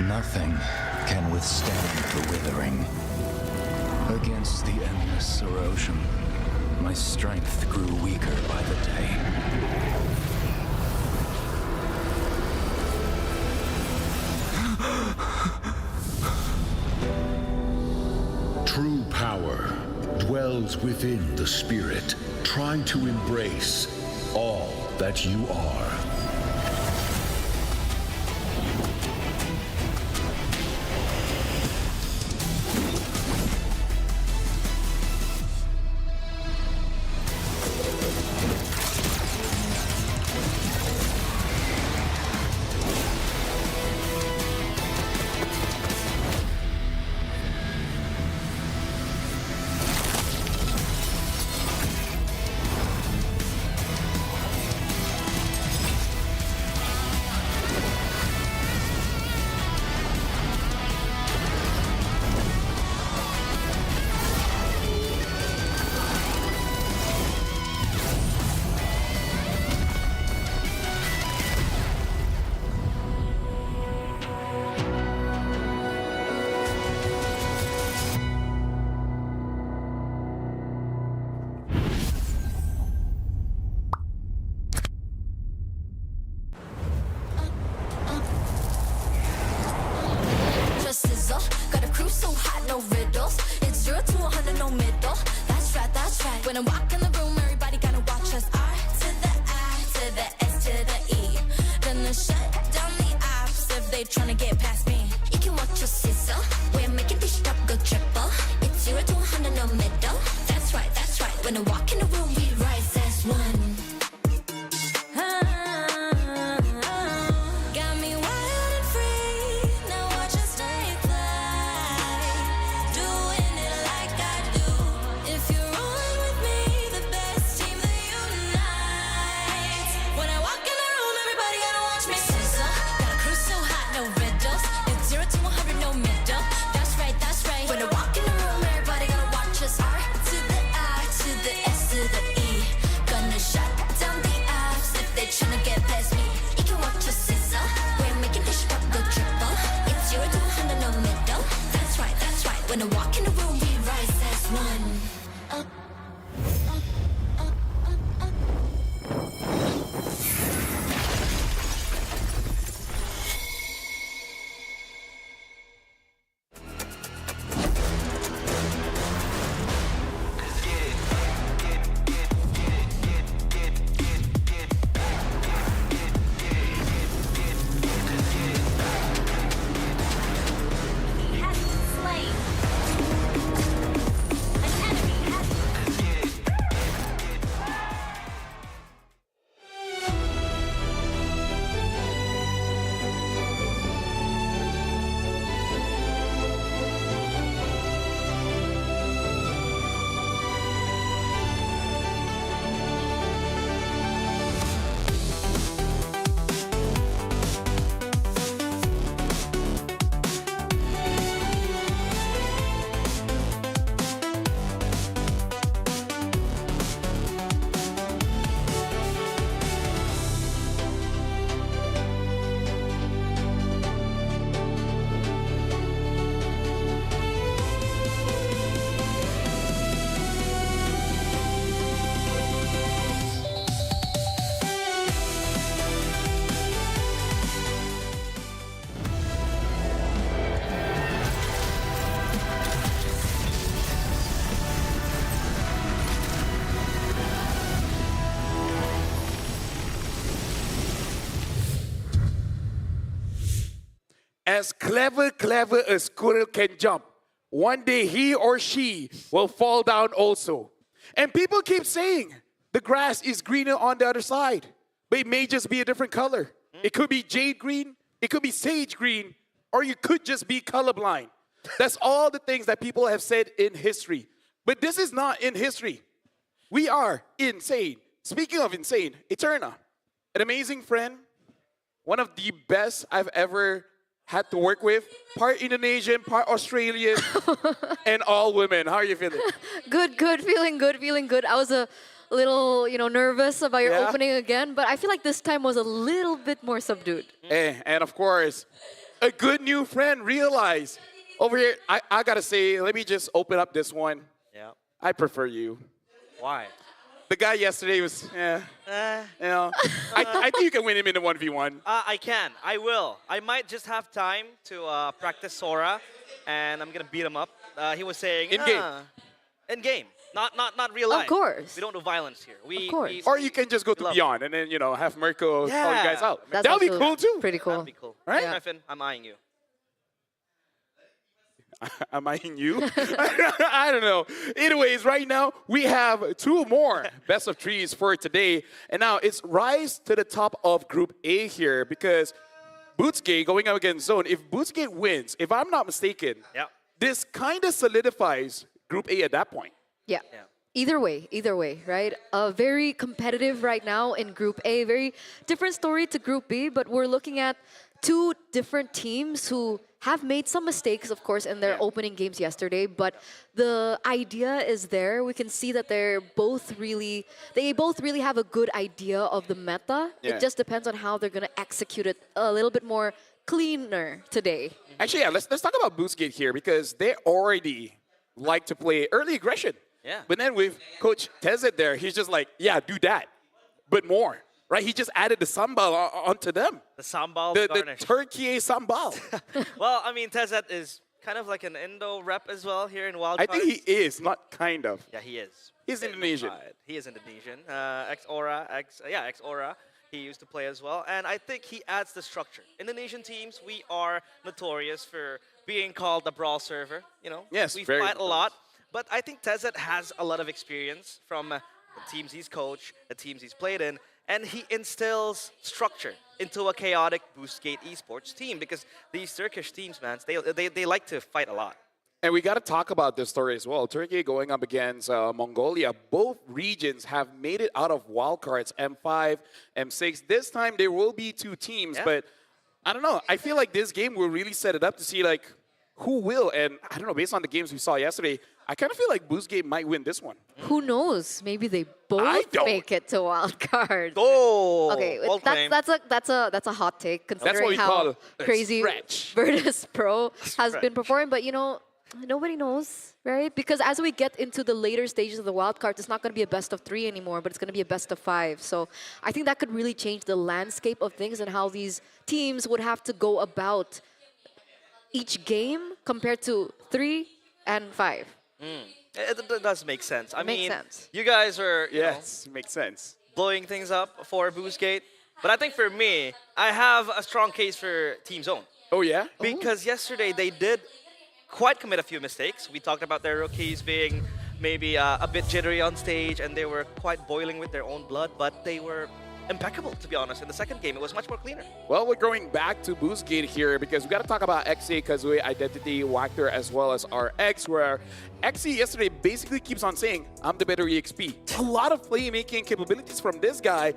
Nothing can withstand the withering. Against the endless erosion, my strength grew weaker by the day. True power dwells within the spirit. Try to embrace all that you are. When I walk in the room, everybody gotta watch us. R to the I to the S to the E. Gonna shut down the apps if they tryna get past me. You can watch your sizzle. We're making this up go triple. It's 0 to 100, no middle. That's right, that's right. When I walk in the room, we rise as one. Got me wild and free. Now watch us stay fly. Doing it like I do. If you're rolling with me, the best team that unites. When I walk in the room, everybody gotta watch me sizzle. Got a cruise so hot, no riddles. It's 0 to 100, no middle. That's right, that's right. When I walk in the room, everybody gotta watch us. R to the I to the S to the E. Gonna shut down the apps if they tryna get past me. You can watch us sizzle. We're making this up go triple. It's 0 to 100, no middle. That's right, that's right. When I walk in the room, we rise as one. He has been slain. An enemy has As clever a squirrel can jump, one day he or she will fall down also. And people keep saying the grass is greener on the other side, but it may just be a different color. It could be jade green, it could be sage green, or you could just be colorblind. That's all the things that people have said in history. But this is not in history. We are insane. Speaking of insane, Eterna, an amazing friend, one of the best I've ever had to work with, part Indonesian, part Australian, and all women. How are you feeling? Good, feeling good. I was a little, nervous about your Yeah? opening again, but I feel like this time was a little bit more subdued. And of course, a good new friend realized over here, I gotta say, let me just open up this one. Yeah. I prefer you. Why? The guy yesterday was, I think you can win him in a 1v1. I can. I will. I might just have time to practice Sora, and I'm gonna beat him up. He was saying In-game. In game, not real life. Of course. We don't do violence here. Of course. Or you can just go to love Beyond and then, have Mirko call you Yeah. guys out. That's That'll be also cool too. Pretty cool. That'd be cool. Right? Yeah. Griffin, I'm eyeing you. Am I in you? I don't know. Anyways, right now we have two more best of threes for today. And now it's rise to the top of Group A here because Bootsgate going up against Zone. If Bootsgate wins, if I'm not mistaken, Yeah. this kind of solidifies Group A at that point. Yeah. Yeah. Either way, right? Very competitive right now in Group A. Very different story to Group B, but we're looking at two different teams who have made some mistakes, of course, in their opening games yesterday, but the idea is there. We can see that they both really have a good idea of the meta. Yeah. It just depends on how they're going to execute it a little bit more cleaner today. Actually, let's talk about Boostgate here because they already like to play early aggression. Yeah. But then with Coach Tezet there, he's just like, yeah, do that, but more. Right? He just added the sambal onto them. The sambal The garnish. turkey sambal. Well, I mean, Tezet is kind of like an Indo rep as well here in Wildcards. I think he is, not kind of. Yeah, he is. He's Indonesian. He is Indonesian. Ex Aura. He used to play as well, and I think he adds the structure. Indonesian teams, we are notorious for being called the brawl server. You know, Yes, we very fight a notorious. lot. But I think Tezet has a lot of experience from the teams he's coached, the teams he's played in, and he instills structure into a chaotic Boostgate esports team because these Turkish teams, man, they like to fight a lot. And we got to talk about this story as well. Turkey going up against Mongolia. Both regions have made it out of wildcards, M5, M6. This time there will be two teams, Yeah. but I don't know. I feel like this game will really set it up to see like who will. And I don't know, based on the games we saw yesterday, I kind of feel like Boostgate might win this one. Who knows? Maybe they both don't. make it to wild card. Oh, Okay, bold claim. that's a hot take considering what we how call a crazy stretch. Virtus Pro has been Stretch. performing. But you know, nobody knows, right? Because as we get into the later stages of the wild card, it's not going to be a best of 3 anymore, but it's going to be a best of 5. So I think that could really change the landscape of things and how these teams would have to go about each game compared to 3 and 5. It does make sense. I Makes mean, sense. you guys are Yes, makes sense. blowing things up for Boostgate, but I think for me, I have a strong case for Team Zone. Oh, yeah? Because yesterday they did quite commit a few mistakes. We talked about their rookies being maybe a bit jittery on stage, and they were quite boiling with their own blood, but they were impeccable, to be honest. In the second game, it was much more cleaner. Well, we're going back to Boostgate here because we got to talk about XA, Kazooie, Identity, Wactor, as well as our X, where XA yesterday basically keeps on saying, I'm the better EXP. A lot of playmaking capabilities from this guy,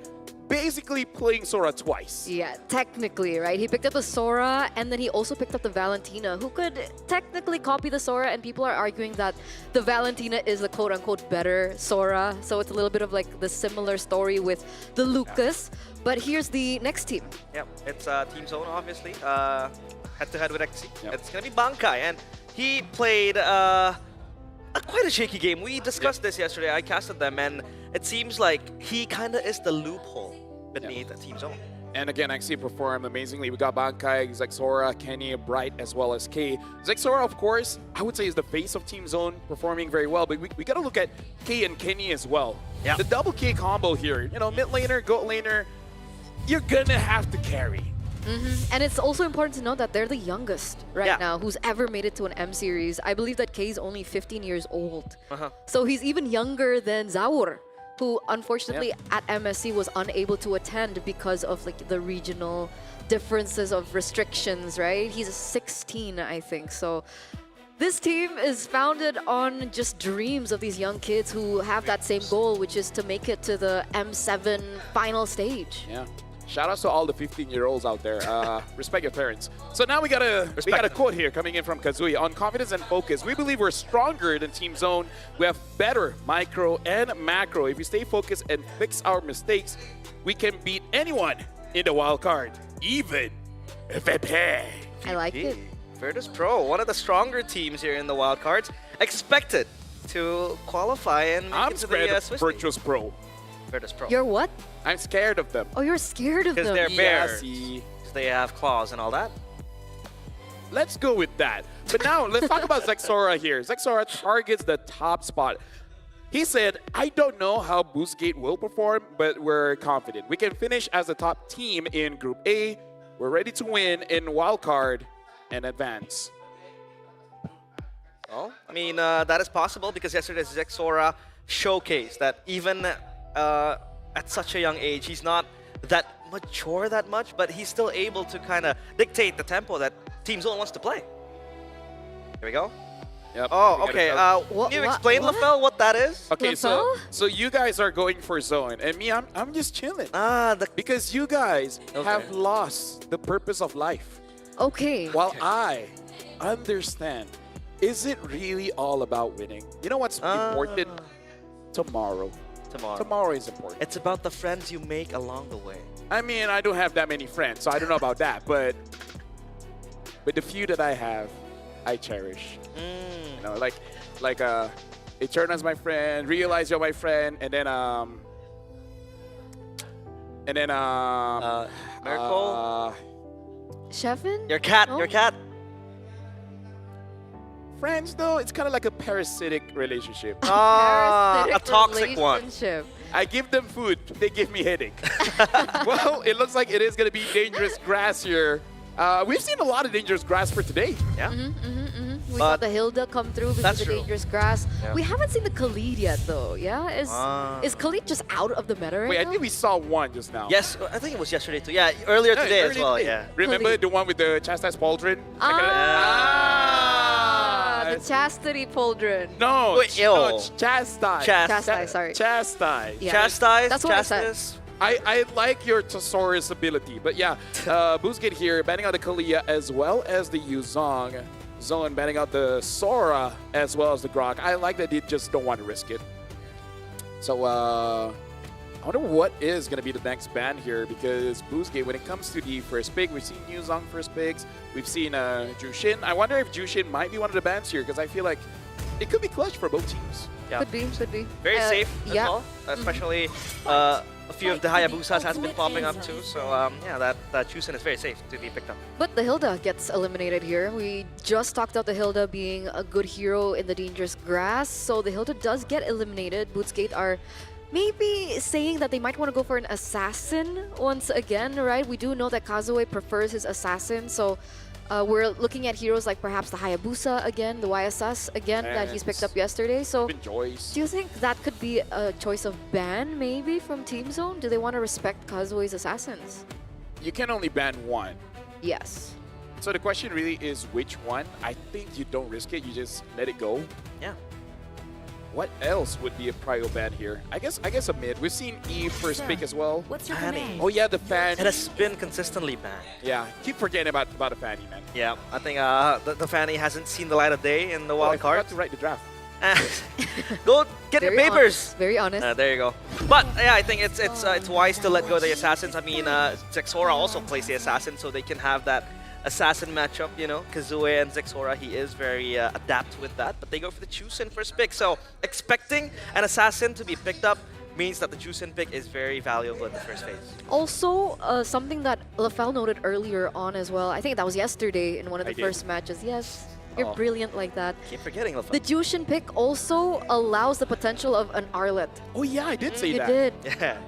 basically playing Sora twice. Yeah, technically, right? He picked up the Sora, and then he also picked up the Valentina, who could technically copy the Sora, and people are arguing that the Valentina is the quote-unquote better Sora, so it's a little bit of like the similar story with the Lucas. But here's the next team. Yeah, it's Team Zone, obviously. Head-to-head with XC. Yep. It's going to be Bankai, and he played quite a shaky game. We discussed this yesterday. I casted them, and it seems like he kind of is the loophole beneath Team Zone. And again, XC performed amazingly. We got Bankai, Zexora, Kenny, Bright, as well as K. Zexora, of course, I would say is the face of Team Zone, performing very well. But we got to look at K and Kenny as well. Yeah. The double K combo here. You know, mid laner, goat laner, you're going to have to carry. And it's also important to note that they're the youngest right Yeah. now who's ever made it to an M series. I believe that Kay is only 15 years old. Uh-huh. So he's even younger than Zaur, who unfortunately at MSC was unable to attend because of like the regional differences of restrictions, right? He's 16, I think. So this team is founded on just dreams of these young kids who have that same goal, which is to make it to the M7 final stage. Yeah. Shout outs to all the 15-year-olds out there. Respect your parents. So now we got a quote here coming in from Kazooie. On confidence and focus, we believe we're stronger than Team Zone. We have better micro and macro. If we stay focused and fix our mistakes, we can beat anyone in the wild card, even VP. I like it. Virtus Pro, one of the stronger teams here in the wildcards, expected to qualify and make I'm it to scared the of Swiss League. Virtus Pro. Virtus Pro. You're what? I'm scared of them. Oh, you're scared of Because them. they're Yeah, bears. see. They have claws and all that. Let's go with that. But now, let's talk about Zexora here. Zexora targets the top spot. He said, I don't know how Boostgate will perform, but we're confident. We can finish as the top team in Group A. We're ready to win in wildcard and advance. Oh, I mean, that is possible because yesterday's Zexora showcased that even at such a young age, he's not that mature that much, but he's still able to kind of dictate the tempo that Team Zone wants to play. Here we go. Yep. Oh, we gotta okay. go. Can you explain, LaFell, what that is? Okay, LaFell? so you guys are going for zone, and me, I'm just chilling. Because you guys have lost the purpose of life. Okay. While I understand, is it really all about winning? You know what's important? Tomorrow. Tomorrow is important. It's about the friends you make along the way. I mean, I don't have that many friends, so I don't know about that, but the few that I have, I cherish. You know, like Eterna's my friend, Realize you're my friend, and then Miracle? Chefin? Your cat, No? your cat. friends though? It's kind of like a parasitic relationship. Ah, a Parasitic toxic one. relationship. I give them food, they give me headache. Well, it looks like it is going to be dangerous grass here. We've seen a lot of dangerous grass for today. Yeah. We saw the Hilda come through because That's of the true. dangerous grass. Yeah. We haven't seen the Khalid yet, though. Yeah, is Khalid just out of the meta right Wait, I now? think we saw one just now. Yes, I think it was yesterday too. Yeah, earlier No, today as early well. today. Yeah. Remember Khalid. the one with the chastised pauldron? The chastity pauldron. No, Wait, no, ew. chastise. Chastise, sorry. Chastise. Yeah. Chastise, That's what I said. chastise. I like your Thesaurus ability, but yeah, Boozgate here banning out the Kalia as well as the Yuzong. Zone banning out the Sora as well as the Grok. I like that they just don't want to risk it. So I wonder what is going to be the next ban here, because Boozgate, when it comes to the first pick, we've seen Yuzong first picks, we've seen Jushin. I wonder if Jushin might be one of the bans here, because I feel like it could be clutch for both teams. Yeah. Could be, could be. Very safe as yeah. well. Especially a few of the Hayabusas has been popping up too. So yeah, that Chusen is very safe to be picked up. But the Hilda gets eliminated here. We just talked about the Hilda being a good hero in the dangerous grass, so the Hilda does get eliminated. Bootsgate are maybe saying that they might want to go for an assassin once again, right? We do know that Kazue prefers his assassin, so we're looking at heroes like perhaps the Hayabusa again, the YSS again that he's picked up yesterday. So Joyce. do you think that could be a choice of ban maybe from Team Zone? Do they want to respect Kazue's assassins? You can only ban one. Yes. So the question really is which one? I think you don't risk it, you just let it go. Yeah. What else would be a prio ban here? I guess a mid. We've seen Eve first pick as well. What's your Fanny. command? Oh yeah, the fan. It has been consistently banned. Yeah, keep forgetting about the Fanny, man. Yeah, I think the Fanny hasn't seen the light of day in the Oh, I wild forgot card. to write the draft. Go get your Very papers. honest, very honest. There you go. But yeah, I think it's wise to let go of the assassins. I mean, Zexora also plays the assassin, so they can have that assassin matchup. You know, Kazue and Zexora, he is very adept with that. But they go for the Chusen first pick, so expecting an assassin to be picked up means that the Chusen pick is very valuable in the first phase. Also, something that LaFell noted earlier on as well, I think that was yesterday in one of the I did. first matches. Yes, you're Oh. brilliant like that. Keep forgetting The Lafayette. Jushin pick also allows the potential of an Arlet. Oh yeah, I did say You that. did. Yeah.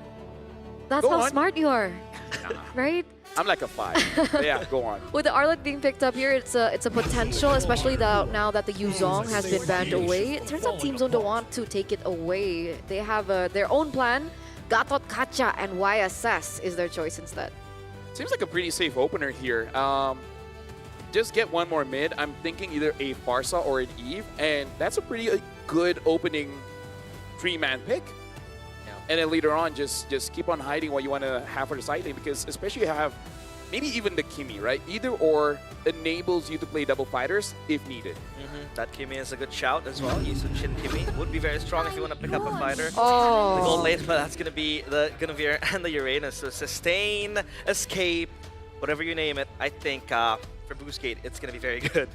That's Go how on. smart you are, right? I'm like a 5. But yeah, go on. With the Arlet being picked up here, it's a potential, especially now that the Yuzong has been banned away. It turns out Team Zone don't want to take it away. They have their own plan. Gatot Kacha and YSS is their choice instead. Seems like a pretty safe opener here. Just get one more mid. I'm thinking either a Farsa or an Eve, and that's a pretty good opening 3-man pick. And then later on, just keep on hiding what you want to have for the side lane, because especially you have maybe even the Kimi, right? Either or enables you to play double fighters if needed. That Kimi is a good shout as well. Yisun Shin Kimi would be very strong if you want to pick up a fighter. Oh. The gold lane, but that's gonna be the Guinevere and the Uranus. So sustain, escape, whatever you name it. I think for Boostgate, it's gonna be very good.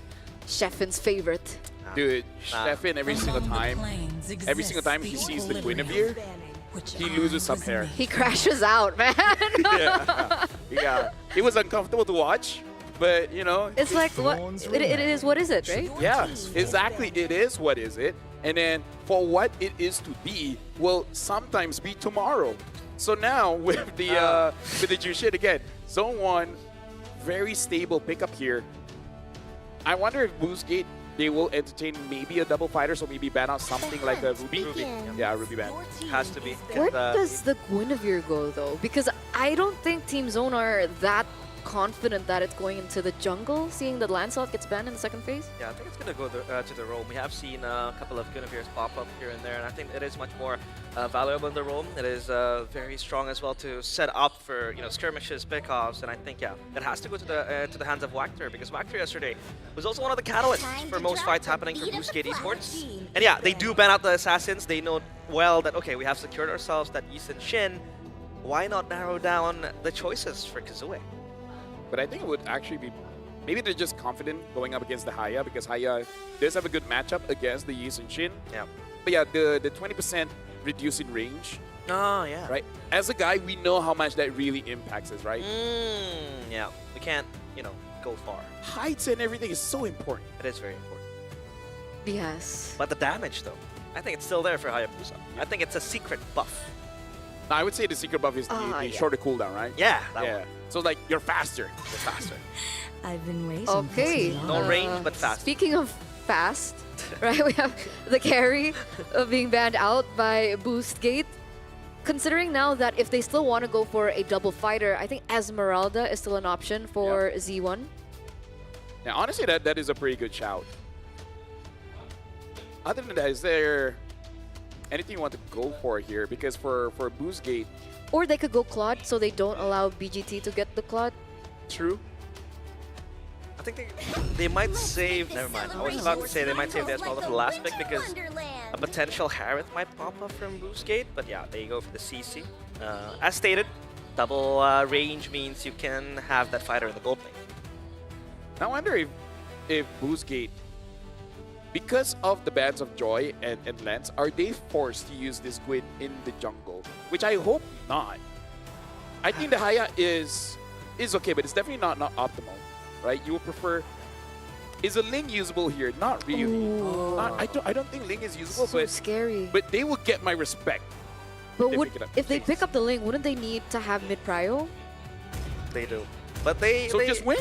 Sheffen's favorite. Dude, Stefan every single time he sees the Guinevere, he loses some hair. He crashes out, man. Yeah. It was uncomfortable to watch, but you know. It's like, what? It is what is it, right? Yeah, exactly. It is what is it. And then for what it is to be will sometimes be tomorrow. So now with the Jushin again, Zone 1, very stable pickup here. I wonder if Boostgate, they will entertain maybe a double fighter, so maybe ban out something like a Ruby. Yeah, Ruby ban. Has to be. Where does the Guinevere go, though? Because I don't think Team Zone are that confident that it's going into the jungle, seeing that Lancelot gets banned in the second phase. Yeah, I think it's going to go to the roam. We have seen a couple of Guineveres pop up here and there, and I think it is much more valuable in the roam. It is very strong as well to set up for skirmishes, pickoffs, and I think it has to go to the hands of Wactor, because Wactor yesterday was also one of the catalysts for most fights happening for Boostgate Esports. And yeah, they do ban out the assassins. They know well that okay, we have secured ourselves that Yisun Shin. Why not narrow down the choices for Kazue? But I think it would actually be, maybe they're just confident going up against the Haya, because Haya does have a good matchup against the Yisun Shin. Yeah. But yeah, the 20% reduce in range. Oh, yeah. Right? As a guy, we know how much that really impacts us, right? Yeah. We can't, go far. Heights and everything is so important. It is very important. Yes. But the damage, though, I think it's still there for Hayabusa. I think it's a secret buff. I would say the secret buff is the shorter cooldown, right? Yeah, that one. So like you're faster. You're faster. I've been waiting. Okay. No range, but fast. Speaking of fast, right? We have the carry of being banned out by Boost Gate. Considering now that if they still want to go for a double fighter, I think Esmeralda is still an option for Z1. Now, honestly, that is a pretty good shout. Other than that, is there anything you want to go for here? Because for Boost Gate... Or they could go Claude, so they don't allow BGT to get the Claude. True. I think they might save... Never mind. I was about to say they might save the Esmeralda for the last pick because a potential Harith might pop up from Boost Gate. But yeah, they go for the CC. As stated, double range means you can have that fighter in the gold lane. I wonder if Boost Gate, because of the bands of Joy and Lance, are they forced to use this Gwyn in the jungle? Which I hope not. I think the Haya is okay, but it's definitely not optimal, right? You would prefer... Is a Ling usable here? Not really. I don't think Ling is usable, so scary. But they will get my respect. But if they pick up the Ling, wouldn't they need to have mid-prio? They do. But they just win?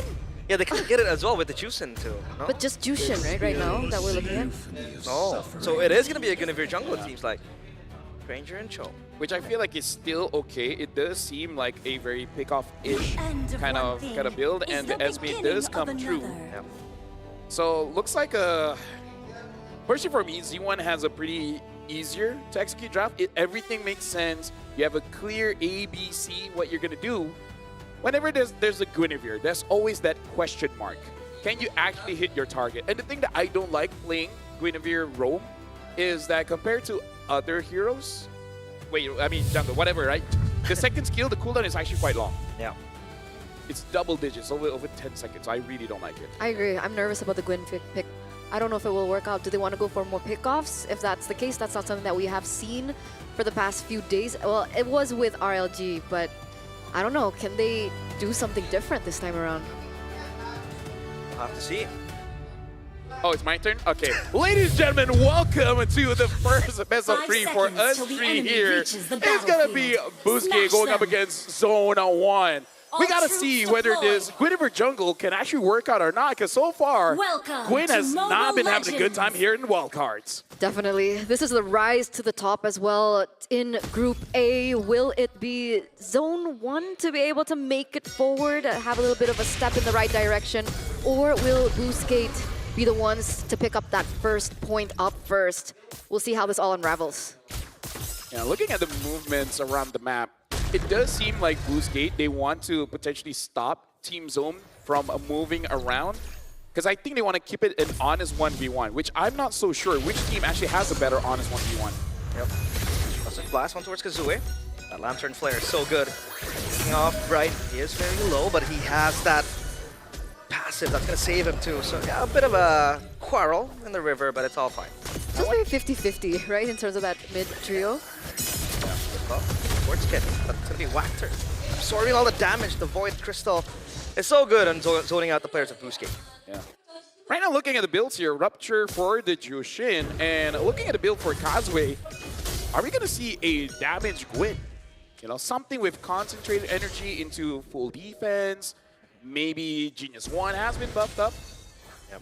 Yeah, they can get it as well with the Jushin too. No? But just Jushin, right now, that we're looking at? Oh, so it is going to be a Guinevere jungle, it seems like. Ranger and Cho. Which I feel like is still okay. It does seem like a very pick-off-ish kind of build, and the Esme does come true. Yep. So, looks like personally for me, Z1 has a pretty easier to execute draft. Everything makes sense. You have a clear A, B, C, what you're going to do. Whenever there's a Guinevere, there's always that question mark. Can you actually hit your target? And the thing that I don't like playing Guinevere Roam is that compared to other heroes, jungle, whatever, right? The second skill, the cooldown is actually quite long. Yeah. It's double digits, over 10 seconds. I really don't like it. I agree. I'm nervous about the Gwyn pick. I don't know if it will work out. Do they want to go for more pickoffs? If that's the case, that's not something that we have seen for the past few days. Well, it was with RLG, but I don't know. Can they do something different this time around? We'll have to see. Oh, it's my turn? Okay. Ladies and gentlemen, welcome to the first best of 3 for us 3 here. It's going to be Boost Gate going up against Zone 1. We got to see whether this Guinevere jungle can actually work out or not, because so far, Gwyn has not been having a good time here in wildcards. Definitely. This is the rise to the top as well in Group A. Will it be Zone 1 to be able to make it forward, have a little bit of a step in the right direction, or will Boost Gate be the ones to pick up that first point up first? We'll see how this all unravels. Yeah, looking at the movements around the map, it does seem like Boost Gate, they want to potentially stop Team Zone from moving around, because I think they want to keep it an honest 1v1, which I'm not so sure which team actually has a better honest 1v1. Yep. Cosmic Blast one towards Kazue. That Lantern Flare is so good. Kicking off Bright, he is very low, but he has that passive that's going to save him too. So yeah, a bit of a quarrel in the river, but it's all fine. It's very 50-50, right, in terms of that mid trio? Yeah, well, towards Kenny, but it's going to be Wactor. Absorbing all the damage, the Void Crystal is so good on zoning out the players of Boost Gate. Yeah. Right now, looking at the builds here, Rupture for the Jushin, and looking at the build for Kazue, are we going to see a damaged Gwyn? You know, something with concentrated energy into full defense. Maybe Genius 1 has been buffed up. Yep.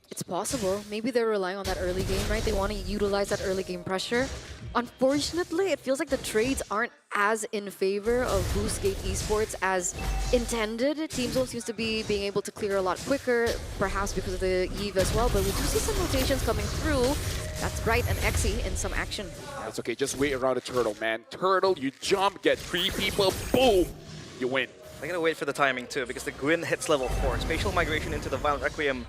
It's possible. Maybe they're relying on that early game, right? They want to utilize that early game pressure. Unfortunately, it feels like the trades aren't as in favor of Boost Gate Esports as intended. Team Zone seems to be being able to clear a lot quicker, perhaps because of the Eve as well, but we do see some rotations coming through. That's Bright and Exy in some action. That's okay, just wait around a turtle, man. Turtle, you jump, get 3 people, boom, you win. I'm gonna wait for the timing too, because the Gwyn hits level 4. Spatial Migration into the Violent Requiem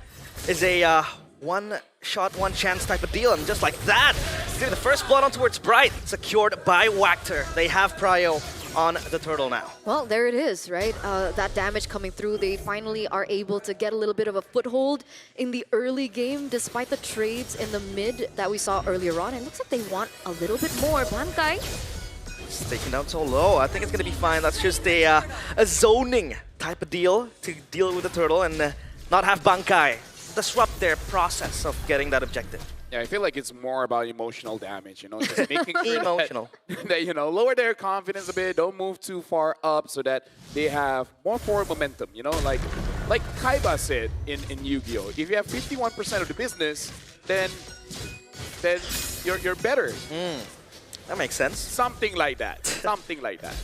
is a one-shot, one-chance type of deal, and just like that, the first blood on towards Bright, secured by Wactor. They have prio on the turtle now. Well, there it is, right? That damage coming through, they finally are able to get a little bit of a foothold in the early game, despite the trades in the mid that we saw earlier on. It looks like they want a little bit more. Bankai. It's taken down so low. I think it's gonna be fine. That's just a zoning type of deal to deal with the turtle and not have Bankai disrupt their process of getting that objective. Yeah, I feel like it's more about emotional damage, you know, just making sure Emotional. that, you know, lower their confidence a bit, don't move too far up so that they have more forward momentum, you know, like Kaiba said in Yu-Gi-Oh! If you have 51% of the business, then you're better. That makes sense. Something like that. Something like that.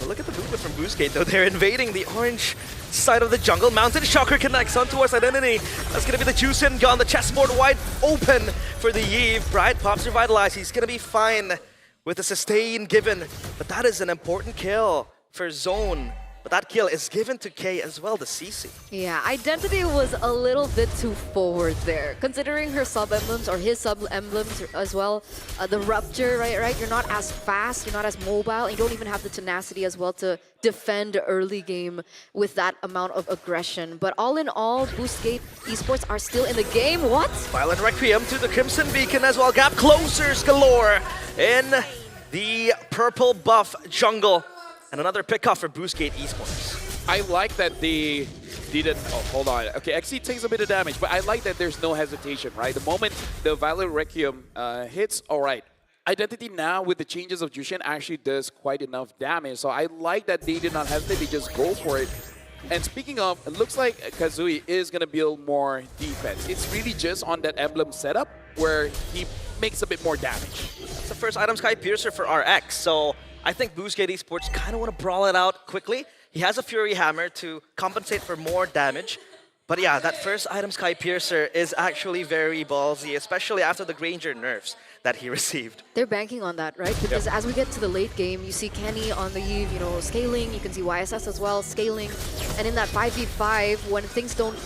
Well, look at the movement from Boostgate, though. They're invading the orange side of the jungle. Mountain Shocker connects on towards Identity. That's going to be the Juicin gun. The chessboard wide open for the Eve. Bright pops Revitalize. He's going to be fine with the sustain given. But that is an important kill for Zone. But that kill is given to K as well, the CC. Yeah, Identity was a little bit too forward there. Considering her sub-emblems, or his sub-emblems as well, the Rupture, right? You're not as fast, you're not as mobile, and you don't even have the tenacity as well to defend early game with that amount of aggression. But all in all, Boostgate Esports are still in the game. What? Violent Requiem to the Crimson Beacon as well. Gap closers galore in the purple buff jungle. And another pickoff for Boostgate Esports. I like that they didn't... Oh, hold on. Okay, XC takes a bit of damage, but I like that there's no hesitation, right? The moment the Violent Requiem hits, all right. Identity now with the changes of Jushin actually does quite enough damage. So I like that they did not hesitate, they just go for it. And speaking of, it looks like Kazui is going to build more defense. It's really just on that emblem setup where he makes a bit more damage. That's the first item Sky Piercer for RX, so I think Boostgate Esports kind of want to brawl it out quickly. He has a Fury Hammer to compensate for more damage. But yeah, that first item Sky Piercer is actually very ballsy, especially after the Granger nerfs that he received. They're banking on that, right? Because as we get to the late game, you see Kenny on the Eve, you know, scaling. You can see YSS as well, scaling. And in that 5v5, when things don't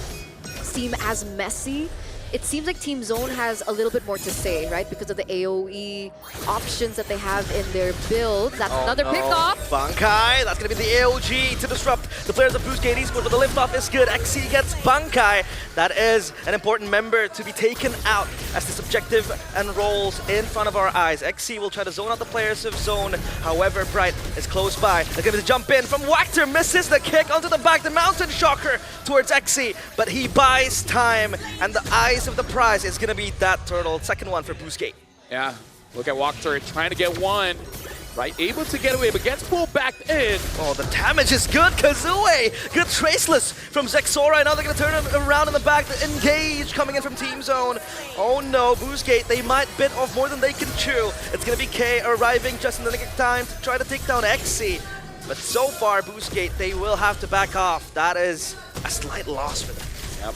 seem as messy, it seems like Team Zone has a little bit more to say, right? Because of the AoE options that they have in their build. That's another pickoff. Bankai, that's going to be the AOG to disrupt the players of Boostgate Esports, but the liftoff is good. XC gets Bankai. That is an important member to be taken out as this objective unrolls in front of our eyes. XC will try to zone out the players of Zone. However, Bright is close by. They're going to jump in from Wactor, misses the kick onto the back. The Mountain Shocker towards XC, but he buys time, and the eyes of the prize is going to be that turtle. Second one for Boostgate. Yeah, look at Wactor trying to get one. Right, able to get away, but gets pulled back in. Oh, the damage is good. Kazue, good traceless from Zexora. Now they're going to turn it around in the back. The engage coming in from Team Zone. Oh no, Boostgate, they might bit off more than they can chew. It's going to be K arriving just in the nick of time to try to take down XC. But so far, Boostgate, they will have to back off. That is a slight loss for them. Yep.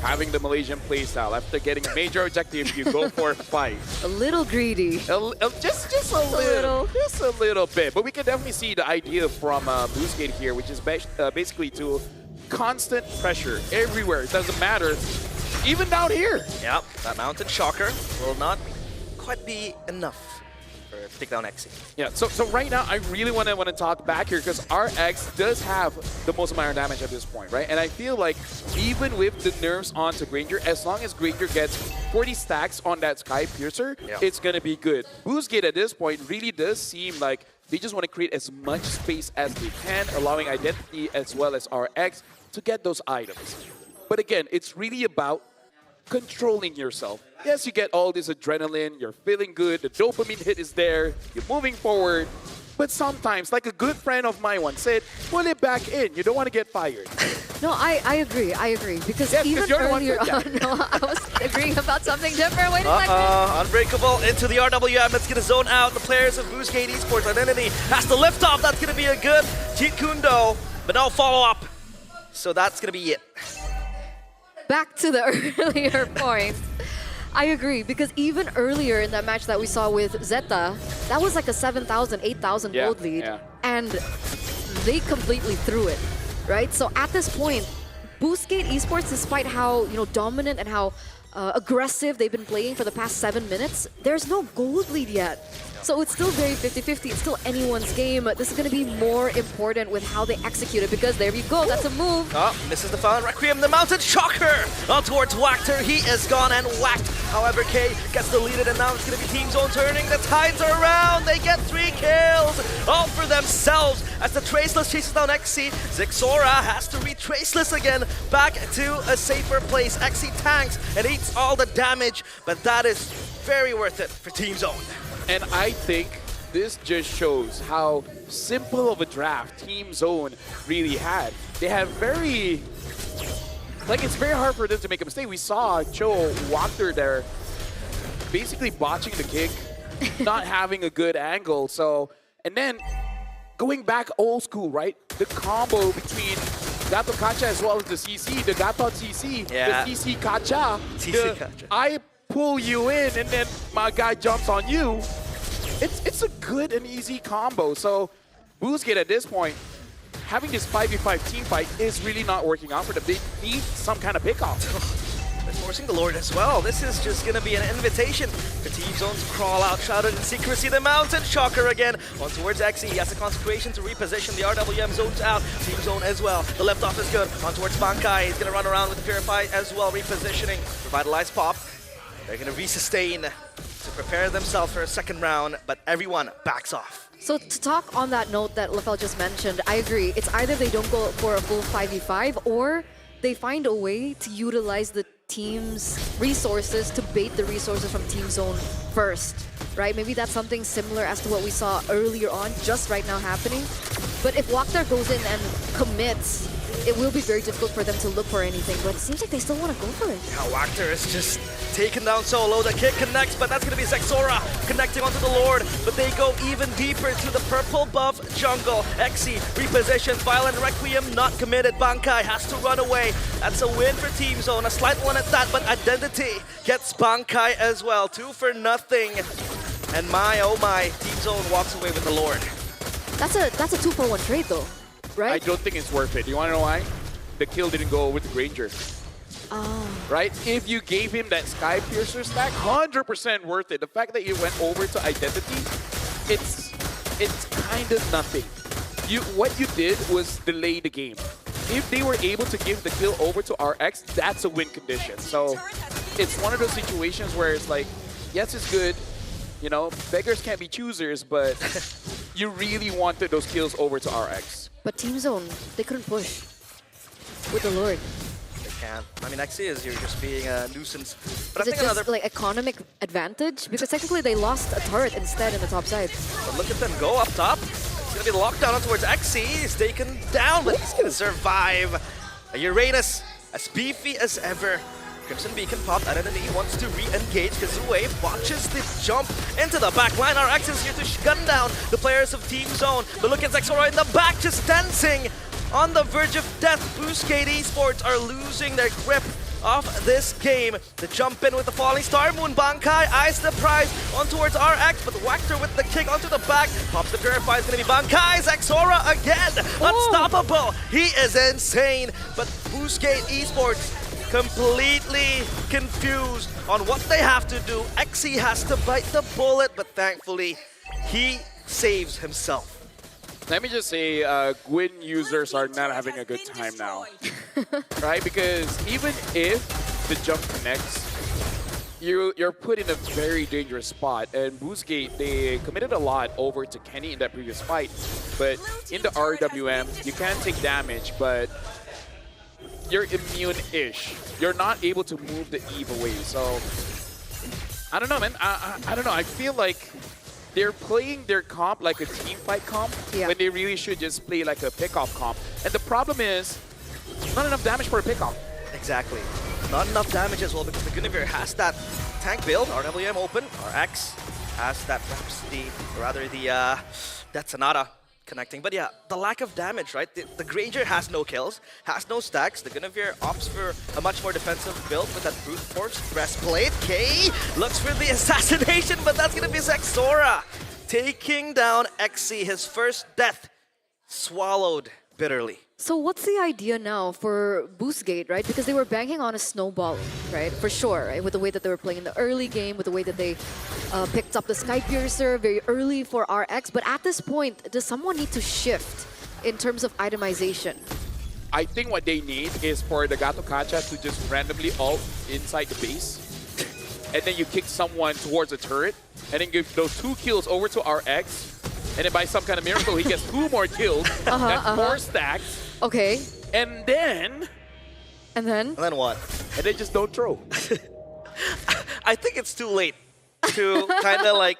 Having the Malaysian playstyle after getting a major objective, you go for a fight. A little greedy. Just a little bit. But we can definitely see the idea from Boostgate here, which is basically to constant pressure everywhere. It doesn't matter, even down here. Yep, that Mountain Shocker will not quite be enough to take down XC. Yeah, so right now I really want to talk back here because RX does have the most amount of damage at this point, right? And I feel like even with the nerfs onto Granger, as long as Granger gets 40 stacks on that Sky Piercer, it's going to be good. Boostgate at this point really does seem like they just want to create as much space as they can, allowing Identity as well as RX to get those items. But again, it's really about controlling yourself. Yes, you get all this adrenaline, you're feeling good, the dopamine hit is there, you're moving forward. But sometimes, like a good friend of mine once said, pull it back in. You don't want to get fired. No, I agree. Because even earlier on, no, I was agreeing about something different. Wait a second. Unbreakable into the RWM. It's going to zone out the players of Boostgate Esports. Identity has to lift off. That's going to be a good Jeet Kundo, but no follow-up. So that's going to be it. Back to the earlier point. I agree, because even earlier in that match that we saw with Zeta, that was like a 7,000, 8,000 gold lead, and they completely threw it, right? So at this point, Boostgate Esports, despite how dominant and how aggressive they've been playing for the past 7 minutes, there's no gold lead yet. So it's still very 50-50. It's still anyone's game. This is going to be more important with how they execute it because there you go. That's a move. Oh, misses the foul. Requiem, the mounted shocker. On towards Wactor. He is gone and whacked. However, K gets the lead and now it's going to be Team Zone turning. The tides are around. They get 3 kills. All for themselves as the Traceless chases down XC. Zixora has to reach Traceless again. Back to a safer place. XC tanks and eats all the damage. But that is very worth it for Team Zone. And I think this just shows how simple of a draft Team Zone really had. They have very, like it's very hard for them to make a mistake. We saw Cho Wactor there basically botching the kick, not having a good angle. So, and then going back old school, right? The combo between Gato Kacha as well as the CC, the Gato CC, the CC Kacha. CC Kacha. I pull you in and then my guy jumps on you. It's a good and easy combo. So Boozgate at this point, having this 5v5 team fight is really not working out for them. They need some kind of pickoff. They're forcing the Lord as well. This is just going to be an invitation for Team Zone to crawl out, shrouded in secrecy. The Mountain Shocker again on towards XE. He has a consecration to reposition the RWM zones out. Team Zone as well. The left off is good. On towards Bankai. He's going to run around with the Purify as well, repositioning. Revitalize Pop. They're going to resustain to prepare themselves for a second round, but everyone backs off. So to talk on that note that Lafel just mentioned, I agree. It's either they don't go for a full 5v5 or they find a way to utilize the team's resources to bait the resources from Team Zone first, right? Maybe that's something similar as to what we saw earlier on, just right now happening. But if Wactor goes in and commits, it will be very difficult for them to look for anything, but it seems like they still want to go for it. Yeah, Wactor is just taken down solo. The kick connects, but that's going to be Zexora connecting onto the Lord. But they go even deeper to the purple buff jungle. Exi repositions, Violent Requiem not committed. Bankai has to run away. That's a win for Team Zone, a slight one at that, but Identity gets Bankai as well. 2 for nothing. And my, oh my, Team Zone walks away with the Lord. That's a 2-for-1 trade though, right? I don't think it's worth it. You want to know why? The kill didn't go with Granger. Right? If you gave him that Sky Piercer stack, 100% worth it. The fact that you went over to Identity, it's kind of nothing. What you did was delay the game. If they were able to give the kill over to RX, that's a win condition. So it's one of those situations where it's like, yes, it's good. You know, beggars can't be choosers, but you really wanted those kills over to RX. But Team Zone, they couldn't push with the Lord. They can't. I mean, XE is you're just being a nuisance. But Is it just like economic advantage? Because technically they lost a turret instead in the top side. But look at them go up top. It's going to be locked down towards XE. He's taken down, but he's going to survive. A Uranus, as beefy as ever. Crimson Beacon popped. Identity wants to re-engage. Kazue watches the jump into the back line. RX is here to gun down the players of Team Zone. But look at Zexora in the back, just dancing on the verge of death. Boostgate Esports are losing their grip of this game. The jump in with the falling star. Moon Bankai eyes the prize on towards RX, but Wactor with the kick onto the back. Pops the Purify, it's gonna be Bankai. Zexora again, unstoppable. He is insane, but Boostgate Esports completely confused on what they have to do. XE has to bite the bullet, but thankfully, he saves himself. Let me just say, Gwyn users are not having a good time now. Right? Because even if the jump connects, you're put in a very dangerous spot. And Boostgate, they committed a lot over to Kenny in that previous fight. But in the RWM, you can take damage, but you're immune-ish. You're not able to move the Eve away. So, I don't know, man. I don't know. I feel like they're playing their comp like a team fight comp when they really should just play like a pickoff comp. And the problem is, not enough damage for a pickoff. Exactly. Not enough damage as well because the Guinevere has that tank build, RWM open, RX has that Rhapsody, or rather the that Sonata connecting. But yeah, the lack of damage, right? The Granger has no kills, has no stacks. The Guinevere opts for a much more defensive build with that brute force breastplate. K looks for the assassination, but that's gonna be Zexora taking down XE, his first death swallowed bitterly. So what's the idea now for Boostgate, right? Because they were banking on a snowballing, right? For sure, right? With the way that they were playing in the early game, with the way that they picked up the Sky Piercer very early for RX. But at this point, does someone need to shift in terms of itemization? I think what they need is for the Gato Kacha to just randomly ult inside the base. And then you kick someone towards the turret. And then give those 2 kills over to RX. And then by some kind of miracle, he gets 2 more kills. That's 4 stacks. Okay. And then... And then? And then what? And they just don't throw. I think it's too late to kind of like,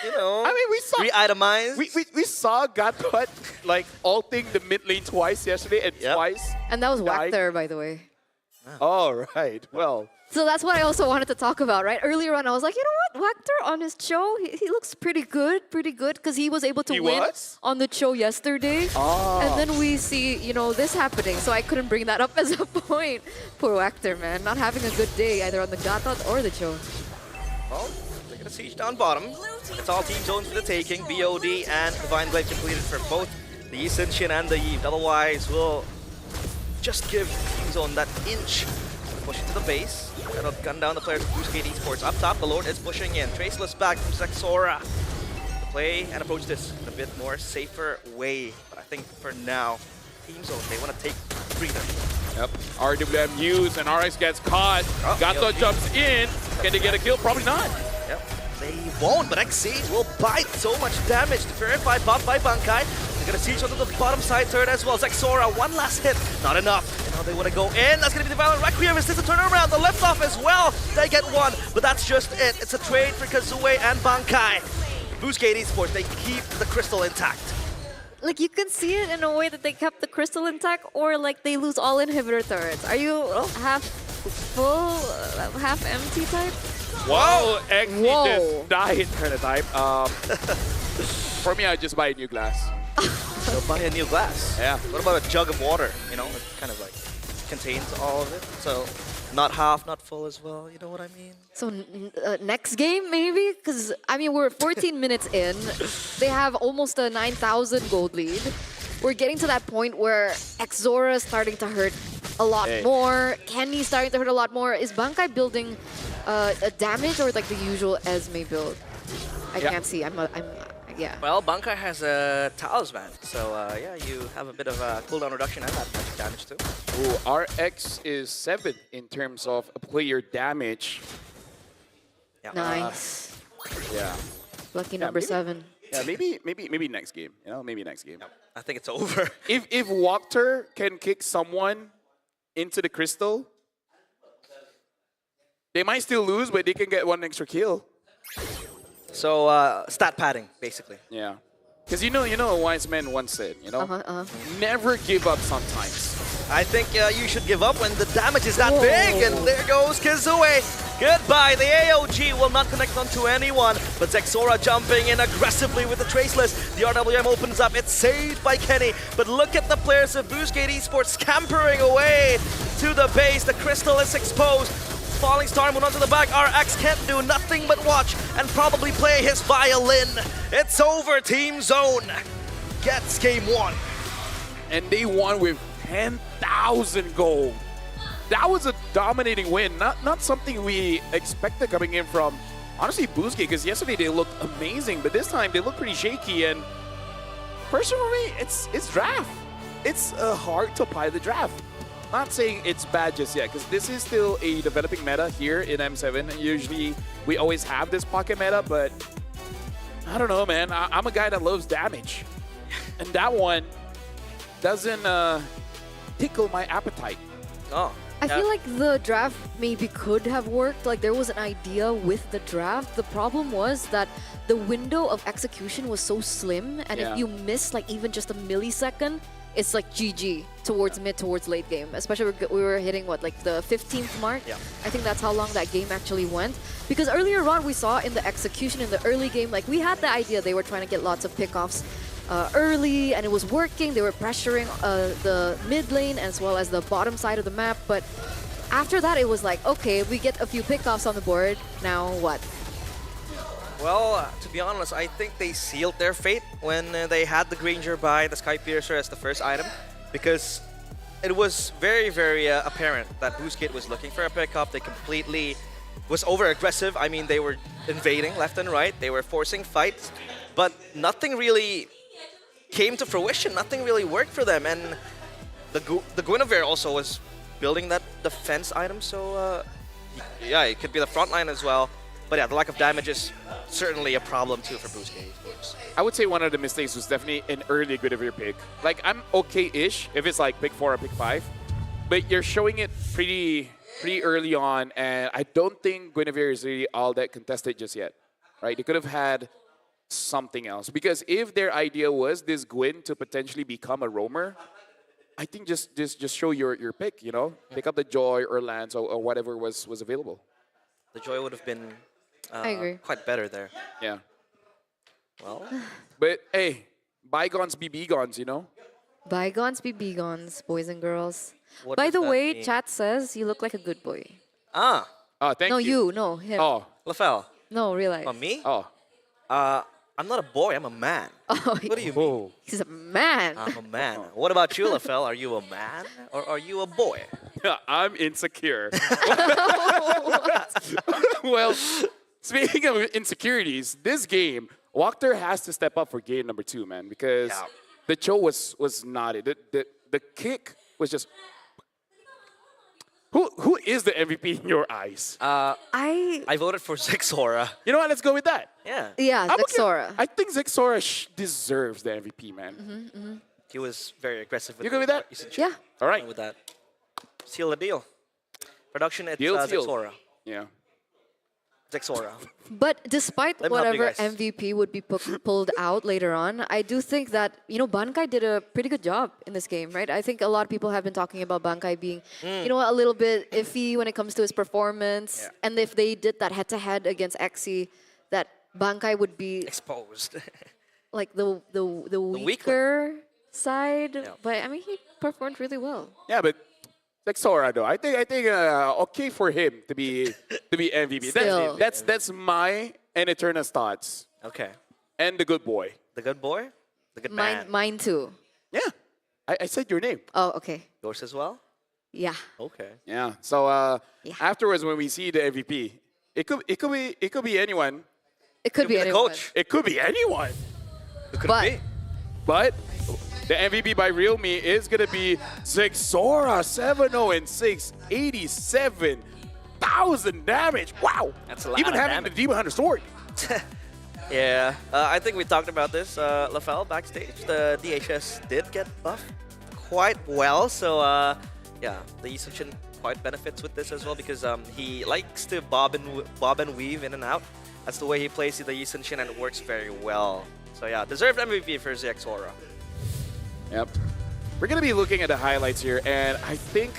you know, I mean, we saw re-itemize. We saw Gatot like ulting the mid lane twice yesterday and twice. And that was died. Wactor, by the way. Oh, right. Well. So that's what I also wanted to talk about, right? Earlier on, I was like, you know what? Wactor on his show, he looks pretty good, because he was able to win on the show yesterday. Oh. And then we see, you know, this happening. So I couldn't bring that up as a point. Poor Wactor, man. Not having a good day either on the Gatot or the show. Well, they're going to siege down bottom. It's all team zones for the taking. BOD and Divine Glaive completed for both the Yi Sin and the Eve. Otherwise, we'll just give team zone that inch. Push into the base. That'll gun down the players of Boostgate Esports. Up top, the Lord is pushing in. Traceless back from Zexora to play and approach this in a bit more safer way. But I think for now, team zone, they want to take a breather. Yep. RWM used and RX gets caught. Gato jumps in. Can they get a kill? Probably not. Yep. They won't, but XC will bite so much damage. Verified buff by Bankai. They're gonna siege onto the bottom side turret as well. Zexora, one last hit, not enough. And now they want to go in. That's gonna be the Violent Requiem. Is this a turnaround? The left off as well. They get one, but that's just it. It's a trade for Kazue and Bankai. Boostgate Esports, they keep the crystal intact. Like, you can see it in a way that they kept the crystal intact, or like they lose all inhibitor turrets. Are you half full, half empty type? Wow, XD just died kind of type. For me, I just buy a new glass. So buy a new glass. Yeah. What about a jug of water? You know, it kind of like contains all of it. So not half, not full as well. You know what I mean? So next game maybe? Because I mean, we're 14 minutes in. They have almost a 9,000 gold lead. We're getting to that point where Exora is starting to hurt a lot more. Kenny's starting to hurt a lot more. Is Bankai building a damage or like the usual Esme build? I can't see. Yeah. Well, Bankai has a talisman, so yeah, you have a bit of a cooldown reduction and that magic damage too. Ooh, RX is 7th in terms of player damage. Yeah. Nice. Yeah. Lucky number 7. Yeah, maybe next game. You know, maybe next game. I think it's over. If Wactor can kick someone into the crystal, they might still lose, but they can get 1 extra kill. So stat padding, basically. Yeah, because you know a wise man once said, you know, never give up sometimes. I think you should give up when the damage is that big, and there goes Kazue. Goodbye. The AOG will not connect onto anyone, but Zexora jumping in aggressively with the Traceless. The RWM opens up. It's saved by Kenny, but look at the players of Boostgate Esports scampering away to the base. The crystal is exposed. Falling Star Moon onto the back. RX can't do nothing but watch and probably play his violin. It's over. Team Zone gets game 1. And they won with 10,000 gold. That was a dominating win. Not something we expected coming in from, honestly, Boostgate, because yesterday they looked amazing, but this time they look pretty shaky. And personally, it's draft. It's hard to apply the draft. Not saying it's bad just yet, because this is still a developing meta here in M7. And usually, we always have this pocket meta, but I don't know, man. I'm a guy that loves damage. And that one doesn't tickle my appetite. Oh. I feel like the draft maybe could have worked. Like, there was an idea with the draft. The problem was that the window of execution was so slim, and if you miss like even just a millisecond, it's like GG towards mid, towards late game. Especially we were hitting what, like the 15th mark? Yeah. I think that's how long that game actually went. Because earlier on we saw in the execution in the early game, like we had the idea they were trying to get lots of pickoffs early, and it was working. They were pressuring the mid lane as well as the bottom side of the map. But after that, it was like, okay, we get a few pickoffs on the board. Now what? Well, to be honest, I think they sealed their fate when they had the Granger buy the Sky Piercer as the first item. because it was very, very apparent that Boostgate was looking for a pickup. They completely was over-aggressive. I mean, they were invading left and right. They were forcing fights, but nothing really came to fruition. Nothing really worked for them. And the Guinevere also was building that defense item, so yeah, it could be the front line as well. But yeah, the lack of damage is certainly a problem too for Boostgate. I would say one of the mistakes was definitely an early Guinevere pick. Like, I'm okay-ish if it's like pick 4 or pick 5, but you're showing it pretty early on, and I don't think Guinevere is really all that contested just yet, right? They could have had something else, because if their idea was this Gwyn to potentially become a roamer, I think just show your pick, you know? Pick up the Joy or Lance or whatever was available. The Joy would have been I agree. quite better there. Yeah. Well, but hey, bygones be bygones, you know? Bygones be bygones, boys and girls. what By does the that way, mean? chat says you look like a good boy. Ah, Oh, thank No, you. you. No, him. Oh, Lafel. No, real life. Oh, me? oh. I'm not a boy, I'm a man. Oh, What do you mean? Oh. he's a man. I'm a man. What about you, Lafel? Are you a man or are you a boy? I'm insecure. Well, speaking of insecurities, this game, Walker has to step up for game number 2, man, because Yeah. the Cho was not it. The kick was just. Who is the MVP in your eyes? I voted for Zexora. You know what? Let's go with that. Yeah, Yeah, I'm okay. Zexora. I think Zexora deserves the MVP, man. he was very aggressive. You good with that? Yeah. All right. With that, seal the deal. Production, it's Deal sealed. Zexora. Yeah. Zexora. But despite Let me help you whatever guys. MVP would be pulled out later on, I do think that, Bankai did a pretty good job in this game, right? I think a lot of people have been talking about Bankai being, a little bit iffy when it comes to his performance. Yeah. And if they did that head-to-head against Exy, that Bankai would be Exposed. like the weaker side. Yeah. But, I mean, he performed really well. Yeah, but Zexora though, I think okay for him to be MVP. Still. That's my and Eterna's thoughts. Okay. And the good boy. The good boy? The good man. Mine too. Yeah. I said your name. Oh, okay. Yours as well? Yeah. Okay. Yeah. So Yeah. afterwards when we see the MVP, it could be anyone. It could be the anyone. coach. It could be anyone. Who could But- it be? But the MVP by Real Me is gonna be Zexora 7-0 and 6, 87,000 damage. Wow. That's a lot Even of having damage. the Demon Hunter sword. Yeah. I think we talked about this, Lafel, backstage. The DHS did get buffed quite well. So, yeah, the Yisunshin quite benefits with this as well because he likes to bob and weave in and out. That's the way he plays the Yisunshin and it works very well. So, yeah, deserved MVP for Zexora. Yep. We're going to be looking at the highlights here, and I think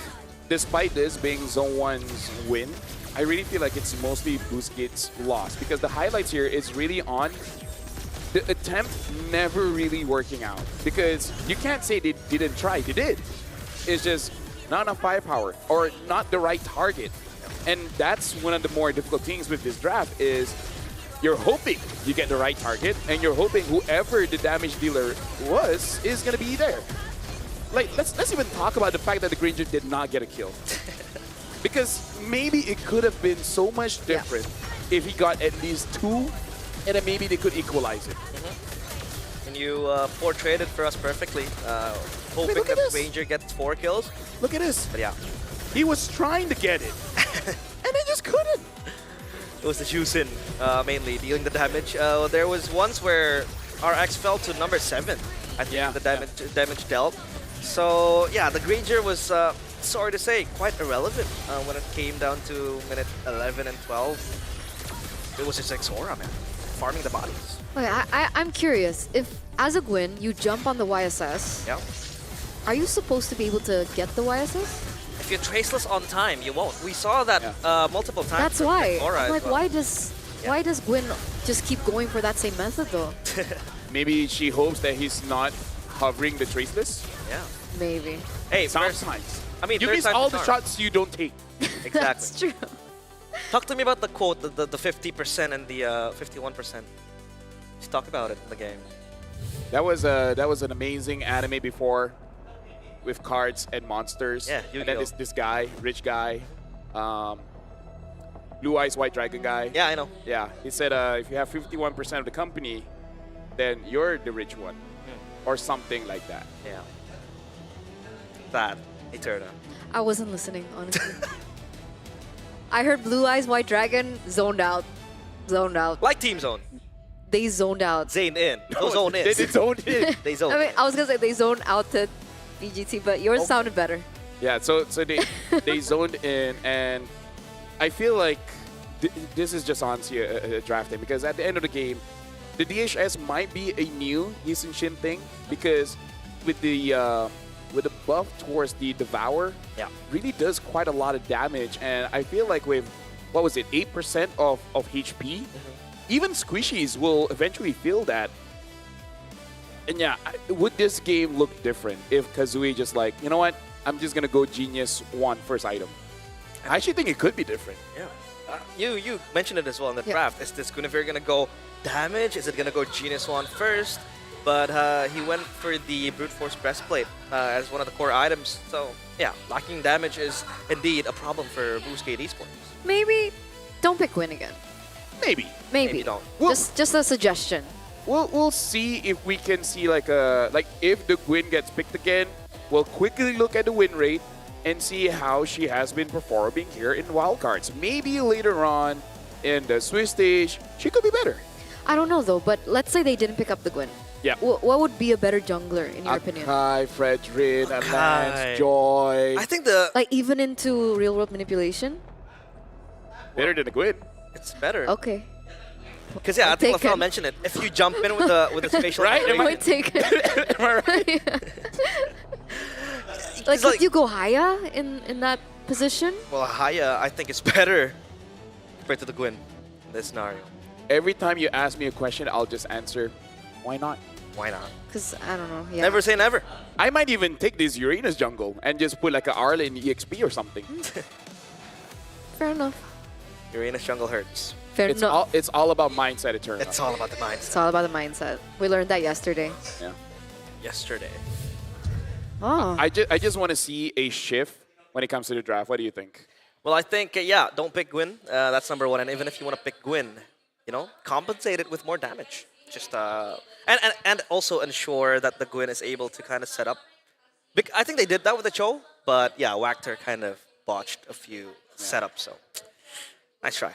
despite this being Zone 1's win, I really feel like it's mostly Boostgate's loss because the highlights here is really on the attempt never really working out because you can't say they didn't try. They did. It's just not enough firepower or not the right target. And that's one of the more difficult things with this draft is you're hoping you get the right target, and you're hoping whoever the damage dealer was is gonna be there. Like, let's even talk about the fact that the Granger did not get a kill. Because maybe it could have been so much different if he got at least 2, and then maybe they could equalize it. And you portrayed it for us perfectly, hoping look at that this. Ranger gets 4 kills. Look at this. But yeah, He was trying to get it, and he just couldn't. it was the Jusin mainly dealing the damage. There was once where RX fell to number 7. I think Yeah, the damage dealt. So yeah, the Granger was sorry to say quite irrelevant when it came down to minute 11 and 12. It was just Zexora, man, farming the bodies. Okay, I'm curious. If, as a Gwyn, you jump on the YSS, Yeah. are you supposed to be able to get the YSS? If you're traceless on time, you won't. We saw that multiple times. That's with why. Zexora I'm as like, well. why does Gwyn just keep going for that same method though? Maybe she hopes that he's not hovering the traceless. Yeah. Maybe. Hey, Sometimes. I mean, You third miss time's all the the charm. shots you don't take. Exactly. That's true. Talk to me about the quote, the 50% and the 51%. Just talk about it in the game. That was an amazing anime before. with cards and monsters. Yeah, and then this guy, rich guy, blue eyes white dragon guy. Yeah, I know. Yeah, he said if you have 51% of the company, then you're the rich one, or something like that. Yeah. That Eterna. I wasn't listening, honestly. I heard Blue Eyes White Dragon zoned out. Zoned out. Like Team Zone. They zoned out. Zane in. No, zone in. They zoned in. They zoned I mean, I was gonna say they zoned out to BGT, but yours sounded better. Yeah, so they zoned in, and I feel like this is just honestly a drafting, because at the end of the game, the DHS might be a new Yisun Shin thing, because with the buff towards the Devour, really does quite a lot of damage, and I feel like with, what was it, 8% of HP, even squishies will eventually feel that. And yeah, would this game look different if Kazooie just like, you know what, I'm just gonna go Genius 1 first item? I actually think it could be different. Yeah. You mentioned it as well in the draft. Is this Guinevere gonna go damage? Is it gonna go Genius 1 first? But he went for the Brute Force Breastplate as one of the core items. So yeah, lacking damage is indeed a problem for Boostgate Esports. Maybe don't pick Gwyn again. Maybe. Maybe don't. Well, just a suggestion. We'll see if we can see like if the Gwyn gets picked again, we'll quickly look at the win rate and see how she has been performing here in wildcards. Maybe later on in the Swiss stage, she could be better. I don't know though, but let's say they didn't pick up the Gwyn. Yeah. What would be a better jungler in your opinion? Akai, Fredrin, Lance, Joy. I think like even into real world manipulation. Better than the Gwyn. It's better. Okay. Because yeah, I think Lafel mentioned it. If you jump in with the spatial right? Point taken. Am I right? Like, could you go Haya in that position? Well, Haya, I think is better compared to the Gwyn in this scenario. Every time you ask me a question, I'll just answer, why not? Why not? Because I don't know. Yeah. Never say never. I might even take this Uranus jungle and just put like an Arla in EXP or something. Fair enough. Uranus jungle hurts. Fair enough. It's all about mindset, Eternal. It's all about the mindset. It's all about the mindset. We learned that yesterday. Yeah. Yesterday. Oh. I just want to see a shift when it comes to the draft. What do you think? Well, I think, yeah, don't pick Gwyn. That's number one. And even if you want to pick Gwyn, you know, compensate it with more damage. Just and also ensure that the Gwyn is able to kind of set up. I think they did that with the Cho, but yeah, Wactor kind of botched a few setups. So nice try.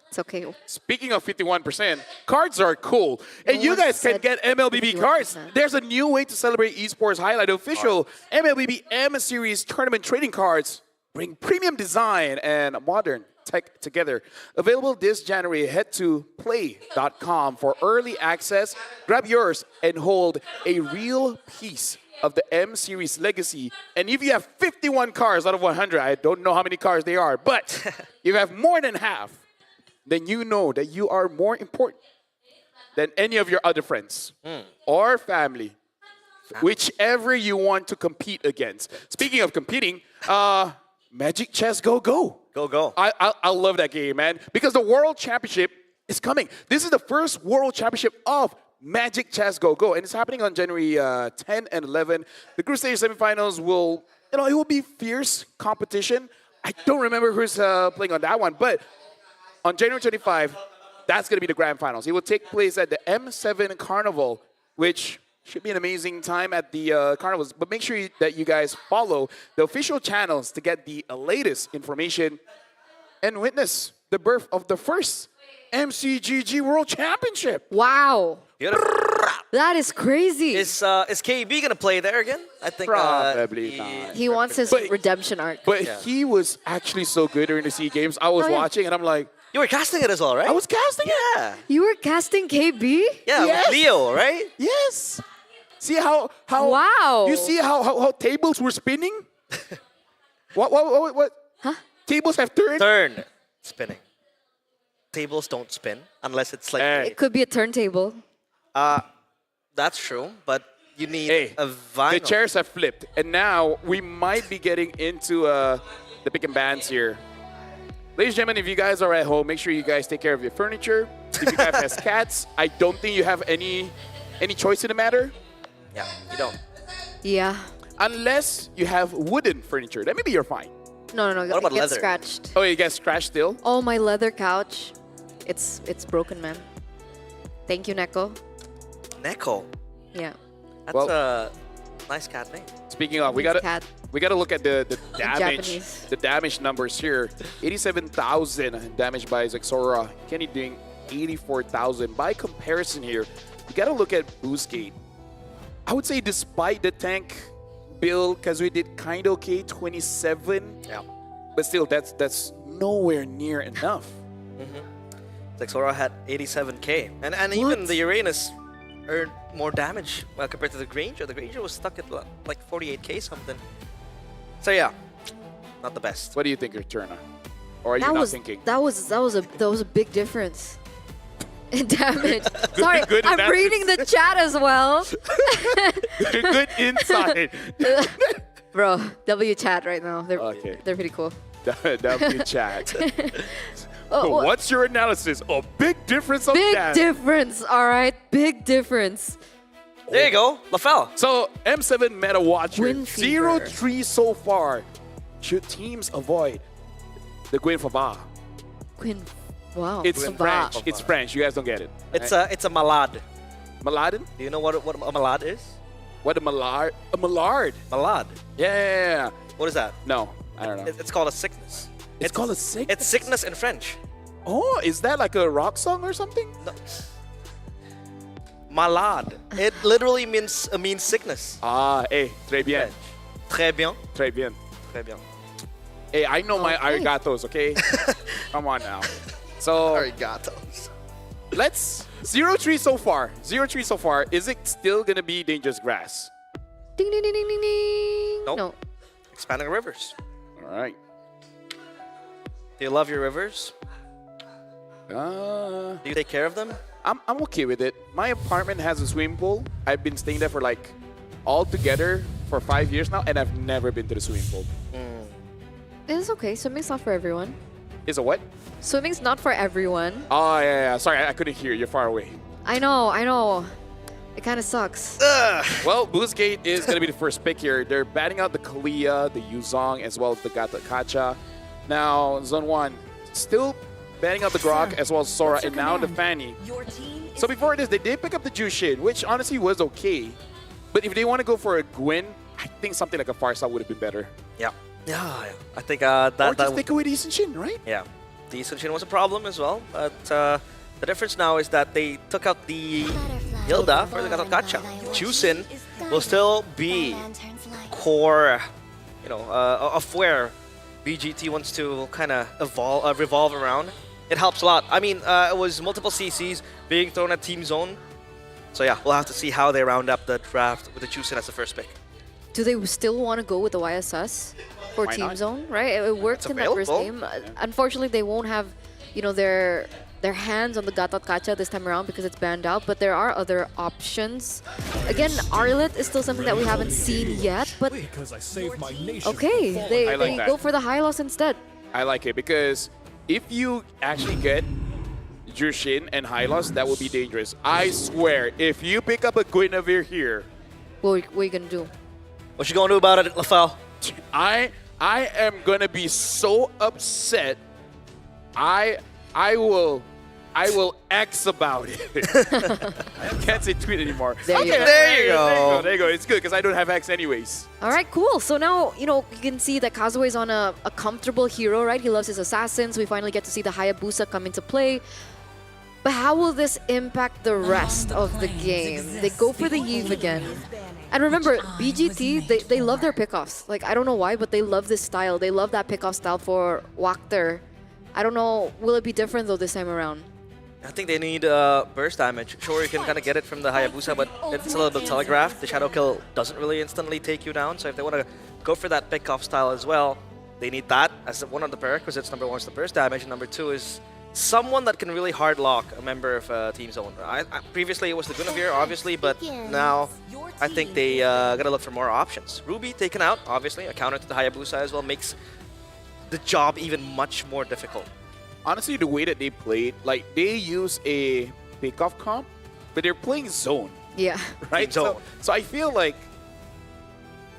It's okay. Speaking of 51%, cards are cool. And you guys can get MLBB cards. There's a new way to celebrate esports highlight. Official MLBB M Series tournament trading cards bring premium design and modern tech together. Available this January. Head to play.com for early access. Grab yours and hold a real piece of the M Series legacy. And if you have 51 cards out of 100, I don't know how many cards they are, but you have more than half, then you know that you are more important than any of your other friends or family, whichever you want to compete against. Speaking of competing, Magic Chess Go Go. Go Go. I love that game, man, because the World Championship is coming. This is the first World Championship of Magic Chess Go Go, and it's happening on January 10 and 11. The group stage semifinals will, it will be fierce competition. I don't remember who's playing on that one, but on January 25, that's going to be the grand finals. It will take place at the M7 Carnival, which should be an amazing time at the carnivals. But make sure that you guys follow the official channels to get the latest information and witness the birth of the first MCGG World Championship. Wow. That is crazy. Is KB going to play there again? I think probably not. He wants his redemption arc. But he was actually so good during the SEA Games. I was watching and I'm like, you were casting it as well, right? I was casting it. Yeah. You were casting KB? Yeah, Yes. with Leo, right? Yes. See how wow. You see how tables were spinning? What? Huh? Tables have turned? Turn. Spinning. Tables don't spin unless it's like... It could be a turntable. That's true, but you need a vinyl. The chairs have flipped, and now we might be getting into the pick and bans here. Ladies and gentlemen, if you guys are at home, make sure you guys take care of your furniture. If you guys have cats, I don't think you have any choice in the matter. Yeah, you don't. Yeah. Unless you have wooden furniture, then maybe you're fine. No, What it about gets leather? scratched. Oh, you get scratched still? Oh, my leather couch. It's broken, man. Thank you, Neko. Neko. Yeah. That's Well- a nice cat name. Speaking of, we It's gotta cat. look at the damage, Japanese. the damage numbers here. 87,000 damage by Zexora. Kenny doing 84,000. By comparison here, you gotta look at Boostgate. I would say despite the tank build, Kazooie did kind of okay, 27. Yeah. But still, that's nowhere near enough. Zexora had 87k. And even the Uranus earned more damage compared to the Granger. The Granger was stuck at like 48k something. So yeah, not the best. What do you think, Turner? Or are you That not was thinking? that was a big difference in damage. Sorry, good I'm analysis. reading the chat as well. Good insight. Bro, W chat right now. Okay. They're pretty cool. W chat. Oh, What's your analysis? A big difference of big damage. difference, all right? Big difference. There you go, LaFell. So M7 Meta Watcher, Gwyn fever. 0-3 so far. Should teams avoid the Gwyn Fava? Quinn, wow. It's Fava. French. It's French. You guys don't get it. It's a malade. Maladin? Do you know what a malade is? What a Mallard? A Mallard. Malade. Yeah. What is that? No, I don't know. It's called a sickness. It's called a sickness? It's sickness in French. Oh, is that like a rock song or something? No. Malade. It literally means sickness. Ah, très bien. French. Très bien. Très bien. Très bien. Hey, I know my Okay. arigatos, okay? Come on now. So Arigatos. let's 0-3 so far. 0-3 so far. Is it still gonna be dangerous grass? Ding, ding, ding, ding, ding, ding. Nope. No. Expanding rivers. All right. Do you love your rivers? Uh, Do you take care of them? I'm okay with it. My apartment has a swimming pool. I've been staying there for like all together for 5 years now, and I've never been to the swimming pool. It's okay. Swimming's not for everyone. Is a what? Swimming's not for everyone. Oh yeah. Sorry, I couldn't hear. You're far away. I know. It kind of sucks. Well, Boostgate is going to be the first pick here. They're batting out the Kalia, the Yuzong, as well as the Gata Kacha. Now, Zone 1, still batting out the Grok, as well as Sora, and now the Fanny. Your team is So before this, they did pick up the Jushin, which honestly was okay. But if they want to go for a Gwyn, I think something like a Farsa would have been better. Yeah. Yeah. I think Or that just take away the Shin, right? yeah. The Sunshin was a problem as well, but the difference now is that they took out the Hilda for the Gatotkacha. Chusin will still be core, of where BGT wants to kind of revolve around. It helps a lot. I mean, it was multiple CCs being thrown at Team Zone. So yeah, we'll have to see how they round up the draft with the Chusin as the first pick. Do they still want to go with the YSS for Why Team not? Zone? Right, it worked It's in that first available. game. Unfortunately, they won't have, their hands on the Gatot Kacha this time around because it's banned out. But there are other options. Again, Arlet is still something that we haven't seen yet. But okay, they I like that. go for the Hylos instead. I like it because if you actually get Jushin and Hylos, that would be dangerous. I swear, if you pick up a Guinevere here, What are you gonna do? What you gonna do about it, LaFell? I am gonna be so upset. I will X about it. I can't say tweet anymore. There you go. There you go. There you go. It's good because I don't have X anyways. All right, cool. So now, you can see that Kazuha is on a comfortable hero, right? He loves his assassins. We finally get to see the Hayabusa come into play. But how will this impact the rest of the game? They go for the Eve again. And remember, BGT, they love their pickoffs. Like, I don't know why, but they love this style. They love that pickoff style for Wachter. I don't know, will it be different though this time around? I think they need burst damage. Sure, you can kind of get it from the Hayabusa, but it's a little bit telegraphed. The Shadow Kill doesn't really instantly take you down, so if they want to go for that pick-off style as well, they need that as one of the prerequisites. Number one is the burst damage, and number two is someone that can really hard lock a member of Team Zone. Previously it was the Guinevere, obviously, but now I think they gotta look for more options. Ruby taken out, obviously, a counter to the Hayabusa as well makes the job even much more difficult. Honestly, the way that they played, like they use a pickoff comp, but they're playing zone, Yeah. right? Zone. So I feel like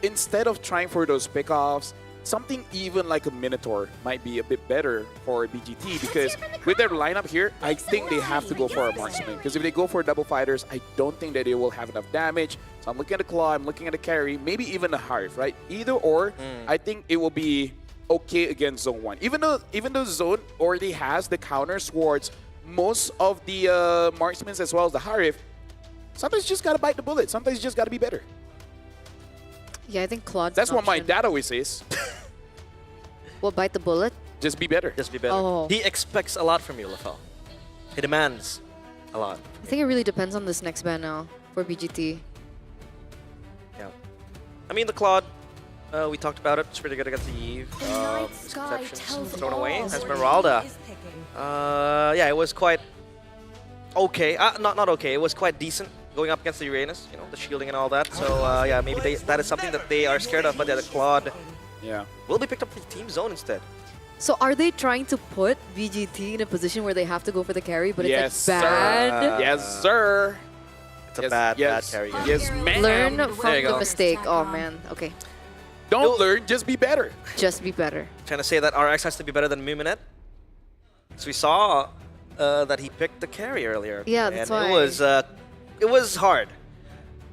instead of trying for those pickoffs, something even like a Minotaur might be a bit better for BGT because with their lineup here, I think they have to go for a marksman. Because if they go for double fighters, I don't think that they will have enough damage. So I'm looking at the claw, I'm looking at the carry, maybe even the Harv, right? Either or, I think it will be okay against Zone 1. Even though Zone already has the counters towards most of the marksmen as well as the Harv, sometimes you just gotta bite the bullet. Sometimes you just gotta be better. Yeah, I think Claude's That's an what my option. dad always says. Well, bite the bullet? Just be better. Just be better. Oh. He expects a lot from you, Lafel. He demands a lot. I think it really depends on this next ban now for BGT. Yeah. I mean, the Claude, we talked about it. It's pretty good against the Eve. Misconceptions thrown away. Esmeralda. Yeah, it was quite okay. Not okay. It was quite decent going up against the Uranus. You know, the shielding and all that. So yeah, maybe that is something that they are scared of. But yeah, the Claude will be picked up for the Team Zone instead. So are they trying to put BGT in a position where they have to go for the carry, but Yes, it's like bad? sir. Yes, sir. It's a bad carry. Yes, man. Learn from the go. mistake. Oh man. Okay. Don't learn, just be better. Just be better. Trying to say that RX has to be better than Muminet. So we saw that he picked the carry earlier. Yeah, that's and why. It was hard.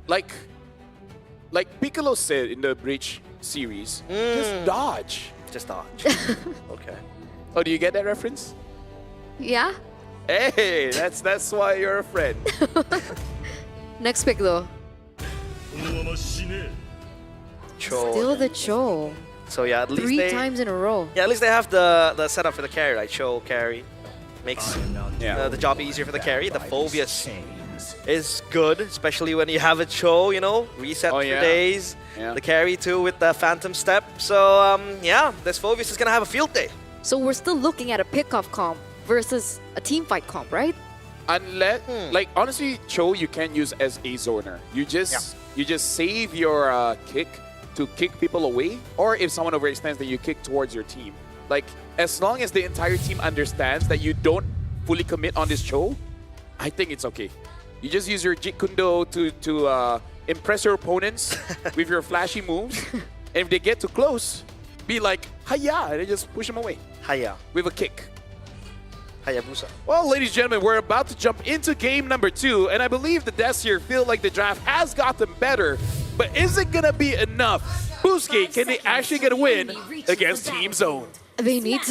Like Piccolo said in the Breach series, just dodge. Just dodge. Okay. Oh, do you get that reference? Yeah. Hey, that's why you're a friend. Next pick though. Cho. Still the Cho. So yeah, at least 3 they, times in a row. Yeah, at least they have the setup for the carry, right? Cho carry makes the job easier for the carry. The Phobius is good, especially when you have a Cho, you know, reset for days. Yeah. The carry too with the Phantom Step. So yeah, this Phobius is gonna have a field day. So we're still looking at a pick-off comp versus a team fight comp, right? Unless, like honestly, Cho you can use as a zoner. You just save your kick to kick people away, or if someone overextends, then you kick towards your team. Like as long as the entire team understands that you don't fully commit on this Cho, I think it's okay. You just use your Jeet Kundo to impress your opponents with your flashy moves, and if they get too close, be like hiya, and then just push them away. Hiya. With a kick. Hayabusa. Well, ladies and gentlemen, we're about to jump into game number 2, and I believe the devs here feel like the draft has gotten better, but is it gonna be enough? Boostgate, can they actually get a win against Team Zone? They need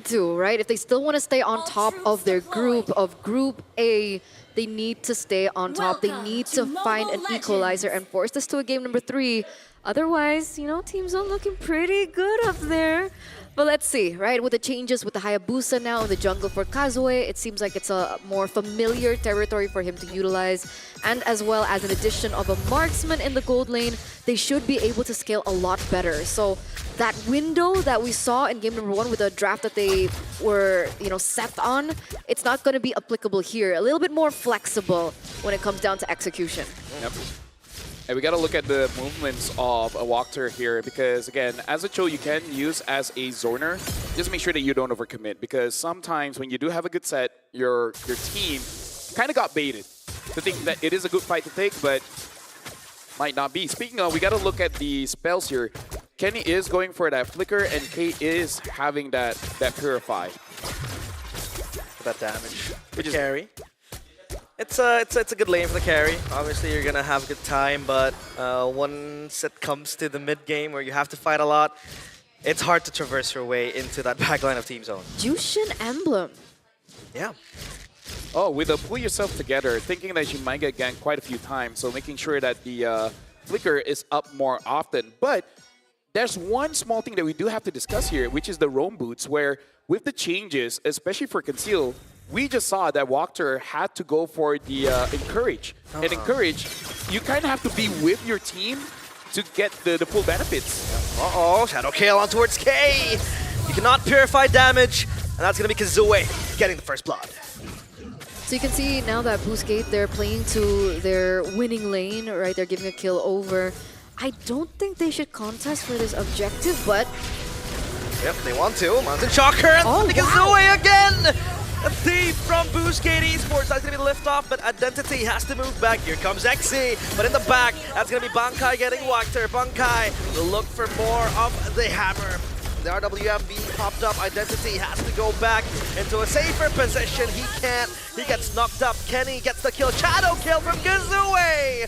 to, right? If they still want to stay on top of their group, of Group A, they need to stay on top. They need to find an equalizer and force this to a game number 3. Otherwise, you know, Team Zone looking pretty good up there. But let's see, right? With the changes with the Hayabusa now in the jungle for Kazue, it seems like it's a more familiar territory for him to utilize. And as well as an addition of a marksman in the gold lane, they should be able to scale a lot better. So that window that we saw in game number 1 with the draft that they were, you know, set on, it's not going to be applicable here. A little bit more flexible when it comes down to execution. Yep. And we got to look at the movements of a Walker here because, again, as a Cho, you can use as a zoner. Just make sure that you don't overcommit because sometimes when you do have a good set, your team kind of got baited to think that it is a good fight to take, but might not be. Speaking of, we got to look at the spells here. Kenny is going for that Flicker, and Kate is having that Purify. For that damage. Good carry. It's a good lane for the carry. Obviously, you're gonna have a good time, but once it comes to the mid game where you have to fight a lot, it's hard to traverse your way into that backline of Team Zone. Jushin Emblem. Yeah. Oh, with the pull yourself together, thinking that you might get ganked quite a few times, so making sure that the Flicker is up more often. But there's one small thing that we do have to discuss here, which is the roam boots, where with the changes, especially for Conceal, we just saw that Walker had to go for the Encourage. And Encourage, you kind of have to be with your team to get the full benefits. Uh-oh, Shadow Kale on towards K. You cannot purify damage, and that's going to be Kazue getting the first blood. So you can see now that Boostgate, they're playing to their winning lane, right? They're giving a kill over. I don't think they should contest for this objective, but... Yep, they want to. Mountain Shocker and Kazue again! a thief from Boostgate Esports. That's going to be the lift-off, but Identity has to move back. Here comes XC, but in the back, that's going to be Bankai getting whacked here. Bankai will look for more of the hammer. The RWM being popped up. Identity has to go back into a safer position. He can't. He gets knocked up. Kenny gets the kill. Shadow kill from Kazue.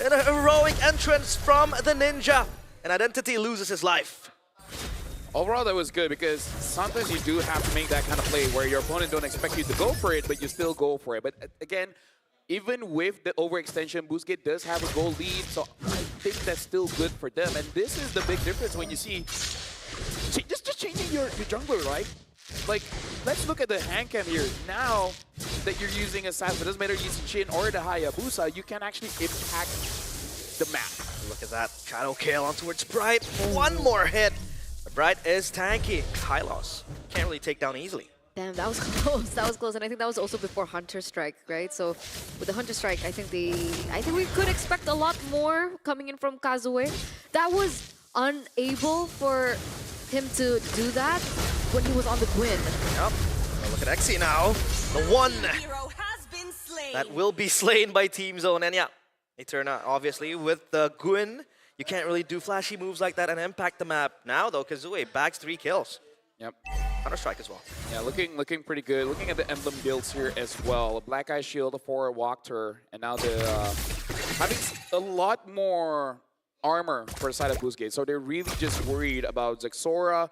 An heroic entrance from the Ninja. And Identity loses his life. Overall, that was good because sometimes you do have to make that kind of play where your opponent don't expect you to go for it, but you still go for it. But again, even with the overextension, Boostgate does have a goal lead, so I think that's still good for them. And this is the big difference when you see just changing your jungler, right? Like, let's look at the hand cam here. Now that you're using Assassin, it doesn't matter using Shin or the Hayabusa, you can actually impact the map. Look at that. Shadow kill on towards Bright. One more hit. Bright is tanky. High loss. Can't really take down easily. Damn, that was close. That was close, and I think that was also before Hunter Strike, right? So with the Hunter Strike, I think we could expect a lot more coming in from Kazue. That was unable for him to do that when he was on the Gwyn. Yep. Well, look at Exi now. The one that will be slain by Team Zone. And yeah, Eterna, obviously, with the Gwyn, you can't really do flashy moves like that and impact the map. Now, though, Kazue bags 3 kills. Yep. Counter-Strike as well. Yeah, looking pretty good. Looking at the emblem builds here as well. A Black Eye Shield for Walkter, and now the having a lot more armor for the side of Boostgate. So they're really just worried about Zexora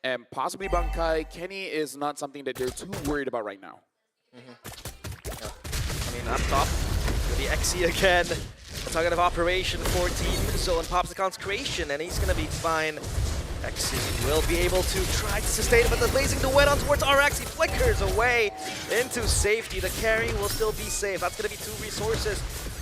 and possibly Bankai. Kenny is not something that they're too worried about right now. Yeah. I mean, up top, with the XE again. A target of operation for Team Zone pops the Consecration, and he's going to be fine. XE will be able to try to sustain it, but the blazing duet on towards RX. He flickers away into safety. The carry will still be safe. That's going to be 2 resources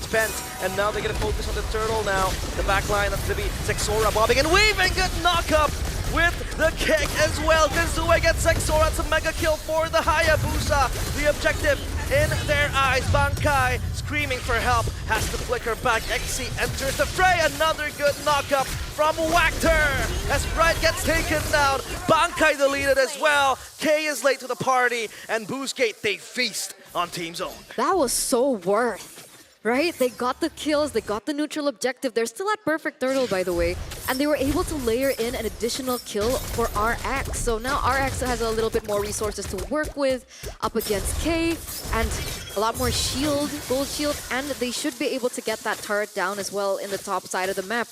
spent, and now they're going to focus on the turtle now. The back line, that's going to be Zexora bobbing and weaving. Good knock-up with the kick as well. Kazue gets Zexora. It's a mega kill for the Hayabusa. The objective in their eyes. Bankai screaming for help, has to flicker back. XC enters the fray. Another good knock-up from Wactor as Bright gets taken down. Bankai deleted as well. K is late to the party, and Boostgate, they feast on Team Zone. That was so worth. Right? They got the kills, they got the neutral objective. They're still at Perfect Turtle, by the way. And they were able to layer in an additional kill for RX. So now RX has a little bit more resources to work with up against K. And a lot more shield, gold shield. And they should be able to get that turret down as well in the top side of the map.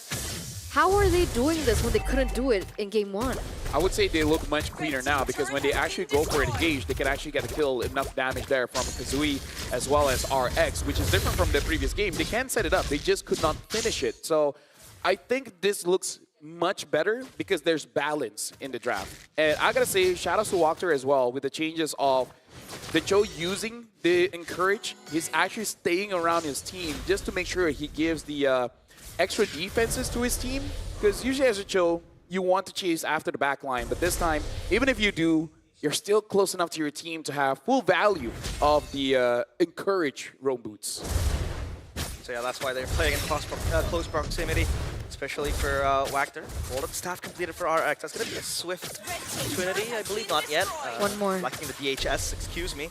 How are they doing this when they couldn't do it in Game 1? I would say they look much cleaner now because when they actually go for an engage, they can actually get a kill, enough damage there from Kazui as well as RX, which is different from the previous game. They can set it up, they just could not finish it. So I think this looks much better because there's balance in the draft. And I gotta say, shout out to Walker as well with the changes of the Joe using the Encourage. He's actually staying around his team just to make sure he gives the extra defenses to his team, because usually as a Joe, you want to chase after the back line, but this time, even if you do, you're still close enough to your team to have full value of the Encourage roam boots. So yeah, that's why they're playing in close proximity, especially for Wactor. Golden Staff completed for RX. That's going to be a Swift Trinity, I believe, not yet. One more. Lacking the DHS, excuse me.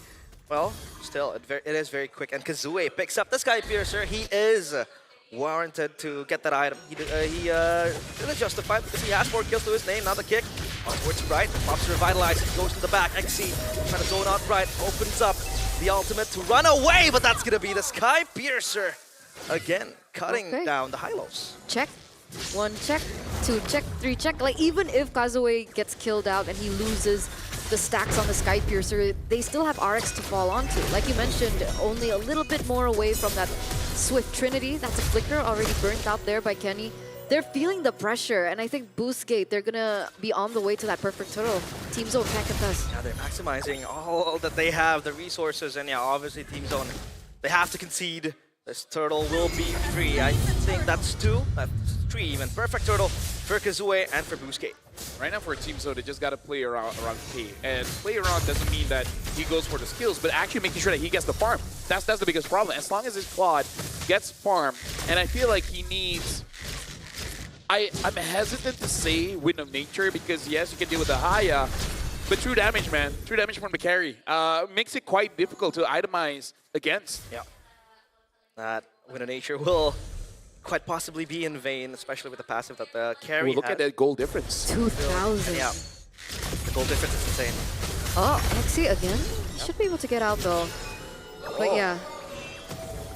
Well, still, it is very quick. And Kazue picks up the Sky Piercer. He is warranted to get that item. He didn't justify it because he has 4 kills to his name. Now the kick on towards Bright. Pops Revitalize. Goes to the back. XC trying to zone out Bright. Opens up the ultimate to run away, but that's going to be the Sky Piercer. Again, cutting down the high-lows. Check. 1 check, 2 check, 3 check. Like, even if Kazue gets killed out and he loses the stacks on the Sky Piercer, they still have RX to fall onto. Like you mentioned, only a little bit more away from that Swift Trinity. That's a flicker already burnt out there by Kenny. They're feeling the pressure, and I think Boostgate, they're gonna be on the way to that Perfect Turtle. Team Zone can't contest. Yeah, they're maximizing all that they have, the resources, and yeah, obviously Team Zone, they have to concede. This turtle will be 3. I think that's 2. That's 3 even. Perfect Turtle for Kazue and for Boostgate. Right now for Team Zone, they just got to play around K. And play around doesn't mean that he goes for the skills, but actually making sure that he gets the farm. That's the biggest problem. As long as his quad gets farm, and I feel like he needs... I'm hesitant to say Wind of Nature because yes, you can deal with the Haya, But true damage, man. True damage from the carry. Makes it quite difficult to itemize against. Yeah. That Winter Nature will quite possibly be in vain, especially with the passive that the carry Look at that goal difference. 2,000. Yeah. The goal difference is insane. Oh, Hexy again? Should be able to get out though. But yeah.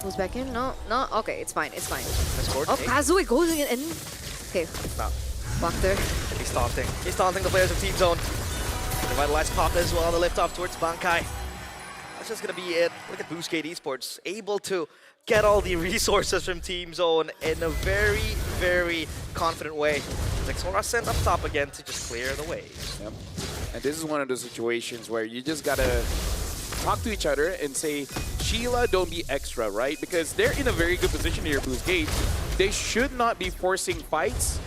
Goes back in? No, no. Okay, it's fine. It's fine. Oh, Kazui goes in. Okay. No. Back there. He's taunting. He's taunting the players of Team Zone. Revitalized Pop as well. The lift off towards Bankai. That's just going to be it. Look at Boostgate Esports. Able to get all the resources from Team Zone in a very, very confident way. Zexora sent up top again to just clear the way. Yep. And this is one of those situations where you just got to talk to each other and say, Sheila, don't be extra, right? Because they're in a very good position here, Boostgate. They should not be forcing fights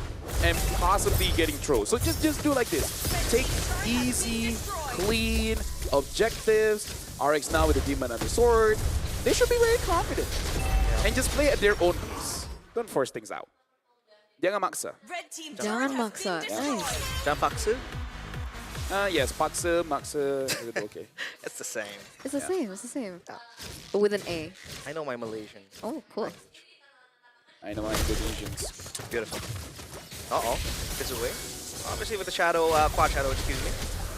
and possibly getting throws. So just do like this. Take easy, clean objectives. RX now with the Demon and the Sword. They should be very confident. And just play at their own pace. Don't force things out. Jangan maksa. Jangan maksa. Nice. Jangan paksa? Yes, paksa, maksa, okay. It's the same. It's the same. It's the same. But with an A. I know my Malaysian. Oh, cool. I know my Indonesians. Beautiful. Uh-oh. Gets away. Obviously with the shadow, quad shadow, excuse me.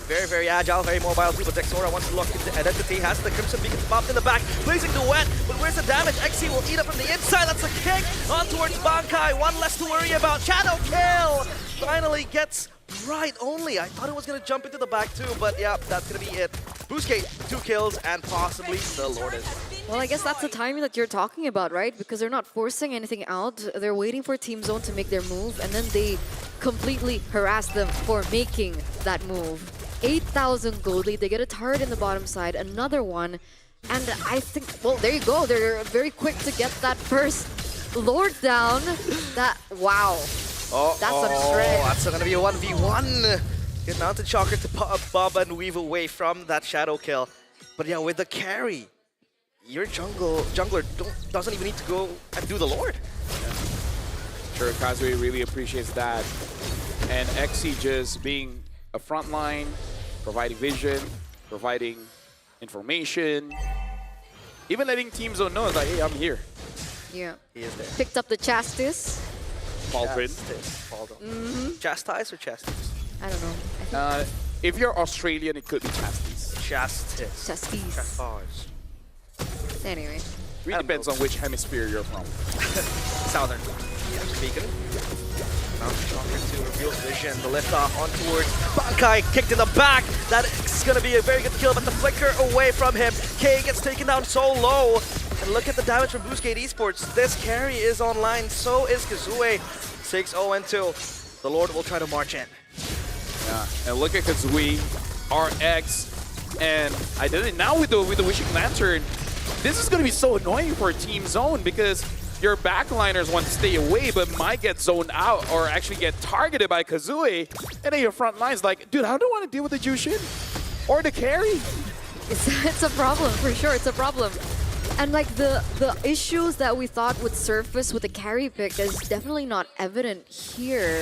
Very, very agile, very mobile too, but Zexora wants to lock into identity, has the Crimson Beacon popped in the back, placing duet, but where's the damage? XC will eat up from the inside, that's a kick on towards Bankai, one less to worry about. Shadow kill! Finally gets right only. I thought it was going to jump into the back too, but yeah, that's going to be it. Boostgate, 2 kills, and possibly the Lourdes. Well, I guess that's the timing that you're talking about, right? Because they're not forcing anything out. They're waiting for Team Zone to make their move, and then they completely harass them for making that move. 8,000 gold lead. They get a turret in the bottom side, another one. And I think, well, there you go. They're very quick to get that first Lord down. That, wow. That's some shred. That's going to be a 1v1. Good Mountain Shocker to bob and weave away from that shadow kill. But yeah, with the carry, your jungler doesn't even need to go and do the Lord. Yeah. Sure, Kazui really appreciates that. And XC just being a front line, providing vision, providing information, even letting Team Zone know that, hey, I'm here. Yeah. He is there. Picked up the Chastis. Baldwin. Chastise or Chastis? I don't know. If you're Australian, it could be Chastis. Chastis. Chastis. Anyway. Really depends on which hemisphere you're from. Southern. Beacon. Mountain Shocker to reveals vision. The lift off on towards Bankai, kicked in the back. That is going to be a very good kill, but the flicker away from him. K gets taken down so low. And look at the damage from Boostgate Esports. This carry is online, so is Kazue. 6-0-2. The Lord will try to march in. Yeah, and look at Kazui, RX, and I did it now with the Wishing Lantern. This is going to be so annoying for Team Zone because your backliners want to stay away, but might get zoned out or actually get targeted by Kazui. And then your front line's like, dude, I don't want to deal with the Jushin or the carry. It's a problem, for sure. It's a problem. And like the issues that we thought would surface with the carry pick is definitely not evident here.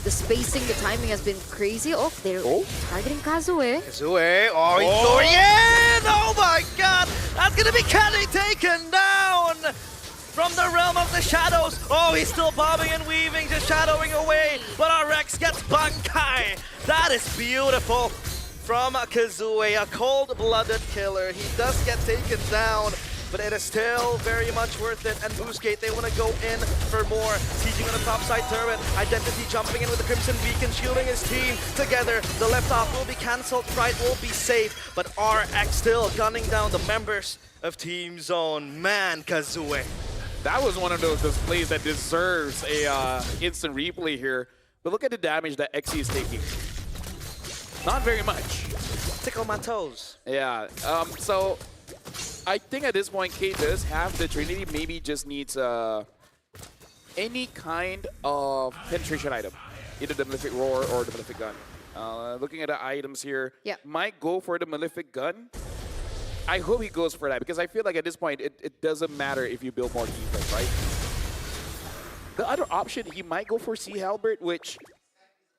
The spacing, the timing has been crazy. Oh, they're targeting Kazue. Kazue, oh, he's going in! Oh my god! That's gonna be Kenny taken down! From the realm of the shadows. Oh, he's still bobbing and weaving, just shadowing away. But RX gets Bankai. That is beautiful from Kazue, a cold-blooded killer. He does get taken down, but it is still very much worth it. And Boostgate, they want to go in for more. Sieging on the top side turret. Identity jumping in with the Crimson Beacon, shielding his team together. The left off will be cancelled. Pride will be safe, but RX still gunning down the members of Team Zone. Man, Kazue. That was one of those plays that deserves a instant replay here. But look at the damage that XC is taking. Not very much. Tickle my toes. Yeah. So I think at this point, K does have the Trinity. Maybe just needs any kind of penetration item, either the Malefic Roar or the Malefic Gun. Looking at the items here, might go for the Malefic Gun. I hope he goes for that because I feel like at this point it doesn't matter if you build more defense, right? The other option, he might go for Sea Halberd, which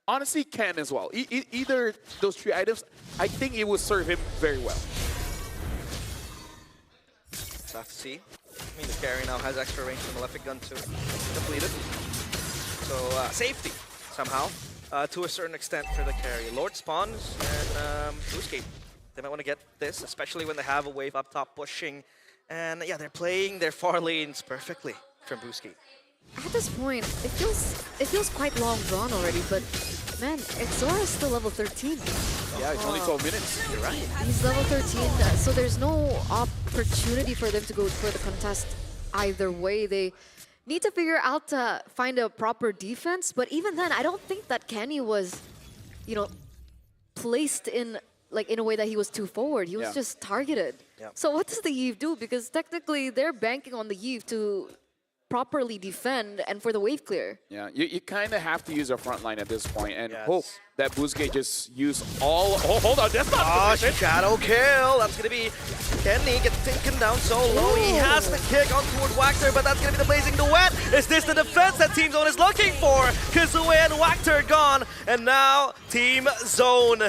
honestly, Ken as well. Either those 3 items, I think it would serve him very well. We'll have to see. I mean, the carry now has extra range from Malefic Gun too. Depleted. So, safety, somehow, to a certain extent for the carry. Lord spawns and Boostgate. They might want to get this, especially when they have a wave up top pushing. And yeah, they're playing their far lanes perfectly from Boostgate. At this point, it feels quite long drawn already, but man, Exora is still level 13. Yeah, it's only 12 minutes. You're right. He's level 13, so there's no opportunity for them to go for the contest either way. They need to figure out to find a proper defense, but even then, I don't think that Kenny was, you know, placed in a way that he was too forward. He was just targeted. Yeah. So what does the Yve do? Because technically, they're banking on the Yve to properly defend and for the wave clear. Yeah, you kind of have to use a front line at this point and hope that Boostgate just use all... Oh, hold on, that's not Shadow kill. That's going to be Kenny gets taken down so low. He has the kick on toward Wactor, but that's going to be the Blazing Duet. Is this the defense that Team Zone is looking for? Kazue and Wactor gone, and now Team Zone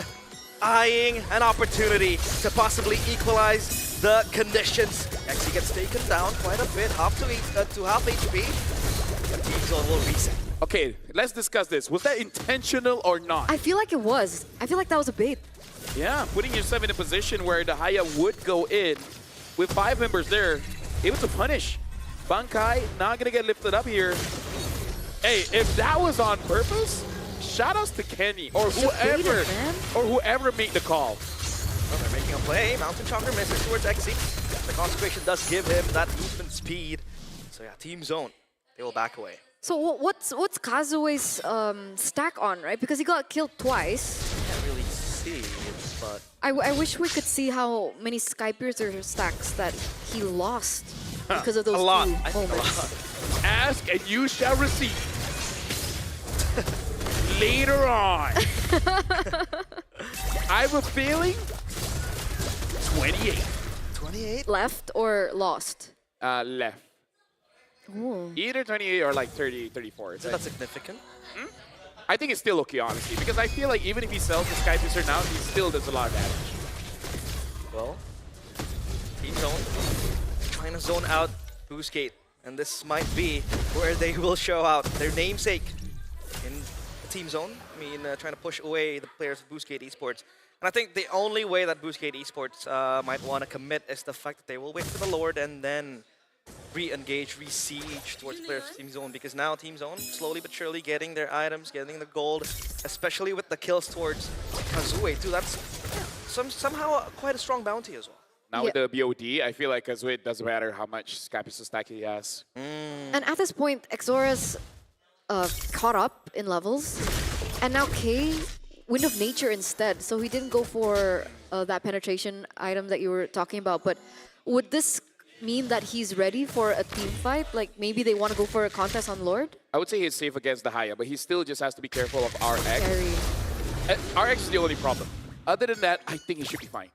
eyeing an opportunity to possibly equalize the conditions. Actually gets taken down quite a bit, half HP. And Team Zone will reset. Okay, let's discuss this. Was that intentional or not? I feel like it was. I feel like that was a bait. Yeah, putting yourself in a position where the Haya would go in with 5 members there, able to punish. Bankai not gonna get lifted up here. Hey, if that was on purpose, shoutouts to Kenny or whoever made the call. Well, they're making a play. Mountain Chonker misses towards Exi. The Consecration does give him that movement speed. So yeah, Team Zone, they will back away. So what's Kazue's stack on, right? Because he got killed twice. Can't really see it, but... I wish we could see how many Skypiercer stacks that he lost because of those a lot. two moments. A lot. Ask and you shall receive. Later on. I have a feeling 28. 28? Left or lost? Left. Ooh. Either 28 or like 30, 34. Is that significant? I think it's still okay, honestly, because I feel like even if he sells the Sky Piercer now, he still does a lot of damage. Well, Team Zone trying to zone out Boostgate, and this might be where they will show out their namesake in the Team Zone. I mean, trying to push away the players of Boostgate Esports. And I think the only way that Boostgate Esports might want to commit is the fact that they will wait for the Lord and then re-engage, re-siege towards players of Team Zone, because now Team Zone slowly but surely getting their items, getting the gold, especially with the kills towards Kazue too. That's somehow quite a strong bounty as well. Now with the BOD, I feel like Kazue, it doesn't matter how much Skypius stack he has. And at this point, Exora's caught up in levels, and now K Wind of Nature instead. So he didn't go for that penetration item that you were talking about. But would this mean that he's ready for a team fight? Like maybe they want to go for a contest on Lord? I would say he's safe against the Haya, but he still just has to be careful of RX. Carry. RX is the only problem. Other than that, I think he should be fine.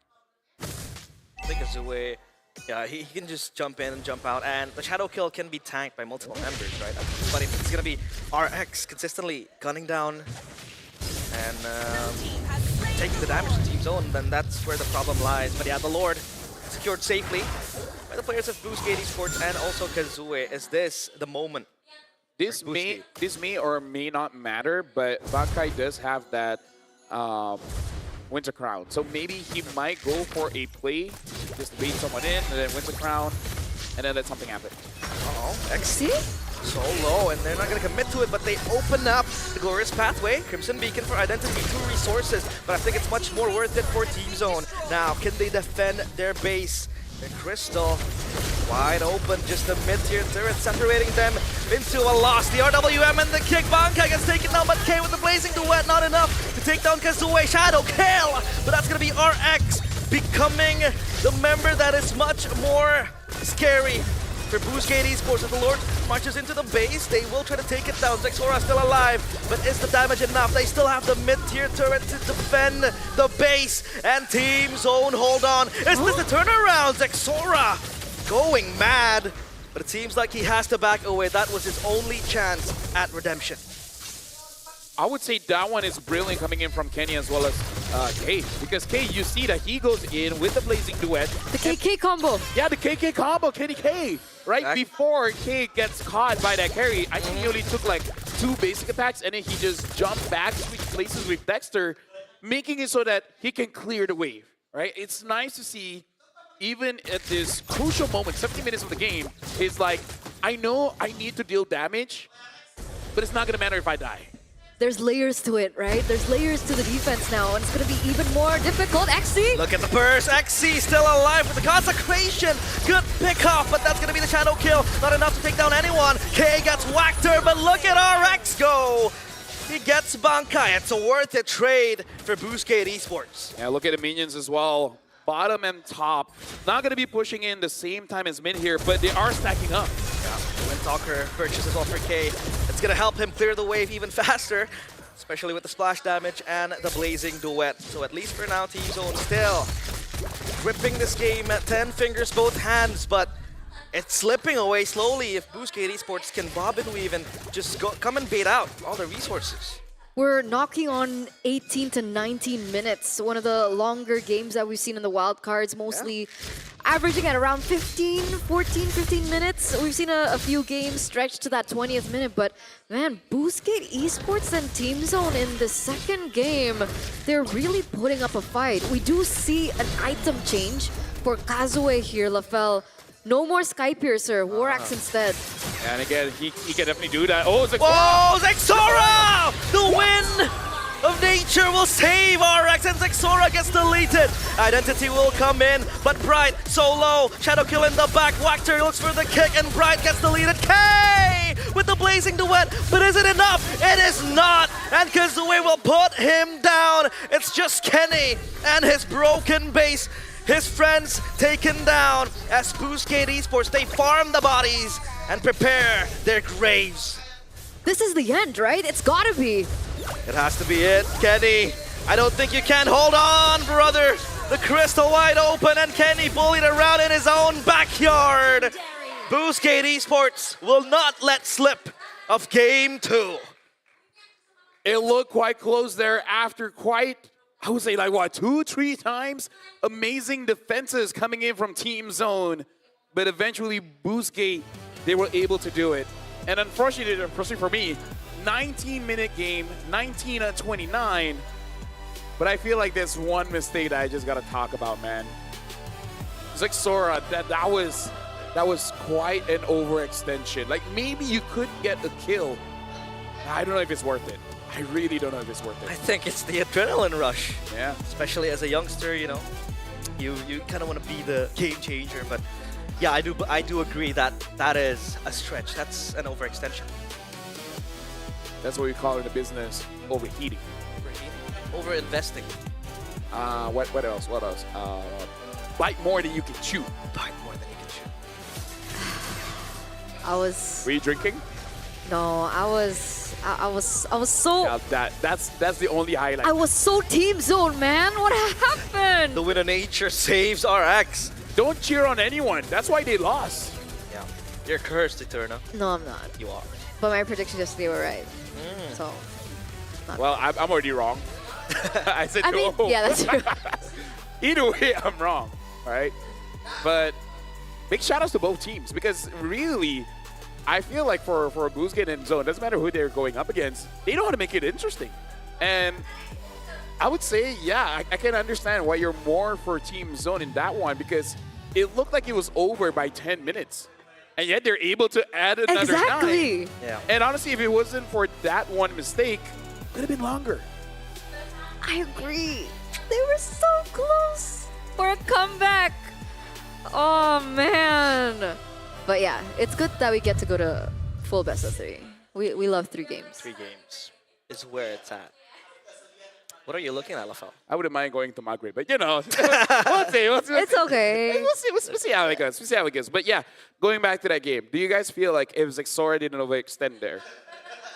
I think Kazue, yeah, he can just jump in and jump out, and the shadow kill can be tanked by multiple members, right? But if it's gonna be RX consistently gunning down and taking the damage to Team Zone, then that's where the problem lies. But yeah, the Lord secured safely by the players of Boostgate Esports and also Kazue. Is this the moment? This may or may not matter, but Bankai does have that Winter Crown. So maybe he might go for a play, just bait someone in, and then Winter Crown, and then let something happen. Uh-oh, XC so low, and they're not going to commit to it, but they open up the Glorious Pathway. Crimson Beacon for Identity, 2 resources, but I think it's much more worth it for Team Zone. Now, can they defend their base? And Crystal wide open, just a mid-tier turret separating them into a loss. The RWM and the kick, Bankai gets taken down, but K with the Blazing Duet, not enough to take down Kazue. Shadow kill, but that's going to be RX becoming the member that is much more scary for Boostgate Esports. If the Lord marches into the base, they will try to take it down. Zexora still alive, but is the damage enough? They still have the mid-tier turret to defend the base, and Team Zone hold on. Is this the turnaround? Zexora going mad, but it seems like he has to back away. That was his only chance at redemption. I would say that one is brilliant coming in from Kenny as well as K. Because K, you see that he goes in with the Blazing Duet. The KK combo. Yeah, the KK combo, Kenny K. Right before K gets caught by that carry, I think he only took like 2 basic attacks and then he just jumped back, switched places with Dexter, making it so that he can clear the wave. Right? It's nice to see, even at this crucial moment, 70 minutes of the game, is like, I know I need to deal damage, but it's not going to matter if I die. There's layers to it, right? There's layers to the defense now, and it's going to be even more difficult. XC! Look at the burst. XC still alive with the consecration. Good pick off, but that's going to be the shadow kill. Not enough to take down anyone. K gets whacked her, but look at RX go. He gets Bankai. It's a worth it trade for Boostgate Esports. Yeah, look at the minions as well. Bottom and top. Not going to be pushing in the same time as mid here, but they are stacking up. Yeah, Windtalker purchase as well for K. It's going to help him clear the wave even faster, especially with the splash damage and the Blazing Duet. So at least for now, Team Zone still gripping this game at 10 fingers, both hands, but it's slipping away slowly if Boostgate Esports can bob and weave and just come and bait out all the resources. We're knocking on 18 to 19 minutes, one of the longer games that we've seen in the wildcards, mostly averaging at around 15 minutes. We've seen a few games stretch to that 20th minute, but man, Boostgate Esports and Team Zone in the second game, they're really putting up a fight. We do see an item change for Kazue here, Lafel. No more Sky Piercer, Warax instead. And again, he can definitely do that. Oh, Zexora! Whoa, Zexora! The wind of nature will save RX, and Zexora gets deleted. Identity will come in, but Bright so low. Shadow kill in the back. Wactor looks for the kick, and Bright gets deleted. K with the Blazing Duet, but is it enough? It is not, and Kazue will put him down. It's just Kenny and his broken base. His friends taken down as Boostgate Esports, they farm the bodies and prepare their graves. This is the end, right? It's gotta be. It has to be it, Kenny. I don't think you can. Hold on, brother. The crystal wide open and Kenny bullied around in his own backyard. Boostgate Esports will not let slip of game 2. It looked quite close there after quite, I would say like what, 2-3 times? Amazing defenses coming in from Team Zone. But eventually Boostgate, they were able to do it. And unfortunately for me, 19-minute game, 19-29. But I feel like there's one mistake that I just gotta talk about, man. Zexora, that was quite an overextension. Like maybe you could get a kill. I don't know if it's worth it. I really don't know if it's worth it. I think it's the adrenaline rush. Yeah. Especially as a youngster, you know, you kind of want to be the game changer. But yeah, I do agree that that is a stretch. That's an overextension. That's what we call in the business overheating. Over-investing. What else? What else? Bite more than you can chew. Bite more than you can chew. Were you drinking? No, I was so. Yeah, that's the only highlight. I was so Team Zone, man. What happened? The winner nature saves RX. Don't cheer on anyone. That's why they lost. Yeah, you're cursed, Eterna. No, I'm not. You are. But my predictions yesterday were right. So. Well, I'm already wrong. I said I mean, yeah, that's true. Either way, I'm wrong. All right, but big shout outs to both teams because really, I feel like for Boostgate and Zone, doesn't matter who they're going up against, they know how to make it interesting. And I would say, yeah, I can understand why you're more for Team Zone in that one because it looked like it was over by 10 minutes. And yet they're able to add another 9. Yeah. And honestly, if it wasn't for that one mistake, it could have been longer. I agree. They were so close for a comeback. Oh, man. But yeah, it's good that we get to go to full best of 3. We love 3 games. 3 games is where it's at. What are you looking at, Lafel? I wouldn't mind going to Madrid, but you know, we'll see. It's okay. We'll see how it goes. We'll see how it goes. But yeah, going back to that game, do you guys feel like if Zexora didn't overextend there,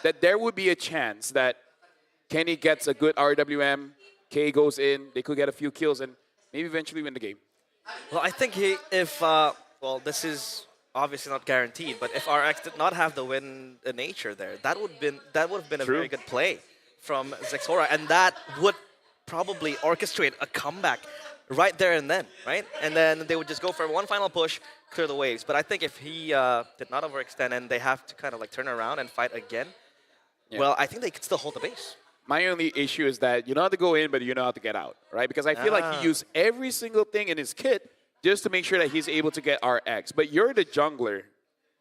that there would be a chance that Kenny gets a good RWM, K goes in, they could get a few kills, and maybe eventually win the game? Well, I think well, this is obviously not guaranteed, but if RX did not have the win in nature there, that would have been a very good play from Zexora, and that would probably orchestrate a comeback right there and then, right? And then they would just go for one final push, clear the waves. But I think if he did not overextend and they have to kind of like turn around and fight again, well, I think they could still hold the base. My only issue is that you know how to go in, but you know how to get out, right? Because I feel like he used every single thing in his kit just to make sure that he's able to get RX. But you're the jungler,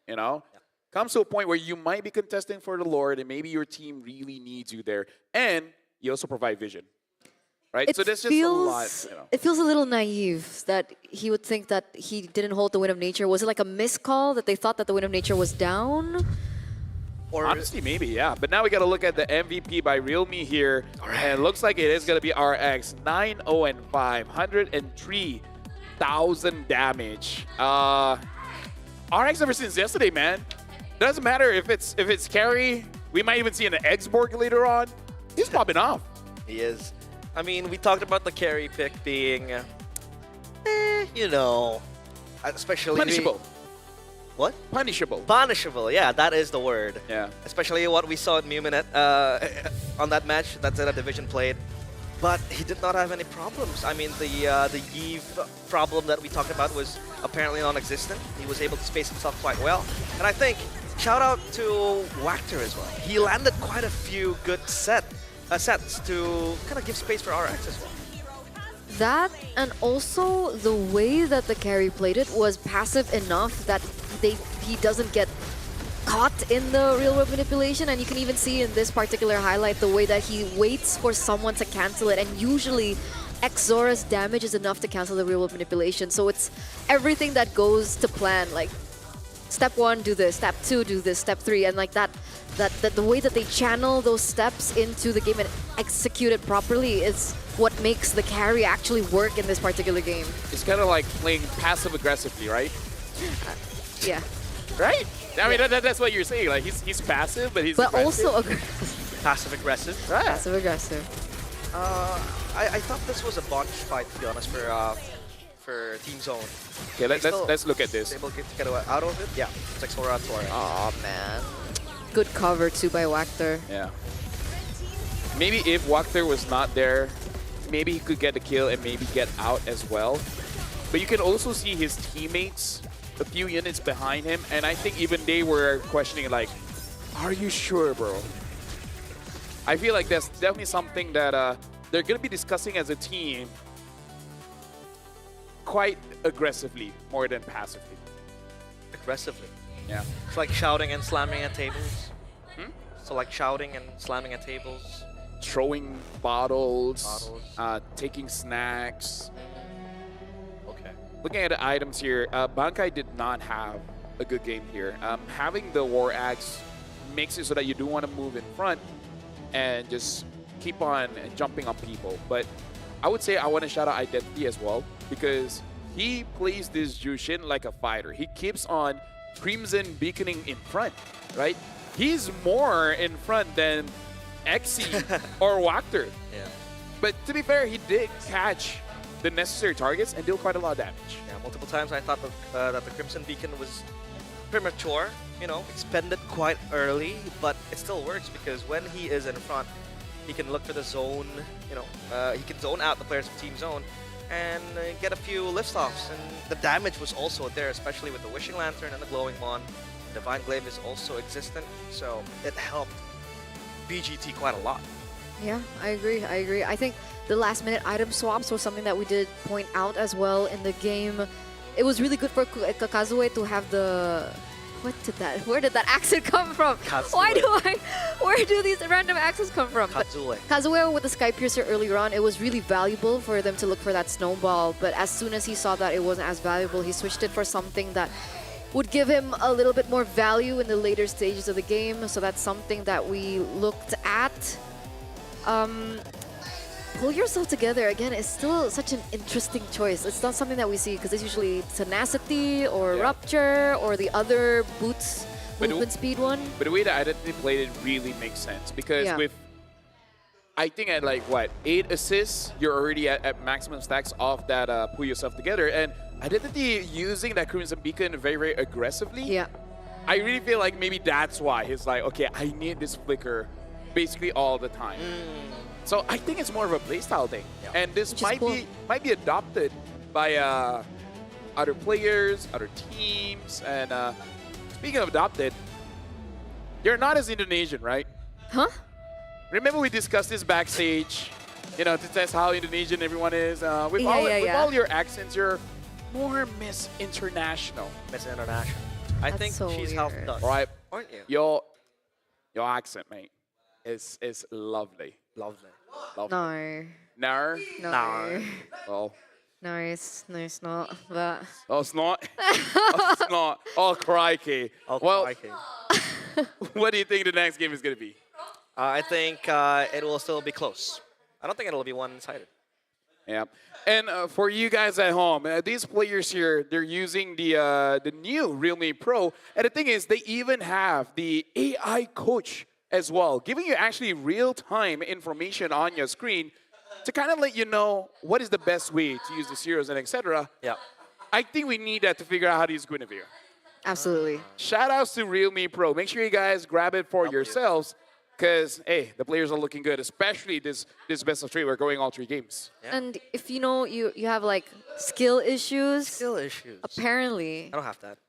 you know? Yeah. Comes to a point where you might be contesting for the Lord, and maybe your team really needs you there. And you also provide vision, right? So there's just a lot, you know. It feels a little naive that he would think that he didn't hold the Wind of Nature. Was it like a miscall that they thought that the Wind of Nature was down? Or honestly, maybe, yeah. But now we got to look at the MVP by Realme here. And it looks like it is going to be RX. 9-0-5, 103,000 damage. RX ever since yesterday, man. Doesn't matter if it's carry. We might even see an X-Borg later on. He's popping off. He is. I mean, we talked about the carry pick being, you know, especially... Punishable. What? Punishable. Punishable, yeah, that is the word. Yeah. Especially what we saw at Muminet on that match that Zeta Division played. But he did not have any problems. I mean, the Eve problem that we talked about was apparently non-existent. He was able to space himself quite well. And I think, shout out to Wactor as well. He landed quite a few good sets to kind of give space for RX as well. That, and also the way that the carry played it was passive enough that he doesn't get caught in the real-world manipulation, and you can even see in this particular highlight the way that he waits for someone to cancel it, and usually Xzora's damage is enough to cancel the real-world manipulation. So it's everything that goes to plan, like step 1, do this, step 2, do this, step 3, and like that the way that they channel those steps into the game and execute it properly is what makes the carry actually work in this particular game. It's kind of like playing passive-aggressively, right? Yeah. Right? I mean, that's what you're saying. Like, he's passive, but he's aggressive. Also aggressive. Passive-aggressive? Right. Passive-aggressive. I thought this was a bunch fight, to be honest, for Team Zone. Okay, let's look at this. Able to get out of it? Yeah. Zexora Tora. Oh man. Good cover too by Wactor. Yeah. Maybe if Wactor was not there, maybe he could get the kill and maybe get out as well. But you can also see his teammates a few units behind him, and I think even they were questioning, like, are you sure, bro? I feel like that's definitely something that they're going to be discussing as a team quite aggressively more than passively. Aggressively? Yeah. It's like shouting and slamming at tables. So like shouting and slamming at tables. Throwing bottles. Taking snacks. Okay. Looking at the items here, Bankai did not have a good game here. Having the War Axe makes it so that you do want to move in front and just keep on jumping on people. But I would say I want to shout out Identity as well, because he plays this Jushin like a fighter. He keeps on Crimson beaconing in front, right? He's more in front than Exy or Wactor. Yeah. But to be fair, he did catch the necessary targets and deal quite a lot of damage. Yeah, multiple times I thought that the Crimson Beacon was premature, you know, expended quite early, but it still works because when he is in front, he can look for the zone, you know, he can zone out the players of Team Zone and get a few liftoffs. And the damage was also there, especially with the Wishing Lantern and the Glowing Mon. Divine Glaive is also existent, so it helped BGT quite a lot. Yeah, I agree. I think the last minute item swaps was something that we did point out as well in the game. It was really good for Kazue to have the... Where did that accent come from? Kazue. Where do these random accents come from? Kazue. Kazue with the Sky Piercer earlier on, it was really valuable for them to look for that snowball, but as soon as he saw that it wasn't as valuable, he switched it for something that would give him a little bit more value in the later stages of the game. So that's something that we looked at. Pull yourself together again is still such an interesting choice. It's not something that we see because it's usually tenacity or rupture or the other boots movement speed one. But the way that Identity played it really makes sense because with, I think at like what, 8 assists, you're already at maximum stacks off that pull yourself together. And Identity using that Crimson Beacon very, very aggressively. Yeah. I really feel like maybe that's why he's like, okay, I need this flicker basically all the time. So I think it's more of a playstyle thing. And this Which is might cool. be adopted by other players, other teams. And speaking of adopted, you're not as Indonesian, right? Huh? Remember we discussed this backstage, you know, to test how Indonesian everyone is. With, Yeah, all your accents, you're more Miss International. Miss International. I That's think so she's weird. helped us. All right, Aren't you? your accent, mate, is lovely. Lovely. No. Nar? No. Oh. No, it's not. But Oh, it's not? Oh, it's not. Oh, crikey. Oh, Well, crikey. what do you think the next game is going to be? I think it will still be close. I don't think it'll be one-sided. Yeah. And for you guys at home, these players here, they're using the new Realme Pro. And the thing is, they even have the AI coach as well, giving you actually real-time information on your screen to kind of let you know what is the best way to use the zeros and etc. Yeah. I think we need that to figure out how to use Guinevere. absolutely. Shout outs to Realme Pro. Make sure you guys grab it for yourselves because, hey, the players are looking good, especially this best of three. We're going all 3 games. Yeah. And if you know you have like skill issues, Skill issues. apparently. I don't have that.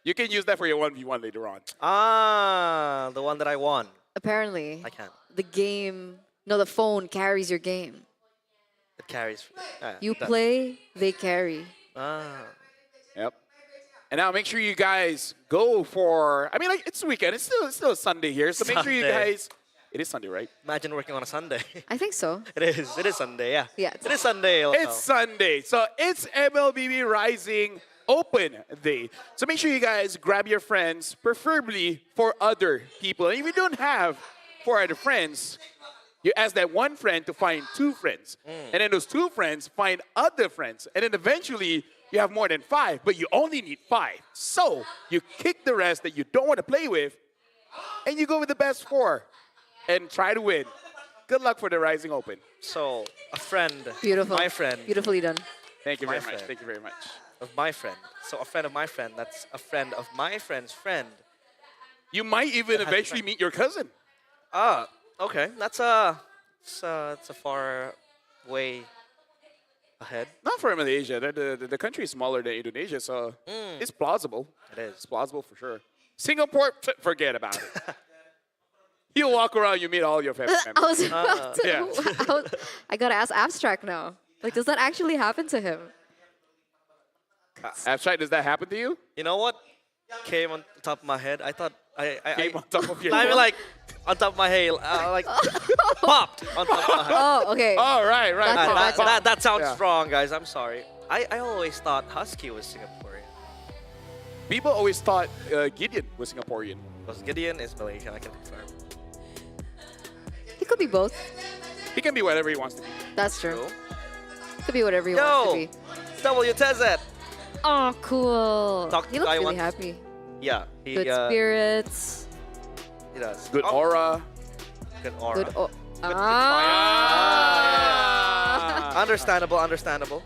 You can use that for your 1v1 later on. Ah, the one that I won. Apparently. I can't. The phone carries your game. It carries. You play, they carry. Ah. Yep. And now make sure you guys go for, I mean, like, it's the weekend. It's still a Sunday here. So make sure you Sunday. guys, it is Sunday, right? Imagine working on a Sunday. I think so. It is. It is Sunday, yeah. Yeah. It is Sunday also. It's Sunday. So it's MLBB Rising Open Day. So make sure you guys grab your friends, preferably for other people. And if you don't have 4 other friends, you ask that one friend to find 2 friends. And then those 2 friends find other friends. And then eventually, you have more than 5, but you only need 5. So you kick the rest that you don't want to play with, and you go with the best 4 and try to win. Good luck for the Rising Open. So, a friend. Beautiful. My friend. Beautifully done. Thank you My very much. friend. Thank you very much. Of my friend. So, a friend of my friend. That's a friend of my friend's friend. You might even eventually meet your cousin. Ah, okay. It's a far way ahead. Not for Malaysia. The country is smaller than Indonesia, so it's plausible. It is. It's plausible for sure. Singapore, forget about it. You walk around, you meet all your family I members. was about to. yeah. I gotta ask Abstract now. Like, does that actually happen to him? Abstract, does that happen to you? You know what came on top of my head? I thought Came on top of your I mean, head? like on top of my head, like popped on top of my head. Oh, okay. Oh, right. That's it, that's it. That sounds Yeah. strong, guys. I'm sorry. I always thought Husky was Singaporean. People always thought Gideon was Singaporean. Because Gideon is Malaysian, I can confirm. He could be both. He can be whatever he wants to be. That's true. Cool. Could be whatever he wants to be. W Tezet. Oh, cool. Talk He to looks guy really once. happy. Yeah, he Good spirits. He does. Good Oh, aura. Good aura. Good. Ah. Understandable, understandable.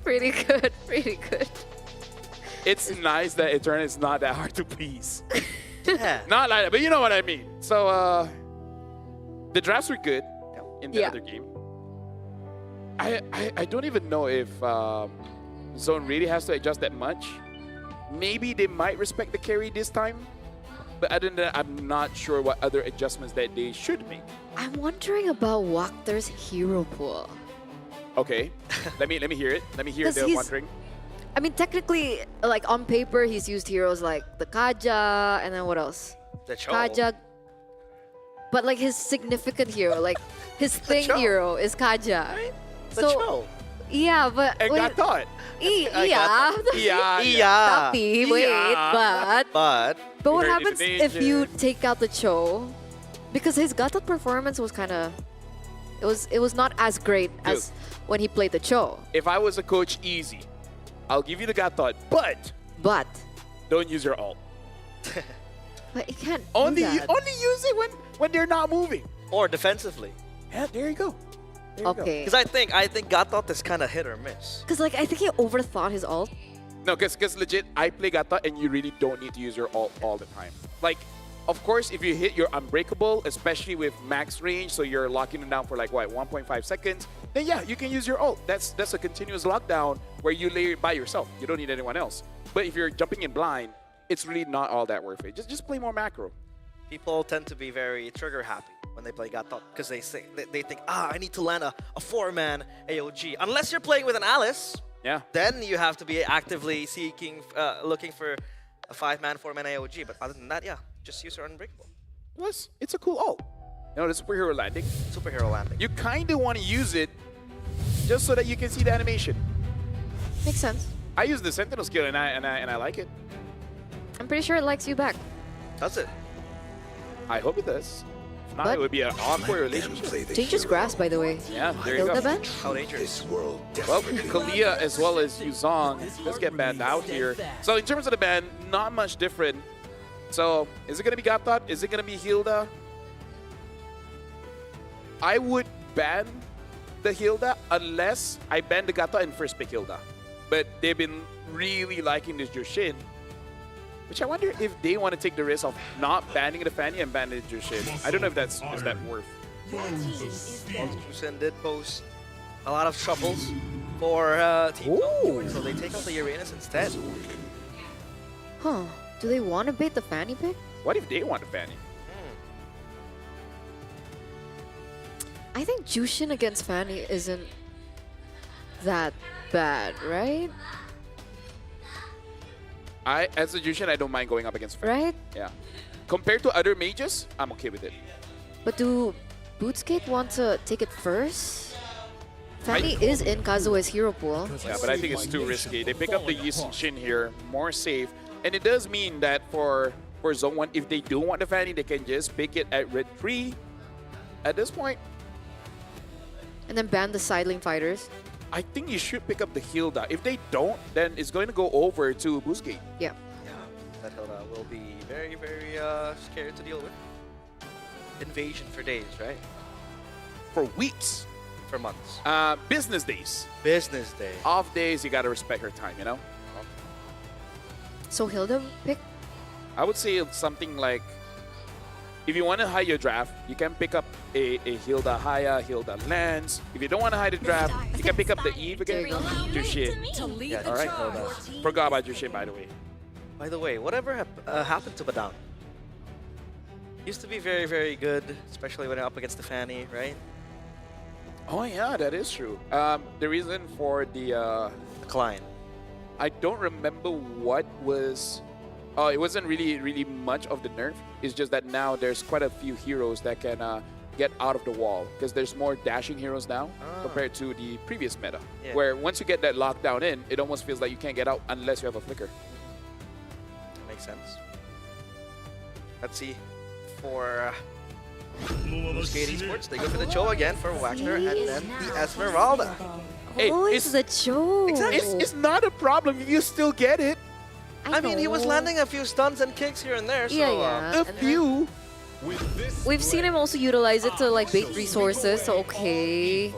Pretty good. Pretty good. It's nice that Eternal is not that hard to please. Yeah. Not like that, but you know what I mean. So the drafts were good in the Yeah. other game. I don't even know if Zone really has to adjust that much. Maybe they might respect the carry this time. But other than that, I'm not sure what other adjustments that they should make. I'm wondering about Wakter's hero pool. Okay, let me hear it. Let me hear 'Cause the he's- wondering. I mean, technically, like on paper, he's used heroes like the Kaja, and then what else? The Cho. Kaja. But like his significant hero, like his thing Cho. hero is Kaja. The So Cho. yeah, but And got taught. yeah. Yeah. Yeah. Tapi, wait, But but what Very happens if you Indonesian. take out the Cho? Because his Gatot performance was kind of, it was not as great as when he played the Cho. If I was a coach, easy. I'll give you the God thought, but But don't use your ult. you can't do Only that. only use it when they're not moving. or defensively. Yeah, there you go. There you go. Okay. Because I think Gatot is kind of hit or miss. Because like I think he overthought his ult. No, because legit, I play Gata and you really don't need to use your ult all the time. Like, of course, if you hit your unbreakable, especially with max range, so you're locking them down for like, what, 1.5 seconds, then yeah, you can use your ult. That's a continuous lockdown where you lay it by yourself. You don't need anyone else. But if you're jumping in blind, it's really not all that worth it. Just play more macro. People tend to be very trigger happy when they play Gatot because they think, I need to land a 4-man AOG. Unless you're playing with an Alice, yeah, then you have to be actively looking for a 5-man, 4-man AOG. But other than that, yeah, just use your Unbreakable. Plus, it's a cool ult. You know, the superhero landing. Superhero landing. You kind of want to use it just so that you can see the animation. Makes sense. I use the Sentinel skill and I like it. I'm pretty sure it likes you back. Does it? I hope it does. If not, But it would be an awkward relationship. Dangerous grass, by the way. Yeah, there you go. Hilda ban? How dangerous. Well, Kalia as well as Yuzong just get banned out here. So in terms of the ban, not much different. So is it going to be Gatot? Is it going to be Hilda? I would ban the Hilda unless I ban the Gatot and first pick Hilda. But they've been really liking this Jushin, which I wonder if they want to take the risk of not banning the Fanny and banning the Jushin. I don't know if is that worth. Jushin did pose a lot of troubles for Team Zone, so they take out the Uranus instead. Huh. Do they want to bait the Fanny pick? What if they want the Fanny? I think Jushin against Fanny isn't that bad, right? As a Jushin, I don't mind going up against Fanny. Right? Yeah. Compared to other mages, I'm okay with it. But do Bootskate want to take it first? Fanny is in Kazue's hero pool. Yeah, but I think it's too risky. They pick up the Shin here, more safe. And it does mean that for Zone 1, if they do want the Fanny, they can just pick it at Red 3 at this point. And then ban the sidling fighters. I think you should pick up the Hilda. If they don't, then it's going to go over to Boostgate. Yeah. Yeah, that Hilda will be very, very scary to deal with. Invasion for days, right? For weeks. For months. Business days. Business day. Off days, you got to respect her time, you know? So Hilda pick? I would say something like, if you want to hide your draft, you can pick up a Hilda Haya, Hilda Lance. If you don't want to hide the draft, you can pick up the Eve again. Jushin. Yeah, alright. Forgot about Jushin, by the way. By the way, whatever happened to Badang? Used to be very, very good, especially when up against the Fanny, right? Oh yeah, that is true. The reason for the decline, I don't remember what was. Oh, it wasn't really much of the nerf. It's just that now there's quite a few heroes that can get out of the wall because there's more dashing heroes now compared to the previous meta, where once you get that lockdown in, it almost feels like you can't get out unless you have a flicker. That makes sense. Let's see. For Skate Esports, they go for the Cho again for Waxner and then the Esmeralda. Hey, it's the Cho. Exactly. It's not a problem if you still get it. I mean, he was landing a few stuns and kicks here and there, so... Yeah. A few. We've seen him also utilize it to like bait resources, so okay.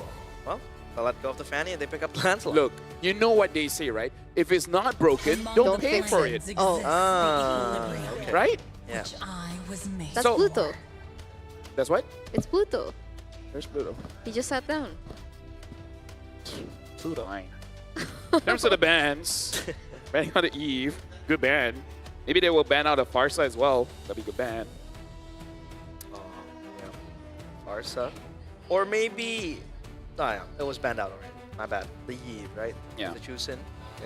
Well, they let go of the Fanny and they pick up Lancelot. Look, you know what they say, right? If it's not broken, don't pay fix for it. it. Oh. Okay. Right? Yeah. That's So- Pluto. That's what? It's Pluto. There's Pluto. He just sat down. Pluto. In terms of the bans, banning on the Eve, good ban. Maybe they will ban out a Farsa as well. That'd be a good ban. Yeah. Farsa. Or maybe... Oh, yeah. It was banned out already. My bad. The Eve, right? Yeah. The Chusin.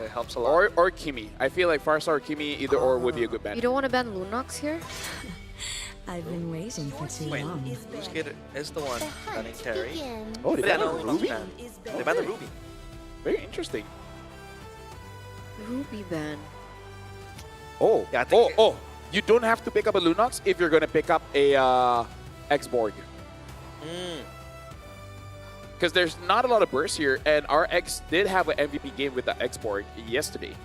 It helps a lot. Or Kimi. I feel like Farsa or Kimi, either or would be a good ban. You don't want to ban Lunox here? I've been waiting for too Wait, long. Boostgate is the one banning Terry. Oh, they But yeah, banned no, Ruby? They banned the Ruby. Very interesting. Ruby ban. Oh, Yeah, I think you don't have to pick up a Lunox if you're going to pick up a X-Borg. Because there's not a lot of bursts here, and our X did have an MVP game with the X-Borg yesterday.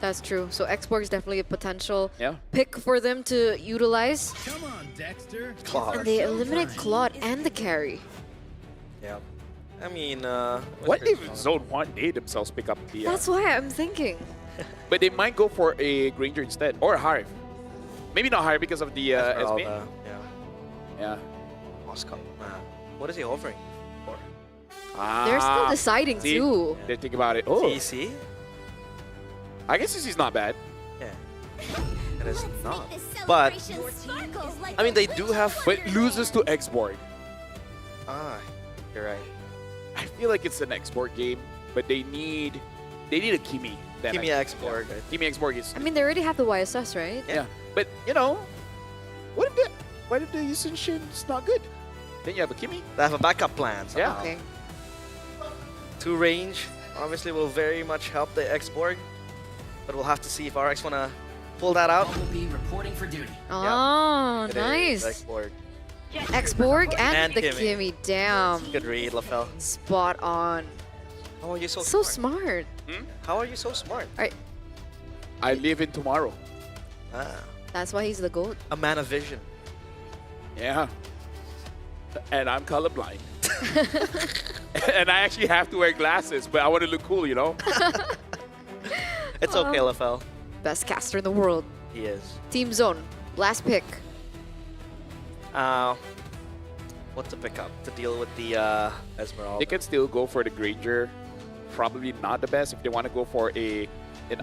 That's true. So X-Borg is definitely a potential Yeah. pick for them to utilize. Come on, Dexter. Claude. And they eliminate Claude and the carry. Yeah. I mean, What if Zone 1, they themselves pick up the... That's why I'm thinking. But they might go for a Granger instead, or a Harif. Maybe not higher because of the SB. Yeah. Yeah. Moscow. What is he offering for? They're still deciding see? too. They think about it. Oh, TC? I guess CC's not bad. Yeah. It is not. But, I mean, they do have... But loses to Xborg. You're right. I feel like it's an Xborg game, but they need a Kimi. Kimi Xborg. Kimi Xborg is... I mean, they already have the YSS, right? Yeah. But, you know, what if the Yusun Shin's not good? Then you have a Kimi. They have a backup plan. Yeah. Okay. 2 range obviously will very much help the Xborg, but we'll have to see if RX want to pull that out. Will be reporting for duty. Oh, It is nice. Xborg. Xborg and the Kimi. Kimi. Damn. Good read, LaFell. Spot on. How are you so So smart? smart. How are you so smart? I live in tomorrow. That's why he's the GOAT. A man of vision. Yeah. And I'm colorblind. And I actually have to wear glasses, but I want to look cool, you know? It's okay, LaFell. Best caster in the world. He is. Team Zone. Last pick. What to pick up to deal with the Esmeralda? They can still go for the Granger. Probably not the best if they want to go for an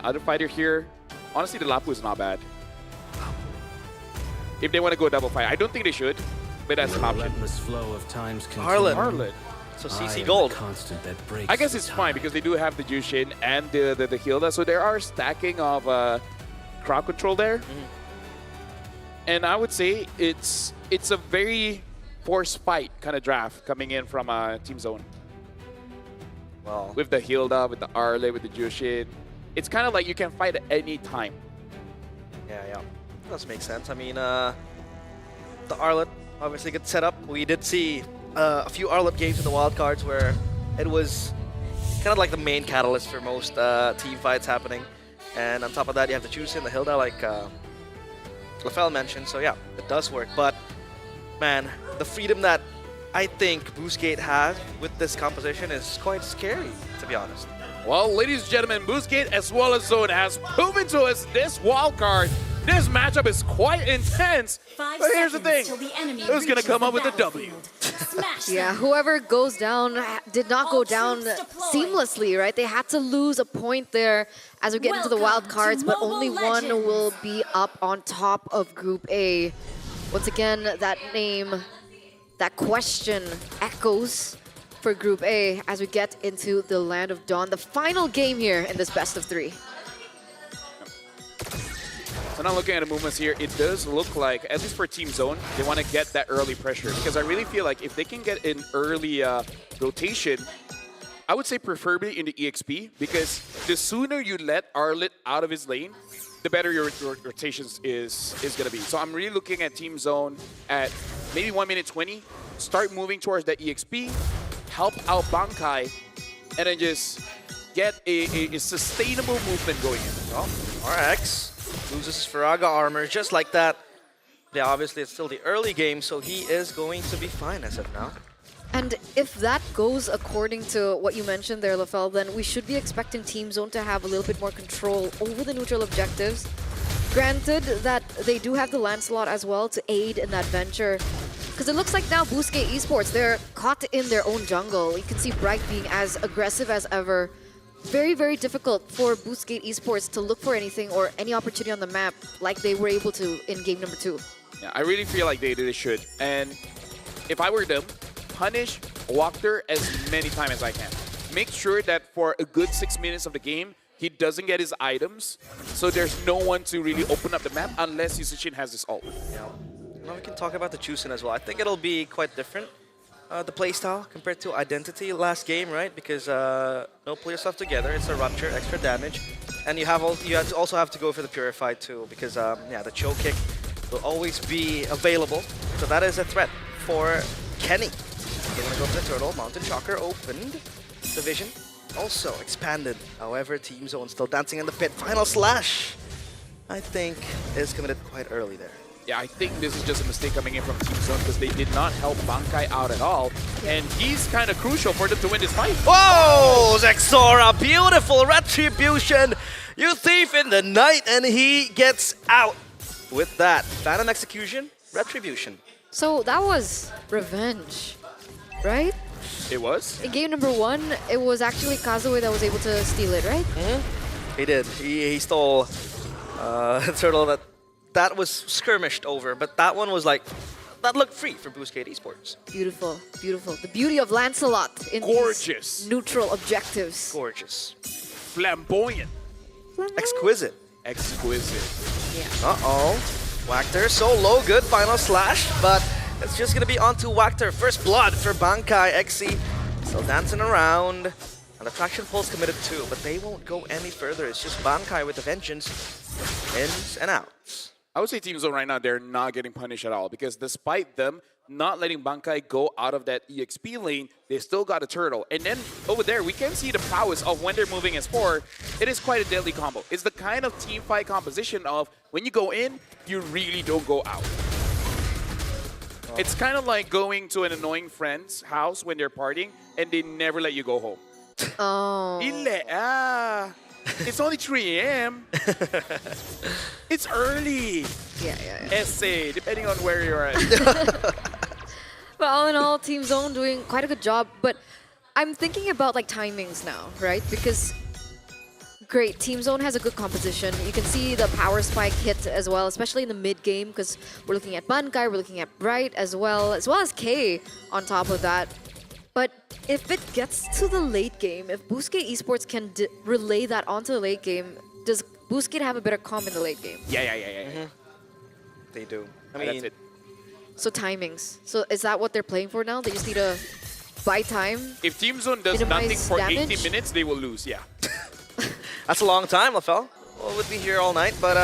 other fighter here. Honestly, the Lapu is not bad. If they want to go double fight, I don't think they should, but that's an option. Flow of times Harlan. So CC Gold. I guess it's fine because they do have the Jushin and the Hilda, so there are stacking of crowd control there. And I would say it's a very forced fight kind of draft coming in from Team Zone. Well, with the Hilda, with the Arle, with the Jushin. It's kind of like you can fight at any time. Yeah. Does make sense. I mean, the Arlet obviously good setup. We did see a few Arlet games in the wildcards where it was kind of like the main catalyst for most team fights happening. And on top of that, you have the Jushin, the Hilda, like LaFell mentioned. So yeah, it does work. But man, the freedom that I think Boostgate has with this composition is quite scary, to be honest. Well, ladies and gentlemen, Boostgate as well as Zone has proven to us this wildcard. This matchup is quite intense. But here's the thing. Who's going to come up with the W? Yeah, whoever goes down did not go down seamlessly, right? They had to lose a point there as we get into the wild cards, but only one will be up on top of Group A. Once again, that name, that question echoes for Group A as we get into the Land of Dawn, the final game here in this best of 3. So now looking at the movements here, it does look like, at least for Team Zone, they want to get that early pressure. Because I really feel like if they can get an early rotation, I would say preferably in the EXP, because the sooner you let Arlet out of his lane, the better your rotations is going to be. So I'm really looking at Team Zone at maybe 1 minute 20, start moving towards that EXP, help out Bankai, and then just get a sustainable movement going in. Well, RX loses Faraga armor just like that. Yeah, obviously it's still the early game, so he is going to be fine as of now. And if that goes according to what you mentioned there, LaFell, then we should be expecting Team Zone to have a little bit more control over the neutral objectives. Granted that they do have the Lancelot as well to aid in that venture. Because it looks like now Boostgate Esports, they're caught in their own jungle. You can see Bright being as aggressive as ever. Very, very difficult for Boostgate Esports to look for anything or any opportunity on the map like they were able to in game number 2. Yeah, I really feel like they should. And if I were them, punish Walker as many times as I can. Make sure that for a good 6 minutes of the game, he doesn't get his items. So there's no one to really open up the map unless Yusushin has his ult. Yeah. Now we can talk about the Jushin as well. I think it'll be quite different. The playstyle compared to Identity last game, right? Because no pull yourself together, it's a rupture, extra damage, and you also have to go for the Purified too, because yeah, the choke kick will always be available. So that is a threat for Kenny. They want to go for the turtle. Mountain Shocker opened. Division also expanded. However, Team Zone still dancing in the pit. Final slash, I think, is committed quite early there. Yeah, I think this is just a mistake coming in from Team Zone because they did not help Bankai out at all. And he's kind of crucial for them to win this fight. Whoa! Zexora, beautiful retribution. You thief in the night, and he gets out. with that, Phantom Execution, Retribution. So that was revenge, right? It was? In game number 1, it was actually Kazue that was able to steal it, right? He did. He stole a turtle that was skirmished over, but that one was like, that looked free for Boostgate Esports. Beautiful, beautiful. The beauty of Lancelot in these neutral objectives. Gorgeous. Flamboyant. Exquisite. Exquisite. Yeah. Uh-oh. Wactor so low, good final slash, but it's just gonna be onto Wactor. First blood for Bankai. XC still dancing around. And the traction pulse committed too, but they won't go any further. It's just Bankai with the vengeance. Ins and outs. I would say Team Zone right now, they're not getting punished at all because despite them not letting Bankai go out of that EXP lane, they still got a turtle. And then over there, we can see the prowess of when they're moving as 4. It is quite a deadly combo. It's the kind of team fight composition of when you go in, you really don't go out. It's kind of like going to an annoying friend's house when they're partying and they never let you go home. Oh. It's only 3 a.m. It's early. Yeah. Essay, depending on where you're at. But all in all, Team Zone doing quite a good job. But I'm thinking about like timings now, right? Because great, Team Zone has a good composition. You can see the power spike hit as well, especially in the mid game, because we're looking at Bankai, we're looking at Bright as well as K on top of that. But if it gets to the late game, if Boostgate Esports can relay that onto the late game, does Boostgate have a better comp in the late game? Yeah. They do. I mean, that's it. So timings. So is that what they're playing for now? They just need to buy time? If Team Zone does minimize nothing for damage? 80 minutes, they will lose, yeah. that's a long time, LaFell. Well, we'd be here all night, but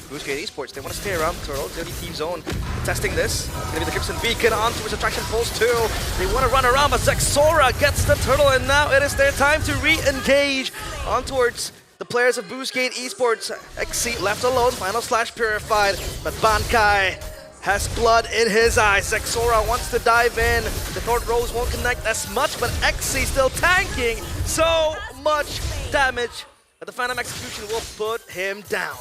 Boostgate Esports, they want to stay around the turtle. It's going to be Team Zone testing this. It's going to be the Crimson Beacon on towards Attraction Pulse 2. They want to run around, but Zexora gets the turtle, and now it is their time to re-engage on towards the players of Boostgate Esports. XC left alone, final slash purified, but Bankai has blood in his eyes. Zexora wants to dive in. The Thorn Rose won't connect as much, but XC still tanking so much damage that the Phantom Execution will put him down.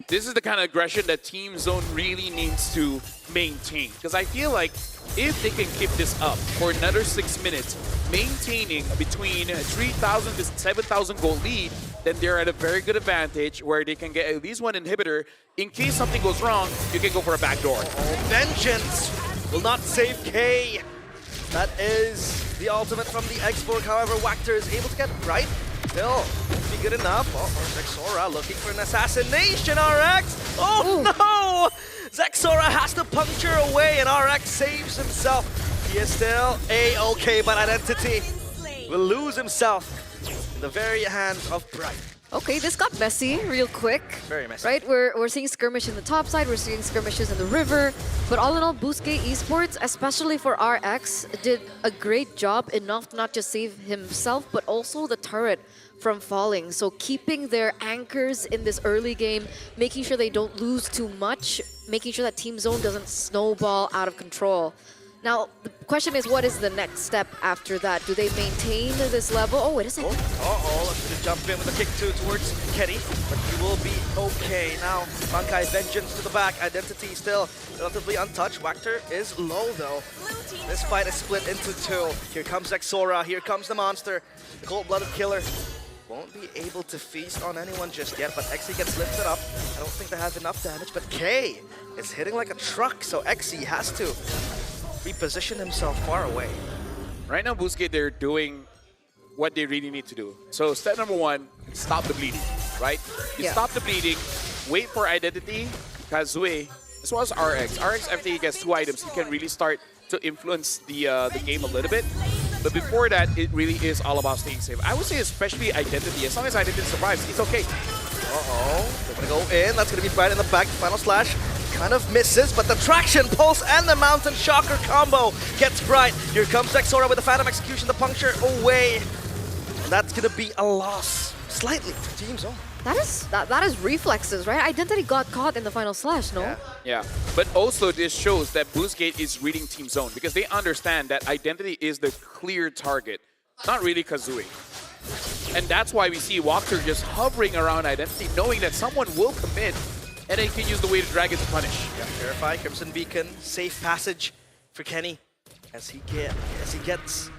This is the kind of aggression that Team Zone really needs to maintain. Because I feel like if they can keep this up for another 6 minutes, maintaining between 3,000 to 7,000 gold lead, then they're at a very good advantage where they can get at least one inhibitor. In case something goes wrong, you can go for a backdoor. Vengeance will not save K. That is the ultimate from the X-Borg. However, Wactor is able to get right. Still, won't be good enough. Zexora looking for an assassination, RX. Oh no! Zexora has to puncture away and RX saves himself. He is still A-okay, but Identity will lose himself in the very hands of Bright. Okay, this got messy real quick. Very messy. Right? We're seeing skirmish in the top side, we're seeing skirmishes in the river. But all in all, Boostgate Esports, especially for RX, did a great job enough to not just save himself, but also the turret from falling. So keeping their anchors in this early game, making sure they don't lose too much, making sure that Team Zone doesn't snowball out of control. Now, the question is, what is the next step after that? Do they maintain this level? Oh, wait a second. Let's gonna jump in with a kick two towards Kenny, but he will be okay. Now, Bankai Vengeance to the back. Identity still relatively untouched. Wactor is low, though. This fight is split into 2. Here comes Exora. Here comes the monster. The cold-blooded killer won't be able to feast on anyone just yet, but XE gets lifted up. I don't think they have enough damage, but K is hitting like a truck, so XE has to reposition himself far away. Right now, Boostgate, they're doing what they really need to do. So step number 1, stop the bleeding, right? You stop the bleeding, wait for Identity, Kazue, as well as RX. RX, after he gets 2 items, he can really start to influence the game a little bit. But before that, it really is all about staying safe. I would say especially Identity. As long as Identity survives, it's okay. They're gonna go in. That's gonna be Bright in the back. Final slash kind of misses, but the traction pulse and the mountain shocker combo gets Bright. Here comes Exora with the Phantom Execution, the puncture away. And that's gonna be a loss, slightly, to Team Zone. That is reflexes, right? Identity got caught in the final slash, no? Yeah, but also this shows that Boostgate is reading Team Zone because they understand that Identity is the clear target, not really Kazue. And that's why we see Walker just hovering around Identity, knowing that someone will commit and then he can use the way to drag it to punish. Yeah, Purify, Crimson Beacon, safe passage for Kenny as he gets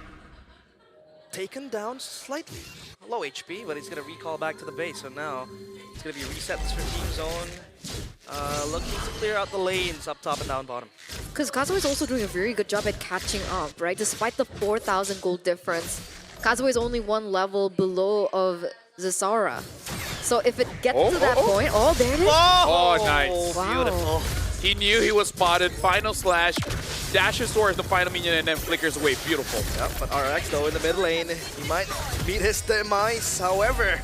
taken down slightly. Low HP, but he's gonna recall back to the base. So now it's gonna be resets for Team Zone. Looking to clear out the lanes up top and down bottom. Because Kazuha is also doing a very good job at catching up, right? Despite the 4,000 gold difference, Kazuha is only one level below of Zesara. So if it gets to that point, there it is. Oh, nice. Wow. Beautiful. He knew he was spotted. Final slash, dashes towards the final minion, and then flickers away. Beautiful. Yep, but RX though in the mid lane, he might meet his demise. However,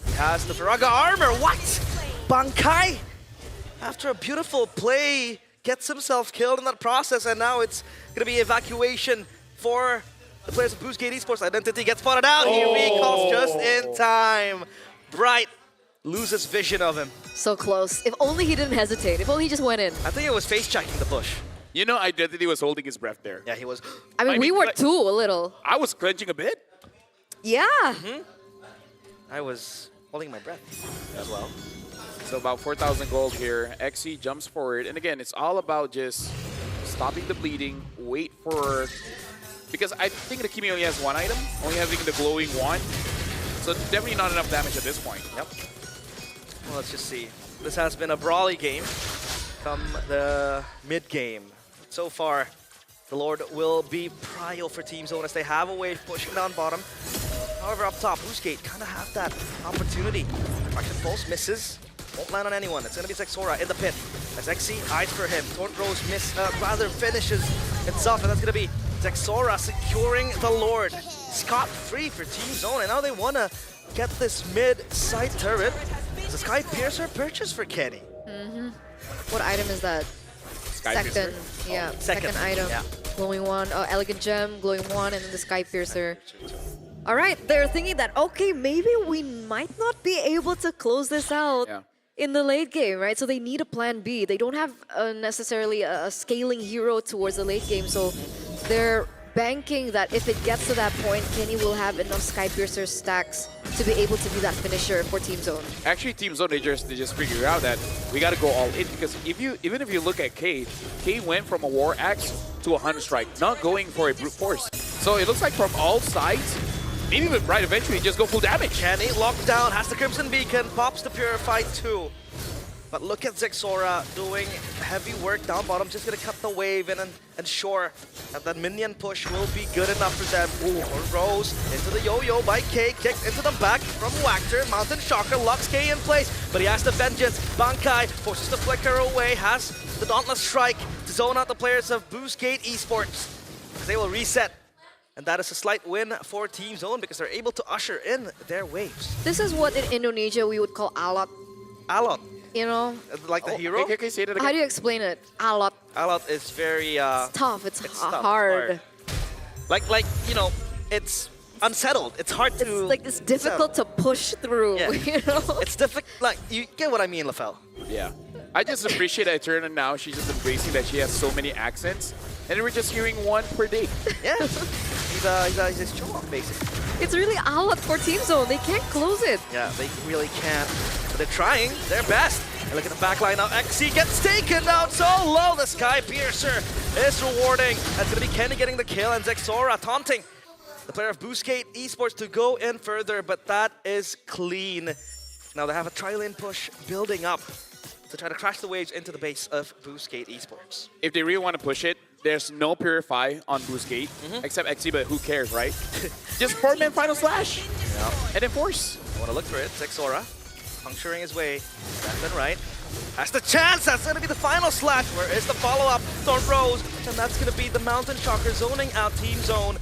he has the Viraga armor. What? Bankai, after a beautiful play, gets himself killed in that process, and now it's gonna be evacuation for the players of Boostgate Esports. Identity gets spotted out. He recalls just in time. Bright loses vision of him. So close. If only he didn't hesitate. If only he just went in. I think it was face checking the push. You know, Identity was holding his breath there. Yeah, he was. I mean, we were too, a little. I was clenching a bit. Yeah. I was holding my breath as well. So about 4,000 gold here. XE jumps forward. And again, it's all about just stopping the bleeding, wait for... Because I think the Kimi only has one item, only having the glowing wand. So definitely not enough damage at this point. Yep. Well, let's just see. This has been a brawly game from the mid game. So far, the Lord will be prio for Team Zone as they have a wave pushing down bottom. However, up top, Boostgate kind of have that opportunity. Action Pulse misses. Won't land on anyone. It's going to be Zexora in the pit. As XC hides for him. Torrent Rose finishes itself, and that's going to be Zexora securing the Lord. Scot-free for Team Zone, and now they want to get this mid-side turret. It's a Sky Piercer purchase for Kenny. What item is that? Sky Piercer? Yeah, Second item. Yeah. Glowing one, Elegant Gem, glowing one, and then the Sky Piercer. All right, they're thinking that, okay, maybe we might not be able to close this out in the late game, right? So they need a plan B. They don't have necessarily a scaling hero towards the late game, so they're banking that if it gets to that point, Kenny will have enough Sky Piercer stacks to be able to be that finisher for Team Zone. Actually, Team Zone, they just figure out that we got to go all in, because even if you look at K went from a War Axe to a Hunter Strike, not going for a Brute Force. So it looks like from all sides, maybe even Bright eventually just go full damage. Kenny locked down, has the Crimson Beacon, pops the Purify too. But look at Zexora doing heavy work down bottom, just gonna cut the wave and ensure that that minion push will be good enough for them. Ooh, Rose into the yo-yo by K, kicked into the back from Wactor. Mountain Shocker locks K in place, but he has the Vengeance. Bankai forces the Flicker away, has the Dauntless Strike to zone out the players of Boostgate Esports. They will reset. And that is a slight win for Team Zone because they're able to usher in their waves. This is what in Indonesia we would call alot. Alot. You know? Like the hero? Okay, say that again. How do you explain it? Alot. Alot is very... it's tough. It's tough, hard. Like, you know, it's unsettled. It's hard to... It's like it's difficult to push through, Yeah. you know? It's difficult. Like, you get what I mean, Lafel. Yeah. I just appreciate Eterna now. She's just embracing that she has so many accents. And we're just hearing one per day. Yeah. He's a show-off, basically. It's really alot for Team Zone. They can't close it. Yeah, they really can't. But they're trying their best. And look at the backline now. XC gets taken down so low. The Sky Piercer is rewarding. That's going to be Kenny getting the kill and Zexora taunting the player of Boostgate Esports to go in further. But that is clean. Now they have a tri-lane push building up to try to crash the waves into the base of Boostgate Esports. If they really want to push it, there's no Purify on Boostgate, except XC, but who cares, right? Just 4-man Final Slash. Yeah. And then Force. I want to look for it. Zexora puncturing his way left and right. That's the chance. That's going to be the final slash. Where is the follow-up? Thorn Rose. And that's going to be the Mountain Shocker zoning out Team Zone.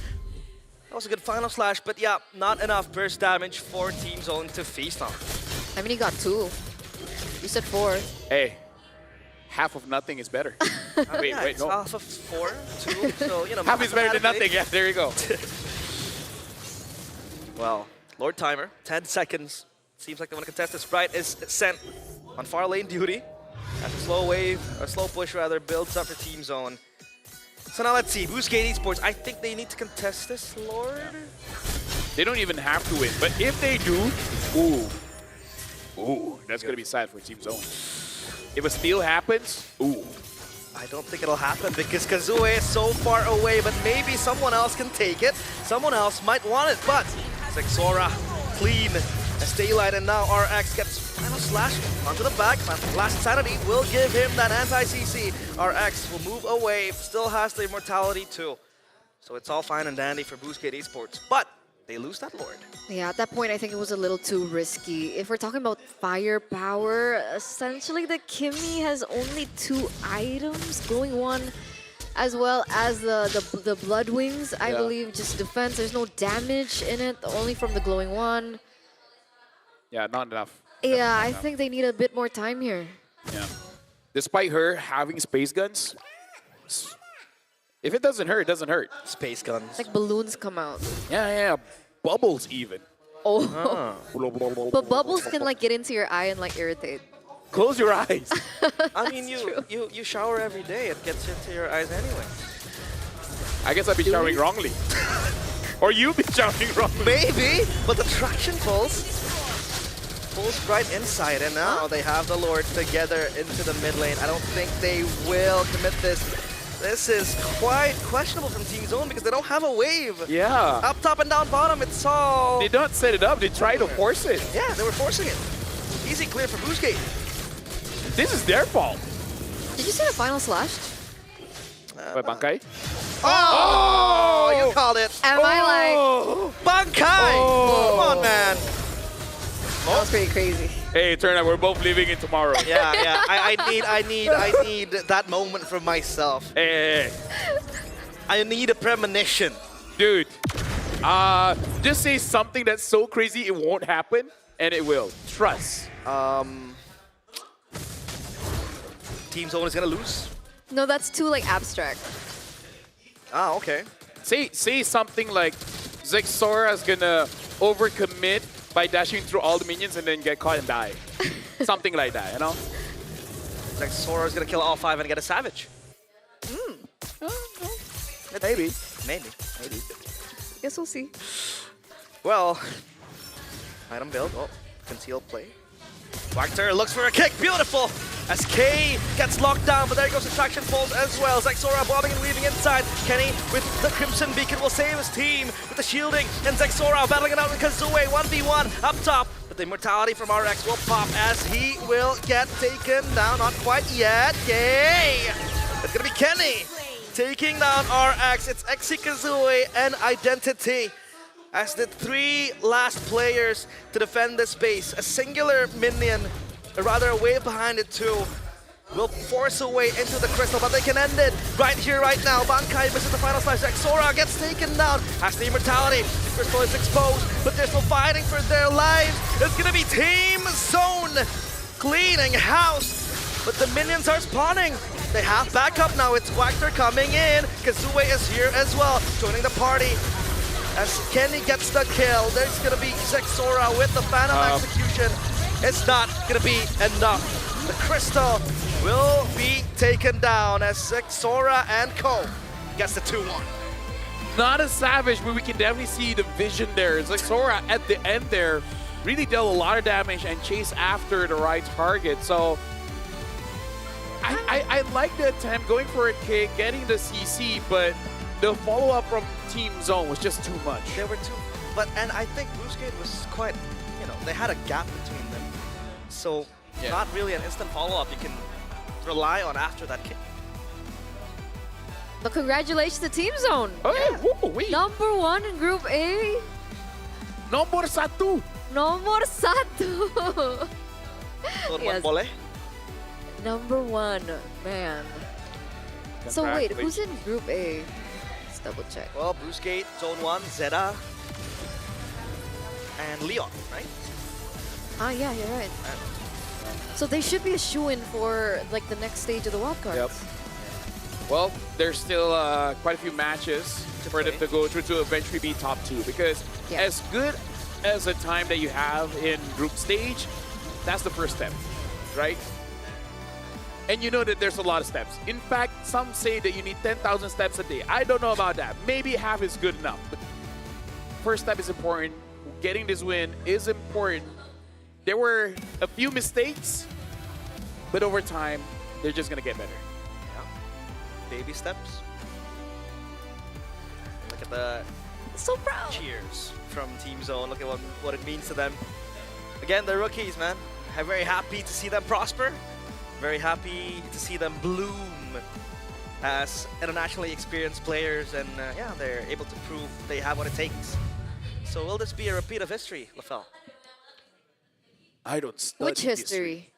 That was a good final slash, but yeah, not enough burst damage for Team Zone to feast on. I mean, he got 2. You said 4. Hey, half of nothing is better. Wait, Yeah, it's no. half of 4, 2, so, you know, Half is better than mathematically- nothing. Yeah, there you go. Well, Lord Timer, 10 seconds. Seems like they want to contest this. Bright is sent on far lane duty. As a slow wave, or slow push rather, builds up for Team Zone. So now let's see, Boostgate Esports, I think they need to contest this, Lord? They don't even have to win, but if they do, ooh, that's going to be sad for Team Zone. If a steal happens, ooh. I don't think it'll happen because Kazue is so far away, but maybe someone else can take it. Someone else might want it, but Zexora clean as Daylight, and now RX gets final slash onto the back. Last Sanity will give him that anti-CC. RX will move away, still has the immortality too. So it's all fine and dandy for Boostgate Esports, but they lose that Lord. Yeah, at that point, I think it was a little too risky. If we're talking about firepower, essentially the Kimmy has only 2 items, glowing one, as well as the Blood Wings, I believe, just defense. There's no damage in it, only from the glowing one. Yeah, not enough. Yeah, I think they need a bit more time here. Yeah. Despite her having space guns, if it doesn't hurt, it doesn't hurt. Space guns. Like balloons come out. Yeah. Bubbles even. Oh. But bubbles can like get into your eye and like irritate. Close your eyes. I mean, you shower every day. It gets into your eyes anyway. I guess I've been showering wrongly. Or you've been showering wrongly. Maybe, but the traction pulls right inside, and now they have the Lord together into the mid lane. I don't think they will commit this. This is quite questionable from Team Zone because they don't have a wave. Yeah. Up top and down bottom, it's all... They don't set it up, they try to force it. Yeah, they were forcing it. Easy clear for Boostgate. This is their fault. Did you see the final slash? By Bankai? Oh! You called it. Am I like... Bankai! Come on, man. That was pretty crazy. Hey, turn out we're both leaving in tomorrow. Yeah. I need that moment for myself. Hey. I need a premonition. Dude, just say something that's so crazy it won't happen, and it will. Trust. Team Zone is gonna lose. No, that's too like abstract. Ah, okay. Say something like Zexora's gonna overcommit by dashing through all the minions and then get caught and die. Something like that, you know? Like Sora's gonna kill all 5 and get a Savage. Maybe. Guess we'll see. Well, item build. Oh, concealed play. Wagter looks for a kick. Beautiful! As K gets locked down, but there goes the traction pulls as well. Zexora bobbing and weaving inside. Kenny with the Crimson Beacon will save his team with the shielding. And Zexora battling it out with Kazue. 1v1 up top. But the immortality from RX will pop as he will get taken down. Not quite yet. K! It's gonna be Kenny taking down RX. It's Exi, Kazue, and Identity as the 3 last players to defend this base. A singular minion, or rather a wave behind it too, will force a way into the crystal, but they can end it right here, right now. Bankai misses the final slash. Zexora gets taken down as the immortality. Crystal is exposed, but they're still fighting for their lives. It's gonna be Team Zone cleaning house, but the minions are spawning. They have backup now. It's Wagter coming in. Kazue is here as well, joining the party. As Kenny gets the kill, there's gonna be Zexora with the Phantom Execution. It's not gonna be enough. The crystal will be taken down as Zexora and Co gets the 2-1. Not a Savage, but we can definitely see the vision there. Zexora at the end there really dealt a lot of damage and chased after the right target. So I like the attempt, going for a kick, getting the CC, but the follow-up from Team Zone was just too much. There were two, and I think Boostgate was quite, they had a gap between them. So not really an instant follow-up you can rely on after that kick. But congratulations to Team Zone. Oh, yeah. Number 1 in Group A. Nomor satu. Nomor satu. Yes. Boleh? Number 1, man. So wait, who's in Group A? Let's double check. Well, Boostgate, Zone 1, Zeta, and Leon, right? Ah, yeah, you're right. So they should be a shoo-in for like the next stage of the wildcards. Yep. Well, there's still quite a few matches for them to go through to eventually be top 2, because as good as the time that you have in group stage, that's the first step, right? And you know that there's a lot of steps. In fact, some say that you need 10,000 steps a day. I don't know about that. Maybe half is good enough. But first step is important. Getting this win is important. There were a few mistakes, but over time, they're just gonna get better. Yeah. Baby steps. Look at the So proud. cheers from Team Zone. Look at what it means to them. Again, the rookies, man. I'm very happy to see them prosper. Very happy to see them bloom as internationally experienced players, and yeah, they're able to prove they have what it takes. So will this be a repeat of history, Lafel? I don't study Which history?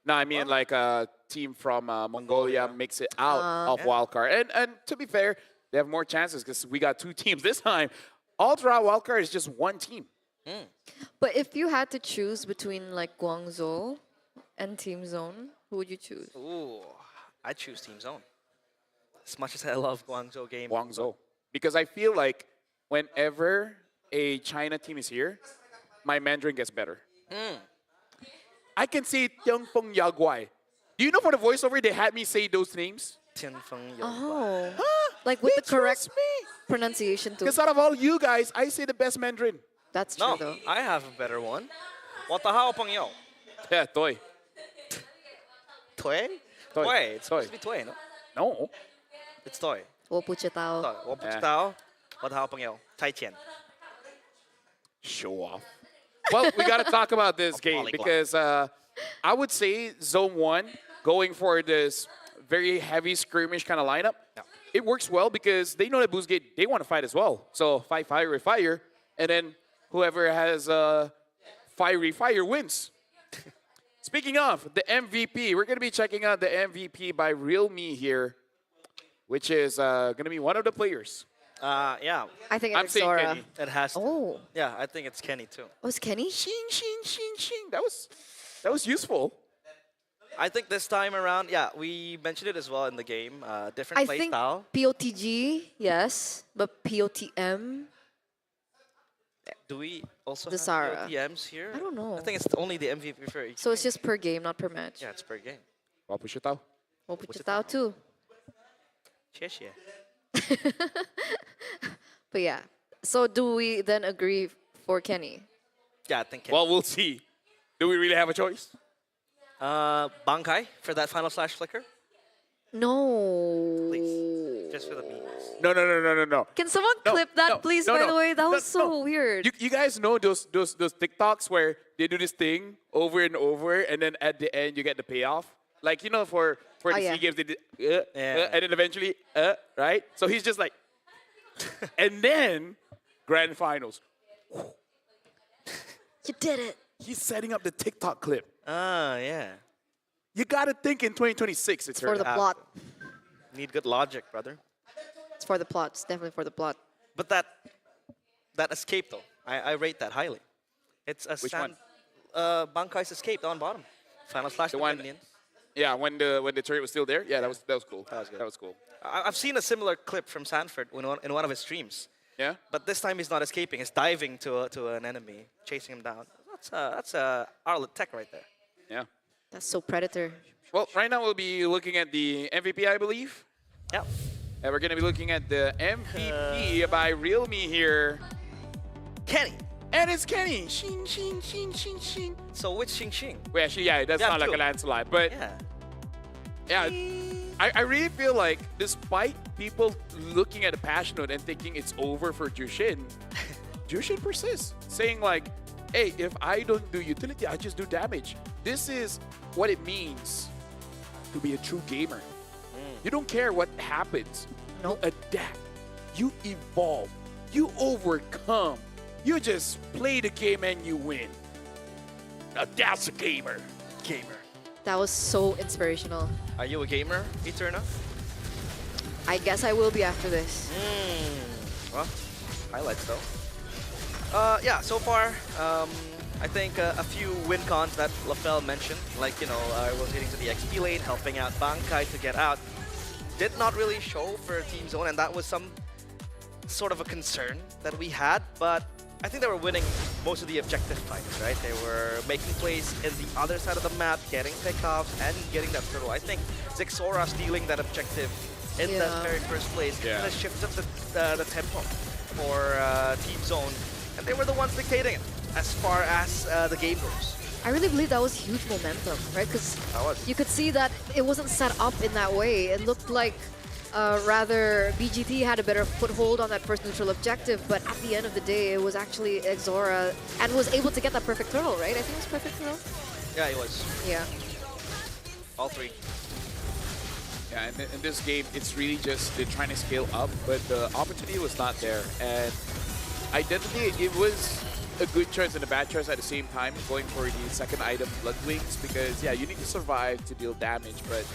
No, I mean like a team from Mongolia makes it out of wildcard. And to be fair, they have more chances because we got 2 teams this time. All throughout wildcard is just 1 team. But if you had to choose between like Guangzhou and Team Zone, who would you choose? Ooh, I choose Team Zone. As much as I love Guangzhou game. Guangzhou. Because I feel like whenever a China team is here, my Mandarin gets better. I can say Tianfeng Yaguai. Do you know for the voiceover they had me say those names? Tianfeng Oh. Like with the correct pronunciation too. Because out of all you guys, I say the best Mandarin. That's true No, though. I have a better one. What the hell, Peng Yo? Yeah, Toy. Toy? Toy. Toy. It's supposed to be Toy, no? No. It's Toy. 我不知道. Toy. 我不知道. What the hell, Peng Yo? Tai Qian. Show off. Well, we got to talk about this game because I would say Zone 1 going for this very heavy skirmish kind of lineup. Yeah. It works well because they know that Boostgate, they want to fight as well. So fight, fire, fire, and then whoever has fiery fire wins. Speaking of the MVP, we're going to be checking out the MVP by Real Me here, which is going to be one of the players. Yeah. I think I'm it's saying Sora. Kenny. It has to. Oh. Yeah, I think it's Kenny too. Was Kenny? Shing, shing, shing, shing. That was useful. I think this time around, yeah, we mentioned it as well in the game. Different I play think style. POTG, yes, but POTM, Do we also The have Zara. PMs here? I don't know. I think it's only the MVP for each. so it's just per game, not per match. Yeah, it's per game. 我不知道. 我不知道 too. 谢谢. But yeah, so do we then agree for Kenny? Yeah, I think Kenny. Well, we'll see. Do we really have a choice? Bankai for that final slash flicker. No. Please. Just for the memes. No. Can someone No, clip that, no, please? no, By no, the way, that was so no. weird. You guys know those TikToks where they do this thing over and over, and then at the end you get the payoff. Like, you know, for the yeah. SEA Games, they did, Yeah. and then eventually, right? So he's just like, and then grand finals. You did it. He's setting up the TikTok clip. Yeah. You gotta think in 2026 it's For the have plot. Need good logic, brother. It's for the plot. It's definitely for the plot. But that escape though, I rate that highly. It's a Which one? Bankai's escape down bottom. Final slash The to one- minions. Yeah, when the turret was still there. Yeah, that was cool. That was cool. I've seen a similar clip from Sanford in one of his streams. Yeah. But this time he's not escaping. He's diving to an enemy, chasing him down. That's Arlet tech right there. Yeah. That's so Predator. Well, right now we'll be looking at the MVP, I believe. Yeah. And we're going to be looking at the MVP by Real Me here. Kenny. And it's Kenny. Shing, shing, shing, shing, shing. So which Xing Xing? Well, actually, yeah, it does sound like two. a landslide. But Yeah. I really feel like despite people looking at the patch note and thinking it's over for Jushin, Jushin persists, saying like, hey, if I don't do utility, I just do damage. This is what it means to be a true gamer. You don't care what happens. Nope. You adapt. You evolve. You overcome. You just play the game and you win. Now that's a gamer. Gamer. That was so inspirational. Are you a gamer, Eterna? I guess I will be after this. Well, highlights though. Yeah, so far, I think a few win cons that Lafel mentioned, like, you know, I was hitting to the XP lane, helping out Bankai to get out, did not really show for Team Zone, and that was some sort of a concern that we had, but I think they were winning most of the objective fights, right? They were making plays in the other side of the map, getting pickoffs, and getting that turtle. I think Zixora stealing that objective in the very first place kind of shifted the tempo for Team Zone, and they were the ones dictating it as far as the game goes. I really believe that was huge momentum, right? Because That was. you could see that it wasn't set up in that way. It looked like rather BGT had a better foothold on that first neutral objective, but at the end of the day, it was actually Exora and was able to get that perfect throw, right? I think it was perfect throw. Yeah, it was. Yeah. All three. Yeah, and in this game, it's really just they're trying to scale up, but the opportunity was not there. And Identity, it was a good choice and a bad choice at the same time, going for the second item, Blood Wings, because yeah, you need to survive to deal damage, but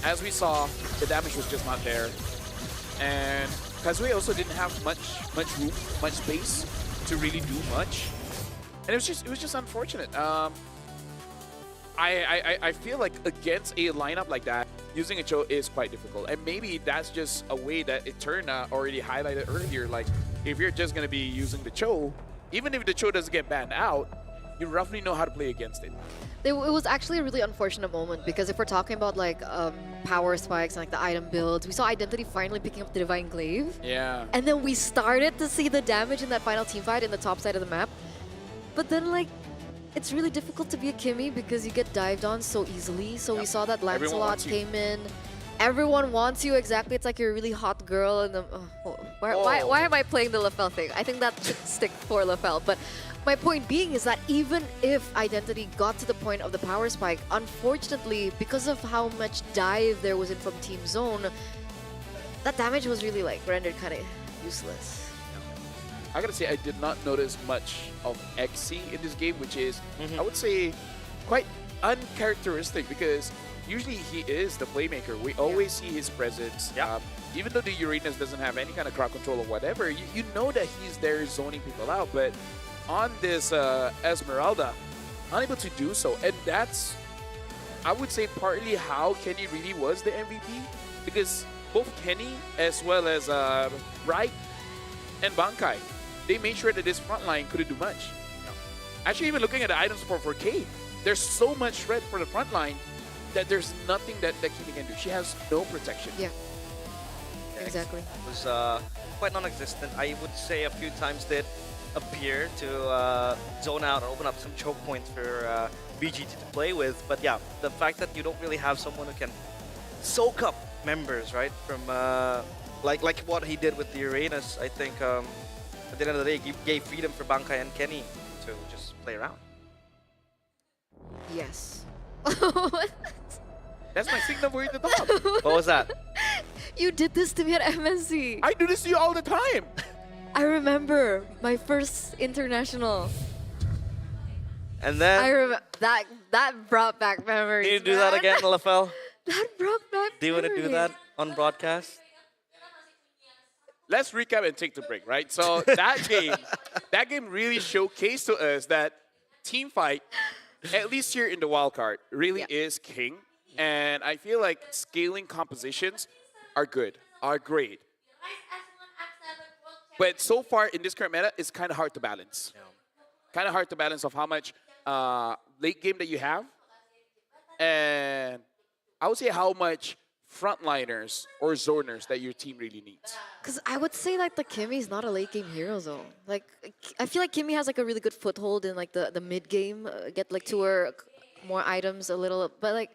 as we saw, the damage was just not there. And Kazue also didn't have much room, much space to really do much. And it was just unfortunate. I feel like against a lineup like that, using a Cho is quite difficult. And maybe that's just a way that Eterna already highlighted earlier. Like, if you're just going to be using the Cho, even if the Cho doesn't get banned out, you roughly know how to play against it. It was actually a really unfortunate moment because if we're talking about like power spikes and like the item builds, we saw Identity finally picking up the Divine Glaive. Yeah. And then we started to see the damage in that final team fight in the top side of the map. But then like, it's really difficult to be a Kimmy because you get dived on so easily. So we saw that Lancelot came in. Everyone wants you, exactly. It's like you're a really hot girl. And why am I playing the Lafel thing? I think that should stick for Lafel. But my point being is that even if Identity got to the point of the power spike, unfortunately, because of how much dive there was in from Team Zone, that damage was really like rendered kind of useless. I gotta say, I did not notice much of XC in this game, which is, I would say, quite uncharacteristic because usually he is the playmaker. We always see his presence. Even though the Uranus doesn't have any kind of crowd control or whatever, you know that he's there zoning people out. But on this Esmeralda, unable to do so. And that's, I would say, partly how Kenny really was the MVP. Because both Kenny as well as Bright and Bankai, they made sure that this front line couldn't do much. Actually, even looking at the item support for Kate, there's so much threat for the front line that there's nothing that Kimi can do. She has no protection. Yeah, exactly. It was quite non-existent. I would say a few times did appear to zone out and open up some choke points for BGT to play with. But yeah, the fact that you don't really have someone who can soak up members, right? From like what he did with the Uranus, I think at the end of the day, he gave freedom for Bankai and Kenny to just play around. Yes. That's my signal for you to talk. What was that? You did this to me at MSC. I do this to you all the time. I remember my first international. And then I remember that brought back memories. Can you do that again, Lafel? That brought back. Do you want to do that on broadcast? Let's recap and take the break, right? So that game really showcased to us that team fight, at least here in the wild card, really is king. And I feel like scaling compositions are good, are great. But so far in this current meta, it's kind of hard to balance. Kind of hard to balance of how much late game that you have. And I would say how much frontliners or zoners that your team really needs. Because I would say like the Kimmy is not a late game hero though. Like I feel like Kimmy has like a really good foothold in like the mid game, get like 2 or more items a little, but like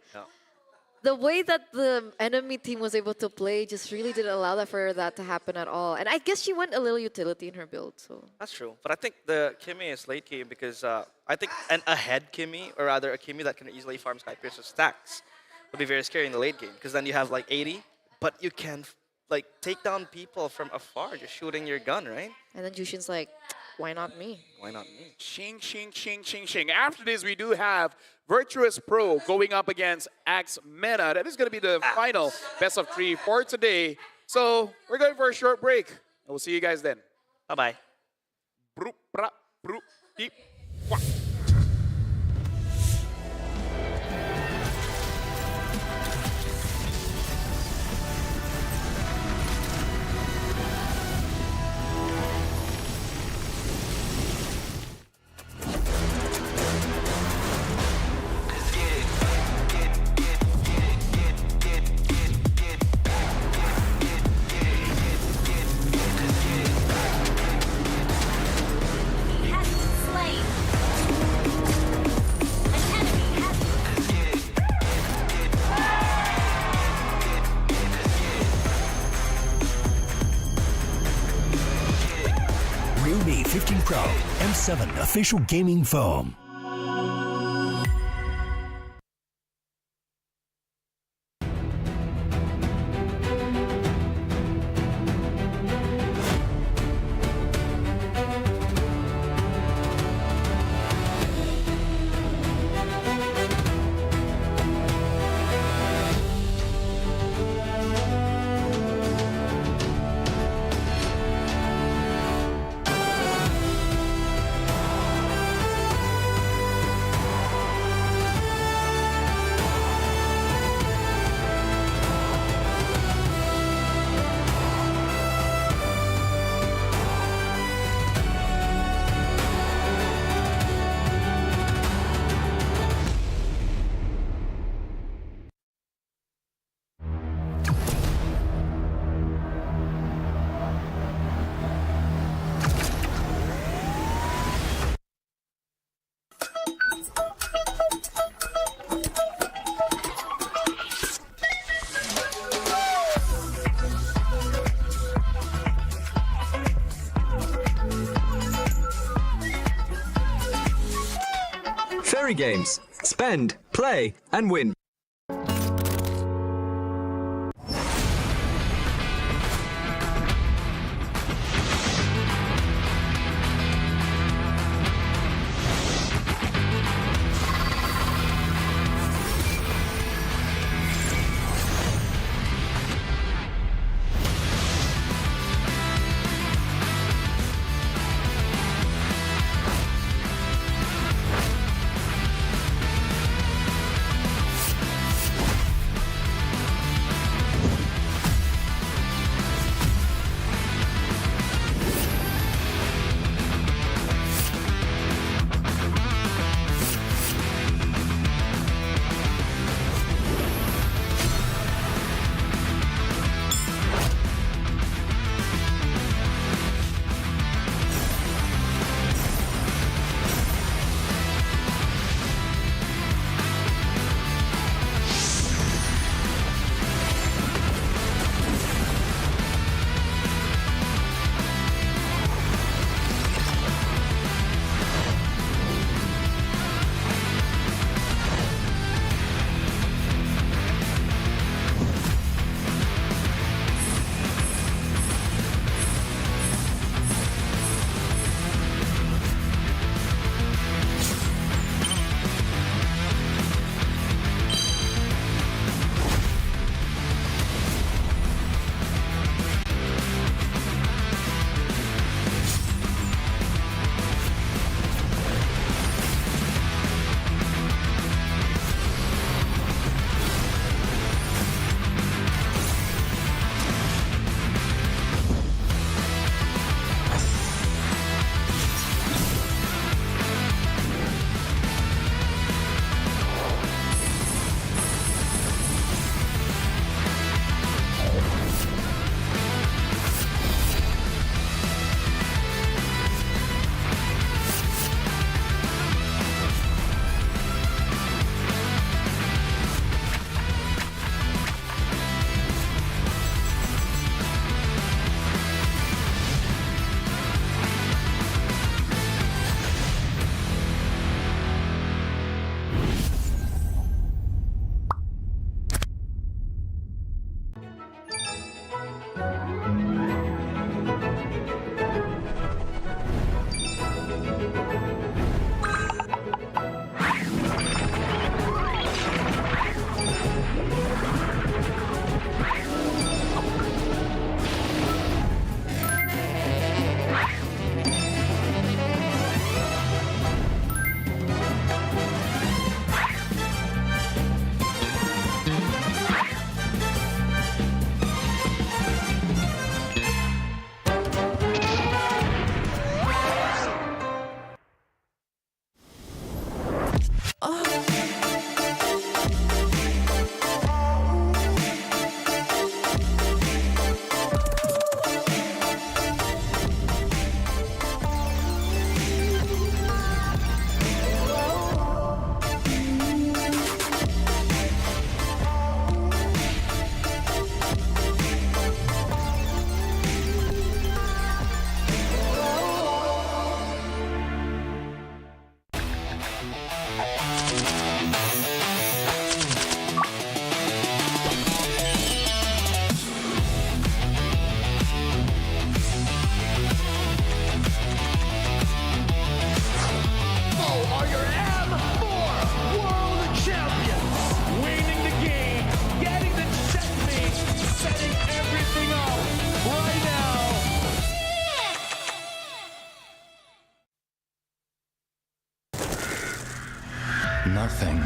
the way that the enemy team was able to play just really didn't allow that for that to happen at all. And I guess she went a little utility in her build. So that's true. But I think the Kimmy is late game because I think an ahead Kimmy, or rather a Kimmy that can easily farm Skypiercer stacks, would be very scary in the late game because then you have like 80, but you can like take down people from afar just shooting your gun, right? And then Jushin's like, why not me? Why not me? Shing, shing, shing, shing, shing. After this, we do have Virtuous Pro going up against Axe Meta. That is going to be the final best of 3 for today. So we're going for a short break. And we'll see you guys then. Bye-bye. He has slain. M7 official gaming foam. Fairy games. Spend, play, and win. Nothing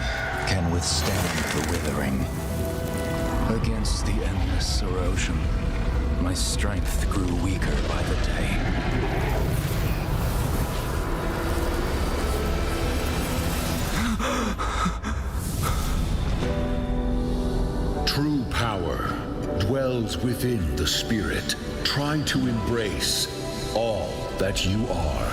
can withstand the withering. Against the endless erosion, my strength grew weaker by the day. True power dwells within the spirit. Try to embrace all that you are.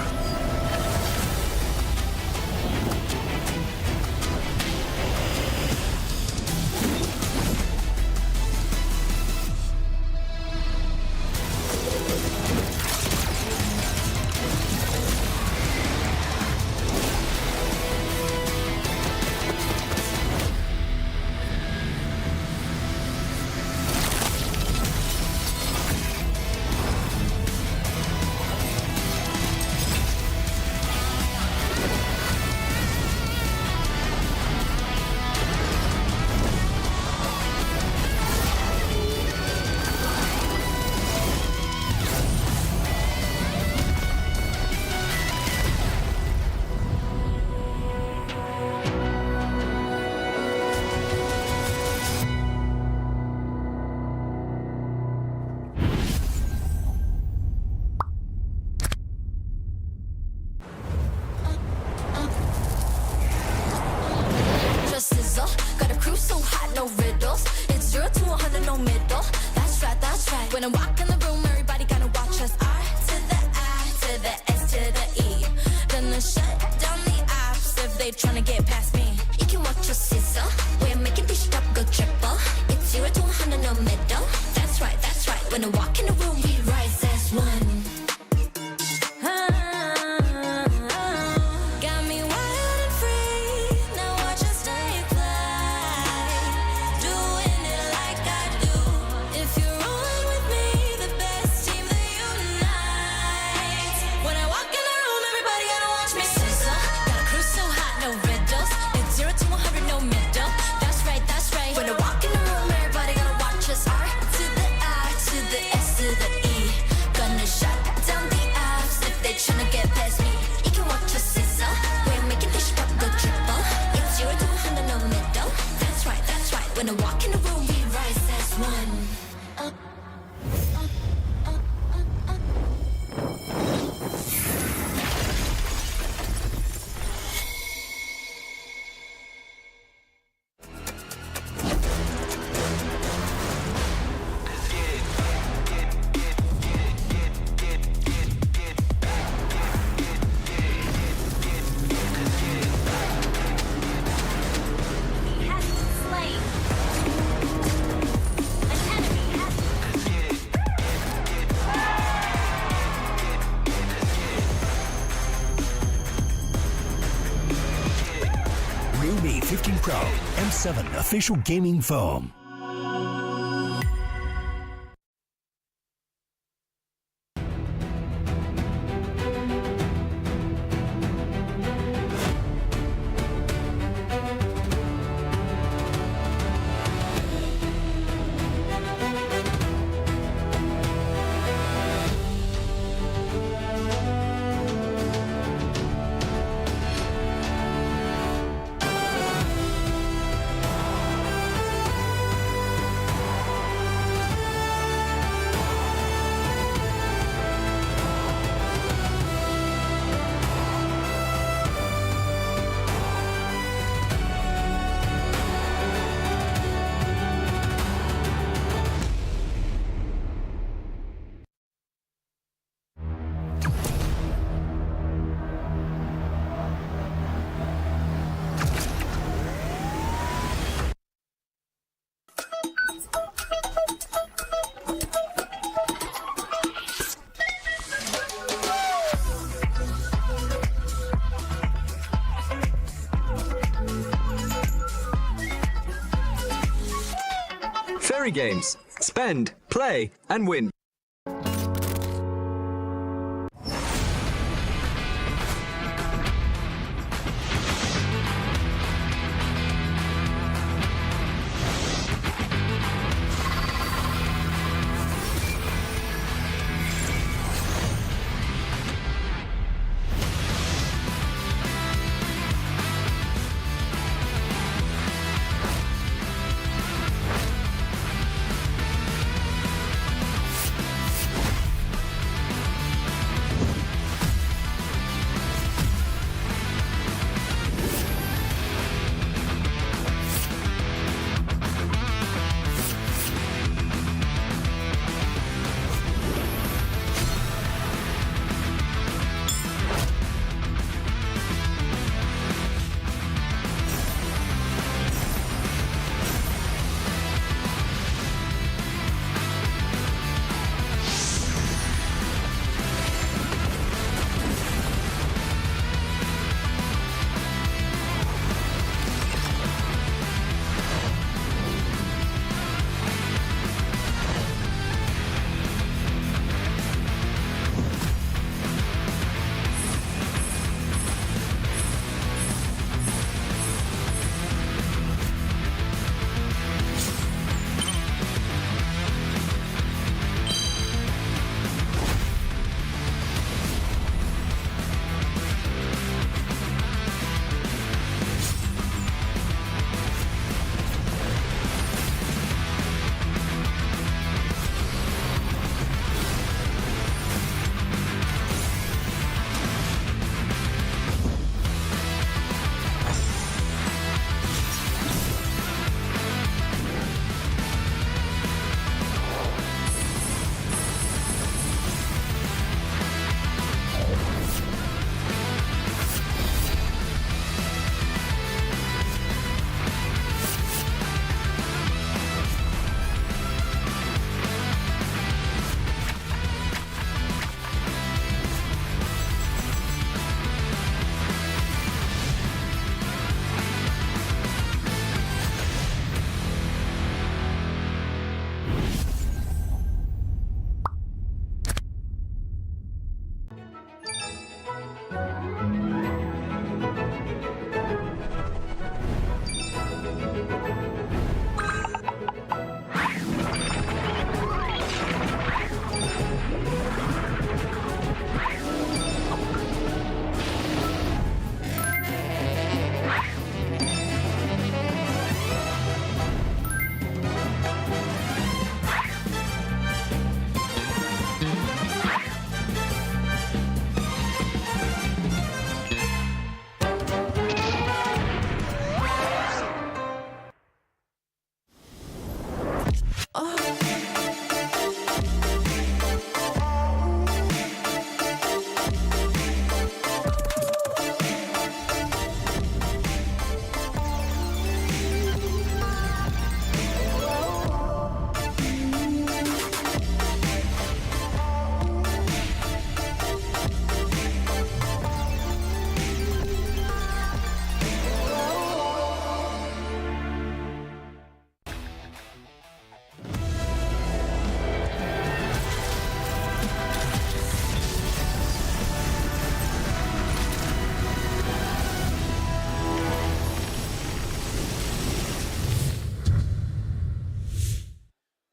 When I walk in the room, everybody gotta watch us. R to the I to the S to the E. Gonna shut down the apps if they tryna get past me. You can watch us sizzle. We're making this up go triple. It's 0 to 100, no middle. That's right, that's right. When I walk in the room, we rise as one. Got me wild and free. Now watch us stay fly. Doing it like I do. If you're rolling with me, the best team that unites. When I walk in the room, everybody gotta watch me sizzle. Got a cruise so hot, no riddles. It's 0 to 100, no middle. That's right, that's right. When I walk in the room, everybody gotta watch us. R to the I to the S to the E. Gonna shut down the apps if they tryna get past me. You can watch us sizzle. We're making this up go triple. It's 0 to 100, no middle. That's right, that's right. When I walk in the room, we rise as one. He has been slain. An enemy has Realme 15 Pro M7 official gaming foam. Fairy Games. Spend, play, and win.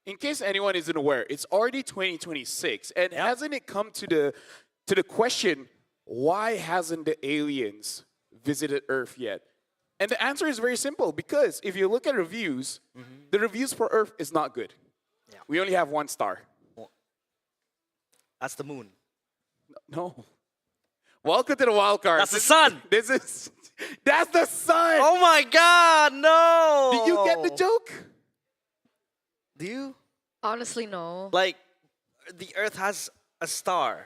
in case anyone isn't aware, it's already 2026, and hasn't it come to the question, why hasn't the aliens visited Earth yet? And the answer is very simple, because if you look at reviews, the reviews for Earth is not good. Yeah. We only have 1 star. That's the moon. No. Welcome to the wild card. That's the sun. That's the sun. Oh my God, no. Did you get the joke? Do you? Honestly, no. Like, the Earth has a star,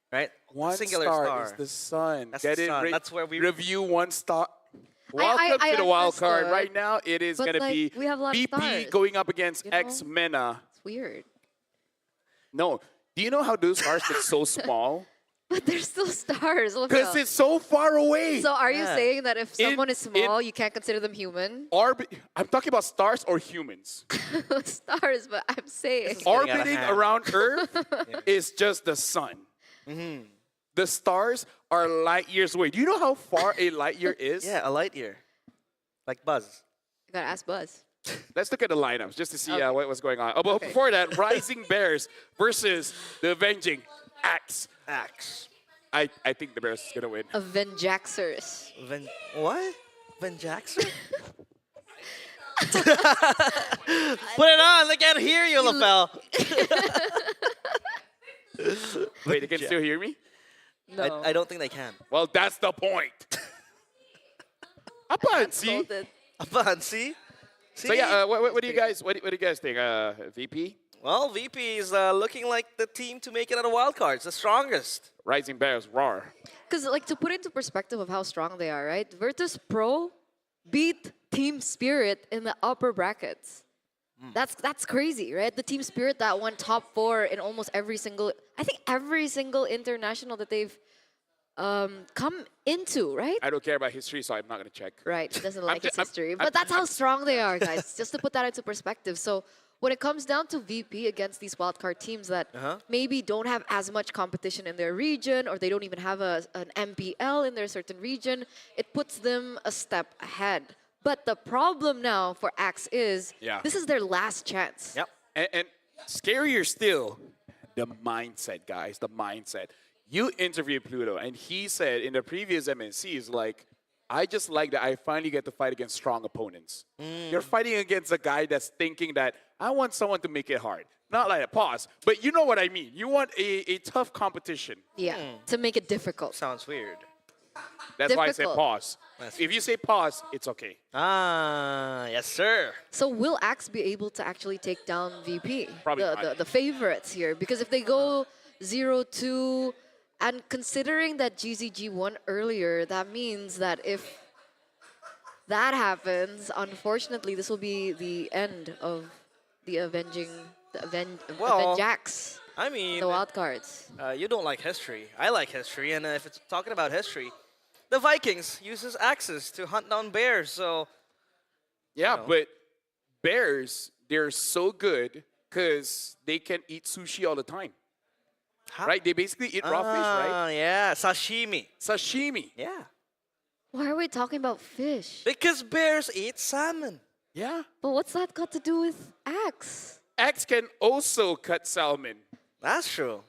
right? One singular star is the sun. That's Get the it? sun. That's where we review 1 star. Welcome I to the wild card. understood, Right now, it is but, going to like, be we have a lot of BP stars, going up against you know? X-Mena. It's weird. No. Do you know how those stars get so small? But they're still stars. Because it's so far away. So are you saying that if someone is small, in- you can't consider them human? I'm talking about stars or humans. Stars, but I'm saying. Orbiting around Earth is just the sun. The stars are light years away. Do you know how far a light year is? Yeah, a light year. Like Buzz. You gotta ask Buzz. Let's look at the lineups just to see Okay. what's going on. Oh, but Okay. before that, Rising Bears versus the Avenging Axe. Axe. I think the Bears is going to win. Avenjaxers. What? Van Jackson? Put it on. They can't hear you, lapel. Wait, they can still hear me? No. I don't think they can. Well, that's the point. Apan, see? Apan, see? So yeah, what do you guys think? VP? Well, VP is looking like the team to make it out of wild cards, the strongest. Rising Bears, roar. Because, like, to put into perspective of how strong they are, right? Virtus Pro beat Team Spirit in the upper brackets. That's crazy, right? The Team Spirit that won top 4 in almost every single international that they've come into, right? I don't care about history, so I'm not going to check. Right, he doesn't like his history. But that's how strong they are, guys. Just to put that into perspective. So when it comes down to VP against these wildcard teams that maybe don't have as much competition in their region, or they don't even have an MPL in their certain region, it puts them a step ahead. But the problem now for Axe is this is their last chance. Yep. And scarier still, the mindset, guys, the mindset. You interviewed Pluto, and he said in the previous MNCs, like, I just like that I finally get to fight against strong opponents. You're fighting against a guy that's thinking that I want someone to make it hard. Not like a pause, but you know what I mean. You want a tough competition. Yeah, to make it difficult. Sounds weird. That's why I said Difficult. pause. If you say pause, it's okay. Ah, yes, sir. So will Axe be able to actually take down VP? Probably not. The favorites here. Because if they go 0-2, and considering that GZG won earlier, that means that if that happens, unfortunately, this will be the end of the Avenjax. I mean, the wild cards. You don't like history. I like history, and if it's talking about history, the Vikings uses axes to hunt down bears. So yeah, but bears, they're so good because they can eat sushi all the time. Right? They basically eat raw fish, right? Yeah, sashimi. Sashimi. Yeah. Why are we talking about fish? Because bears eat salmon. Yeah. But what's that got to do with Axe? Axe can also cut salmon. That's true.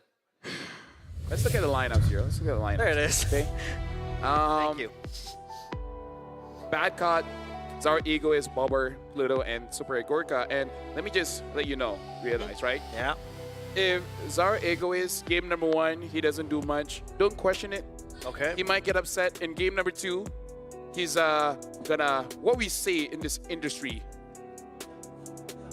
Let's look at the lineups here. Let's look at the lineups. There it is. Okay. Thank you. Bad Cod, Zara Egoist, Bobber, Pluto, and Super Gorka. And let me just let you know, realize, right? Yeah. If Zara Egoist, game number 1, he doesn't do much, don't question it. Okay. He might get upset. In game number 2, he's gonna, what we say in this industry,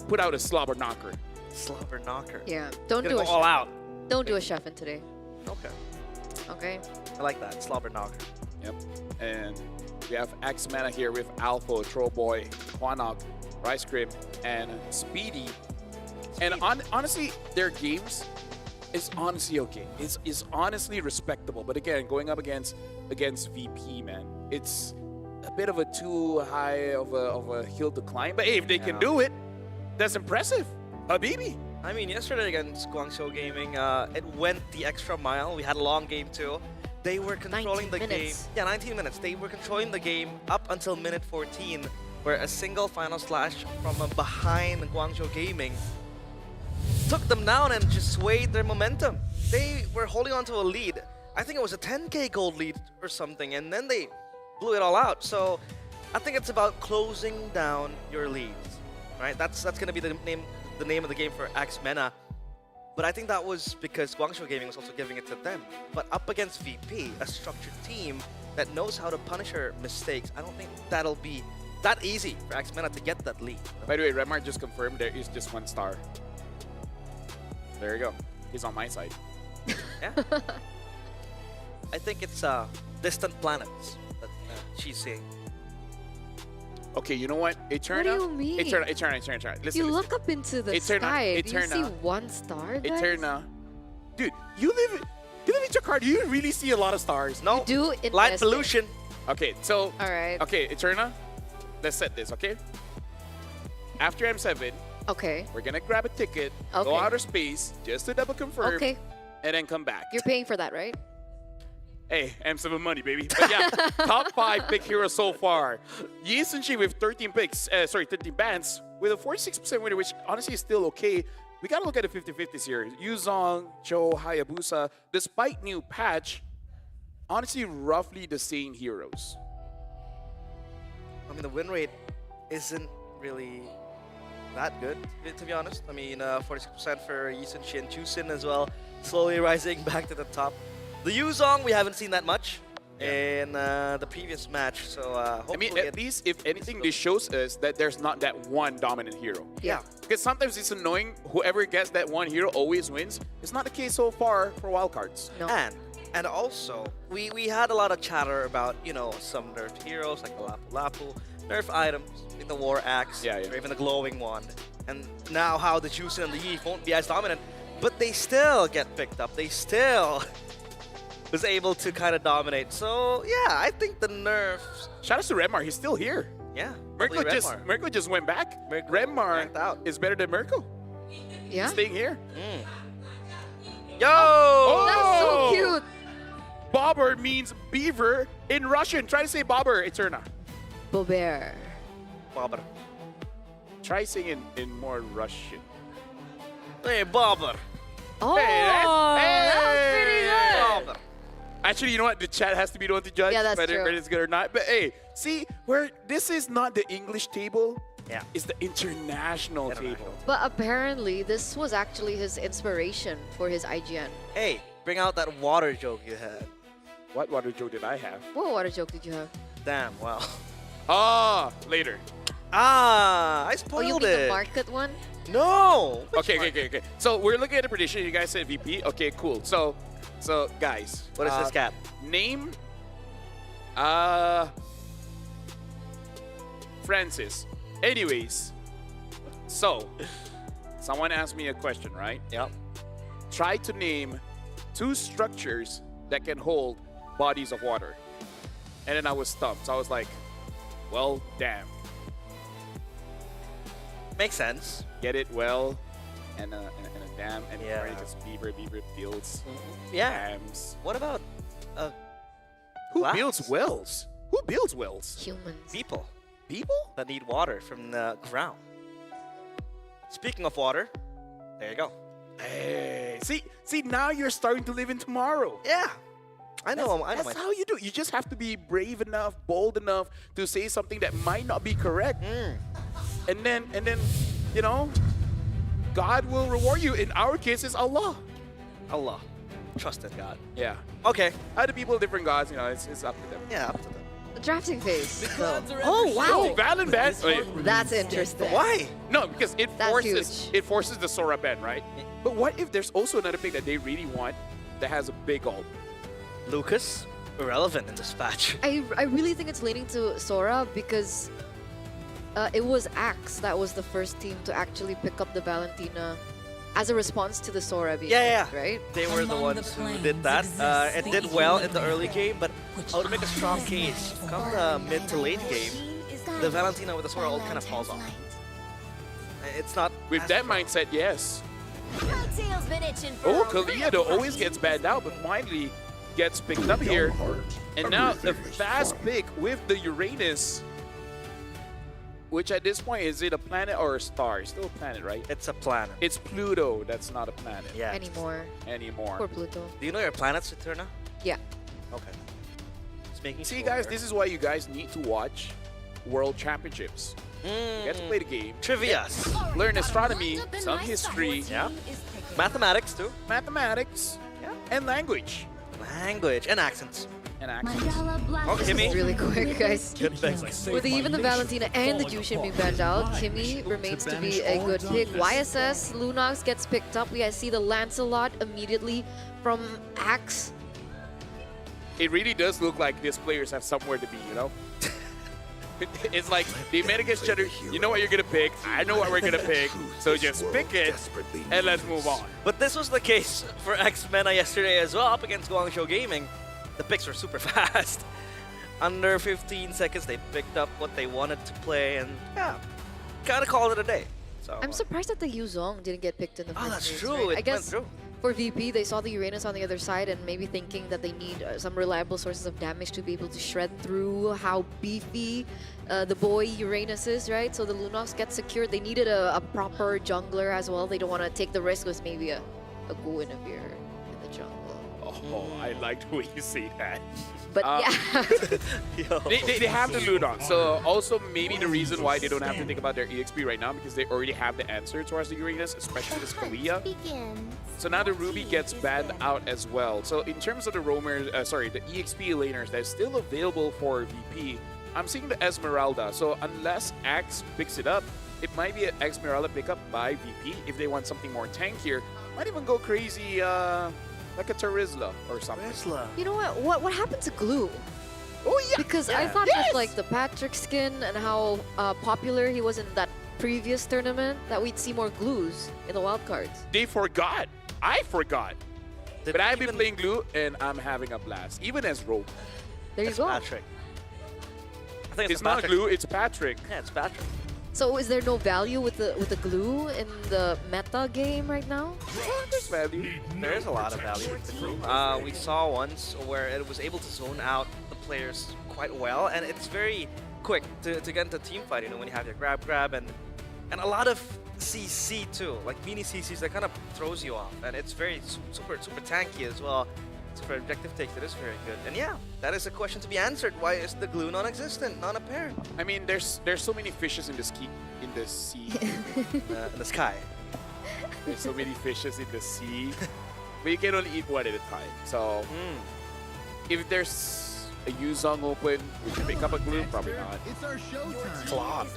put out a slobber knocker. Slobber knocker. Yeah, don't do Gonna a go all out. Don't do a chef in today. Okay. Okay. I like that. Slobber knocker. Yep. And we have X-Mana here with Alpha, Trollboy, Quanok, Rice Cream, and Speedy. And honestly, their games is honestly okay. It's honestly respectable. But again, going up against VP, man, it's a bit of a too high of a hill to climb. But hey, if they can do it, that's impressive. Habibi. I mean, yesterday against Guangzhou Gaming, it went the extra mile. We had a long game too. They were controlling the game. Yeah, 19 minutes. They were controlling the game up until minute 14, where a single final slash from a behind Guangzhou Gaming took them down and just swayed their momentum. They were holding on to a lead. I think it was a 10k gold lead or something, and then they blew it all out. So I think it's about closing down your leads, right? That's going to be the name of the game for Axmena. But I think that was because Guangzhou Gaming was also giving it to them. But up against VP, a structured team that knows how to punish her mistakes, I don't think that'll be that easy for Axmena to get that lead. By the way, Redmar just confirmed there is just 1 star. There you go. He's on my side. Yeah. I think it's distant planets that she's seeing. Okay, you know what? Eterna. What do you mean? Eterna. Listen, you look up into the sky. Do you see Eterna. 1 star, guys? Eterna. Dude, you live in Jakarta. You really see a lot of stars. No. You do in Light West pollution. Okay, so. All right. Okay, Eterna. Let's set this, okay? After M7, Okay. we're gonna grab a ticket, Okay. go outer space, just to double confirm, Okay. and then come back. You're paying for that, right? Hey, M7 money, baby. But yeah, top 5 pick heroes so far. Yi Sun-Chi with 13 picks, 13 bans, with a 46% winner, which honestly is still okay. We gotta look at the 50-50s here. Yuzong, Cho, Hayabusa, despite new patch, honestly roughly the same heroes. I mean, the win rate isn't really that good, to be honest. I mean, 46% for Yi Sun-Chi and Jusin as well, slowly rising back to the top. The Yuzong, we haven't seen that much in the previous match, so hopefully... I mean, at least, if anything, this shows us that there's not that one dominant hero. Yeah. Because sometimes it's annoying, whoever gets that one hero always wins. It's not the case so far for wildcards. No. And also, we had a lot of chatter about, you know, some nerfed heroes like the Lapu Lapu, nerf items like the War Axe, or even the Glowing Wand. And now how the Juicin and the Yi won't be as dominant, but they still get picked up. They still was able to kind of dominate. So, yeah, I think the nerfs... Shout out to Redmar, he's still here. Yeah. Mirko just went back. Redmar is better than Mirko. Yeah. Staying here. Yo! Oh! That's so cute. Bobber means beaver in Russian. Try to say Bobber, Eterna. Bober. Bobber. Try saying it in more Russian. Hey, Bobber. Oh, hey, that was pretty good. Bobber. Actually, you know what? The chat has to be the one to judge Yeah, that's whether true. it's good or not. But hey, see, where this is not the English table. Yeah. It's the international table. But apparently, this was actually his inspiration for his IGN. Hey, bring out that water joke you had. What water joke did I have? What water joke did you have? Damn, wow. Ah, later. Ah, I Oh, spoiled you mean it. the market one? No. Okay. So we're looking at the prediction. You guys said VP. Okay, cool. So guys, What is this cap? Name, Francis. Anyways, so someone asked me a question, right? Yep. Try to name 2 structures that can hold bodies of water. And then I was stumped. So I was like, well, damn. Makes sense. Get it? Well, and a dam, and Yeah. just beaver builds Yeah. dams. What about Who glass? builds wells? Who builds wells? Humans. People People? that need water from the ground. Speaking of water, there you go. Hey, see, now you're starting to live in tomorrow. Yeah. I know. That's how you do. You just have to be brave enough, bold enough to say something that might not be correct, and then, you know, God will reward you. In our case, it's Allah. Allah. Trusted God. Yeah. Okay. Other people, different gods. You know, it's up to them. Yeah, up to them. The drafting phase. So. Oh wow! Valen ban. That's interesting. Why? No, because it That's forces the Sora ban, right? But what if there's also another pick that they really want that has a big ult? Lucas, irrelevant in this patch. I really think it's leaning to Sora because it was Axe that was the first team to actually pick up the Valentina as a response to the Sora being Yeah. right? They were the ones who did that. It did well in the early game, but I would make a strong case. Come the mid to late game, the Valentina with the Sora ult kind of falls off. It's not... With that mindset, yes. Cocktail's been itching for Oh, a Kalia though always gets banned out, but finally gets picked up here. And now the fast pick with the Uranus Which at this point, is it a planet or a star? It's still a planet, right? It's a planet. It's Pluto. That's not a planet. Yeah. Anymore. Poor Pluto. Do you know your planets, Eterna? Yeah. Okay. Just making See, sure. guys, this is why you guys need to watch World Championships. You get to play the game. Trivias. Learn astronomy, some history. Yeah. Mathematics, too. Mathematics. Yeah. And language. Language and accents. And accents. Oh, Kimmy. Really quick, guys. Good pick. With even the Valentina and the Jushin being banned out, Kimmy remains to be a good pick. YSS, Lunox gets picked up. We see the Lancelot immediately from Axe. It really does look like these players have somewhere to be, you know? It's like they met against each other. You know what you're gonna pick. I know what we're gonna pick. So just pick it and let's move on. But this was the case for X-Mena yesterday as well, up against Guangzhou Gaming. The picks were super fast. Under 15 seconds, they picked up what they wanted to play, and yeah, kind of called it a day. So I'm surprised that the Yuzong didn't get picked in the first that's place, true. right? It I guess went through. for VP, they saw the Uranus on the other side and maybe thinking that they need some reliable sources of damage to be able to shred through how beefy the boy Uranus is, right? So the Lunox gets secured. They needed a proper jungler as well. They don't want to take the risk with maybe a Guinevere in the jungle. Oh, I like the way you say that. But yeah. they have the Lunox. So also maybe the reason why they don't have to think about their EXP right now because they already have the answer towards the Uranus, especially this Kalia. So now the Ruby gets banned out as well. So in terms of the roamers, the EXP laners that's still available for VP, I'm seeing the Esmeralda. So unless Axe picks it up, it might be an Esmeralda pickup by VP if they want something more tankier. Might even go crazy like a Terizla or something. You know what happened to Glue? Oh yeah. Because I thought that like the Patrick skin and how popular he was in that previous tournament, that we'd see more Glues in the wildcards. They forgot. I forgot. But I've been playing Glue and I'm having a blast. Even as Rogue. There you go. Patrick. I think it's not Glue, it's Patrick. Yeah, it's Patrick. So is there no value with the Glue in the meta game right now? There's value. There is a lot of value with the Glue. We saw once where it was able to zone out the players quite well, and it's very quick to get into team fight, you know, when you have your grab, and a lot of CC too, like mini CCs that kind of throws you off, and it's very super tanky as well. So for objective takes, it is very good. And yeah, that is a question to be answered. Why is the Glue non-existent, non-apparent? I mean, there's so many fishes in the sea. In the sky. There's so many fishes in the sea. But you can only eat one at a time. So if there's a Yuzong open, we can pick up a Glue. Probably not. It's our showtime. Claude.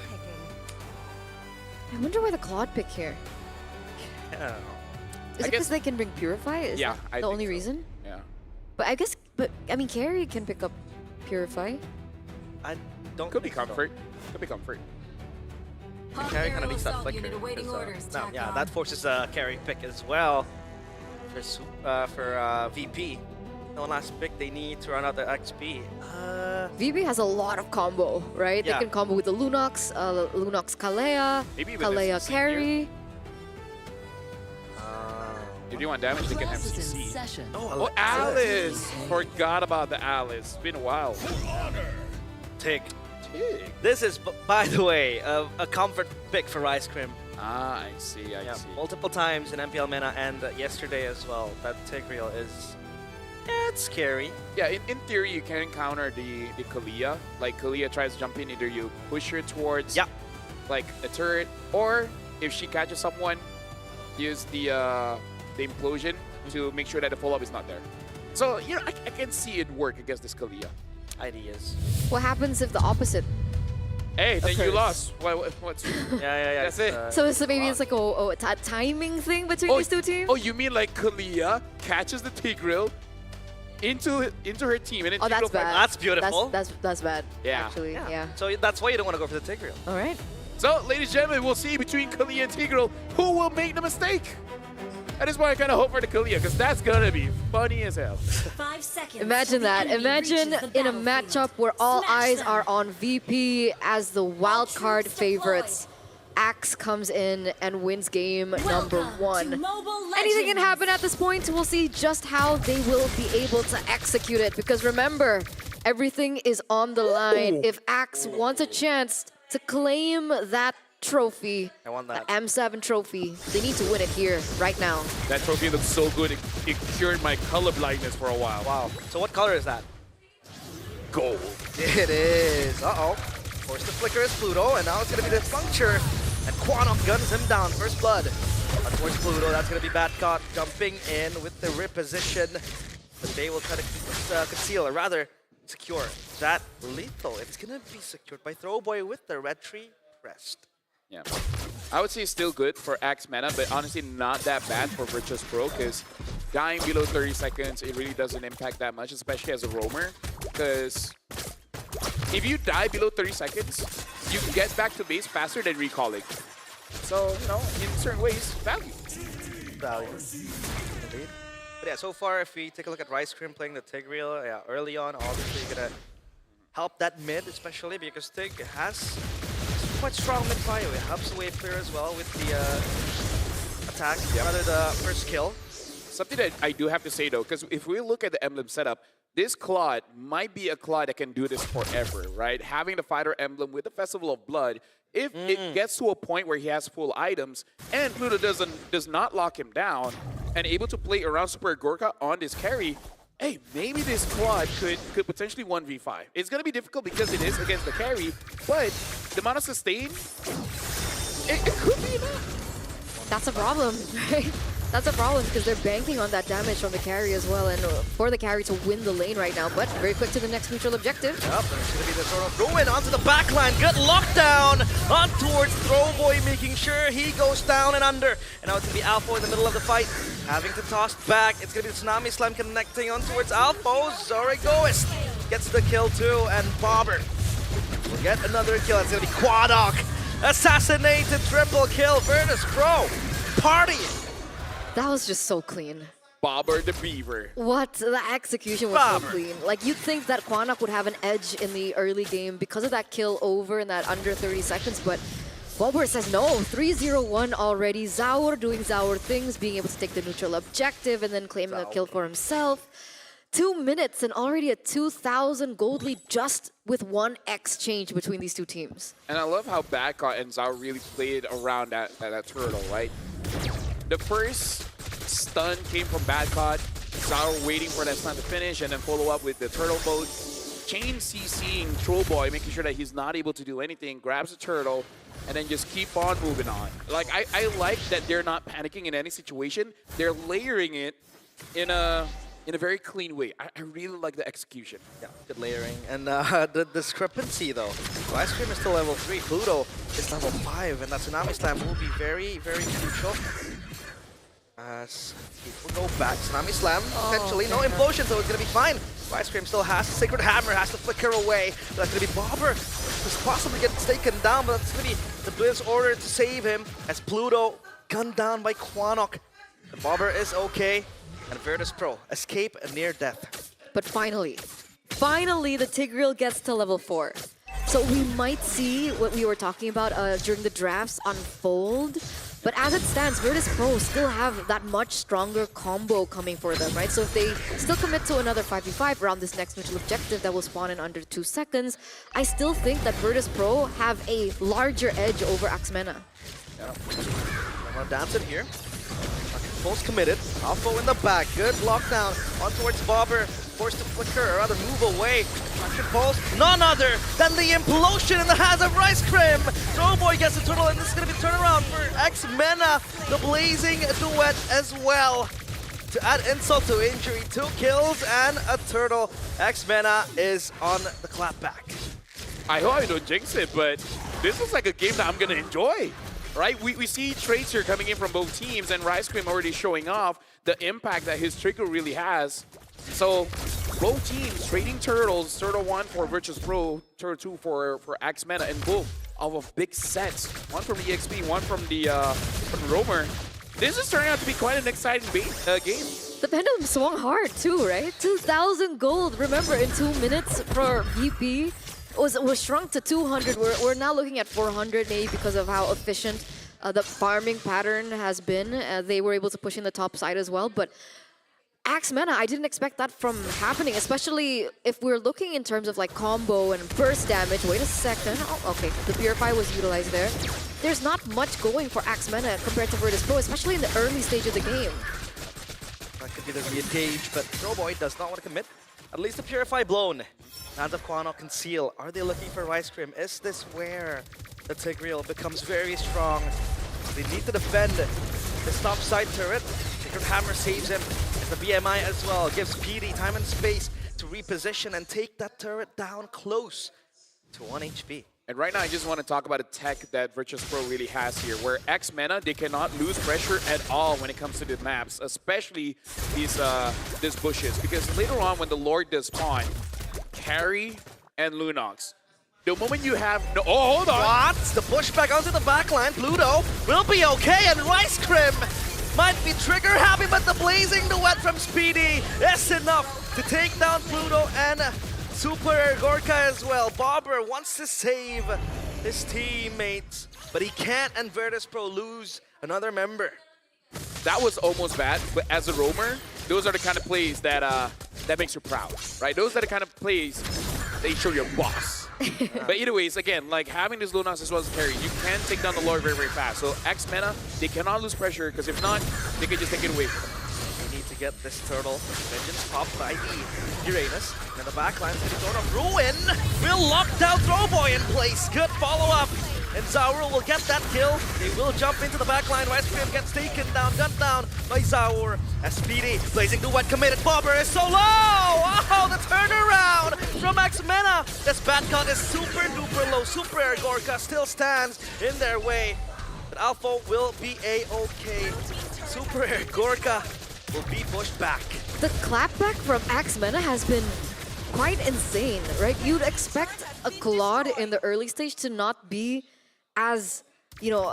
I wonder why the Claude pick here. Yeah. Is it because they can bring Purify? Is that the only reason? Yeah. But I mean, Carrie can pick up Purify. I don't. Could be comfort. Could be comfort. Carry kind of needs that flicker. Yeah, that forces a carry pick as well for VP. The last pick they need to run out their XP. VP has a lot of combo, right? Yeah. They can combo with the Lunox, Lunox Kalea, Kalea Carry. If you want damage, they can have CC. Oh, Alice! Forgot about the Alice. It's been a while. Tig. This is, by the way, a comfort pick for Ice Cream. Ah, I see, I see. Multiple times in MPL Mena and yesterday as well. That Tigreal is, it's scary. Yeah, in theory, you can counter the Kalia. Like, Kalia tries to jump in, either you push her towards like a turret, or if she catches someone, use the implosion to make sure that the follow-up is not there. So, you know, I can see it work against this Kalia. Ideas. What happens if the opposite? Hey, then you lost. What's yeah. That's it. So maybe it's like a timing thing between these two teams? Oh, you mean like Kalia catches the Tigreal into her team and then that's bad. That's beautiful. That's bad. Yeah. Actually, yeah. So that's why you don't want to go for the Tigreal. All right. So, ladies and gentlemen, we'll see between Kalia and Tigreal who will make the mistake. That is why I kind of hope for the Kalia, because that's gonna be funny as hell. 5 seconds. Imagine that. Imagine in a matchup where all eyes are on VP as the wild card favorites. Axe comes in and wins game number 1. Anything can happen at this point. We'll see just how they will be able to execute it. Because remember, everything is on the line. If Axe wants a chance to claim that trophy. I want that. The M7 trophy. They need to win it here, right now. That trophy looks so good. It cured my color blindness for a while. Wow. So what color is that? Gold. It is. Uh-oh. Forced to flicker is Pluto, and now it's going to be the puncture. And Quantum guns him down. First blood. Towards Pluto, that's going to be Badcott jumping in with the reposition. But they will try to conceal, or rather, secure that lethal. It's going to be secured by Throwboy with the red tree pressed. Yeah. I would say it's still good for Axe Meta, but honestly not that bad for Virtus Pro, because dying below 30 seconds, it really doesn't impact that much, especially as a roamer. Because if you die below 30 seconds, you can get back to base faster than recalling. So, you know, in certain ways, value. Value. Indeed. But yeah, so far, if we take a look at Rice Cream playing the Tigreal, yeah, early on, obviously you're going to help that mid, especially because Tig has quite strong mid bio. It helps the wave clear as well with the attack, rather the first kill. Something that I do have to say though, because if we look at the emblem setup, this Claude might be a Claude that can do this forever, right? Having the fighter emblem with the Festival of Blood, if it gets to a point where he has full items and Pluto does not lock him down and able to play around Super Gorka on this carry, hey, maybe this Claude could potentially 1v5. It's going to be difficult because it is against the carry, but the amount of sustain, it could be enough. That's a problem, right? That's a problem because they're banking on that damage from the carry as well, and for the carry to win the lane right now. But very quick to the next neutral objective. Yep, there's going to be the sort of ruin onto the backline. Good lockdown on towards Throwboy, making sure he goes down and under. And now it's going to be Alpha in the middle of the fight, having to toss back. It's going to be the Tsunami Slam connecting on towards Alpha. Zorigoist gets the kill too, and Bobber will get another kill. It's going to be Quadoc. Assassinated, triple kill. Virtus Pro partying. That was just so clean. Bobber the Beaver. What? The execution was so clean. Like, you'd think that Quanok would have an edge in the early game because of that kill over in that under 30 seconds, but Bobber says no. 3-0-1 already. Zaur doing Zaur things, being able to take the neutral objective and then claiming a kill for himself. 2 minutes and already a 2,000 gold lead just with one exchange between these two teams. And I love how Badcott and Zaur really played around that turtle, right? The first stun came from Badcott. Zaur waiting for that stun to finish and then follow up with the turtle boat. Chain CCing Trollboy, making sure that he's not able to do anything, grabs the turtle, and then just keep on moving on. Like, I like that they're not panicking in any situation. They're layering it in a very clean way. I really like the execution. Yeah, good layering. And the discrepancy, though. Ice Cream is still level 3. Pluto is level 5. And that Tsunami Slam will be very, very crucial. As people go back. Tsunami Slam, potentially. No implosion, so it's going to be fine. Ice Cream still has Sacred Hammer, has to flicker away. But that's going to be Bobber. Who's possibly getting taken down, but that's going to be the Blizz order to save him. As Pluto gunned down by Quanok. The Bobber is okay. And Virtus Pro escape a near death. But finally the Tigreal gets to level 4. So we might see what we were talking about during the drafts unfold. But as it stands, Virtus Pro still have that much stronger combo coming for them, right? So if they still commit to another 5v5 around this next neutral objective that will spawn in under 2 seconds, I still think that Virtus Pro have a larger edge over Axmena. Yeah. I'm gonna dance it here. Post committed. Alpha in the back. Good lockdown on towards Bobber. Forced to flicker, or rather move away. Traction pulse. None other than the implosion in the hands of Rice Cream. Throwboy gets the turtle, and this is going to be turnaround for Xmena. The blazing duet as well. To add insult to injury, 2 kills and a turtle. Xmena is on the clapback. I hope I don't jinx it, but this is like a game that I'm going to enjoy. Right, we see traits here coming in from both teams, and Rice Cream already showing off the impact that his trigger really has. So both teams trading turtles, Turtle 1 for Virtus Pro, Turtle 2 for Axmena, and boom, off of big sets. One from EXP, one from the Roamer. This is turning out to be quite an exciting game. The pendulum swung hard too, right? 2,000 gold. Remember, in 2 minutes for VP. Was shrunk to 200. We're now looking at 400 maybe because of how efficient the farming pattern has been. They were able to push in the top side as well. But Axe Mana, I didn't expect that from happening, especially if we're looking in terms of like combo and burst damage. Wait a second. Oh, okay, the Purify was utilized there. There's not much going for Axe Mana compared to Virtus Pro, especially in the early stage of the game. That could be the re-engage, but Throwboy does not want to commit. At least the Purify blown. Hands of Quano conceal. Are they looking for Rice Cream? Is this where the Tigreal becomes very strong? They need to defend this top side turret. Sacred Hammer saves him. And the BMI as well gives PD time and space to reposition and take that turret down close to 1 HP. And right now, I just want to talk about a tech that Virtus Pro really has here, where X Mana, they cannot lose pressure at all when it comes to the maps, especially these bushes. Because later on, when the Lord does spawn, Carry and Lunox, the moment you have no... Oh, hold on! What? The pushback onto the backline. Pluto will be okay, and Rice Crim might be trigger happy, but the Blazing Duet from Speedy is enough to take down Pluto and Super Gorka as well. Bobber wants to save his teammates, but he can't, and Virtus Pro lose another member. That was almost bad, but as a roamer, those are the kind of plays that that makes you proud, right? Those are the kind of plays that you show your boss. But either ways, again, like having this Lunox as well as carry, you can take down the Lord very, very fast. So X Mana, they cannot lose pressure, because if not, they can just take it away from them. They need to get this turtle. Vengeance popped by Uranus. And the backline is going to Ruin will lock down Throwboy in place. Good follow-up. And Zaur will get that kill. They will jump into the backline. Rice Cream gets taken down, gunned down by Zaur. As Speedy, Blazing Duet committed. Bobber is so low! Oh, the turnaround from X Mana. This Batcon is super duper low. Super Air Gorka still stands in their way. But Alpha will be a-okay. Super Air Gorka will be pushed back. The clapback from Axe Mana has been quite insane, right? You'd expect a Claude in the early stage to not be as, you know,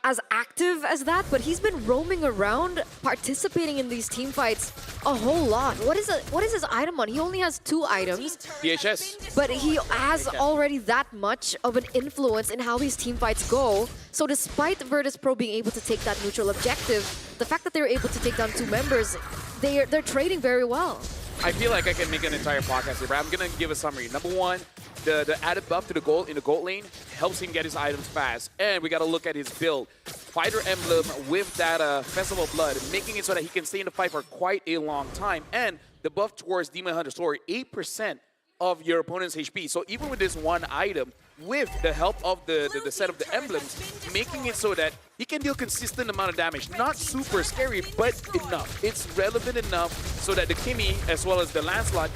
as active as that, but he's been roaming around, participating in these team fights a whole lot. What is his item on? He only has 2 items. DHS. But he has already that much of an influence in how these team fights go. So despite Virtus Pro being able to take that neutral objective, the fact that they're able to take down 2 members, they're trading very well. I feel like I can make an entire podcast here, but I'm gonna give a summary. Number one, the added buff to the gold in the gold lane helps him get his items fast, and we gotta look at his build. Fighter emblem with that Festival of Blood, making it so that he can stay in the fight for quite a long time, and the buff towards Demon Hunter Story, 8% of your opponent's HP. So even with this one item, with the help of the set of the emblems, making it so that he can deal consistent amount of damage. Not super scary, but enough. It's relevant enough so that the Kimmy, as well as the Lancelot,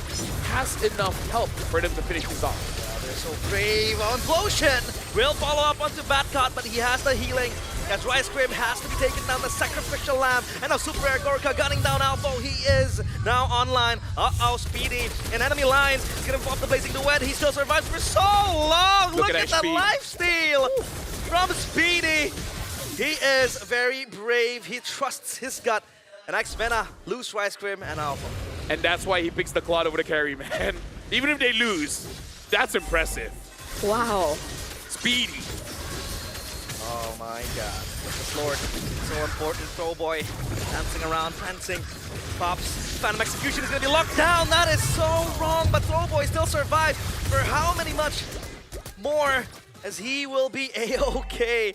has enough help for them to finish this off. Yeah, they're so brave on Blotion. Will follow up onto Batcot, but he has the healing. As Rice Cream has to be taken down, the Sacrificial Lamb, and now Super Air Gorka gunning down Alpha. He is now online. Uh-oh, Speedy in enemy lines. He's gonna pop the Blazing Duet. He still survives for so long. Look at that lifesteal from Speedy. He is very brave. He trusts his gut. And X Mana lose Rice Cream and Alpha. And that's why he picks the Claude over the carry, man. Even if they lose, that's impressive. Wow. Speedy. Oh my god. This Lord, so important. Throwboy dancing around, prancing. Pops. Phantom Execution is going to be locked down. That is so wrong, but Throwboy still survived for how many much more, as he will be a-okay.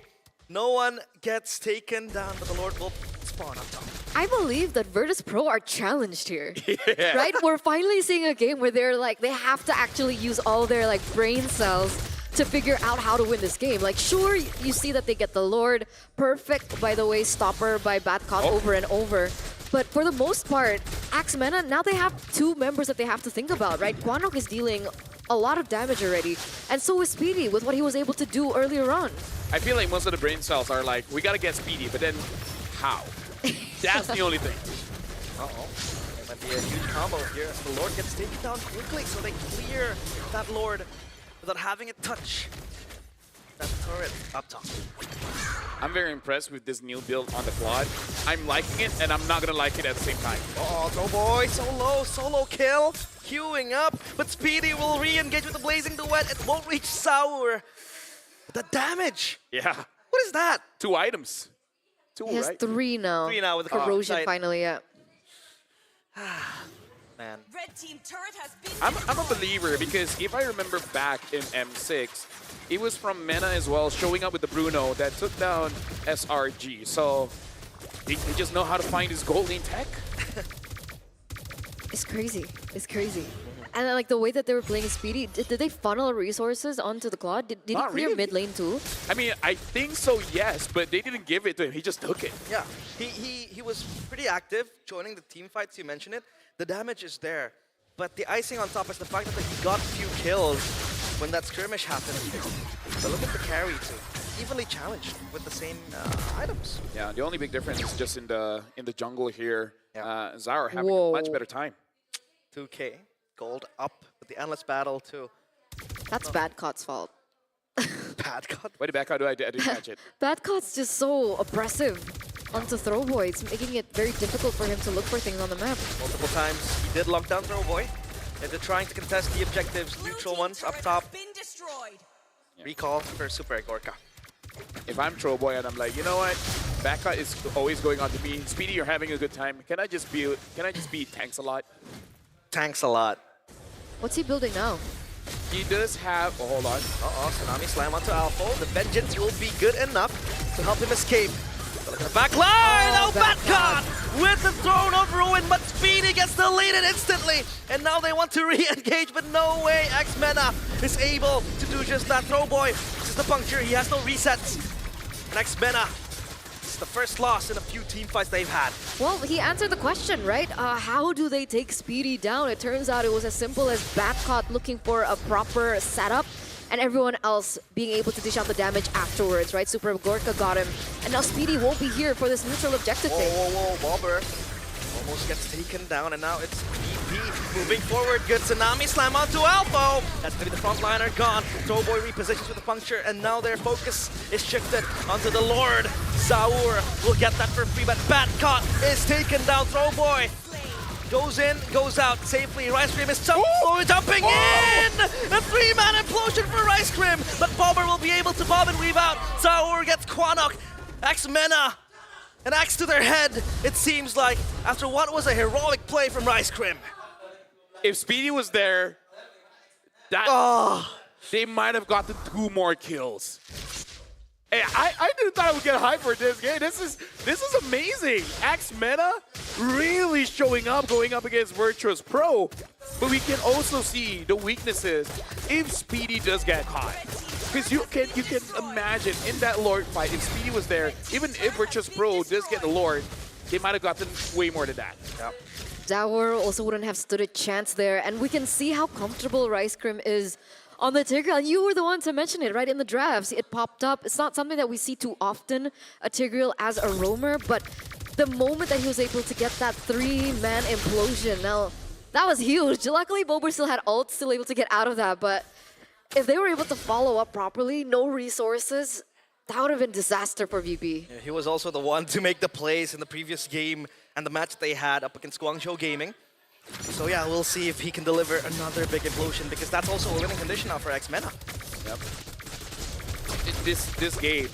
No one gets taken down, but the Lord will spawn up top. I believe that Virtus Pro are challenged here, Yeah. right? We're finally seeing a game where they're like, they have to actually use all their like brain cells to figure out how to win this game. Like, sure, you see that they get the Lord perfect, by the way, stopper by Batcot over and over. But for the most part, Axe Mana, now they have 2 members that they have to think about, right? Guanok is dealing a lot of damage already, and so is Speedy with what he was able to do earlier on. I feel like most of the brain cells are like, we gotta get Speedy, but then how? That's the only thing. Uh-oh. There might be a huge combo here as the Lord gets taken down quickly, so they clear that Lord without having it touch that turret up top. I'm very impressed with this new build on the Claude. I'm liking it, and I'm not gonna like it at the same time. Oh, Throwboy, so low, solo kill, queuing up, but Speedy will re-engage with the Blazing Duet. It won't reach Sour. The damage! Yeah. What is that? 2 items. 2, He has right? 3 now. 3 now with the Corrosion side. finally, yeah. Man. Red team turret has been I'm a believer because if I remember back in M6, it was from Mena as well, showing up with the Bruno that took down SRG. So they just know how to find his gold lane tech. It's crazy. It's crazy. And then, like the way that they were playing Speedy, did they funnel resources onto the Claude? Did he clear really. mid lane too? I mean, I think so, yes, but they didn't give it to him. He just took it. Yeah, he was pretty active joining the team fights. You mentioned it. The damage is there, but the icing on top is the fact that he got few kills when that skirmish happened. But look at the carry too, evenly challenged with the same items. Yeah, the only big difference is just in the jungle here. Yeah. Zaur having a much better time. 2K gold up with the endless battle too. That's Badcot's fault. Badcot? Why did Badcot do? I didn't catch it. Badcot's just so oppressive onto Throwboy. It's making it very difficult for him to look for things on the map. Multiple times he did lock down Throwboy. If they're trying to contest the objectives, neutral ones up top. Recall for Super Gorka. If I'm Throwboy and I'm like, you know what? Badcot is always going on to me. Speedy, you're having a good time. Can I just be tanks a lot? Tanks a lot. What's he building now? He does have. Oh, hold on. Tsunami slam onto Alpha. The vengeance will be good enough to help him escape. Look at the back line! Oh, Badcot with the Throne of Ruin, but Speedy gets deleted instantly. And now they want to re-engage, but no way. X-Mena is able to do just that. Throwboy, this is the puncture. He has no resets. And X-Mena, this is the first loss in a few team fights they've had. Well, he answered the question, right? How do they take Speedy down? It turns out it was as simple as Badcot looking for a proper setup and everyone else being able to dish out the damage afterwards, right? Super Gorka got him, and now Speedy won't be here for this neutral objective thing. Whoa, Bobber almost gets taken down, and now it's VP moving forward. Good Tsunami slam onto Alpha. That's gonna be the frontliner gone. Throwboy repositions with the puncture, and now their focus is shifted onto the Lord. Zaur will get that for free, but Badcot is taken down. Throwboy goes in, goes out safely. Rice Cream is jumping in! A 3-man implosion for Rice Cream, but Bobber will be able to bob and weave out. Zaur gets Quanok. X-Mena, an axe to their head, it seems like, after what was a heroic play from Rice Cream. If Speedy was there, they might have gotten 2 more kills. Hey, I didn't thought I would get hyped for this game. This is amazing. X-Mena really showing up, going up against Virtus Pro. But we can also see the weaknesses if Speedy does get caught. Because you can imagine in that Lord fight, if Speedy was there, even if Virtus Pro does get the Lord, they might have gotten way more than that. Yep. Zaur also wouldn't have stood a chance there, and we can see how comfortable Rice Cream is on the Tigreal. And you were the one to mention it, right? In the drafts, it popped up. It's not something that we see too often, a Tigreal as a roamer, but the moment that he was able to get that 3-man implosion, now, that was huge. Luckily, Bober still had ult, still able to get out of that, but if they were able to follow up properly, no resources, that would have been disaster for VP. Yeah, he was also the one to make the plays in the previous game and the match they had up against Guangzhou Gaming. So yeah, we'll see if he can deliver another big implosion, because that's also a winning condition now for X-Mena. Yep. This game,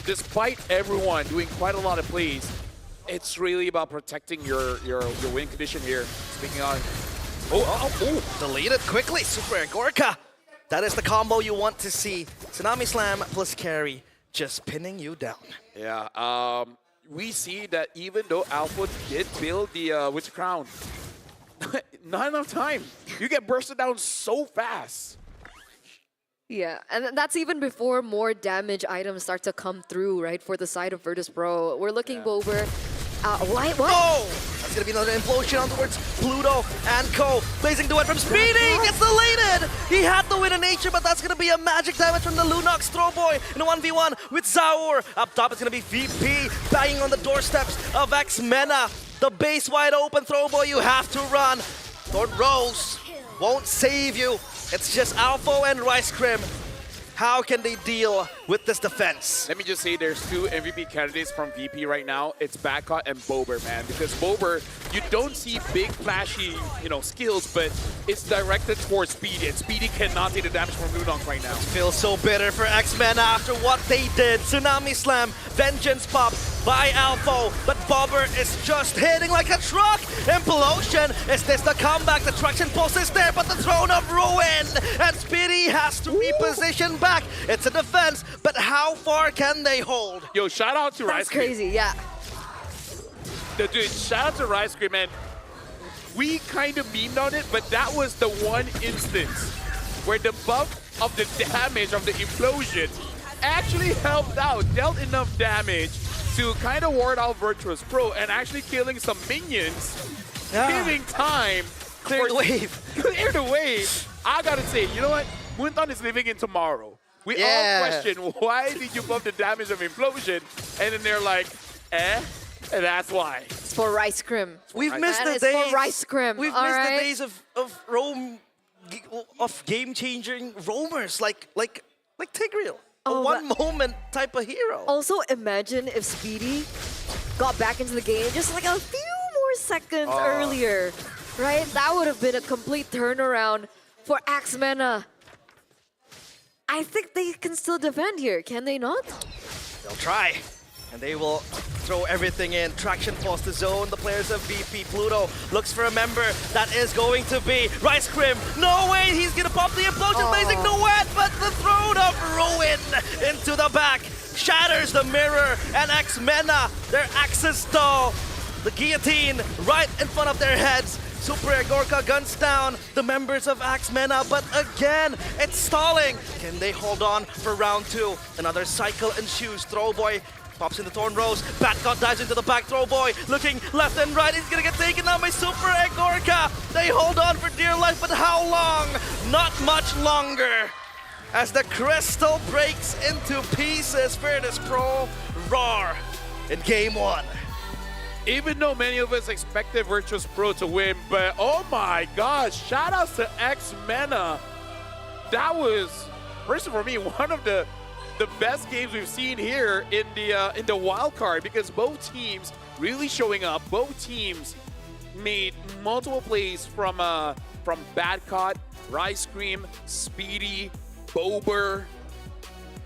despite everyone doing quite a lot of plays, it's really about protecting your win condition here. Speaking on, deleted quickly, Super Gorka. That is the combo you want to see. Tsunami Slam plus carry, just pinning you down. Yeah, we see that even though Alpha did build the Witch Crown, not enough time. You get bursted down so fast. Yeah, and that's even before more damage items start to come through, right, for the side of Virtus Pro. We're looking over. What? Oh! That's gonna be another implosion on towards Pluto and Co. Blazing duet from Speedy! Gets deleted! He had the win in nature, but that's gonna be a magic damage from the Lunox Throwboy in a 1v1 with Zaur. Up top, it's gonna be VP banging on the doorsteps of X-Mena. The base wide open, Throwboy, you have to run. Lord Rose won't save you. It's just Alpha and Rice Cream. How can they deal with this defense? Let me just say there's 2 MVP candidates from VP right now. It's Badcot and Bober, man. Because Bober, you don't see big flashy, skills, but it's directed towards Speedy, and Speedy cannot take the damage from Lunox right now. Feels so bitter for X-Men after what they did. Tsunami Slam, Vengeance Pop, by Alpho, but Bobber is just hitting like a truck. Implosion, is this the comeback? The traction pulse is there, but the Throne of Ruin, and Speedy has to reposition back. It's a defense, but how far can they hold? Yo, shout out to Rice That's Cream. crazy, yeah. Dude, shout out to Rice Cream, man. We kind of memed on it, but that was the one instance where the buff of the damage of the implosion actually helped out, dealt enough damage to kind of ward out Virtuous Pro and actually killing some minions, giving time. Clear the wave. Clear the wave. I gotta say, you know what? Moonton is living in tomorrow. We all question, why did you buff the damage of implosion? And then they're like, and that's why. It's for Rice Cream. We've missed the days. It's for Rice Cream. We've missed the days of game-changing roamers like Tigreal. A one-moment type of hero. Also, imagine if Speedy got back into the game just like a few more seconds earlier, right? That would have been a complete turnaround for Axmena. I think they can still defend here, can they not? They'll try. And they will throw everything in. Traction force the zone. The players of VP. Pluto looks for a member. That is going to be Rice Cream. No way! He's gonna pop the implosion blazing duet, but the Throne of Ruin into the back. Shatters the mirror, and Axmena, their axes stall. The guillotine right in front of their heads. Super Agorka guns down the members of Axmena, but again, it's stalling. Can they hold on for round 2? Another cycle ensues. Throwboy pops in the Thorn Rose. Batcot dives into the back. Throwboy looking left and right. He's gonna get taken down by Super Agorka. They hold on for dear life, but how long? Not much longer. As the crystal breaks into pieces, Virtus Pro roar in game 1. Even though many of us expected Virtuous Pro to win, but oh my gosh, shout outs to Axmena. That was, personally for me, one of the best games we've seen here in the wild card, because both teams really showing up. Both teams made multiple plays from Badcott, Rice Cream, Speedy, Bober.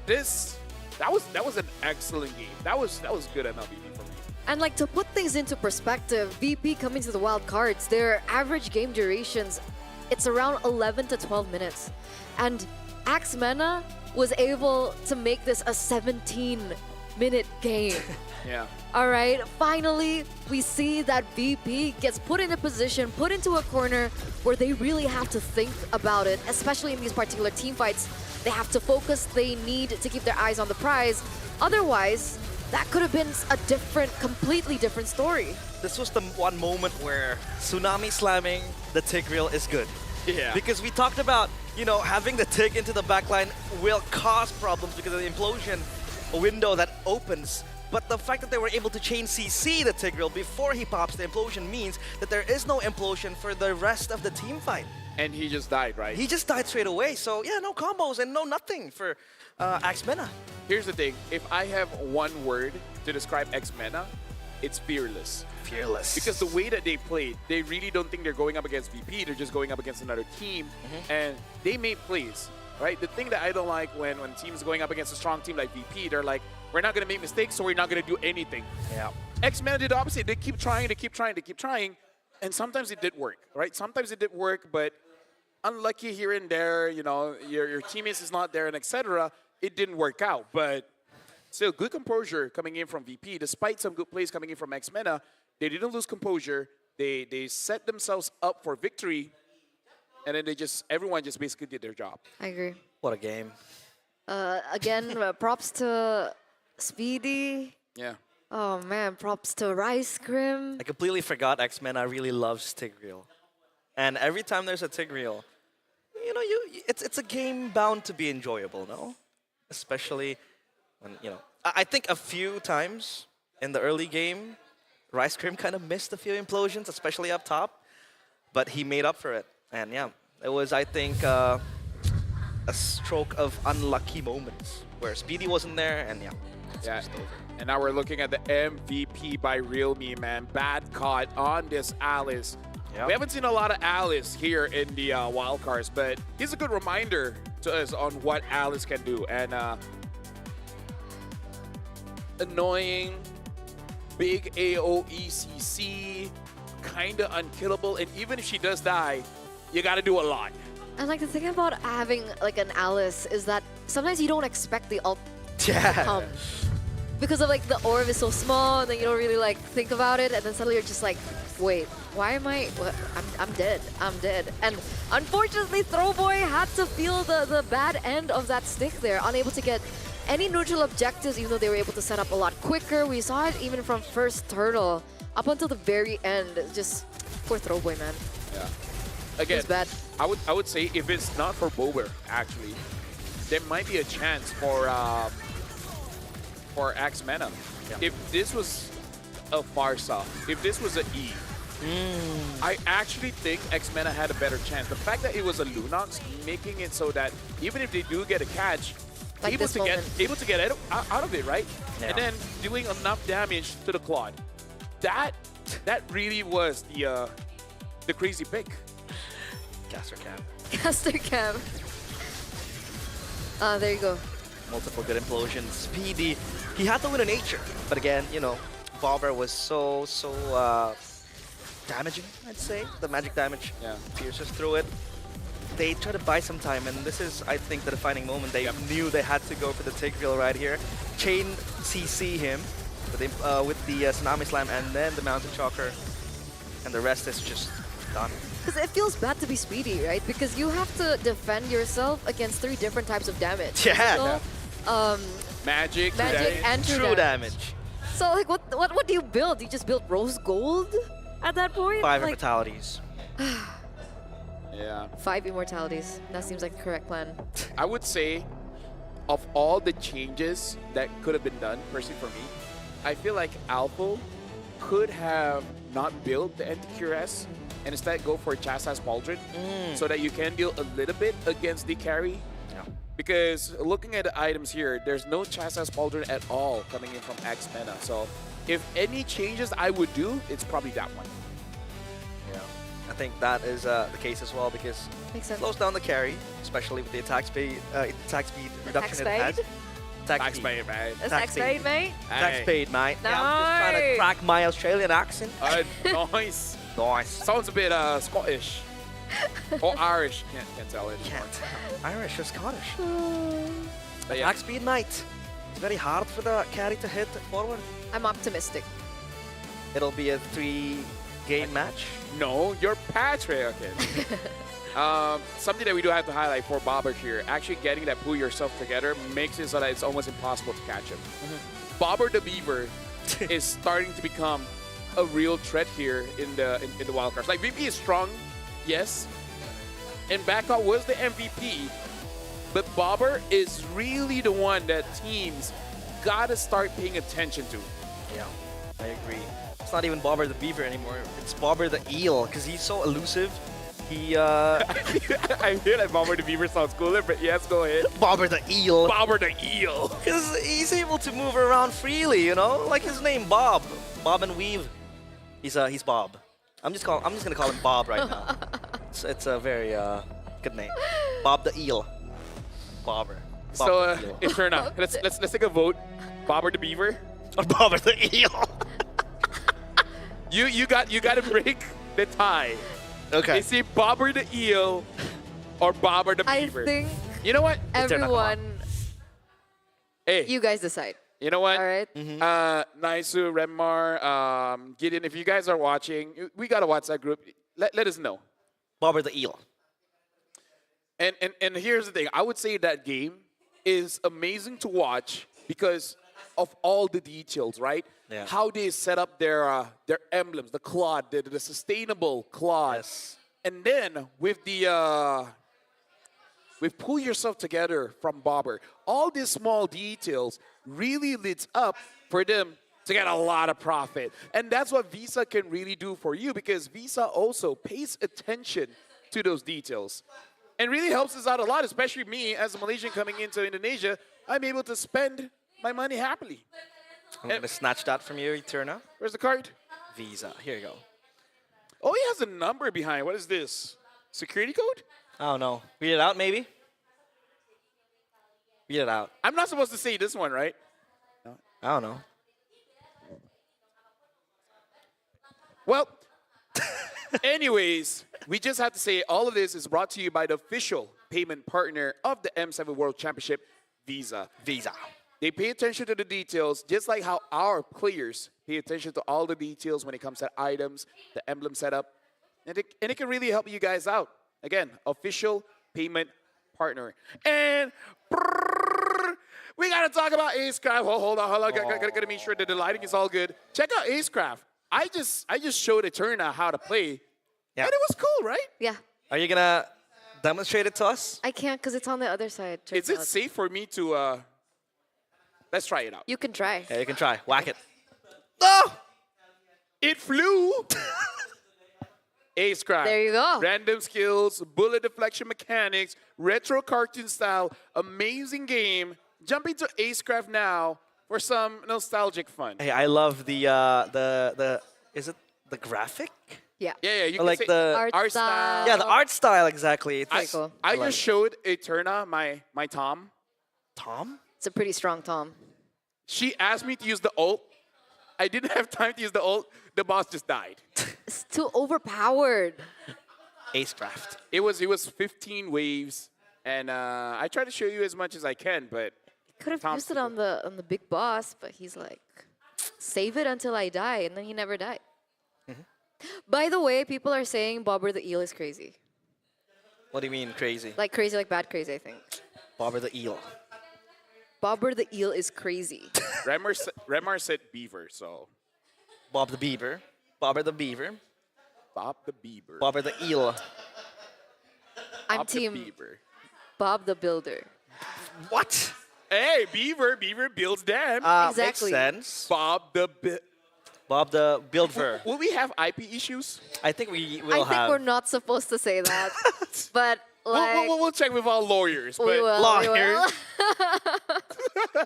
That was an excellent game. That was good MLB for me. And like, to put things into perspective, VP coming to the wild cards, their average game durations, it's around 11 to 12 minutes. And Axmena was able to make this a 17-minute game. Yeah. All right, finally, we see that VP gets put in a position, put into a corner where they really have to think about it, especially in these particular team fights. They have to focus, they need to keep their eyes on the prize. Otherwise, that could have been a completely different story. This was the one moment where Tsunami slamming the Tigreal is good. Yeah. Because we talked about, having the Tig into the backline will cause problems because of the implosion window that opens. But the fact that they were able to chain CC the Tigreal before he pops the implosion means that there is no implosion for the rest of the team fight. And he just died, right? He just died straight away. So yeah, no combos and no nothing for Axmena. Here's the thing. If I have one word to describe Axmena, it's fearless. Fearless. Because the way that they played, they really don't think they're going up against VP. They're just going up against another team. And they made plays, right? The thing that I don't like when teams going up against a strong team like VP, they're like, we're not going to make mistakes, so we're not going to do anything. Yeah. Axmena did the opposite. They keep trying, they keep trying, they keep trying. And sometimes it did work, right? Sometimes it did work, but unlucky here and there, your teammates is not there and etc. It didn't work out, but still good composure coming in from VP. Despite some good plays coming in from Axmena, they didn't lose composure. They set themselves up for victory, and then everyone just basically did their job. I agree. What a game. Again, props to Speedy. Yeah. Oh man, props to Rice Cream. I completely forgot Axmena really loves Tigreal. And every time there's a Tigreal, it's a game bound to be enjoyable, no? Especially when, I think a few times in the early game, Rice Cream kind of missed a few implosions, especially up top, but he made up for it. And yeah, it was, I think, a stroke of unlucky moments where Speedy wasn't there, and yeah, it's just over. And now we're looking at the MVP by Realme, man. Badcott on this Alice. Yep. We haven't seen a lot of Alice here in the wildcards, but he's a good reminder to us on what Alice can do. And annoying, big AOECC, kind of unkillable, and even if she does die, you got to do a lot. And like the thing about having like an Alice is that sometimes you don't expect the ult to come. Because of like the orb is so small and then you don't really like think about it and then suddenly you're just like, wait, why am I, I'm dead, I'm dead. And unfortunately Throwboy had to feel the bad end of that stick there, unable to get any neutral objectives even though they were able to set up a lot quicker. We saw it even from first turtle up until the very end. Just poor Throwboy, man. Yeah. Again, it's bad. I would say if it's not for Bober, actually, there might be a chance for Axmena. Yeah. If this was a Farsa, if this was an E, I actually think Axmena had a better chance. The fact that it was a Lunox, making it so that even if they do get a catch, like able to get out of it, right? Yeah. And then doing enough damage to the Claude. That really was the crazy pick. Caster Cam. Caster Cam. There you go. Multiple good implosions. Speedy. He had to win a nature. But again, you know, Bobber was so damaging, I'd say. The magic damage pierces through it. They try to buy some time, and this is, I think, the defining moment. They knew they had to go for the take reel right here. Chain CC him with the Tsunami Slam and then the Mountain Chalker. And the rest is just done. Because it feels bad to be Speedy, right? Because you have to defend yourself against 3 different types of damage. Yeah. Magic and true damage. So like, what do you build? You just build rose gold at that point? 5 like, immortalities. Yeah. 5 immortalities. That seems like the correct plan. I would say, of all the changes that could have been done, personally for me, I feel like Alpha could have not built the anti-QRS and instead go for Chassis Pauldron so that you can deal a little bit against the carry. Yeah. Because looking at the items here, there's no Chassis Pauldron at all coming in from Axmena. So if any changes I would do, it's probably that one. Yeah, I think that is the case as well because it slows down the carry, especially with the attack speed reduction it has. Attack speed, mate. Attack speed, mate. Attack speed, mate. Nice. Yeah, I'm just trying to crack my Australian accent. Nice. Nice. Sounds a bit Scottish. Or Irish. Can't tell it anymore. Irish or Scottish. But yeah. Attack speed, mate. It's very hard for the carry to hit forward. I'm optimistic. It'll be a 3-game match. No, you're patriarchal. Something that we do have to highlight for Bobber here, actually getting that pull yourself together makes it so that it's almost impossible to catch him. Bobber the Beaver is starting to become a real threat here in the wildcards. Like VP is strong, yes, and Backup was the MVP, but Bobber is really the one that teams gotta start paying attention to. Yeah, I agree. It's not even Bobber the Beaver anymore. It's Bobber the Eel because he's so elusive. He I feel like Bobber the Beaver sounds cooler, but yes, go ahead. Bobber the Eel. Bobber the Eel. Because he's able to move around freely, you know? Like his name, Bob. Bob and Weave. He's Bob. I'm just gonna call him Bob right now. It's a very good name. Bob the Eel. Bobber. Bob So Eterna, let's take a vote. Bobber the Beaver or Bobber the Eel. you got to break the tie. Okay. Is it Bobber the Eel or Bobber the Beaver? I think you know what? Everyone, hey, you guys decide. You know what? All right. Naisu, Renmar, Gideon, if you guys are watching, we got a WhatsApp group. Let us know. Bobber the Eel. And here's the thing. I would say that game is amazing to watch because of all the details, right? Yeah. How they set up their emblems, the Claude, the sustainable Claude. Yes. And then with the with pull yourself together from Bobber, all these small details really leads up for them to get a lot of profit. And that's what Visa can really do for you because Visa also pays attention to those details. And really helps us out a lot, especially me as a Malaysian coming into Indonesia. I'm able to spend my money happily. I'm going to snatch that from you, Eterna. Where's the card? Visa. Here you go. Oh, he has a number behind. What is this? Security code? I don't know. Read it out, maybe? Read it out. I'm not supposed to say this one, right? I don't know. Well, anyways, we just have to say all of this is brought to you by the official payment partner of the M7 World Championship, Visa. Visa. They pay attention to the details, just like how our players pay attention to all the details when it comes to items, the emblem setup, and it can really help you guys out. Again, official payment partner. And we gotta talk about Acecraft. Hold on. Gotta make sure that the lighting is all good. Check out Acecraft. I just showed Eterna how to play, and it was cool, right? Yeah. Are you gonna demonstrate it to us? I can't because it's on the other side. Is it safe for me to? Let's try it out. You can try. Yeah, you can try. Whack it. Oh! It flew. Acecraft. There you go. Random skills, bullet deflection mechanics, retro cartoon style, amazing game. Jump into Acecraft now for some nostalgic fun. Hey, I love the is it the graphic? Yeah. Yeah, you can Like say the art style. Yeah, the art style exactly. It's Pretty cool. I like just showed Eterna my Tom. Tom. It's a pretty strong Tom. She asked me to use the ult. I didn't have time to use the ult. The boss just died. It's too overpowered. Acecraft. It was 15 waves, and I try to show you as much as I can, but Could have Tom's used it on the big boss, but he's like, save it until I die, and then he never died. By the way, people are saying Bobber the Eel is crazy. What do you mean crazy? Like crazy, like bad crazy, I think. Bobber the eel. Bobber the Eel is crazy. Remar said beaver, so Bob the beaver. Bobber the beaver. Bob the beaver. Bobber the eel. I'm Bob the team beaver. Bob the Builder. What? Hey, beaver builds dam. Exactly. Makes sense. Bob the Bob the builder. Will we have IP issues? I think we I will think have. we're not supposed to say that, but like We'll check with our lawyers. we But will. We will. Lawyers.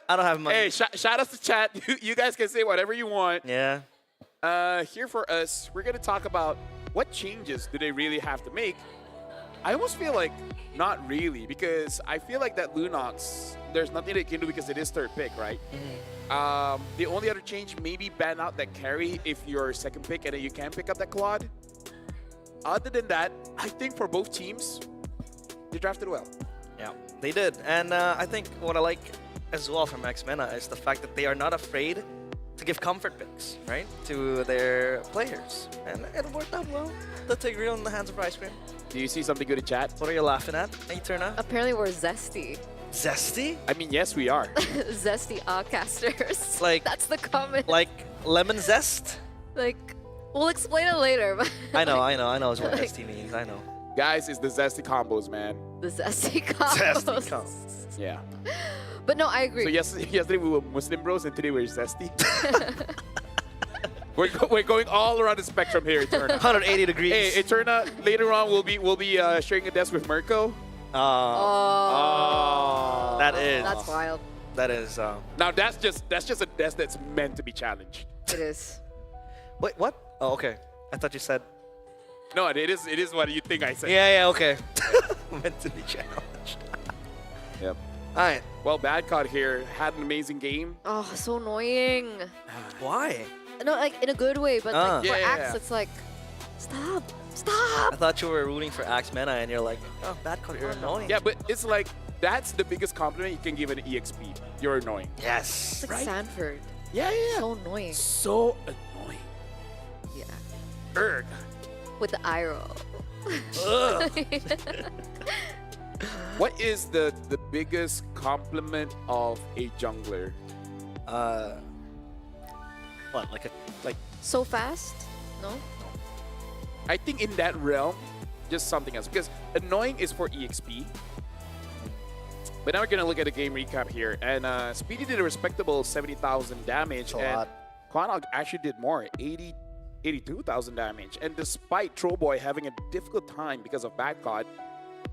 I don't have money. hey, shout out to chat. You guys can say whatever you want. Yeah. Here for us, we're gonna talk about what changes do they really have to make. I almost feel like not really, because I feel like that Lunox, there's nothing they can do because it is third pick, right? The only other change, maybe ban out that carry if you're second pick and then you can pick up that Claude. Other than that, I think for both teams, they drafted well. Yeah, they did. And I think what I like as well from X-Mena is the fact that they are not afraid to give comfort picks, right, to their players. And it worked out well. The Tigreal in the hands of ice cream. Do you see something good in chat? What are you laughing at, Eterna? Apparently we're zesty. Zesty? I mean, yes, we are. Zesty casters. Like- That's the comment. Like lemon zest? Like, we'll explain it later. But I know what Like- zesty means. I know. Guys, it's the zesty combos, man. the zesty combos. Zesty combos. Yeah. But no, I agree. So yesterday we were Muslim bros and today we're zesty. We're going all around the spectrum here, Eterna. 180 degrees. Hey, Eterna, later on we'll be sharing a desk with Mirko. Oh. That is. That's wild. That is. Now that's just a desk that's meant to be challenged. It is. Wait, what? Oh, okay. I thought you said. No, it is what you think I said. Yeah, okay. Meant to be challenged. Yep. All right. Well, Bad Cod here had an amazing game. Oh, so annoying. Why? No, like in a good way, but like for Yeah. Axe, it's like, stop. I thought you were rooting for Axe-Mena and you're like, oh, Bad Cod, you're annoying. Yeah, but it's like that's the biggest compliment you can give an EXP. You're annoying. Yes. It's like Sanford. Yeah. So annoying. So annoying. Yeah. Erg. With the eye roll. What is the biggest compliment of a jungler? What, like So fast? No? I think in that realm, just something else. Because annoying is for EXP. But now we're going to look at the game recap here. And Speedy did a respectable 70,000 damage. And Quanog actually did more, 82,000 damage. And despite Trollboy having a difficult time because of Bad Cod,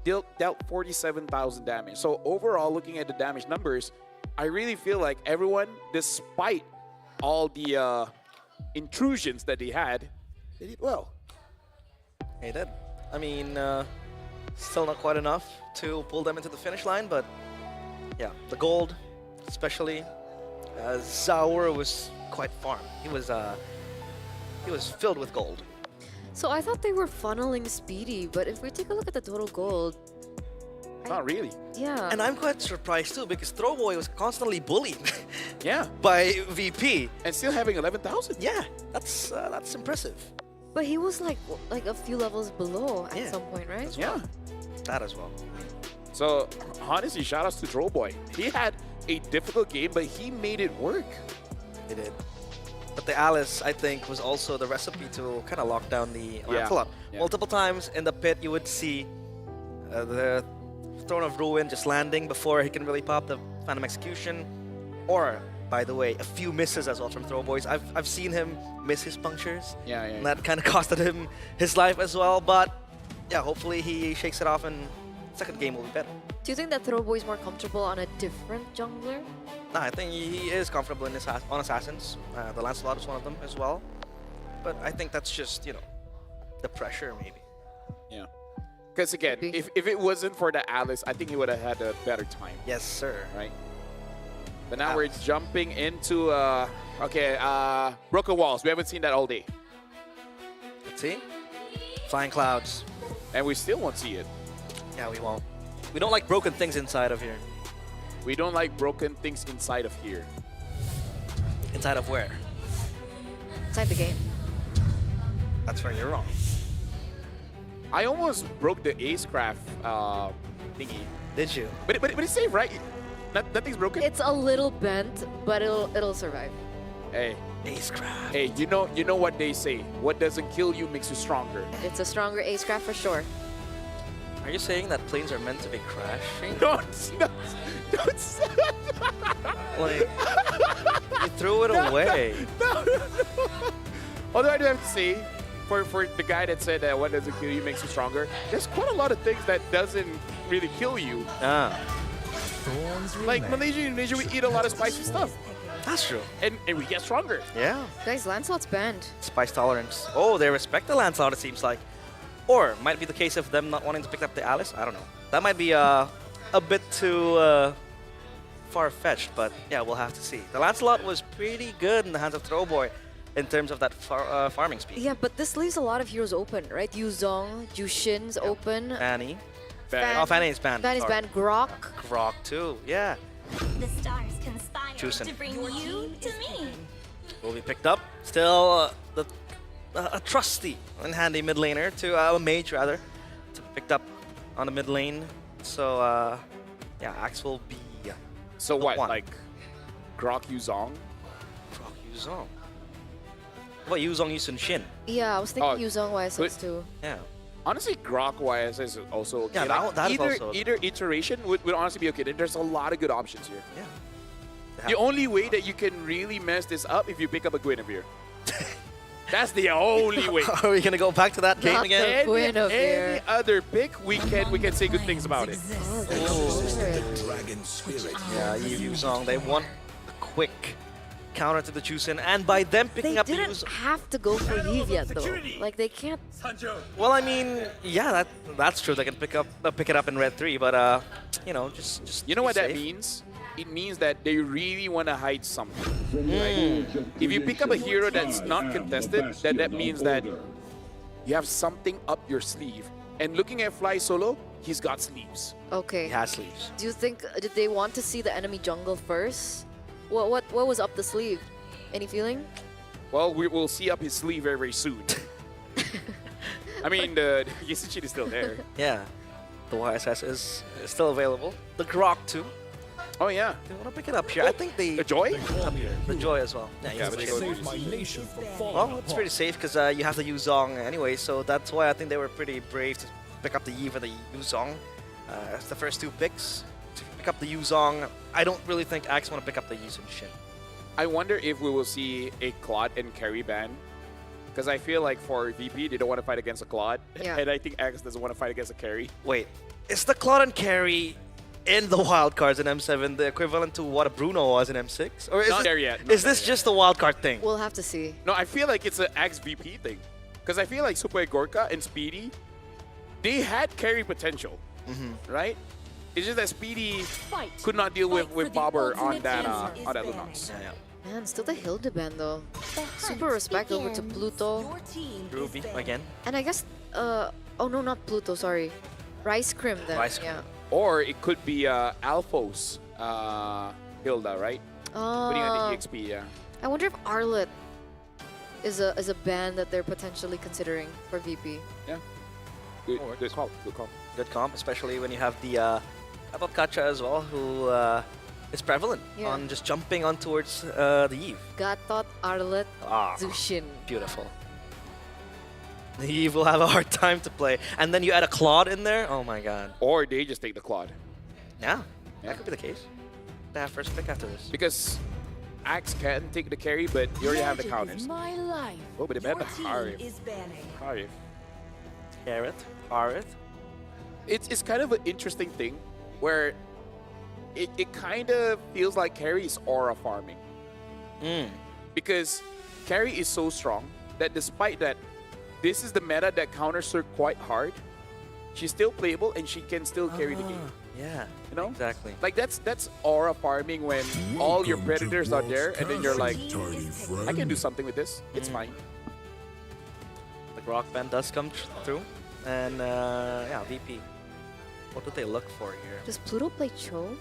dealt 47,000 damage. So overall, looking at the damage numbers, I really feel like everyone, despite all the intrusions that they had, they did well. They did. I mean, still not quite enough to pull them into the finish line, but yeah, the gold, especially, Zaur was quite farm. He was he was filled with gold. So I thought they were funneling Speedy, but if we take a look at the total gold, Not really. yeah. And I'm quite surprised too because Throwboy was constantly bullied Yeah. by VP. And still having 11,000. Yeah, that's impressive. But he was like a few levels below at Yeah. some point, right? Yeah. That as well. So, honestly, shout outs to Throwboy. He had a difficult game, but he made it work. They did. But the Alice, I think, was also the recipe to kind of lock down the Lancelot. Yeah. Multiple times in the pit, you would see the Throne of Ruin just landing before he can really pop the Phantom Execution. Or, by the way, a few misses as well from Throwboys. I've seen him miss his punctures. Yeah. And that kind of costed him his life as well. But, yeah, hopefully he shakes it off and second game will be better. Do you think that Throwboy is more comfortable on a different jungler? Nah, I think he is comfortable in on Assassins. The Lancelot is one of them as well. But I think that's just, you know, the pressure maybe. Yeah. Because again, if it wasn't for the Alice, I think he would have had a better time. Yes, sir. Right? But now we're jumping into, Broken Walls. We haven't seen that all day. Let's see. Flying Clouds. And we still won't see it. Yeah, we won't. We don't like broken things inside of here. We don't like broken things inside of here. Inside of where? Inside the game. That's where you're wrong. I almost broke the Acecraft thingy. Did you? But it's safe, right? Nothing's broken? It's a little bent, but it'll survive. Hey. Acecraft. Hey, you know what they say. What doesn't kill you makes you stronger. It's a stronger Acecraft for sure. Are you saying that planes are meant to be crashing? Don't say Like, you threw it away. No. Although I do have to say, for the guy that said that what doesn't kill you makes you stronger, there's quite a lot of things that doesn't really kill you. Like Malaysia and Indonesia, we eat a lot of spicy stuff. That's true. And we get stronger. Yeah. Guys, Lancelot's banned. Spice tolerance. Oh, they respect the Lancelot, it seems like. Or might be the case of them not wanting to pick up the Alice. I don't know. That might be a bit too far-fetched, but yeah, we'll have to see. The Lancelot was pretty good in the hands of Throwboy in terms of that farming speed. Yeah, but this leaves a lot of heroes open, right? Yuzong, Jushin's open. Fanny. Fan- Oh, Fanny is banned. Fanny's Sorry. banned. Grok. Grok too, yeah. The stars conspire Juicing. to bring you to me. Will be picked up. Still a trusty and handy mid laner to a mage rather to be picked up on the mid lane. So yeah, Axe will be So what? one. Like Grok Yuzong? Grok Yuzong. What about Yuzong Yusun Shin? Yeah, I was thinking Yuzong YSS too. Yeah. Honestly, Grok YSS is also okay. Yeah, that is either, also- either iteration would honestly be okay. There's a lot of good options here. Yeah. The only way that you can really mess this up if you pick up a Guinevere. That's the only way. Are we gonna go back to that game Not again? the Guinevere. Any other pick, we can say good things about it. Yeah, Yuzong, they want a quick counter to the Juicin, and by them picking They up the didn't Yuzong. have to go for Eve yet though. Like they can't. Well, I mean, yeah, that's true. They can pick it up in red 3, but you know, just You know be what that safe. means? It means that they really want to hide something. Right? If you pick up a hero that's not contested, then that means that you have something up your sleeve. And looking at Fly Solo, he's got sleeves. Okay. He has sleeves. Do you think did they want to see the enemy jungle first? What was up the sleeve? Any feeling? Well, we'll see up his sleeve very, very soon. I mean, the Yasuchin is still there. Yeah, the YSS is still available. The Grok too. Oh yeah. They want to pick it up here. I think they The Joy? the Joy as well. Yeah, Yeah, but he's they the go Joy. Well, it's pretty safe because you have the Yuzong anyway, so that's why I think they were pretty brave to pick up the Yi for the Yuzong. It's the first 2 picks to pick up the Yuzong. I don't really think Axe want to pick up the Yusun Shin. I wonder if we will see a Claude and carry ban. Because I feel like for VP, they don't want to fight against a Claude. Yeah. And I think Axe doesn't want to fight against a carry. Wait, is the Claude and carry in the wildcards in M7 the equivalent to what a Bruno was in M6? Or is Not this, there yet. is this just a wildcard thing? We'll have to see. No, I feel like it's an Axe VP thing. Because I feel like Super Gorka and Speedy, they had carry potential, right? It's just that Speedy could not deal with Bobber on that Lunox. Yeah, yeah. Man, still the Hilda ban though. Super respect over to Pluto. Ruby again. And I guess, oh no, not Pluto, sorry. Rice Crim then, Rice Crim. yeah. Or it could be Alphos Hilda, right? Putting on the EXP, yeah. I wonder if Arlet is a ban that they're potentially considering for VP. Yeah. Good call. Good call. Good comp, especially when you have the Kacha as well, who is prevalent on just jumping on towards the Eve. God thought Arlet, Zushin. Beautiful. The Eve will have a hard time to play. And then you add a Claude in there, oh my god. Or they just take the Claude. Yeah, that could be the case. They have first pick after this. Because Axe can take the carry, but you already have the counters. My life. Oh, but they have the Harif. Harif. Harith. It's kind of an interesting thing where it kind of feels like carry is aura farming. Because carry is so strong that despite that, this is the meta that counters her quite hard. She's still playable and she can still carry the game. Yeah, you know? Exactly. Like that's aura farming when all your predators are there and then you're like, I can do something with this. It's fine. The Grok band does come through. And yeah, VP. What do they look for here? Does Pluto play Cho?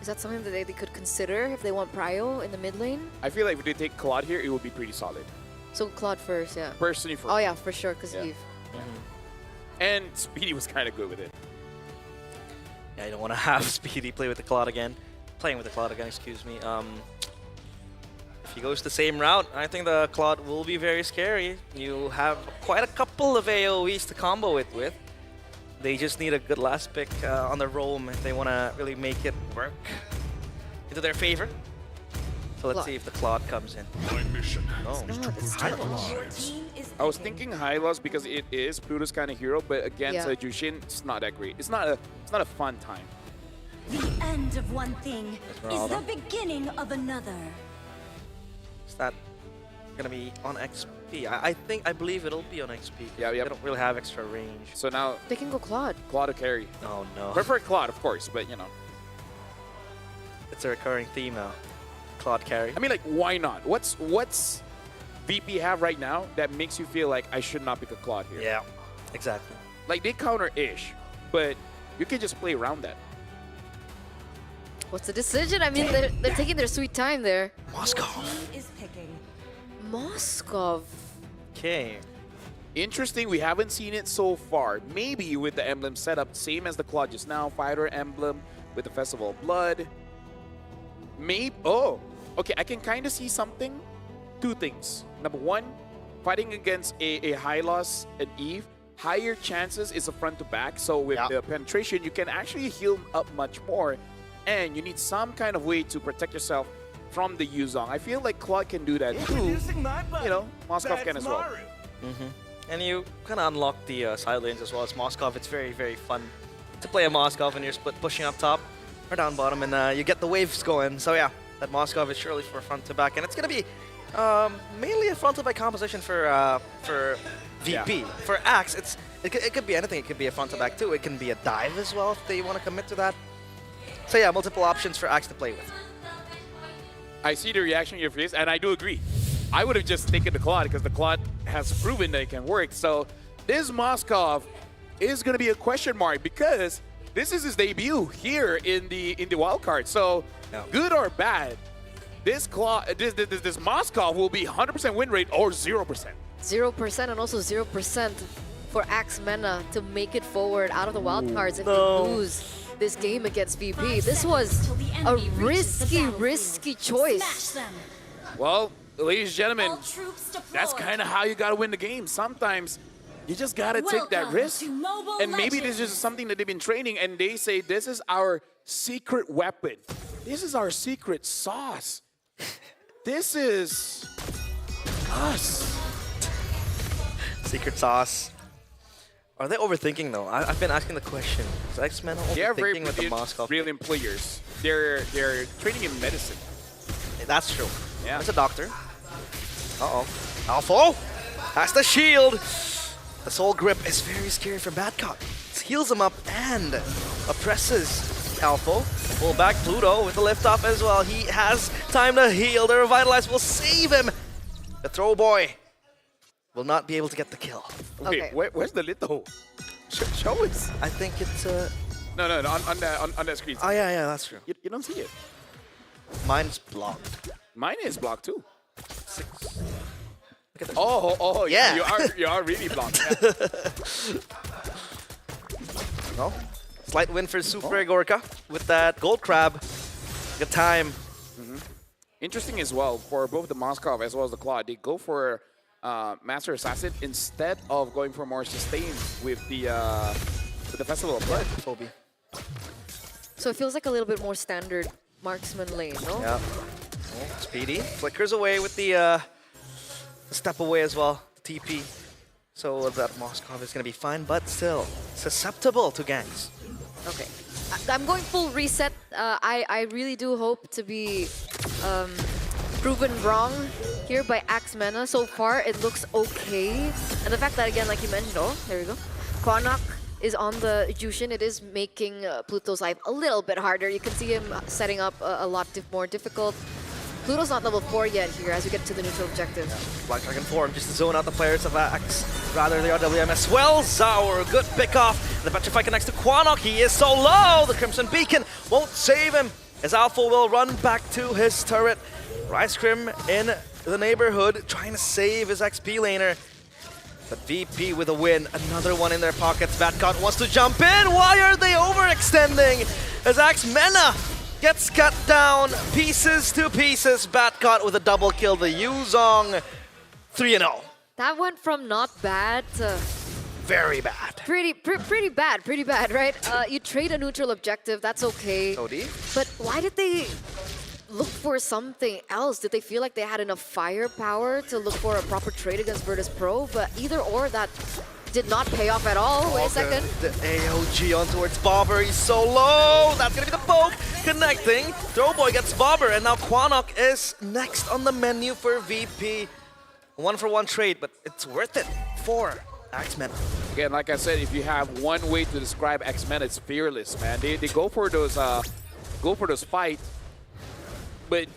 Is that something that they could consider if they want Prio in the mid lane? I feel like if they take Claude here, it would be pretty solid. So Claude first, yeah. Personally first. Oh yeah, for sure, because Eve. And Speedy was kind of good with it. Yeah, you don't want to have Speedy play with the Claude again. Playing with the Claude again, excuse me. If he goes the same route, I think the Claude will be very scary. You have quite a couple of AoEs to combo it with. They just need a good last pick on the roam if they want to really make it work into their favor. So let's see if the Claude comes in. My mission it's high loss. I was thinking high loss because it is Pluto's kind of hero, but against Jushin, it's not that great. It's not a fun time. The end of one thing is the beginning of another. Is that gonna be on XP? I believe it'll be on XP. Yeah, They don't really have extra range. So now they can go Claude. Claude to carry. Oh no. Prefer Claude, of course, but you know. It's a recurring theme now. Claude carry. I mean, like, why not? What's VP have right now that makes you feel like I should not pick a Claude here? Yeah, exactly. Like, they counter-ish, but you can just play around that. What's the decision? I mean, they're taking their sweet time there. Moskov. Is picking. Moskov. Okay. Interesting, we haven't seen it so far. Maybe with the emblem setup, same as the Claude just now, fighter emblem with the Festival of Blood. Maybe, okay, I can kind of see something. Two things. Number one, fighting against a high loss and Eve, higher chances is a front to back. So with the penetration, you can actually heal up much more. And you need some kind of way to protect yourself from the Yuzong. I feel like Claude can do that too. You know, Moskov can as well. And you kind of unlock the side lanes as well as Moskov. It's very, very fun to play a Moskov when you're split pushing up top or down bottom, and you get the waves going. So yeah, that Moskov is surely for front to back, and it's going to be mainly a front to back composition for VP. Yeah. For Axe, it could be anything. It could be a front to back too. It can be a dive as well if they want to commit to that. So yeah, multiple options for Axe to play with. I see the reaction in your face, and I do agree. I would have just taken the Claude because the Claude has proven that it can work. So this Moskov is going to be a question mark because this is his debut here in the wildcard. So good or bad, this Moskov will be 100% win rate or 0%. 0% and also 0% for Axe Mena to make it forward out of the wildcards if they lose this game against VP. This was a risky choice. Well, ladies and gentlemen, that's kind of how you got to win the game. Sometimes you just got to take that risk. And maybe this is something that they've been training and they say, this is our secret weapon. This is our secret sauce. This is us. Secret sauce. Are they overthinking though? I've been asking the question. Is X-Men overthinking with the Moskov? Brilliant players. They're training in medicine. That's true. Yeah. There's a doctor. Uh-oh. Alpha! That's the shield! The Soul Grip is very scary for Bad Cop. It heals him up and oppresses Alpha, pull back Pluto with the lift off as well. He has time to heal. The Revitalize will save him. The throw boy will not be able to get the kill. Okay, where's the little? Show us. I think it's No, on that screen. Oh yeah, that's true. You don't see it. Mine's blocked. Mine is blocked too. 6. Look at this. Oh, yeah. You are really blocked. Yeah. Well, slight win for Super Gorka with that gold crab. Good time. Interesting as well for both the Moskov as well as the Claw. They go for Master Assassin instead of going for more sustain with the Festival of Blood. Kobe. So it feels like a little bit more standard marksman lane, no? Yeah. Oh, Speedy flickers away with the step away as well, the TP. So that Moskov is going to be fine, but still susceptible to ganks. Okay. I'm going full reset. I really do hope to be proven wrong here by Axmena. So far, it looks okay. And the fact that, again, like you mentioned, oh, there we go. Kwanak is on the Jushin. It is making Pluto's life a little bit harder. You can see him setting up a lot more difficult. Pluto's not level 4 yet here as we get to the neutral objective. Black Dragon form just to zone out the players of Axe. Rather, the RWM as well. Zaur, good pick off. The Petrify connects to Quanok. He is so low. The Crimson Beacon won't save him as Alpha will run back to his turret. Rice Crim in the neighborhood trying to save his XP laner. But VP with a win. Another one in their pockets. Batcot wants to jump in. Why are they overextending? As Axmena gets cut down pieces to pieces. Batcot with a double kill. The Yuzong 3-0. That went from not bad to very bad. Pretty bad, right? You trade a neutral objective, that's okay. OD. But why did they look for something else? Did they feel like they had enough firepower to look for a proper trade against Virtus Pro? But either or, that did not pay off at all. Wait a second. The AOG on towards Bobber. He's so low. That's going to be the poke. Connecting. Throwboy gets Bobber. And now Quanok is next on the menu for VP. 1-for-1 trade, but it's worth it for Axmena. Again, like I said, if you have one way to describe Axmena, it's fearless, man. They go for those fights, but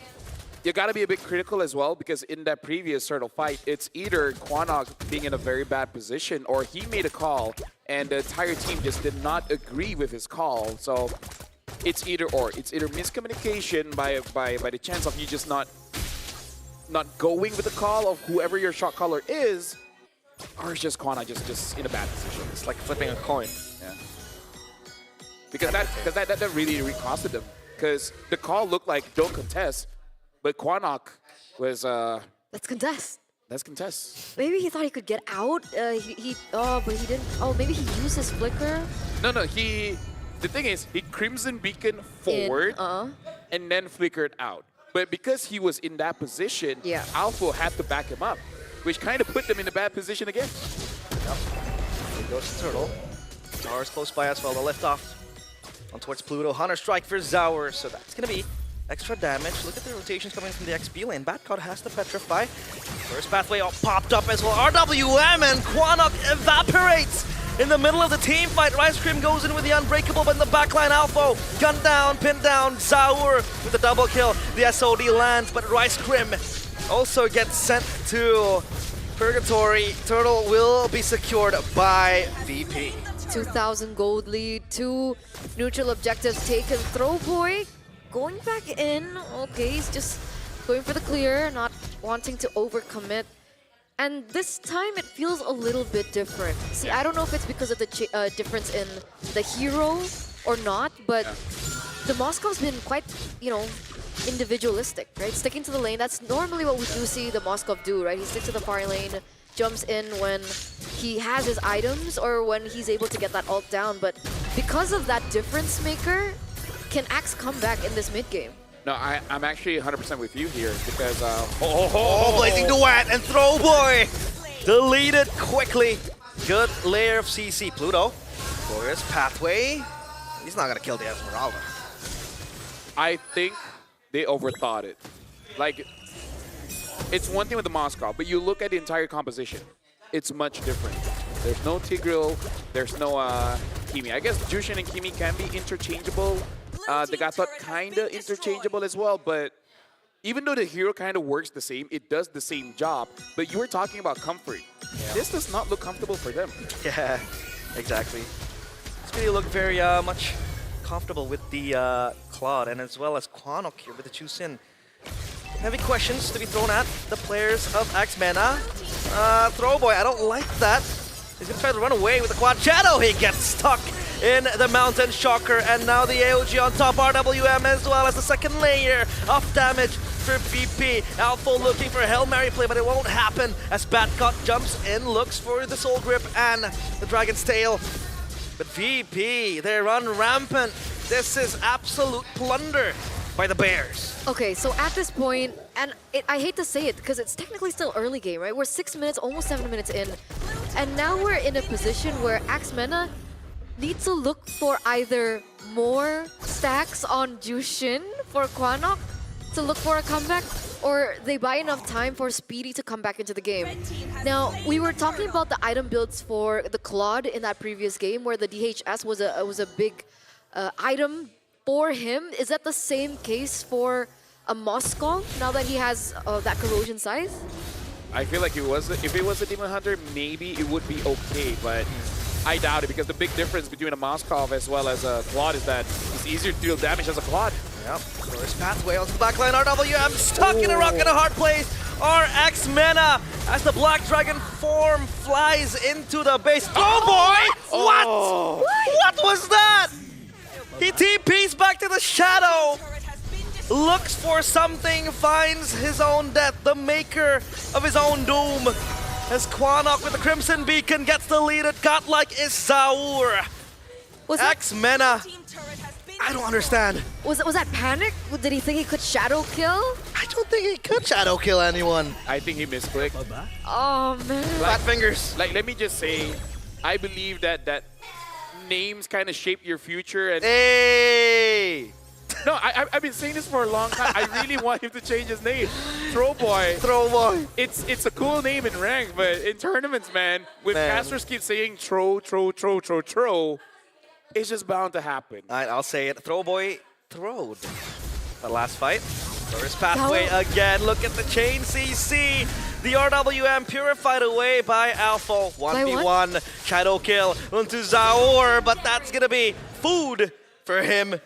you gotta be a bit critical as well, because in that previous sort of fight, it's either Quanok being in a very bad position or he made a call and the entire team just did not agree with his call. So it's either or. It's either miscommunication by the chance of you just not going with the call of whoever your shot caller is, or it's just Quanok just in a bad position. It's like flipping a coin. Yeah. Because that really costed them. Because the call looked like don't contest, but Quanok was let's contest. Let's contest. Maybe he thought he could get out. But he didn't. Oh, maybe he used his flicker. No. The thing is, he Crimson Beacon forward and then flickered out. But because he was in that position, Alpha had to back him up, which kind of put them in a bad position again. Yep. Here goes the Turtle. Zaur's close by as well. The lift off on towards Pluto. Hunter Strike for Zaur. So that's going to be extra damage. Look at the rotations coming from the XP lane. Batcot has to Petrify. First pathway all popped up as well. RWM and Quanok evaporates in the middle of the team fight. Rice Cream goes in with the Unbreakable, but in the backline, Alpha gunned down, pinned down. Zaur with the double kill. The SOD lands, but Rice Cream also gets sent to Purgatory. Turtle will be secured by VP. 2,000 gold lead, 2 neutral objectives taken. Throwboy going back in. Okay, he's just going for the clear, not wanting to overcommit. And this time it feels a little bit different. See, I don't know if it's because of the difference in the hero or not, but the Moscow's been quite, individualistic, right? Sticking to the lane, that's normally what we do see the Moskov do, right? He sticks to the far lane, jumps in when he has his items or when he's able to get that ult down. But because of that difference maker, can Axe come back in this mid game? No, I'm actually 100% with you here because Blazing Duet and Throwboy deleted quickly. Good layer of CC. Pluto, glorious pathway. He's not gonna kill the Esmeralda. I think they overthought it. Like, it's one thing with the Moscow, but you look at the entire composition, it's much different. There's no Tigreal, there's no Kimi. I guess Jushin and Kimi can be interchangeable They got thought kind of interchangeable as well, but even though the hero kind of works the same, it does the same job. But you were talking about comfort. Yeah. This does not look comfortable for them. Yeah, exactly. This video look very much comfortable with the Claude and as well as Quanok here with the Chusin. Heavy questions to be thrown at the players of X-Mana. Throwboy, I don't like that. He's gonna try to run away with the quad shadow. He gets stuck in the Mountain Shocker, and now the AOG on top. RWM as well as the second layer of damage for VP. Alpha looking for a Hail Mary play, but it won't happen as Batcot jumps in, looks for the Soul Grip and the Dragon's Tail. But VP, they run rampant. This is absolute plunder by the Bears. Okay, so at this point, and I hate to say it because it's technically still early game, right? We're 6 minutes, almost 7 minutes in, and now we're in a position where X-Mena needs to look for either more stacks on Jushin for Quanok to look for a comeback, or they buy enough time for Speedy to come back into the game. Now, we were talking about the item builds for the Claude in that previous game where the DHS was a big item for him. Is that the same case for a Moscow now that he has that corrosion scythe? I feel like if it was a Demon Hunter, maybe it would be okay, but I doubt it because the big difference between a Moskov as well as a Claude is that it's easier to deal damage as a Claude. Yep, first pathway onto the backline. RWM stuck in a rock and a hard place. X-Mena as the Black Dragon form flies into the base. Oh boy! Oh. What was that? He TPs back to the shadow. Looks for something, finds his own death, the maker of his own doom. As Quanok with the Crimson Beacon gets the lead, it got like is Zaur. X-Mena, I don't understand. Was that panic? Did he think he could shadow kill? I don't think he could shadow kill anyone. I think he misclicked. Oh man. Flat fingers. Like, let me just say, I believe that names kind of shape your future. And hey! No, I've been saying this for a long time. I really want him to change his name. Throwboy. Throwboy. It's a cool name in rank, but in tournaments, man, with casters keep saying throw, it's just bound to happen. All right, I'll say it. Throwboy throwed. The last fight. First pathway again. Look at the chain CC. The RWM purified away by Alpha. 1v1. Shadow kill onto Zaur, but that's going to be food for him.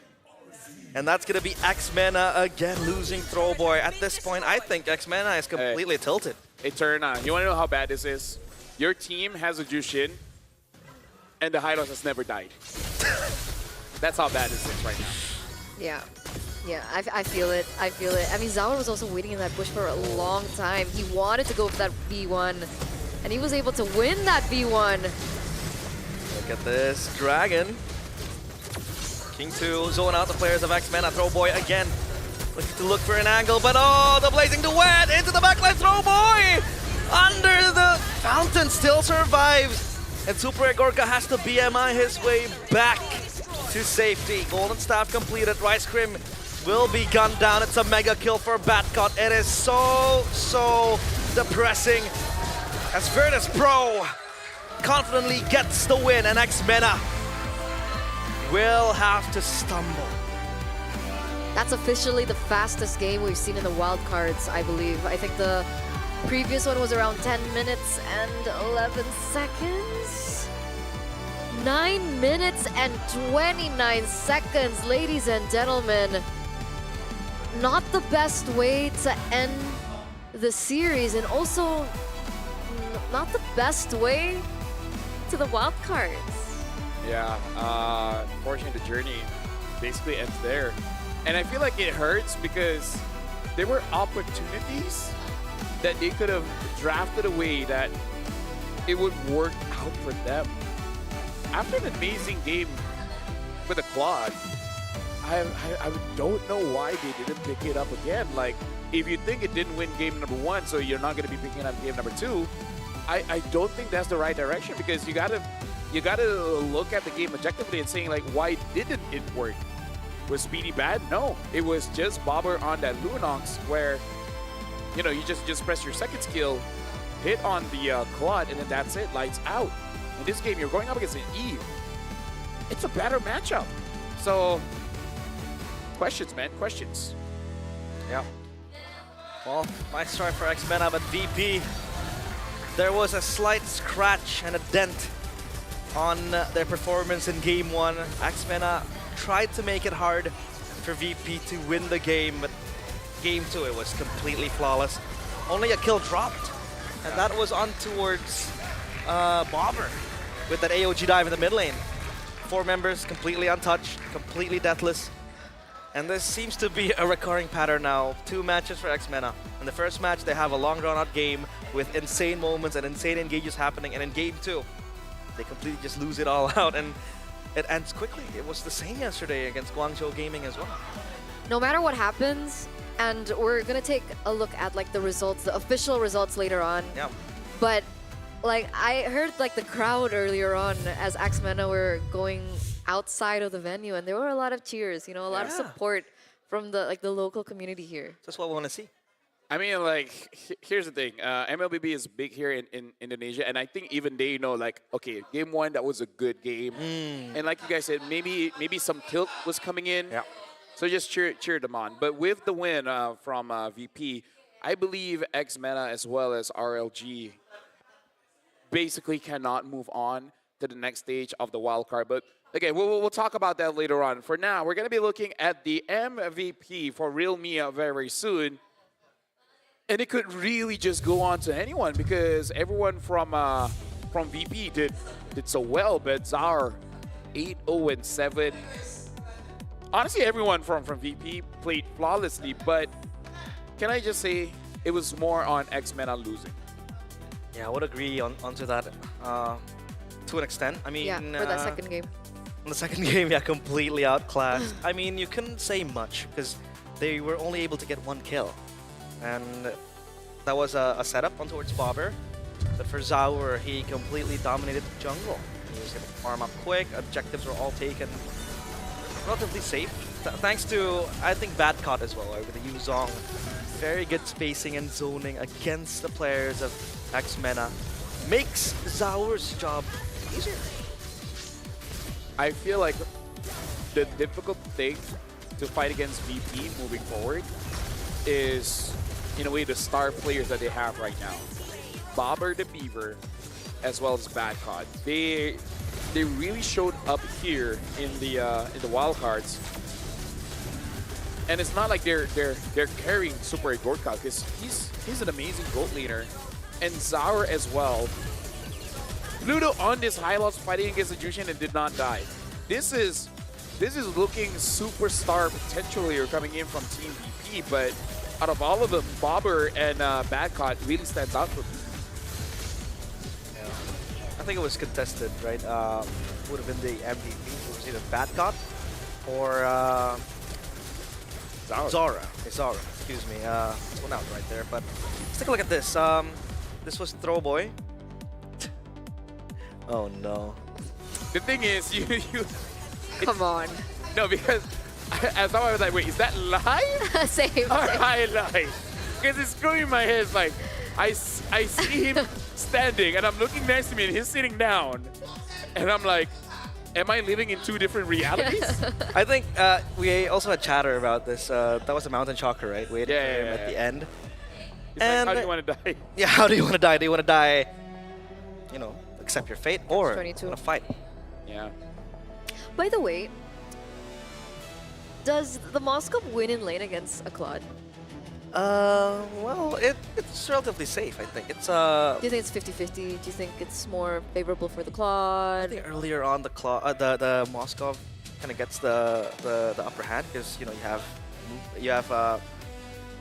And that's going to be X-Mena again losing Throwboy. At this point, I think X-Mena is completely tilted. Hey, Turna, you want to know how bad this is? Your team has a Jushin, and the Hylos has never died. That's how bad this is right now. Yeah, I feel it. I mean, Zaur was also waiting in that bush for a long time. He wanted to go for that V1, and he was able to win that V1. Look at this Dragon. King 2 zone out the players of X-Mena. Throwboy again looking to look for an angle, but oh, the Blazing Duet into the backline. Throwboy under the fountain still survives. And Super Gorka has to BMI his way back to safety. Golden Staff completed. Rice Cream will be gunned down. It's a mega kill for Batcot. It is so depressing as Virtus Pro confidently gets the win, and X-Mena will have to stumble. That's officially the fastest game we've seen in the wildcards, I believe. I think the previous one was around 10 minutes and 11 seconds. 9 minutes and 29 seconds, ladies and gentlemen. Not the best way to end the series, and also not the best way to the wildcards. Yeah, unfortunately the journey basically ends there. And I feel like it hurts because there were opportunities that they could have drafted a way that it would work out for them. After an amazing game with a Claude, I don't know why they didn't pick it up again. Like, if you think it didn't win game number 1, so you're not going to be picking up game number 2, I don't think that's the right direction, because you gotta look at the game objectively and saying, like, why didn't it work? Was Speedy bad? No, it was just Bobber on that Lunox where, you know, you just press your second skill, hit on the Claude, and then that's it, lights out. In this game, you're going up against an Eve. It's a better matchup. So questions, man. Questions. Yeah. Well, nice start for X-Mena, but VP, there was a slight scratch and a dent on their performance in Game 1. X-Mena tried to make it hard for VP to win the game, but Game 2, it was completely flawless. Only a kill dropped, and that was on towards Bobber with that AOG dive in the mid lane. 4 members completely untouched, completely deathless. And this seems to be a recurring pattern now. 2 matches for X-Mena. In the first match, they have a long drawn-out game with insane moments and insane engages happening. And in Game 2, they completely just lose it all out, and it ends quickly. It was the same yesterday against Guangzhou Gaming as well. No matter what happens, and we're gonna take a look at like the results, the official results later on. Yeah. But like I heard like the crowd earlier on as X-Mena were going outside of the venue, and there were a lot of cheers, you know, a lot of support from the local community here. That's what we want to see. I mean, like, here's the thing. MLBB is big here in Indonesia, and I think even they know, like, okay, Game 1, that was a good game. And like you guys said, maybe some tilt was coming in. Yeah. So just cheer them on. But with the win from VP, I believe X-Mena as well as RLG basically cannot move on to the next stage of the wildcard. But again, we'll talk about that later on. For now, we're going to be looking at the MVP for Real Mia very soon. And it could really just go on to anyone because everyone from VP did so well. But Zar, 8-0-7. Honestly, everyone from VP played flawlessly. But can I just say it was more on X-Mena losing? Yeah, I would agree onto that to an extent. I mean, yeah, for that second game. In the second game, yeah, completely outclassed. I mean, you couldn't say much because they were only able to get 1 kill. And that was a setup on towards Bobber. But for Zaur, he completely dominated the jungle. He was able to farm up quick. Objectives were all taken relatively safe. Thanks to, I think, Badcott as well, with the Yuzong. Very good spacing and zoning against the players of X-Mena. Makes Zaur's job easier. I feel like the difficult thing to fight against VP moving forward is, in a way, the star players that they have right now. Bobber the Beaver, as well as Badcott. They really showed up here in the wildcards. And it's not like they're carrying Super Gorka, because he's an amazing gold laner. And Zaur as well. Ludo on this high loss fighting against the Jushin and did not die. This is looking superstar potential here coming in from Team VP, but out of all of them, Bobber and Badcott really stands out for me. Yeah. I think it was contested, right? Would have been the MVP. It was either Badcott or Zara, excuse me. This one out right there. But let's take a look at this. This was Throwboy. Oh no. The thing is, you come on. No, because as I was like, wait, is that live? Same. Or live? Because it's going in my head. It's like I see him standing, and I'm looking next to me, and he's sitting down, and I'm like, am I living in 2 different realities? I think we also had chatter about this. That was a Mountain Shocker, right? Waiting for him at the end. And like, how do you want to die? Yeah, how do you want to die? Do you want to die, you know, accept your fate, or want to fight? Yeah. By the way, does the Moskov win in lane against a Claude? Well, it's relatively safe, I think. It's Do you think it's 50-50? Do you think it's more favorable for the Claude? I think earlier on the Moskov kind of gets the upper hand because you have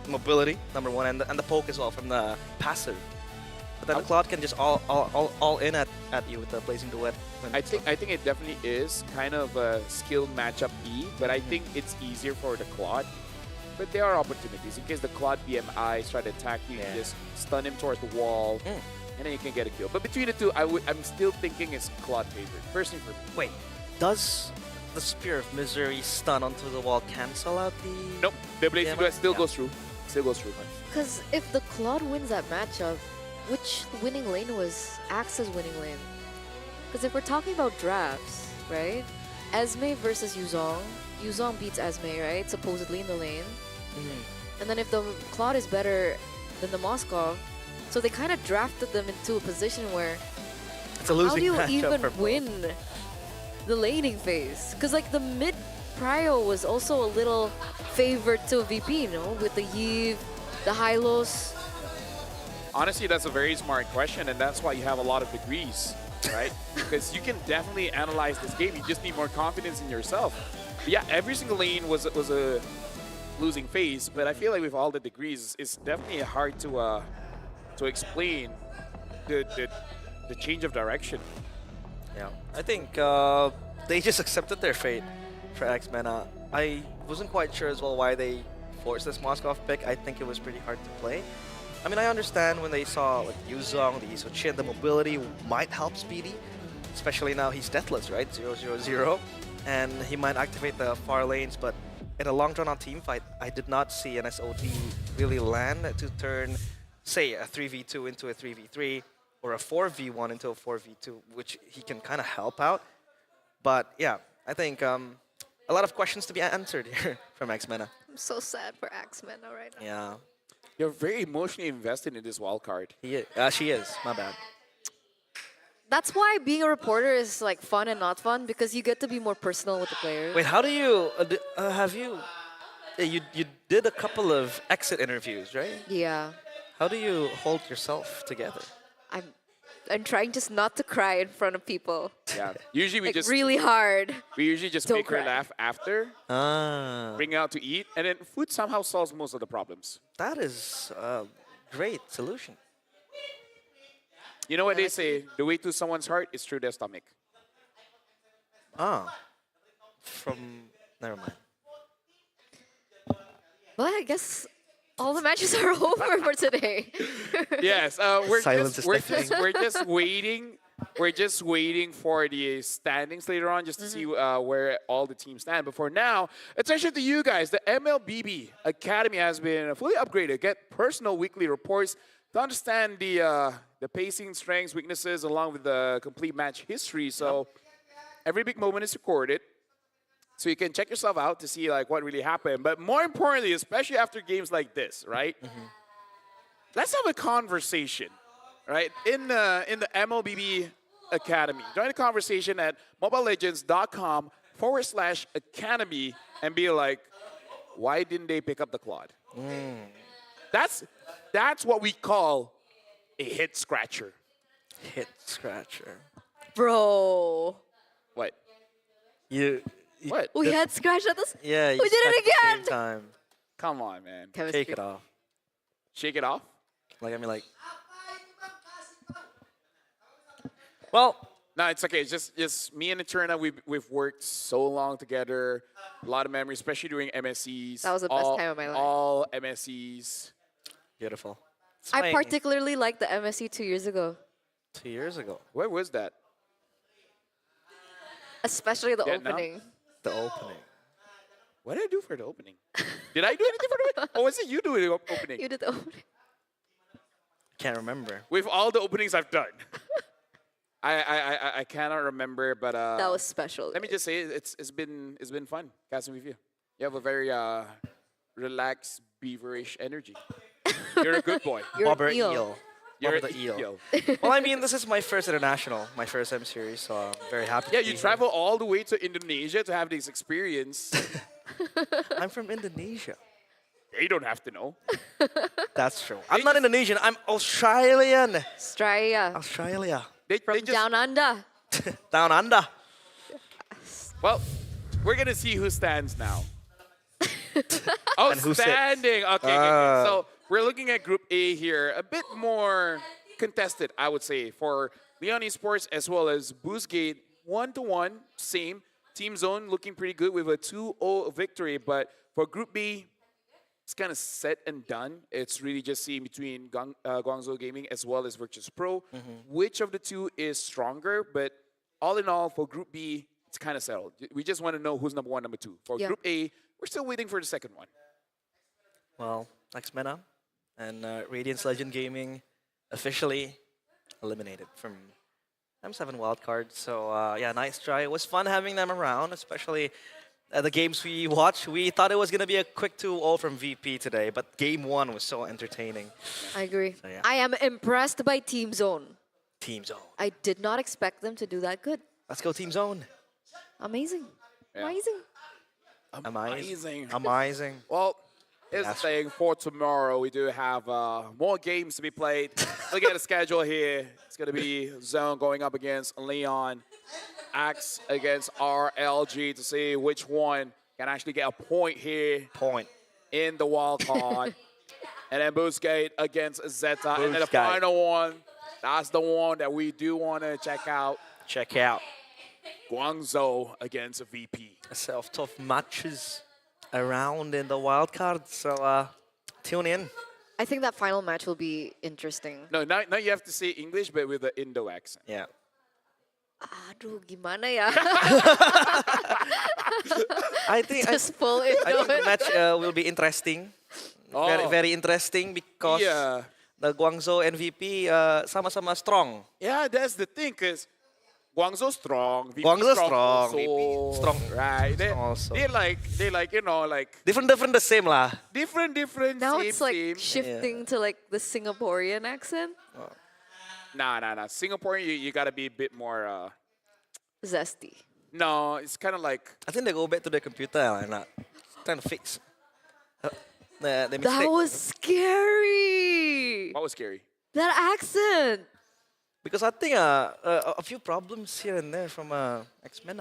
mobility #1 and the poke as well from the passive. But then the Claude can just all in at you with the Blazing Duet. I think it definitely is kind of a skill matchup E, but I think it's easier for the Claude. But there are opportunities in case the Claude BMI try to attack you, you just stun him towards the wall, and then you can get a kill. But between the two, I'm still thinking it's Claude favorite. Personally for me. Wait, does the Spear of Misery stun onto the wall cancel out the? Nope, the Blazing Duet still goes through. Still goes through. Because if the Claude wins that matchup, which winning lane was Axe's winning lane? Because if we're talking about drafts, right? Esme versus Yuzong, Yuzong beats Esme, right? Supposedly in the lane. And then if the Claude is better than the Moskov, so they kind of drafted them into a position where It's a losing how do you matchup even for both. win the laning phase? Because like the mid prio was also a little favored to VP, you know, with the Yves, the Hylos. Honestly, that's a very smart question, and that's why you have a lot of degrees, right? Because you can definitely analyze this game. You just need more confidence in yourself. But yeah, every single lane was a losing phase, but I feel like with all the degrees, it's definitely hard to explain the change of direction. Yeah, I think they just accepted their fate for X-Men. I wasn't quite sure as well why they forced this Moskov pick. I think it was pretty hard to play. I mean, I understand when they saw like Yuzong, the Isochin, the mobility might help Speedy, especially now he's deathless, right? 0-0-0, and he might activate the far lanes, but in a long drawn-out team fight, I did not see an SOD really land to turn, say, a 3v2 into a 3v3, or a 4v1 into a 4v2, which he can kind of help out. But yeah, I think a lot of questions to be answered here from X-Mena. I'm so sad for Axmena right now. Yeah. You're very emotionally invested in this wild card. She is, my bad. That's why being a reporter is like fun and not fun, because you get to be more personal with the players. Wait, how do you, you did a couple of exit interviews, right? Yeah. How do you hold yourself together? I'm trying just not to cry in front of people. Yeah. Usually we like just really hard. We usually just Don't make her cry. laugh after, bring her out to eat, and then food somehow solves most of the problems. That is a great solution. You know what they say? The way to someone's heart is through their stomach. Never mind. Well, I guess all the matches are over for today. Yes, Silence is deafening. we're just waiting. We're just waiting for the standings later on, just to see where all the teams stand. But for now, attention to you guys. The MLBB Academy has been fully upgraded. Get personal weekly reports to understand the pacing, strengths, weaknesses, along with the complete match history. So every big moment is recorded, so you can check yourself out to see like what really happened. But more importantly, especially after games like this, right? Let's have a conversation, right? In the MLBB Academy. Join the conversation at mobilelegends.com/academy and be like, why didn't they pick up the Claude? That's what we call a hit scratcher. Hit scratcher. Bro. What? What? We had scratched at this. Yeah, we did it again. Time. Come on, man. Shake it off. Shake it off? Like, I mean, like. Well, no, it's okay. It's just me and Eterna. We've worked so long together. A lot of memories, especially during MSCs. That was the best time of my life. All MSCs. Beautiful. I particularly liked the MSC 2 years ago. 2 years ago. Where was that? Especially the Vietnam? opening. The opening. What did I do for the opening? Did I do anything for the opening? Or was it you doing the opening? You did the opening. Can't remember. With all the openings I've done. I cannot remember, but That was special. let me just say it's been fun casting with you. You have a very relaxed, beaverish energy. You're a good boy. You're Bobber an eel. Eel. You're Bobber an the eel. eel. Well, I mean, this is my first international, my first M series, so I'm very happy. Yeah, to you be travel all the way to Indonesia to have this experience. here. I'm from Indonesia. They don't have to know. That's true. I'm not Indonesian. I'm Australian. Australia. Australia. They From just, down under. Down under. well, we're gonna see who stands now. And who sits. Standing. Okay. So we're looking at Group A here, a bit more contested, I would say, for Leon Esports as well as Boostgate. 1-1, same. Team Zone looking pretty good with a 2-0 victory, but for Group B, it's kind of set and done. It's really just seeing between Guangzhou Gaming as well as Virtus Pro. Which of the two is stronger? But all in all, for Group B, it's kind of settled. We just want to know who's number one, number two. For Group A, we're still waiting for the second one. Well, X-Mena and Radiance Legend Gaming officially eliminated from M7 wildcard. So yeah, nice try. It was fun having them around, especially the games we watched, we thought it was going to be a quick 2-0 from VP today, but game 1 was so entertaining. I agree. So, yeah. I am impressed by Team Zone. Team Zone. I did not expect them to do that good. Let's go Team Zone. Amazing. Yeah. Amazing. Amazing. Amazing. Well, here's the thing. For tomorrow, we do have more games to be played. Look at the schedule here. It's going to be Zone going up against Leon. Axe against RLG to see which one can actually get a point here. Point. In the wild card. And then Boostgate against Zeta. And then the Boostgate. final one, that's the one that we do want to check out. Check out. Guangzhou against VP. Tough matches around in the wild card, so tune in. I think that final match will be interesting. No, now you have to say English, but with the Indo accent. Yeah. Aduh, gimana ya? I think Just full Indo. I think the match will be interesting. Very, very interesting because the Guangzhou MVP sama-sama strong. Yeah, that's the thing, because Guangzhou strong, VP Guangzhou strong, strong, also, VP strong. right? Strong also. They like you know like Different the same lah. different. Now same, it's like same. shifting to like the Singaporean accent. Nah. Singaporean, you gotta be a bit more. Zesty. No, it's kind of like. I think they go back to the computer and trying to fix the mistake. That was scary. What was scary? That accent. Because I think a few problems here and there from X-Men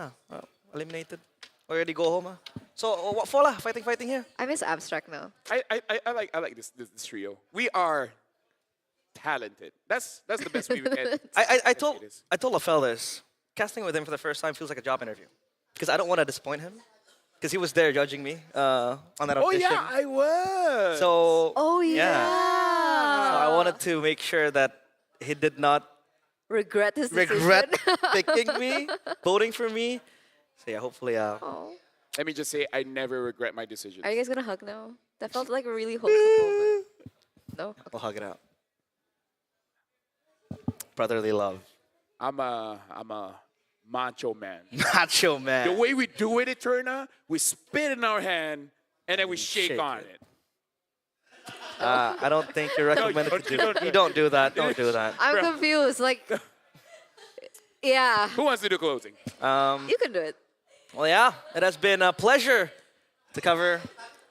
eliminated. Already go home. So what for lah? Fighting here. I miss Abstract now. I like this trio. We are talented. That's the best we can. I told LaFell this. Casting with him for the first time feels like a job interview. Because I don't want to disappoint him. Because he was there judging me on that audition. Oh yeah, I was. So yeah. So I wanted to make sure that he did not regret his regret decision. picking me, voting for me. So yeah, hopefully. Let me just say, I never regret my decision. Are you guys gonna hug now? That felt like a really wholesome moment. No? We'll hug it out. Brotherly love. I'm a macho man. Macho man. The way we do it, Eterna, we spit in our hand and then we shake on it. I don't think you're recommended to do that. You don't do that. Don't do that. I'm confused. Like, yeah. Who wants to do closing? You can do it. Well, yeah, it has been a pleasure to cover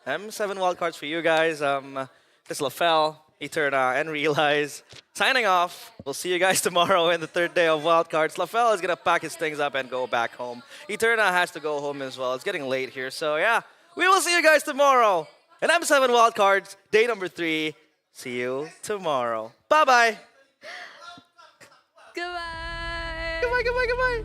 M7 wildcards for you guys. This is LaFell, Eterna, and Realize. Signing off. We'll see you guys tomorrow in the third day of wildcards. LaFell is going to pack his things up and go back home. Eterna has to go home as well. It's getting late here. So, yeah, we will see you guys tomorrow. And M7 wildcards, day number 3. See you tomorrow. Bye-bye. Goodbye. Goodbye.